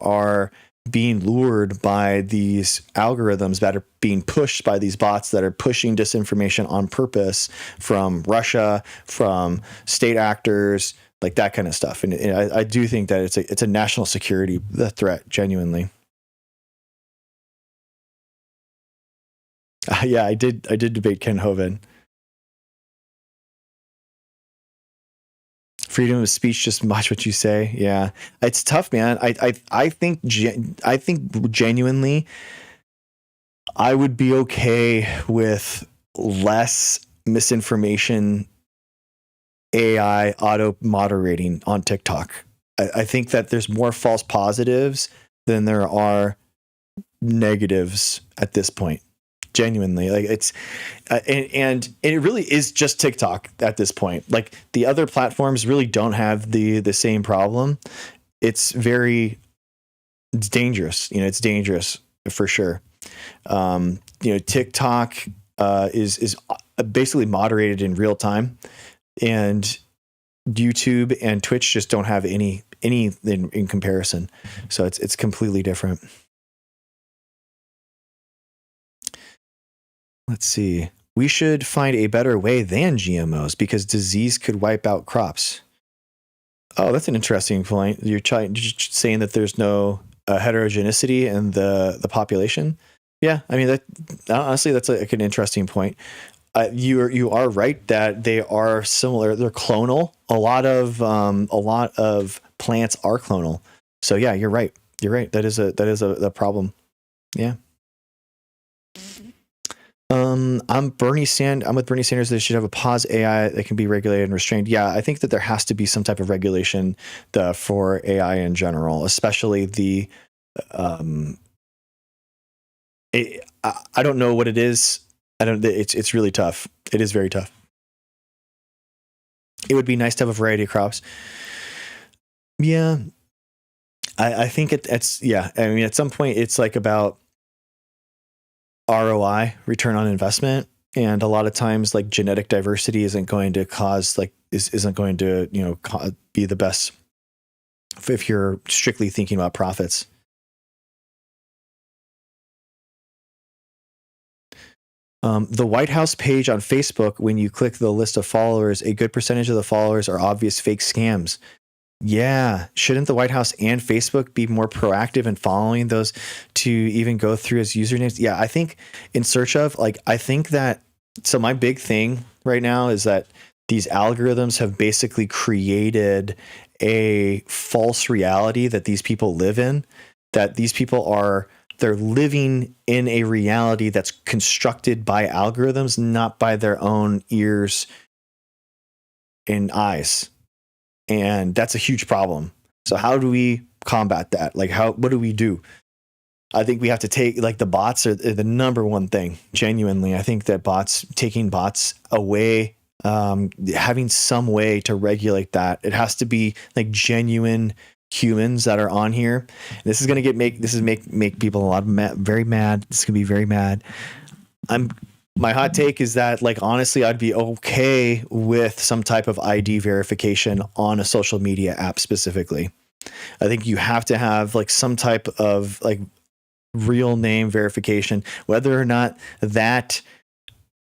Speaker 1: are being lured by these algorithms that are being pushed by these bots that are pushing disinformation on purpose from Russia, from state actors, like that kind of stuff. And I do think that it's a national security threat, genuinely. Yeah, I did debate Ken Hovind. Freedom of speech, just watch what you say. Yeah, it's tough, man. I think genuinely, I would be okay with less misinformation, AI auto moderating on TikTok. I think that there's more false positives than there are negatives at this point. Genuinely, like it's and it really is just TikTok at this point. Like the other platforms really don't have the same problem. It's dangerous. You know, it's dangerous for sure. You know, TikTok is basically moderated in real time, and YouTube and Twitch just don't have any in comparison. So it's completely different. Let's see. We should find a better way than GMOs because disease could wipe out crops. Oh, that's an interesting point. You're saying that there's no heterogeneity in the population. Yeah, I mean, that honestly, that's like an interesting point. You are right that they are similar. They're clonal. A lot of plants are clonal. So yeah, you're right. You're right. That is a problem. Yeah. I'm with Bernie Sanders. They should have a pause AI that can be regulated and restrained. Yeah, I think that there has to be some type of regulation for AI in general, especially the. I don't know what it is. It's really tough. It is very tough. It would be nice to have a variety of crops. Yeah, I think it's yeah. I mean, at some point, it's like about ROI, return on investment. And a lot of times, like genetic diversity isn't going to cause isn't going to be the best if you're strictly thinking about profits. The White House page on Facebook, when you click the list of followers, a good percentage of the followers are obvious fake scams. Yeah. Shouldn't the White House and Facebook be more proactive in following those to even go through as usernames? Yeah, I think in search of, I think that, so my big thing right now is that these algorithms have basically created a false reality that these people live in, that these people they're living in a reality that's constructed by algorithms, not by their own ears and eyes. And that's a huge problem. So how do we combat that? What do we do? I think we have to take, the bots are the number one thing. Genuinely, I think that taking bots away, having some way to regulate that. It has to be genuine humans that are on here. This is going to make people very mad. This is going to be very mad. My hot take is that, honestly, I'd be okay with some type of ID verification on a social media app specifically. I think you have to have some type of real name verification, whether or not that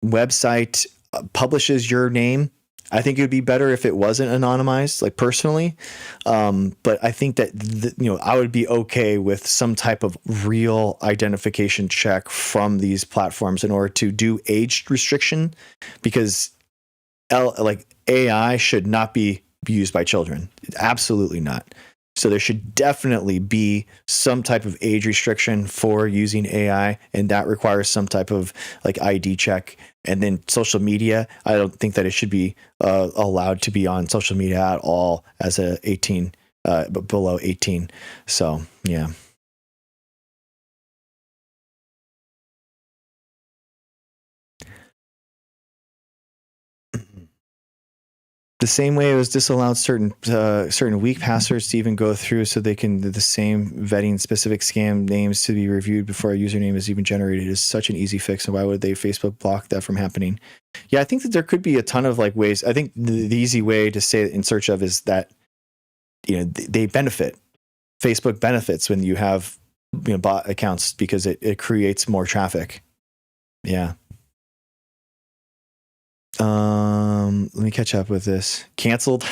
Speaker 1: website publishes your name. I think it would be better if it wasn't anonymized, personally. But I think that, I would be okay with some type of real identification check from these platforms in order to do age restriction, because AI should not be used by children. Absolutely not. So there should definitely be some type of age restriction for using AI, and that requires some type of ID check. And then social media, I don't think that it should be allowed to be on social media at all as but below 18. So yeah. The same way it was disallowed certain weak passwords to even go through, so they can the same vetting specific scam names to be reviewed before a username is even generated is such an easy fix. And why would Facebook block that from happening? Yeah, I think that there could be a ton of ways. I think the easy way to say it in search of is that they benefit. Facebook benefits when you have bot accounts because it creates more traffic. Yeah. Let me catch up with this. Canceled.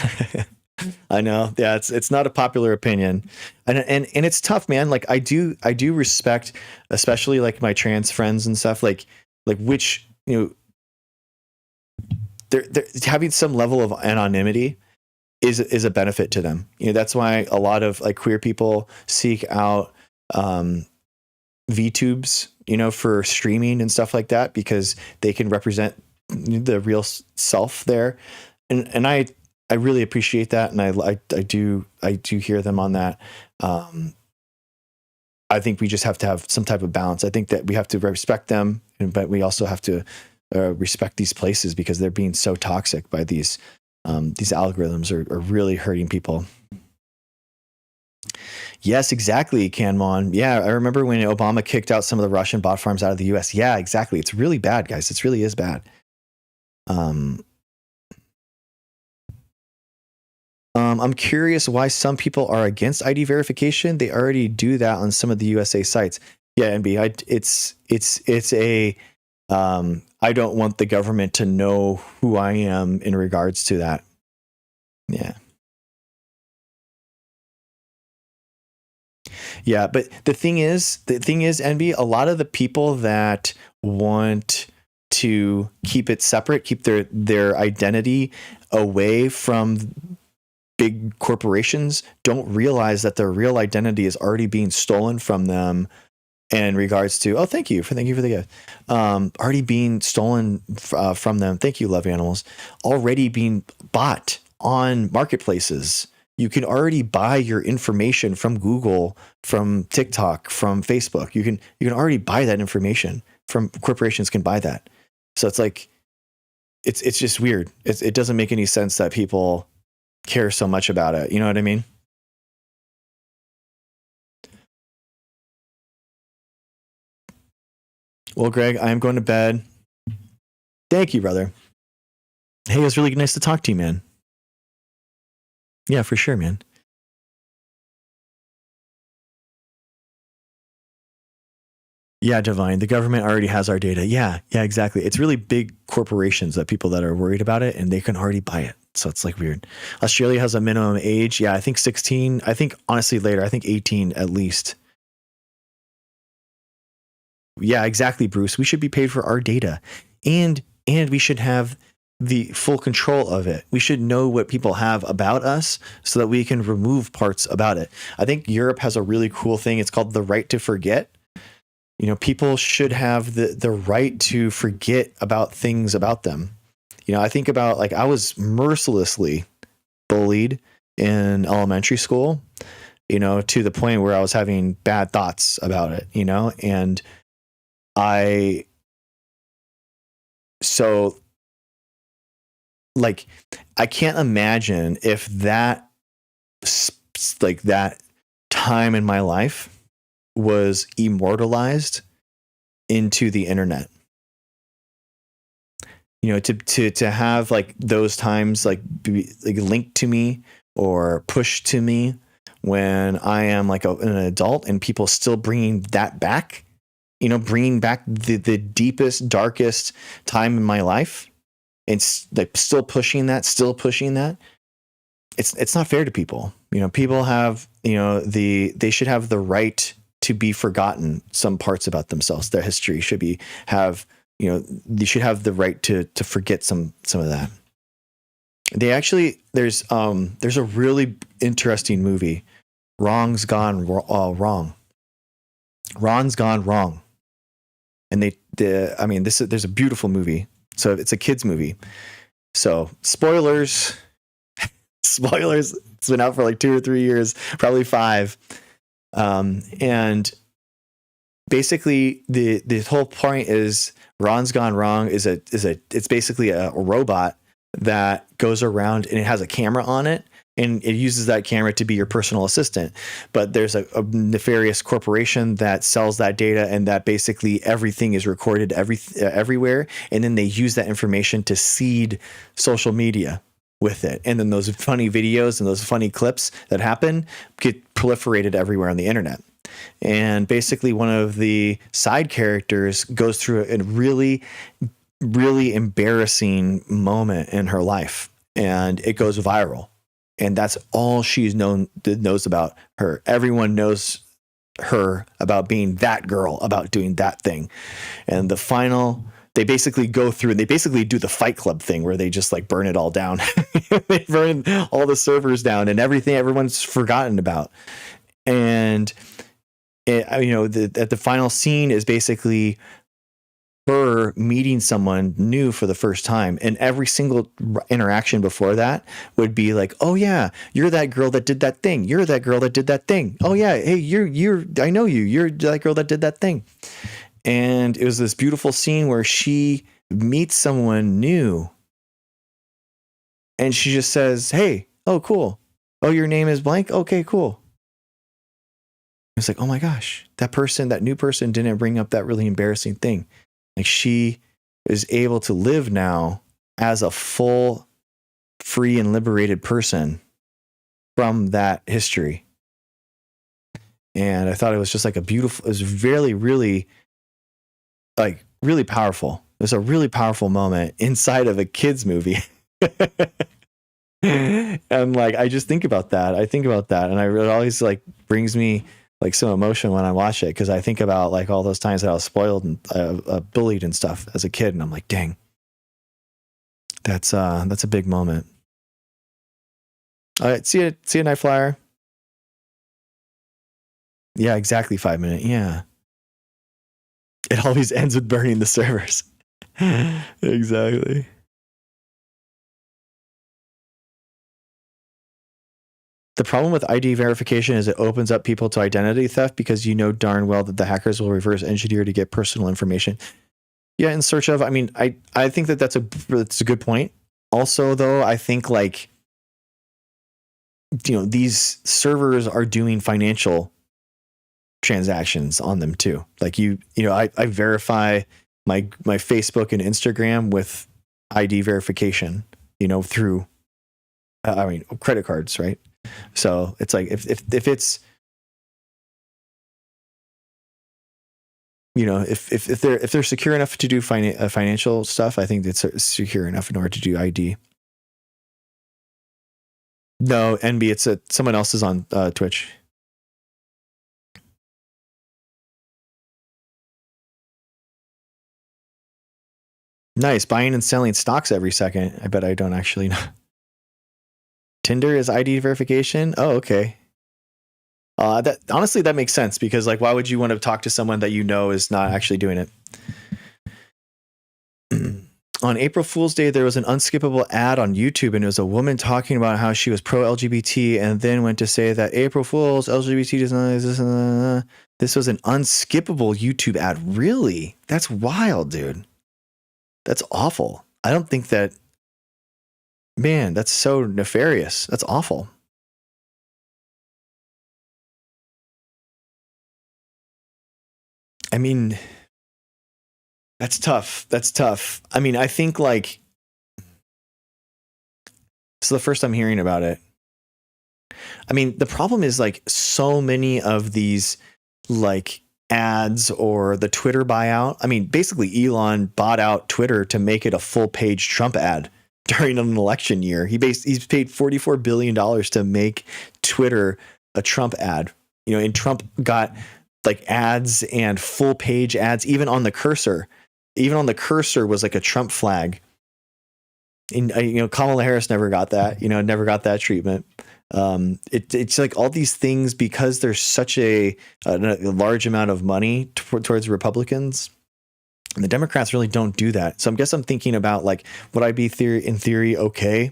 Speaker 1: I know. Yeah, it's not a popular opinion. And it's tough, man. I do respect, especially my trans friends and stuff, which, they're having some level of anonymity is a benefit to them. That's why a lot of queer people seek out VTubes, for streaming and stuff like that, because they can represent the real self there. And I really appreciate that. And I do hear them on that. I think we just have to have some type of balance. I think that we have to respect them, but we also have to respect these places, because they're being so toxic by these algorithms are really hurting people. Yes, exactly, Canmon. Yeah, I remember when Obama kicked out some of the Russian bot farms out of the US. Yeah, exactly. It's really bad, guys. It really is bad. I'm curious why some people are against ID verification. They already do that on some of the USA sites. Yeah, NB, it's a I don't want the government to know who I am in regards to that. Yeah. Yeah, but the thing is, NB, a lot of the people that want to keep it separate, keep their identity away from big corporations, don't realize that their real identity is already being stolen from them in regards to, thank you for the gift. Already being stolen from them. Thank you, Love Animals. Already being bought on marketplaces. You can already buy your information from Google, from TikTok, from Facebook. You can already buy that information. From corporations can buy that. So it's just weird. It doesn't make any sense that people care so much about it. You know what I mean? Well, Greg, I am going to bed. Thank you, brother. Hey, it was really nice to talk to you, man. Yeah, for sure, man. Yeah, Divine. The government already has our data. Yeah, exactly. It's really big corporations that people that are worried about it, and they can already buy it. So it's like weird. Australia has a minimum age. Yeah, I think 16. I think honestly later. I think 18 at least. Yeah, exactly, Bruce. We should be paid for our data, and we should have the full control of it. We should know what people have about us so that we can remove parts about it. I think Europe has a really cool thing. It's called the right to forget. You know, people should have the right to forget about things about them. You know, I think about, like, I was mercilessly bullied in elementary school, you know, to the point where I was having bad thoughts about it, you know, and I can't imagine if that time in my life was immortalized into the internet. You know, to have like those times like linked to me or pushed to me when I am like an adult, and people still bringing that back, you know, bringing back the deepest, darkest time in my life, and like still pushing that. It's not fair to people. You know, people have, you know, they should have the right to be forgotten. Some parts about themselves, their history should have, you know, they should have the right to forget some of that. They actually, there's a really interesting movie, Wrong's Gone Wrong. Ron's Gone Wrong. And there's a beautiful movie. So it's a kid's movie. So spoilers, it's been out for like 2 or 3 years, probably 5. And basically the whole point is Ron's Gone Wrong it's basically a robot that goes around, and it has a camera on it, and it uses that camera to be your personal assistant. But there's a nefarious corporation that sells that data, and that basically everything is recorded everywhere. And then they use that information to seed social media with it. And then those funny videos and those funny clips that happen get proliferated everywhere on the internet. And basically one of the side characters goes through a really, really embarrassing moment in her life, and it goes viral. And that's all she's knows about her. Everyone knows her about being that girl, about doing that thing. And they basically go through and they basically do the Fight Club thing where they just like burn it all down. They burn all the servers down and everything everyone's forgotten about. And the final scene is basically her meeting someone new for the first time, and every single interaction before that would be like, oh yeah, you're that girl that did that thing, you're that girl that did that thing, oh yeah, hey, you're I know you're that girl that did that thing. And it was this beautiful scene where she meets someone new, and she just says, hey, oh cool, oh your name is blank, okay cool. It's like, oh my gosh, that new person didn't bring up that really embarrassing thing. Like, she is able to live now as a full, free and liberated person from that history. And I thought it was just like it was really, really, like really powerful. It was a really powerful moment inside of a kid's movie. And like, I just think about that. And it always like brings me like some emotion when I watch it, because I think about like all those times that I was spoiled and bullied and stuff as a kid, and I'm like, dang, that's a big moment. All right, see you, Night Flyer. Yeah, exactly, 5 minute. Yeah, it always ends with burning the servers. Exactly. The problem with ID verification is it opens up people to identity theft, because you know darn well that the hackers will reverse engineer to get personal information. Yeah, in search of, I think that's a good point. Also, though, I think like, you know, these servers are doing financial transactions on them too. Like I verify my Facebook and Instagram with ID verification, through credit cards, right? So it's like if it's, if they're secure enough to do financial stuff, I think it's secure enough in order to do ID. No, NB, it's someone else is on Twitch. Nice, buying and selling stocks every second. I bet I don't actually know. Tinder is ID verification. Oh, okay. That honestly, that makes sense, because like, why would you want to talk to someone that is not actually doing it? On April Fool's Day, there was an unskippable ad on YouTube, and it was a woman talking about how she was pro-LGBT, and then went to say that April Fool's LGBT does not. This was an unskippable YouTube ad. Really? That's wild, dude. That's awful. I don't think that. Man, that's so nefarious. That's awful. I mean, that's tough. That's tough. I mean, I think like, it's the first I'm hearing about it. I mean, the problem is like so many of these like ads or the Twitter buyout. I mean, basically Elon bought out Twitter to make it a full page Trump ad during an election year. He's paid $44 billion to make Twitter a Trump ad, and Trump got like ads and full page ads, even on the cursor was like a Trump flag. And Kamala Harris never got that, never got that treatment. It's like all these things, because there's such a large amount of money towards Republicans, and the Democrats really don't do that. So I guess I'm thinking about like, would I be in theory okay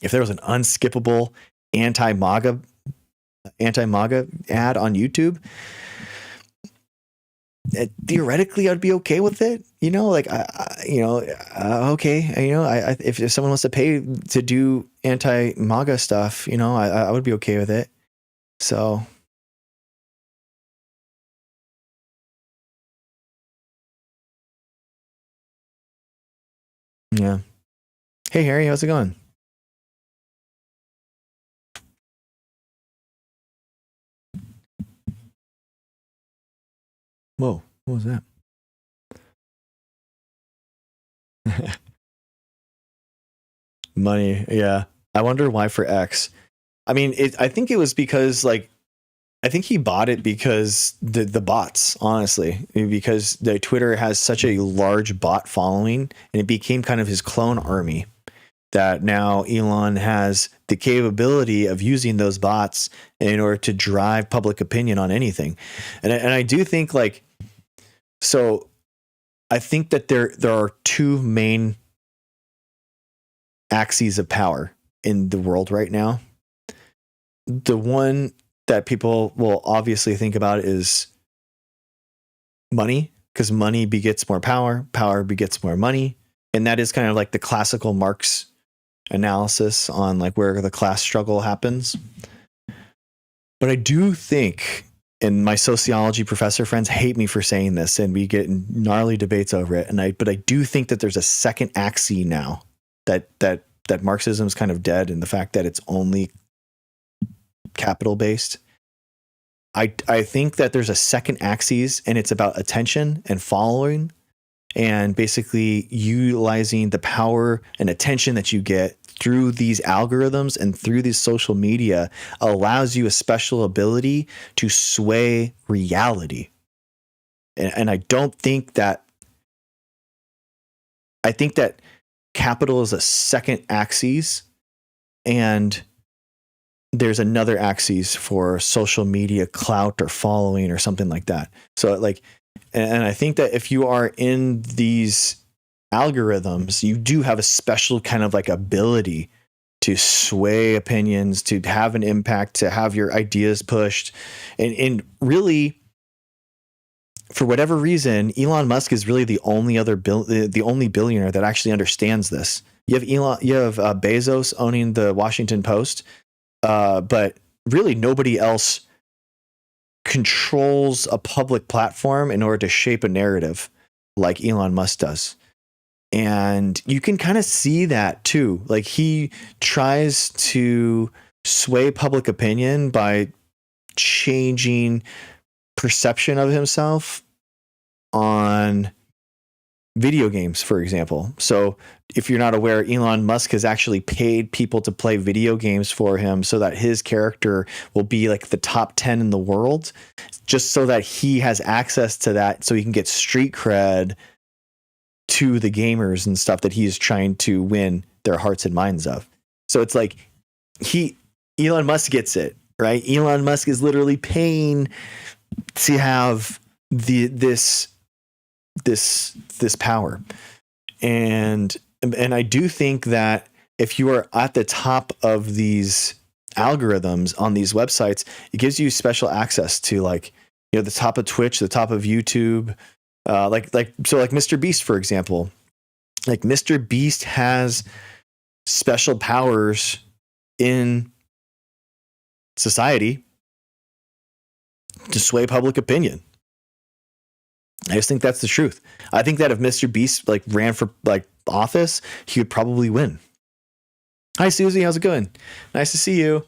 Speaker 1: if there was an unskippable anti-MAGA ad on YouTube? Theoretically, I'd be okay with it. Okay. If someone wants to pay to do anti-MAGA stuff, I would be okay with it. So. Yeah. Hey, Harry, how's it going? Whoa, what was that? Money, yeah. I wonder why for X. I mean, I think it was because like, I think he bought it because the bots, honestly, because the Twitter has such a large bot following, and it became kind of his clone army, that now Elon has the capability of using those bots in order to drive public opinion on anything. And I do think like, so I think that there are two main axes of power in the world right now. The one that people will obviously think about is money, because money begets more power, power begets more money. And that is kind of like the classical Marx analysis on like where the class struggle happens. But I do think, and my sociology professor friends hate me for saying this, and we get in gnarly debates over it. But I do think that there's a second axis now that Marxism is kind of dead, and the fact that it's only capital based. I think that there's a second axis, and it's about attention and following, and basically utilizing the power and attention that you get through these algorithms and through these social media allows you a special ability to sway reality. And I don't think that, I think that capital is a second axis, and there's another axis for social media clout or following or something like that. So like, and I think that if you are in these algorithms, you do have a special kind of like ability to sway opinions, to have an impact, to have your ideas pushed. And really, for whatever reason, Elon Musk is really the only only billionaire that actually understands this. You have Bezos owning the Washington Post, but really nobody else controls a public platform in order to shape a narrative. like Elon Musk does. And you can kind of see that too. Like he tries to sway public opinion by changing perception of himself on video games, for example. So if you're not aware, Elon Musk has actually paid people to play video games for him so that his character will be like the top 10 in the world, just so that he has access to that, so he can get street cred to the gamers and stuff that he's trying to win their hearts and minds of. So it's like Elon Musk gets it, right? Elon Musk is literally paying to have this power. And I do think that if you are at the top of these algorithms on these websites, it gives you special access to, like, you know, the top of Twitch, the top of YouTube, like Mr. Beast, for example. Like Mr. Beast has special powers in society to sway public opinion. I just think that's the truth. I think that if Mr. Beast like ran for like office, he would probably win. Hi Susie, how's it going? Nice to see you.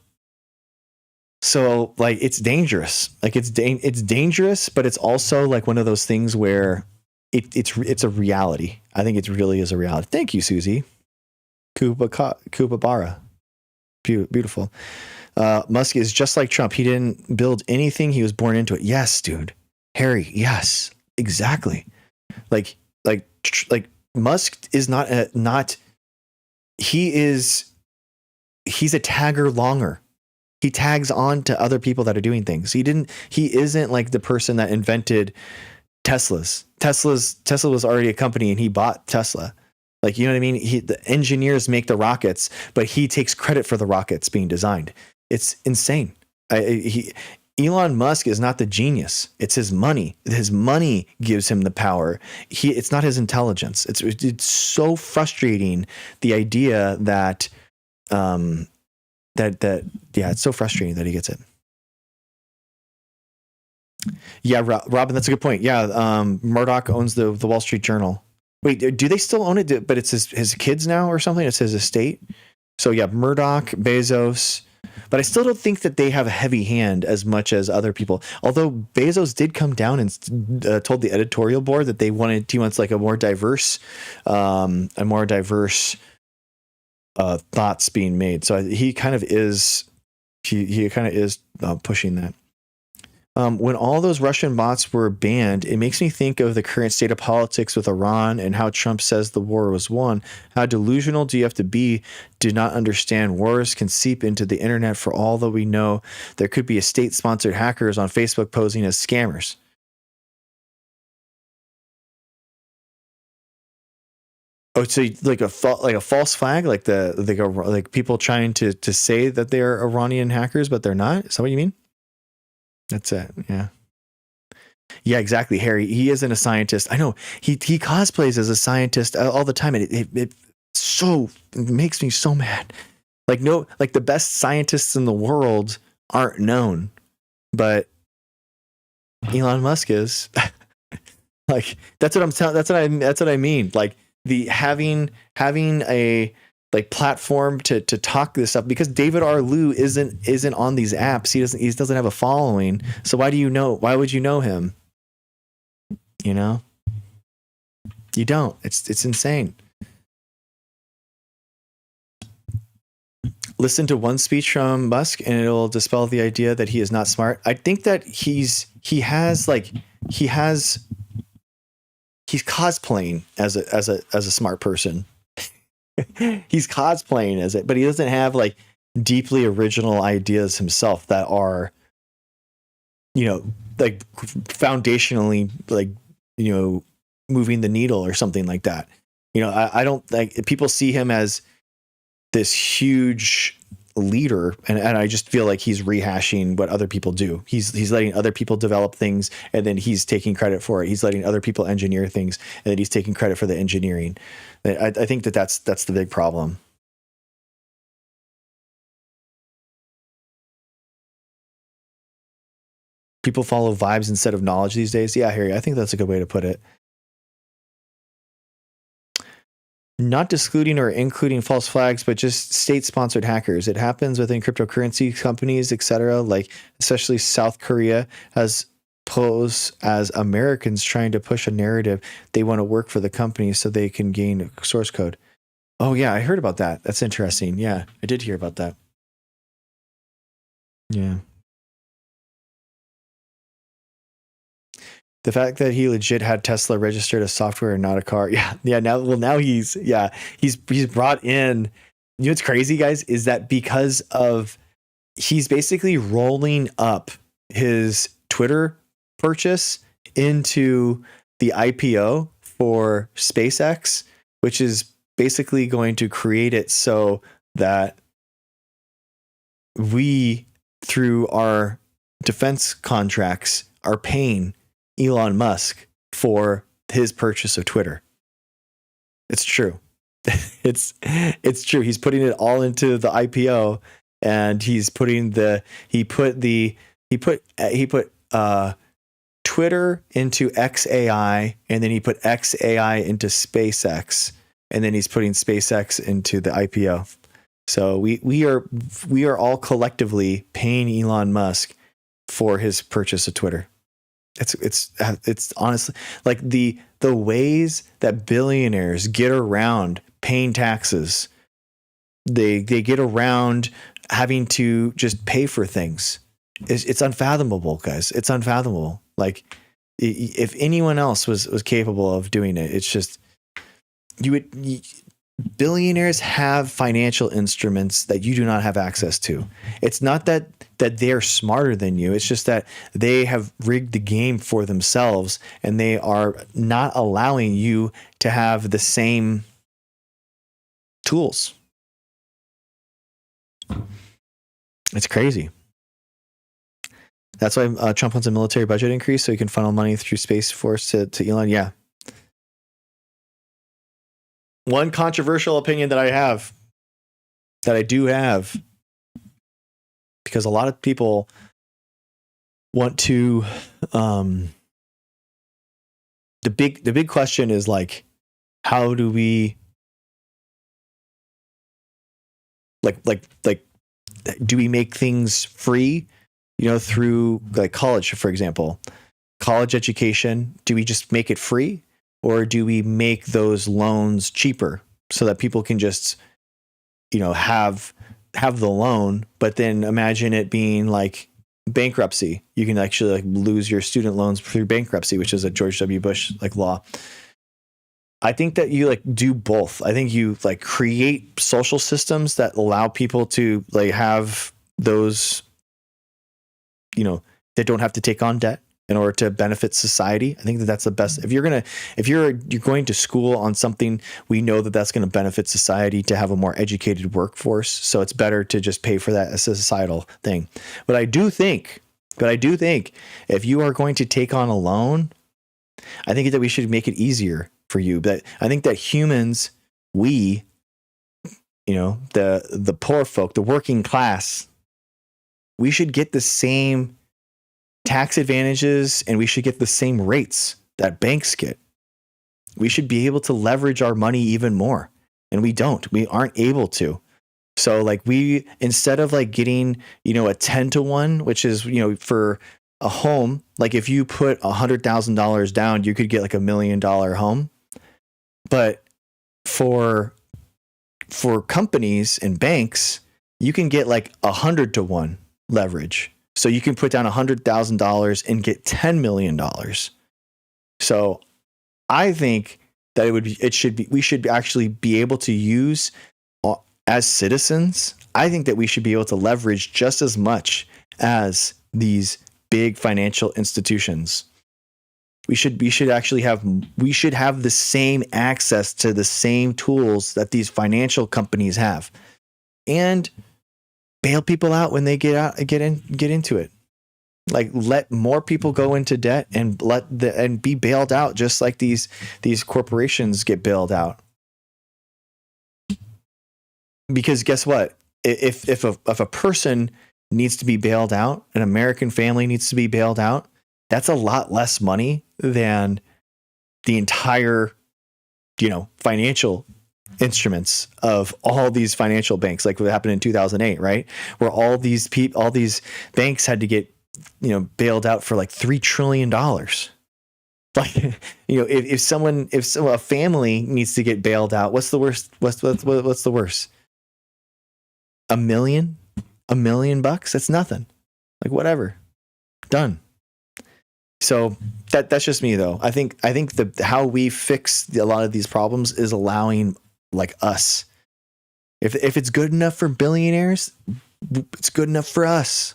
Speaker 1: So like it's dangerous. Like it's dangerous, but it's also like one of those things where it's a reality. I think it really is a reality. Thank you, Susie. Kubabara. Beautiful. Musk is just like Trump. He didn't build anything. He was born into it. Yes, dude. Harry, yes. Exactly. Like Musk is he's a tagger longer. He tags on to other people that are doing things. He isn't like the person that invented Tesla was already a company and he bought Tesla. Like, you know what I mean? The engineers make the rockets, but he takes credit for the rockets being designed. It's insane. Elon Musk is not the genius. It's his money. His money gives him the power. It's not his intelligence. It's so frustrating, the idea that it's so frustrating that he gets it. Yeah, Robin, that's a good point. Yeah, Murdoch owns the Wall Street Journal. Wait, do they still own it? But it's his kids now or something? It's his estate. So yeah, Murdoch, Bezos. But I still don't think that they have a heavy hand as much as other people. Although Bezos did come down and told the editorial board that he wants like a more diverse thoughts being made. So he kind of is pushing that. When all those Russian bots were banned, it makes me think of the current state of politics with Iran and how Trump says the war was won. How delusional do you have to be to not understand wars can seep into the internet? For all that we know, there could be a state-sponsored hackers on Facebook posing as scammers. Oh, so like a false flag, like people trying to say that they're Iranian hackers, but they're not. Is that what you mean? That's it. Yeah. Yeah, exactly. Harry, he isn't a scientist. I know he cosplays as a scientist all the time. And it makes me so mad. Like the best scientists in the world aren't known, but Elon Musk is. Like that's what I'm telling. That's what I mean. Like the having a like platform to talk this up, because David R. Liu isn't on these apps. He doesn't have a following. So why would you know him? You know? You don't. It's insane. Listen to one speech from Musk and it'll dispel the idea that he is not smart. I think that he's cosplaying as a smart person. He's cosplaying as it, but he doesn't have like deeply original ideas himself that are, you know, like foundationally, like, you know, moving the needle or something like that. You know, I don't like, people see him as this huge leader, and I just feel like he's rehashing what other people do. He's letting other people develop things and then he's taking credit for it. He's letting other people engineer things and then he's taking credit for the engineering. I think that's the big problem. People follow vibes instead of knowledge these days. Yeah, Harry, I think that's a good way to put it. not excluding or including false flags, but just state-sponsored hackers. It happens within cryptocurrency companies, etc. Like especially South Korea has posed as Americans trying to push a narrative. They want to work for the company so they can gain source code. Oh yeah, I heard about that. That's interesting. Yeah, I did hear about that. Yeah. The fact that he legit had Tesla registered as software and not a car. Yeah. Now he's brought in. You know what's crazy, guys, is that because of he's basically rolling up his Twitter purchase into the IPO for SpaceX, which is basically going to create it so that we, through our defense contracts, are paying Elon Musk for his purchase of Twitter. It's true. It's true. He's putting it all into the IPO, and he's putting he put Twitter into XAI, and then he put XAI into SpaceX, and then he's putting SpaceX into the IPO. So we are all collectively paying Elon Musk for his purchase of Twitter. It's honestly like the ways that billionaires get around paying taxes. They get around having to just pay for things. It's unfathomable, guys. It's unfathomable. Like if anyone else was capable of doing it, it's just billionaires have financial instruments that you do not have access to. It's not that they're smarter than you. It's just that they have rigged the game for themselves, and they are not allowing you to have the same tools. It's crazy. That's why Trump wants a military budget increase so he can funnel money through Space Force to Elon. Yeah. One controversial opinion that I do have, because a lot of people want to, the big question is like, how do we do we make things free, through like college, for example, college education? Do we just make it free? Or do we make those loans cheaper so that people can just, have the loan, but then imagine it being like bankruptcy. You can actually like lose your student loans through bankruptcy, which is a George W. Bush law. I think that you do both. I think you create social systems that allow people to have those, they don't have to take on debt in order to benefit society. I think that that's the best. If you're going to school on something, we know that that's going to benefit society to have a more educated workforce. So it's better to just pay for that as a societal thing. But I do think if you are going to take on a loan, I think that we should make it easier for you. But I think that humans, the poor folk, the working class, we should get the same tax advantages, and we should get the same rates that banks get. We should be able to leverage our money even more, and we aren't able to. So instead of getting, a 10-to-1, which is, for a home, if you put $100,000 down, you could get $1 million home. But for companies and banks, you can get 100-to-1 leverage. So you can put down $100,000 and get $10 million. So I think that we should actually be able to use, as citizens, I think that we should be able to leverage just as much as these big financial institutions. We should have the same access to the same tools that these financial companies have, and bail people out when they get into it. Let more people go into debt and and be bailed out, just like these corporations get bailed out. Because guess what? If a person needs to be bailed out, an American family needs to be bailed out, that's a lot less money than the entire, financial instruments of all these financial banks, like what happened in 2008, right? Where all these banks had to get, bailed out for like $3 trillion. Like, if a family needs to get bailed out, what's the worst? What's the worst? $1 million? $1 million bucks? That's nothing. Like, whatever. Done. So that's just me, though. I think how we fix a lot of these problems is allowing, like, us. If it's good enough for billionaires, it's good enough for us.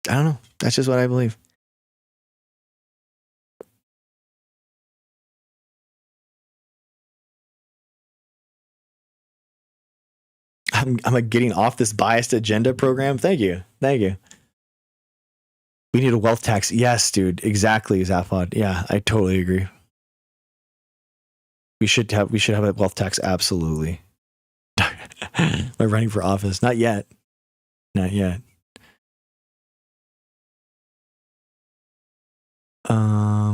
Speaker 1: I don't know. That's just what I believe. I'm like getting off this biased agenda program. Thank you. We need a wealth tax. Yes, dude. Exactly, Zaphod. Yeah, I totally agree. We should have a wealth tax. Absolutely. Am I running for office? Not yet.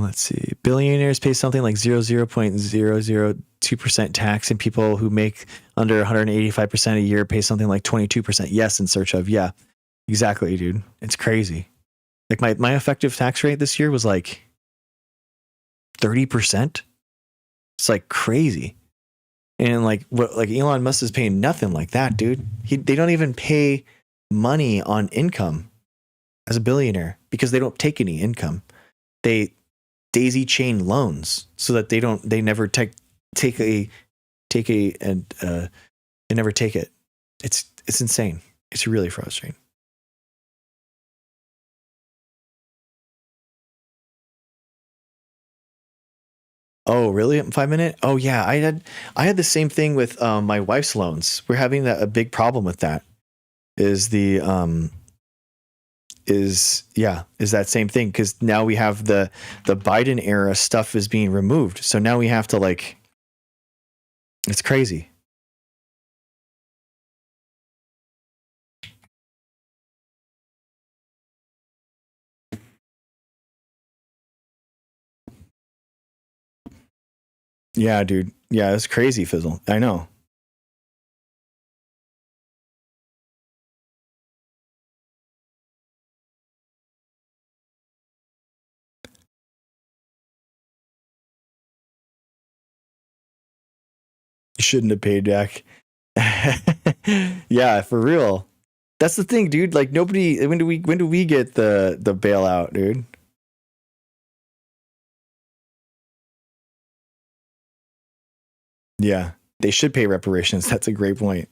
Speaker 1: Let's see. Billionaires pay something like 0.002% tax, and people who make under 185% a year pay something like 22%. Yes, in search of. Yeah, exactly, dude. It's crazy. Like my effective tax rate this year was like 30%. It's like crazy. And like Elon Musk is paying nothing like that, dude. They don't even pay money on income as a billionaire because they don't take any income. They daisy chain loans so that they never take it. It's insane. It's really frustrating. Oh, really? 5 minute? Oh yeah. I had the same thing with my wife's loans. We're having a big problem with that. Is that same thing, because now we have the Biden era stuff is being removed, so now we have to it's crazy. Yeah, dude. Yeah, it's crazy, Fizzle. I know. You shouldn't have paid back. Yeah, for real. That's the thing, dude. Like nobody. When do we get the bailout, dude? Yeah, they should pay reparations. That's a great point.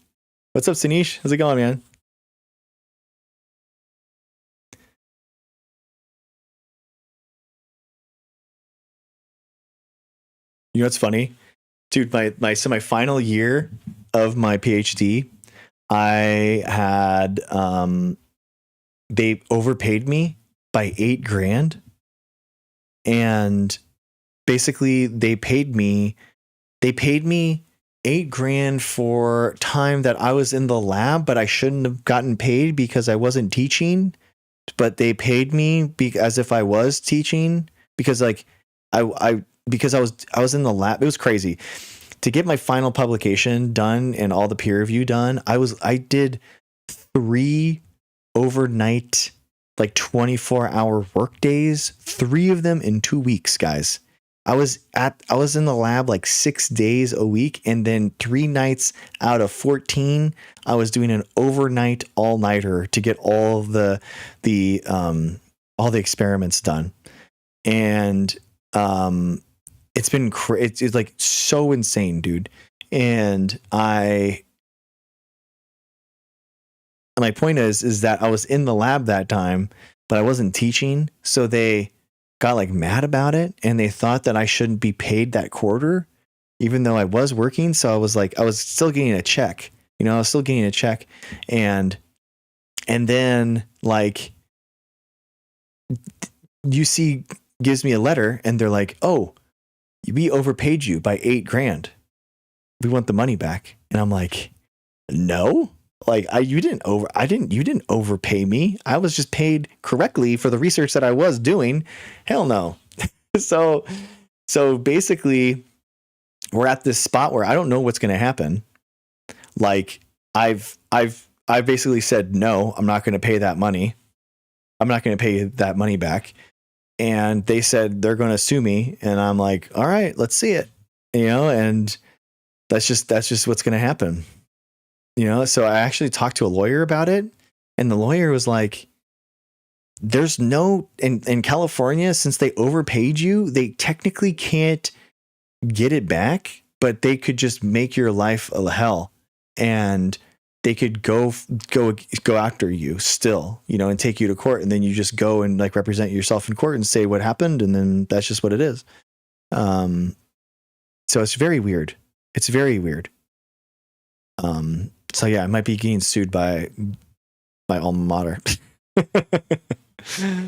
Speaker 1: What's up, Sanish? How's it going, man? You know what's funny? Dude, my final year of my PhD, I had they overpaid me by $8,000, and basically they paid me $8,000 for time that I was in the lab, but I shouldn't have gotten paid because I wasn't teaching. But they paid me as if I was teaching because because I was in the lab. It was crazy. To get my final publication done and all the peer review done, I did 3 overnight, like 24-hour work days, 3 of them in 2 weeks, guys. I was in the lab like 6 days a week, and then 3 nights out of 14, I was doing an overnight all-nighter to get all the experiments done. And it's been it's like so insane, dude. And my point is that I was in the lab that time, but I wasn't teaching, so they got like mad about it, and they thought that I shouldn't be paid that quarter, even though I was working. So I was still getting a check, and then like UC gives me a letter, and they're like, "Oh, we overpaid you by $8,000. We want the money back." And I'm like, "No, like you didn't overpay me. I was just paid correctly for the research that I was doing. Hell no." So basically we're at this spot where I don't know what's going to happen. Like I've basically said, no, I'm not going to pay that money. I'm not going to pay that money back. And they said they're going to sue me. And I'm like, all right, let's see it, and that's just what's going to happen. So I actually talked to a lawyer about it, and the lawyer was like, there's no, in California, since they overpaid you, they technically can't get it back, but they could just make your life a hell, and they could go after you still, and take you to court, and then you just go and like represent yourself in court and say what happened, and then that's just what it is. So it's very weird. It's very weird. So yeah, I might be getting sued by my alma mater.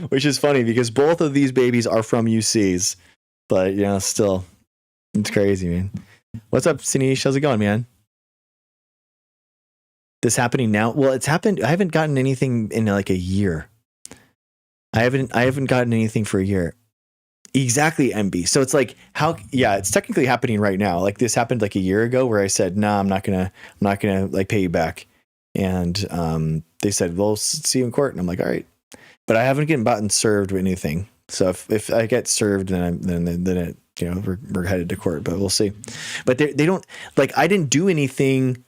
Speaker 1: Which is funny because both of these babies are from UCs, but still, it's crazy, man. What's up, Sinish? How's it going, man? This happening now? Well, it's happened. I haven't gotten anything in like a year. I haven't gotten anything for a year. Exactly, MB. So it's like it's technically happening right now. Like this happened like a year ago where I said, "Nah, I'm not gonna like pay you back," and they said, "We'll see you in court," and I'm like, "All right," but I haven't gotten served with anything. So if I get served, then it we're headed to court, but we'll see. But they don't like I didn't do anything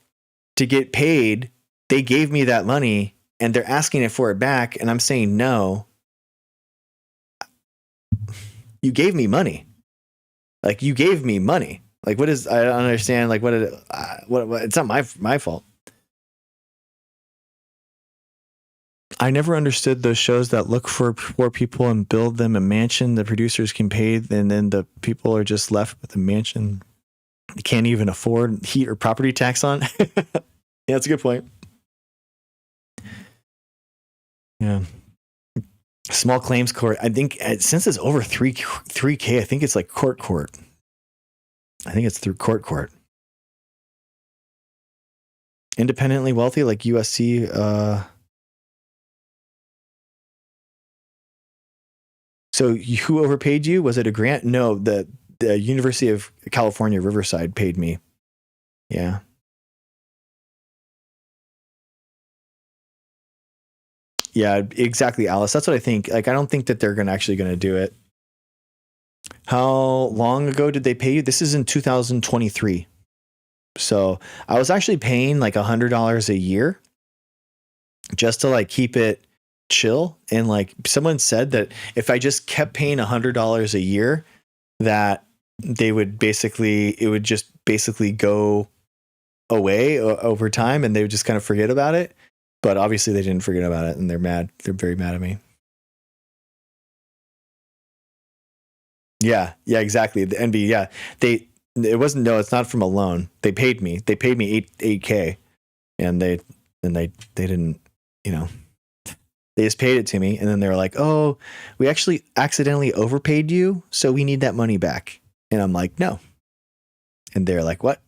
Speaker 1: to get paid. They gave me that money and they're asking it for it back, and I'm saying no. You gave me money. Like you gave me money. Like what is? I don't understand. Like what? It's not my fault. I never understood those shows that look for poor people and build them a mansion the producers can pay, and then the people are just left with a mansion they can't even afford heat or property tax on. Yeah, that's a good point. Yeah. Small claims court. I think since it's over 3K, I think it's like court. I think it's through court. Independently wealthy, like USC. So who overpaid you? Was it a grant? No, the University of California, Riverside paid me. Yeah. Yeah, exactly, Alice. That's what I think. Like, I don't think that they're actually going to do it. How long ago did they pay you? This is in 2023. So I was actually paying like $100 a year just to like keep it chill. And like someone said that if I just kept paying $100 a year, that it would just basically go away over time, and they would just kind of forget about it. But obviously they didn't forget about it, and they're mad. They're very mad at me. Yeah, exactly. The NB, yeah. It's not from a loan. They paid me. They paid me 8K, and they didn't, they just paid it to me, and then they were like, "Oh, we actually accidentally overpaid you, so we need that money back." And I'm like, "No." And they're like, "What?"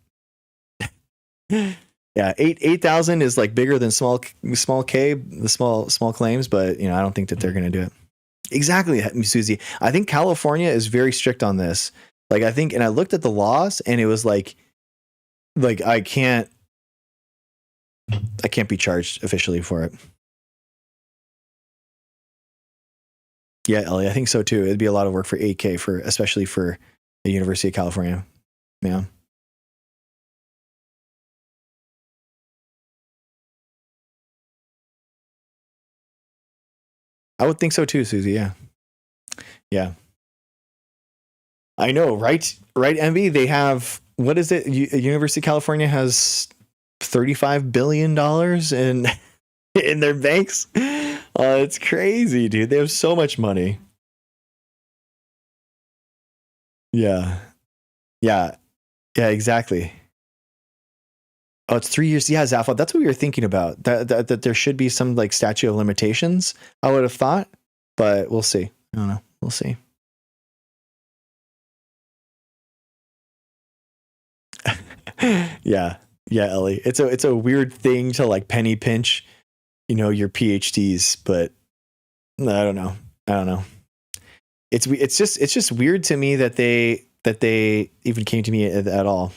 Speaker 1: Yeah, 8,000 is like bigger than small K, the small claims, but I don't think that they're going to do it. Exactly, Susie. I think California is very strict on this. Like I think, and I looked at the laws, and it was like I can't be charged officially for it. Yeah, Ellie, I think so too. It'd be a lot of work for 8K especially for the University of California. Yeah. I would think so too, Susie. Yeah. I know, right? Envy. They have, what is it? University of California has $35 billion in their banks. It's crazy, dude. They have so much money. Yeah, exactly. Oh, it's 3 years. Yeah, Zaphod, that's what we were thinking about. That there should be some like statute of limitations, I would have thought, but we'll see. I don't know. We'll see. Yeah, Ellie. It's a weird thing to like penny pinch, your PhDs, but I don't know. It's just weird to me that they that they even came to me at all.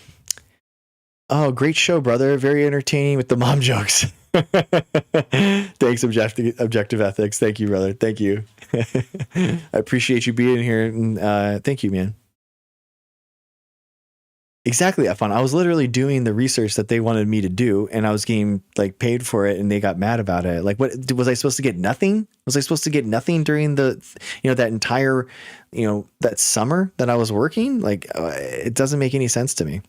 Speaker 1: Oh, great show, brother. Very entertaining with the mom jokes. Thanks, Objective Ethics. Thank you, brother. Thank you. I appreciate you being here. And thank you, man. Exactly, Efon. I was literally doing the research that they wanted me to do, and I was getting like paid for it, and they got mad about it. Like, what was I supposed to get? Nothing? Was I supposed to get nothing during the, that entire, that summer that I was working? Like, it doesn't make any sense to me.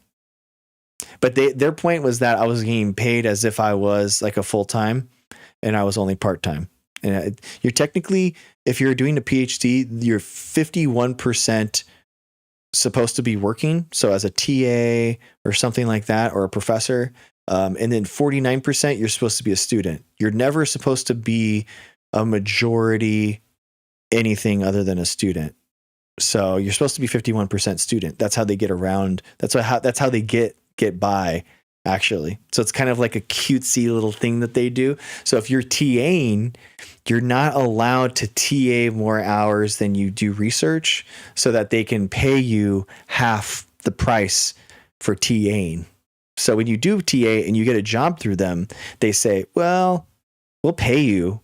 Speaker 1: But their point was that I was getting paid as if I was like a full time, and I was only part time. And you're technically, if you're doing a PhD, you're 51% supposed to be working, so as a TA or something like that, or a professor, and then 49% you're supposed to be a student. You're never supposed to be a majority anything other than a student. So you're supposed to be 51% student. That's how they get around. That's how they get by, actually. So it's kind of like a cutesy little thing that they do. So if you're TAing, you're not allowed to TA more hours than you do research, so that they can pay you half the price for TAing. So when you do TA and you get a job through them, they say, well, we'll pay you.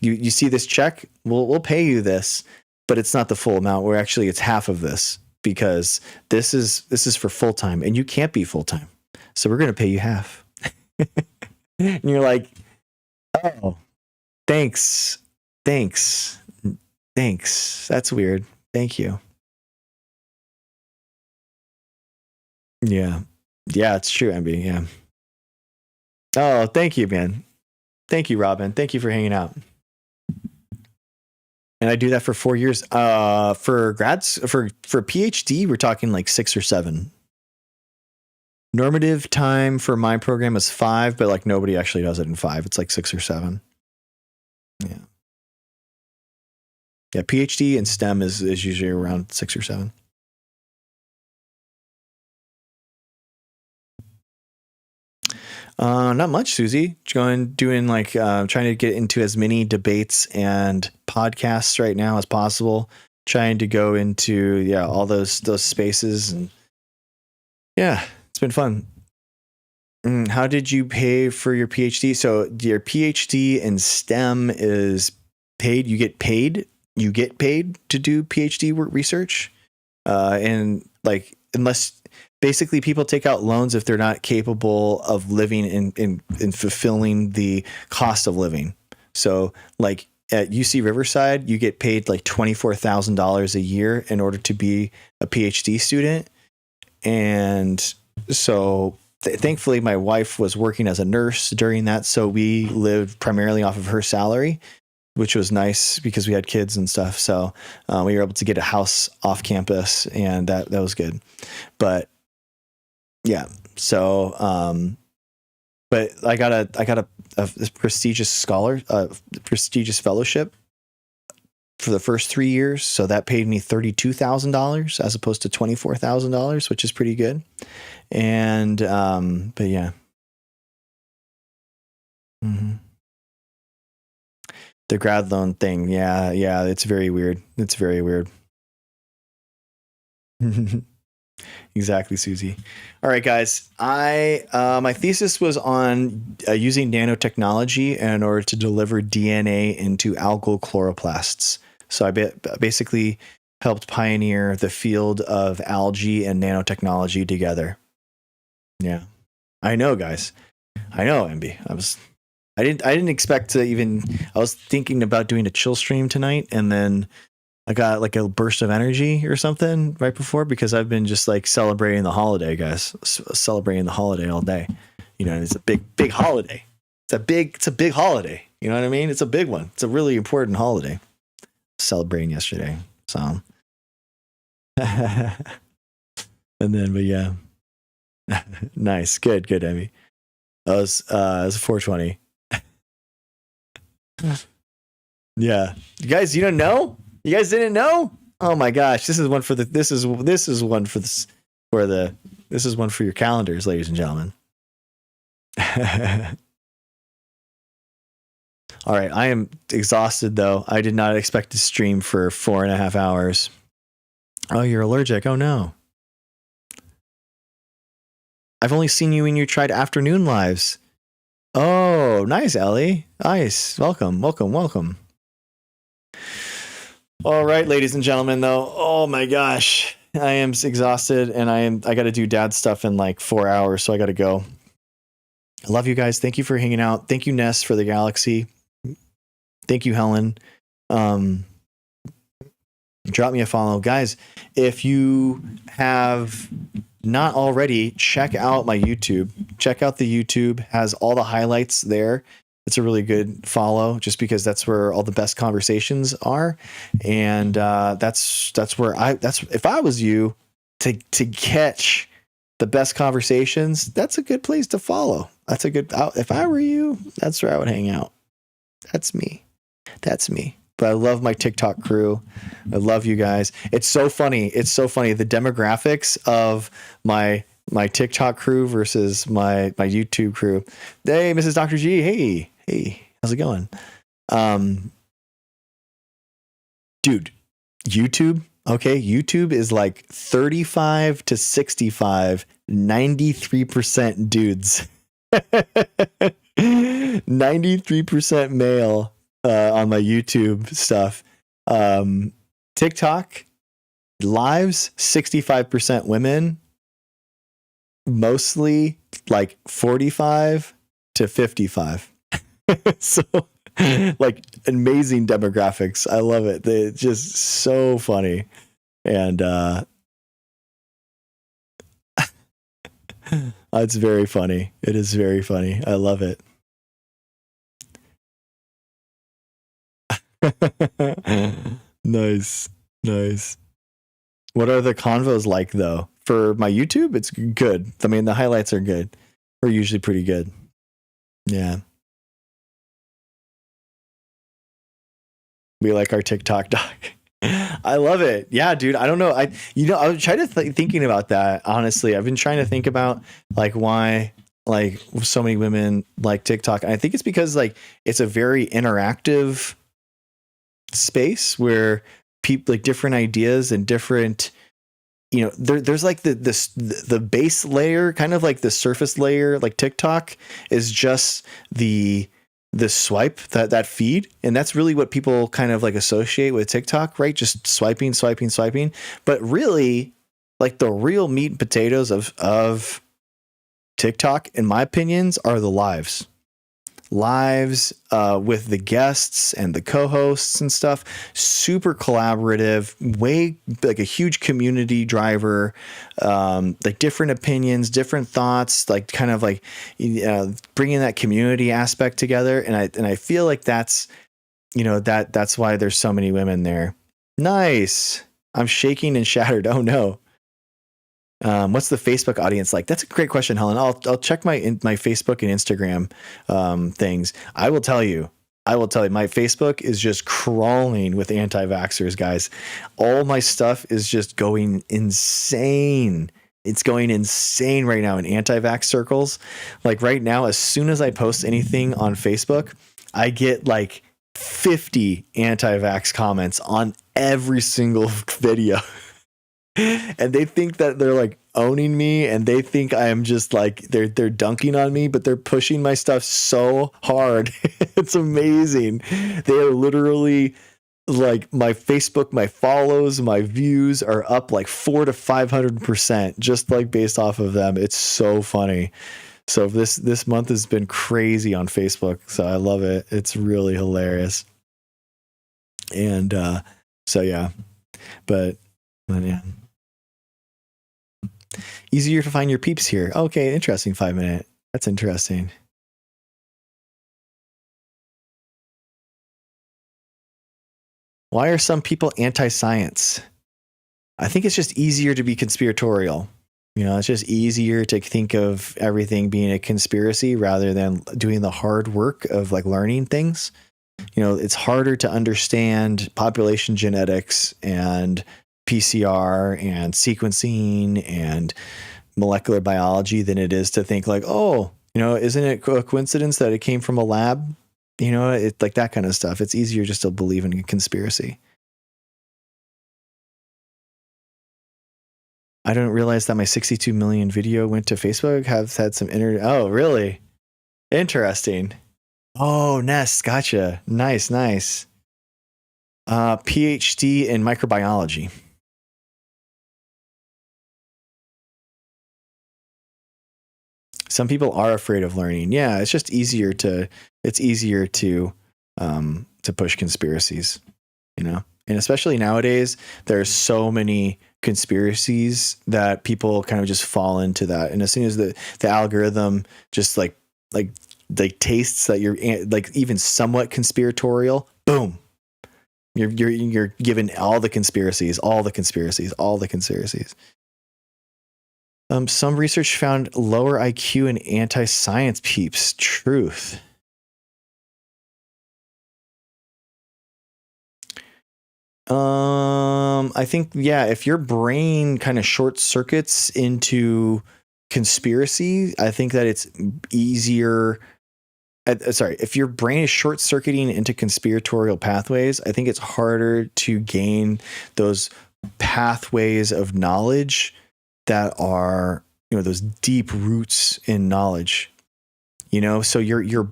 Speaker 1: You see this check? We'll pay you this, but it's not the full amount. It's half of this, because this is for full time, and you can't be full time. So we're going to pay you half. And you're like, oh, thanks. That's weird. Thank you. Yeah, it's true, MB. Yeah. Oh, thank you, man. Thank you, Robin. Thank you for hanging out. And I do that for 4 years. For grads, for PhD, we're talking like 6 or 7. Normative time for my program is 5, but like nobody actually does it in 5. It's like 6 or 7. Yeah. Yeah, PhD and STEM is usually around 6 or 7. Not much, Susie. Doing like trying to get into as many debates and podcasts right now as possible. Trying to go into all those spaces, and it's been fun. How did you pay for your PhD? So your PhD in STEM is paid. You get paid to do PhD research, and like unless. Basically, people take out loans if they're not capable of living in fulfilling the cost of living. So like at UC Riverside, you get paid like $24,000 a year in order to be a PhD student. And so thankfully, my wife was working as a nurse during that. So we lived primarily off of her salary, which was nice because we had kids and stuff. So we were able to get a house off campus, and that was good. But yeah. So, but I got a prestigious prestigious fellowship for the first 3 years. So that paid me $32,000 as opposed to $24,000, which is pretty good. And, but yeah. Mm-hmm. The grad loan thing. Yeah. It's very weird. Exactly, Susie. All right, guys. My thesis was on using nanotechnology in order to deliver DNA into algal chloroplasts. So I basically helped pioneer the field of algae and nanotechnology together. Yeah, I know, guys. I know, MB. I didn't expect to even. I was thinking about doing a chill stream tonight, and then I got like a burst of energy or something right before, because I've been just like celebrating the holiday, guys. Celebrating the holiday all day. It's a big holiday. It's a big holiday. You know what I mean? It's a big one. It's a really important holiday. Celebrating yesterday. So, and then, but yeah, nice, good, Emmy. It was 420. Yeah, you guys, you don't know. You guys didn't know? Oh my gosh, this is one for your calendars, ladies and gentlemen. All right, I am exhausted though. I did not expect to stream for 4.5 hours. Oh, you're allergic. Oh no. I've only seen you when you tried afternoon lives. Oh, nice, Ellie. Nice. Welcome, welcome, welcome. All right, ladies and gentlemen, though. Oh my gosh. I am exhausted and I got to do dad stuff in like 4 hours, so I got to go. I love you guys. Thank you for hanging out. Thank you, Ness, for the galaxy. Thank you, Helen. Drop me a follow. Guys, if you have not already, check out my YouTube. Check out the YouTube. Has all the highlights there. It's a really good follow just because that's where all the best conversations are. And that's where if I was you to catch the best conversations, that's a good place to follow. That's a good, if I were you, that's where I would hang out. That's me. But I love my TikTok crew. I love you guys. It's so funny. The demographics of my TikTok crew versus my YouTube crew. Hey, Mrs. Dr. G. Hey, how's it going? Dude, YouTube. Okay. YouTube is like 35 to 65, 93% dudes, 93% male. On my YouTube stuff. TikTok lives, 65% women, mostly like 45 to 55. So like amazing demographics. I love it. They're just so funny. And it's very funny. It is very funny. I love it. Nice. What are the convos like though? For my YouTube, it's good. I mean, the highlights are good. We're usually pretty good. Yeah. We like our TikTok doc. I love it. Yeah, dude. I don't know. I was trying to thinking about that. Honestly, I've been trying to think about like why like so many women like TikTok. And I think it's because like it's a very interactive space where people like different ideas and different, there's like the base layer, kind of like the surface layer. Like TikTok is just the swipe, that feed, and that's really what people kind of like associate with TikTok, right? Just swiping. But really, like the real meat and potatoes of TikTok, in my opinions, are the lives with the guests and the co-hosts and stuff. Super collaborative, way like a huge community driver, like different opinions, different thoughts, like kind of like bringing that community aspect together. And I feel like that's that's why there's so many women there. Nice. I'm shaking and shattered. Oh no. What's the Facebook audience like? That's a great question, Helen. I'll check my Facebook and Instagram things. I will tell you, my Facebook is just crawling with anti-vaxxers, guys. All my stuff is just going insane. It's going insane right now in anti-vax circles. Like right now, as soon as I post anything on Facebook, I get like 50 anti-vax comments on every single video. And they think that they're like owning me, and they think I am just like they're dunking on me, but they're pushing my stuff so hard. It's amazing. They are literally like my Facebook, my follows, my views are up like 400 to 500% just like based off of them. It's so funny. So this month has been crazy on Facebook. So I love it. It's really hilarious. And so yeah, but yeah. Easier to find your peeps here. Okay, interesting. 5 minute. That's interesting. Why are some people anti-science? I think it's just easier to be conspiratorial. It's just easier to think of everything being a conspiracy rather than doing the hard work of like learning things. It's harder to understand population genetics and PCR and sequencing and molecular biology than it is to think like, oh, isn't it a coincidence that it came from a lab? It's like that kind of stuff. It's easier just to believe in a conspiracy. I don't realize that my 62 million video went to Facebook. Have had some internet. Oh, really? Interesting. Oh, Ness, gotcha. Nice. PhD in microbiology. Some people are afraid of learning. Yeah, it's just easier to push conspiracies, you know? And especially nowadays, there's so many conspiracies that people kind of just fall into that. And as soon as the algorithm just like tastes that you're like even somewhat conspiratorial, boom, you're given all the conspiracies. Some research found lower IQ in anti-science peeps. Truth. I think, yeah, if your brain kind of short circuits into conspiracy, I think that it's easier. If your brain is short circuiting into conspiratorial pathways, I think it's harder to gain those pathways of knowledge that are, you know, those deep roots in knowledge, you know, so your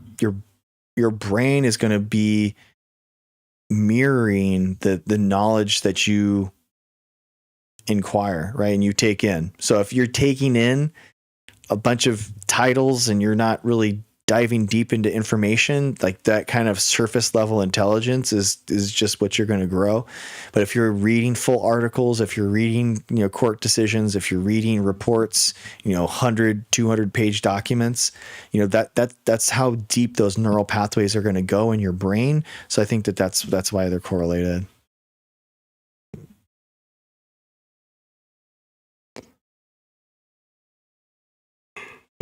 Speaker 1: brain is going to be mirroring the knowledge that you inquire, right? And you take in. So if you're taking in a bunch of titles and you're not really diving deep into information, like that kind of surface level intelligence is just what you're going to grow. But if you're reading full articles, if you're reading, you know, court decisions, if you're reading reports, you know, 100, 200 page documents, you know, that's how deep those neural pathways are going to go in your brain. So I think that's why they're correlated.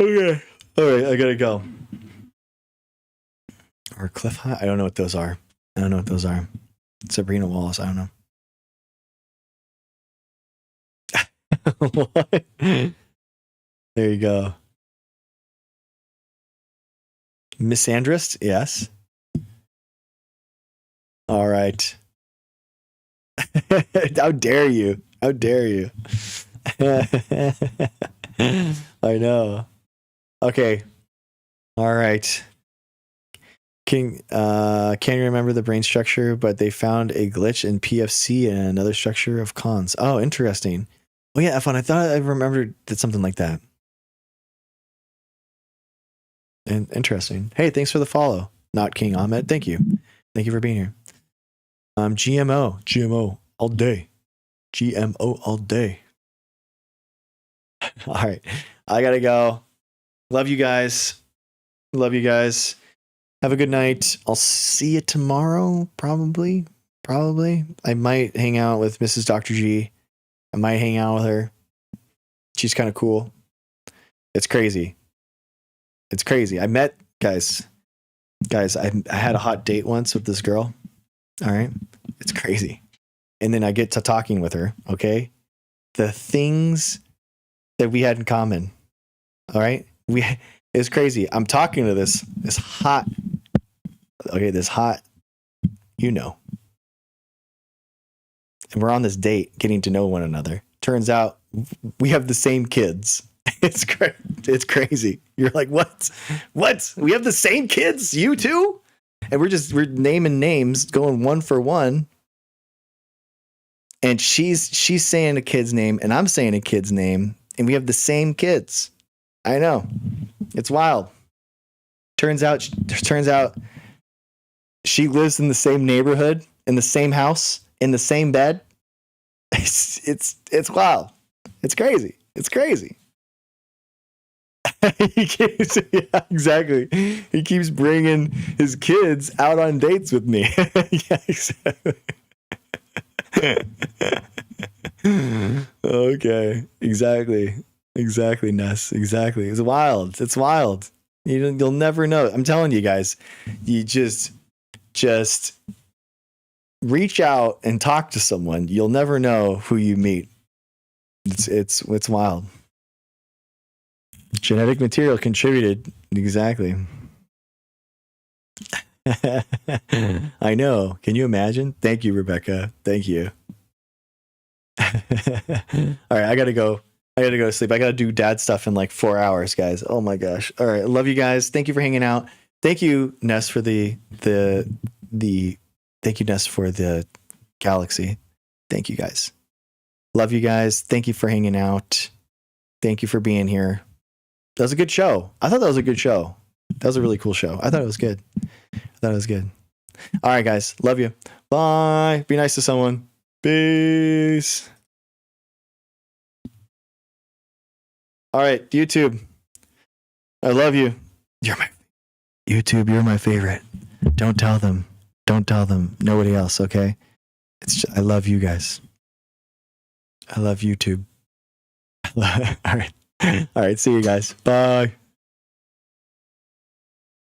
Speaker 1: Okay. All right. I gotta go. Or Cliff High? I don't know what those are. Sabrina Wallace. I don't know. What? There you go. Misandrist? Yes. All right. How dare you? I know. Okay. All right. Can you remember the brain structure, but they found a glitch in PFC and another structure of cons. Oh, interesting. Oh yeah, F1. I thought I remembered that something like that. And interesting. Hey, thanks for the follow. Not King Ahmed. Thank you for being here. GMO all day. GMO all day. All right, I gotta go. Love you guys. Have a good night. I'll see you tomorrow, probably. I might hang out with Mrs. Dr. G. I might hang out with her. She's kind of cool. It's crazy. I met, guys, I had a hot date once with this girl. All right. It's crazy. And then I get to talking with her. Okay. The things that we had in common. All right. It's crazy. I'm talking to this hot, you know. And we're on this date getting to know one another. Turns out we have the same kids. It's crazy. You're like, what? We have the same kids? You too? And we're naming names, going one for one. And she's saying a kid's name and I'm saying a kid's name and we have the same kids. I know. It's wild. Turns out she lives in the same neighborhood, in the same house, in the same bed. It's wild. It's crazy. Yeah, exactly. He keeps bringing his kids out on dates with me. Yeah, exactly. Okay. Exactly, Ness. Exactly. It's wild. You'll never know. I'm telling you guys, you just reach out and talk to someone. You'll never know who you meet. It's wild. Genetic material contributed. Exactly. I know. Can you imagine? Thank you, Rebecca. Thank you. All right, I gotta go. I gotta go to sleep. I gotta do dad stuff in like 4 hours, guys. Oh my gosh. All right, love you guys. Thank you for hanging out. Thank you, Ness, for the thank you, Ness, for the galaxy. Thank you, guys. Love you guys. Thank you for hanging out. Thank you for being here. That was a good show. I thought that was a good show. That was a really cool show. I thought it was good. All right, guys. Love you. Bye. Be nice to someone. Peace. All right, YouTube. I love you. You're my YouTube. You're my favorite. Don't tell them. Don't tell them. Nobody else. Okay. I love you guys. I love YouTube. All right. All right. See you guys. Bye.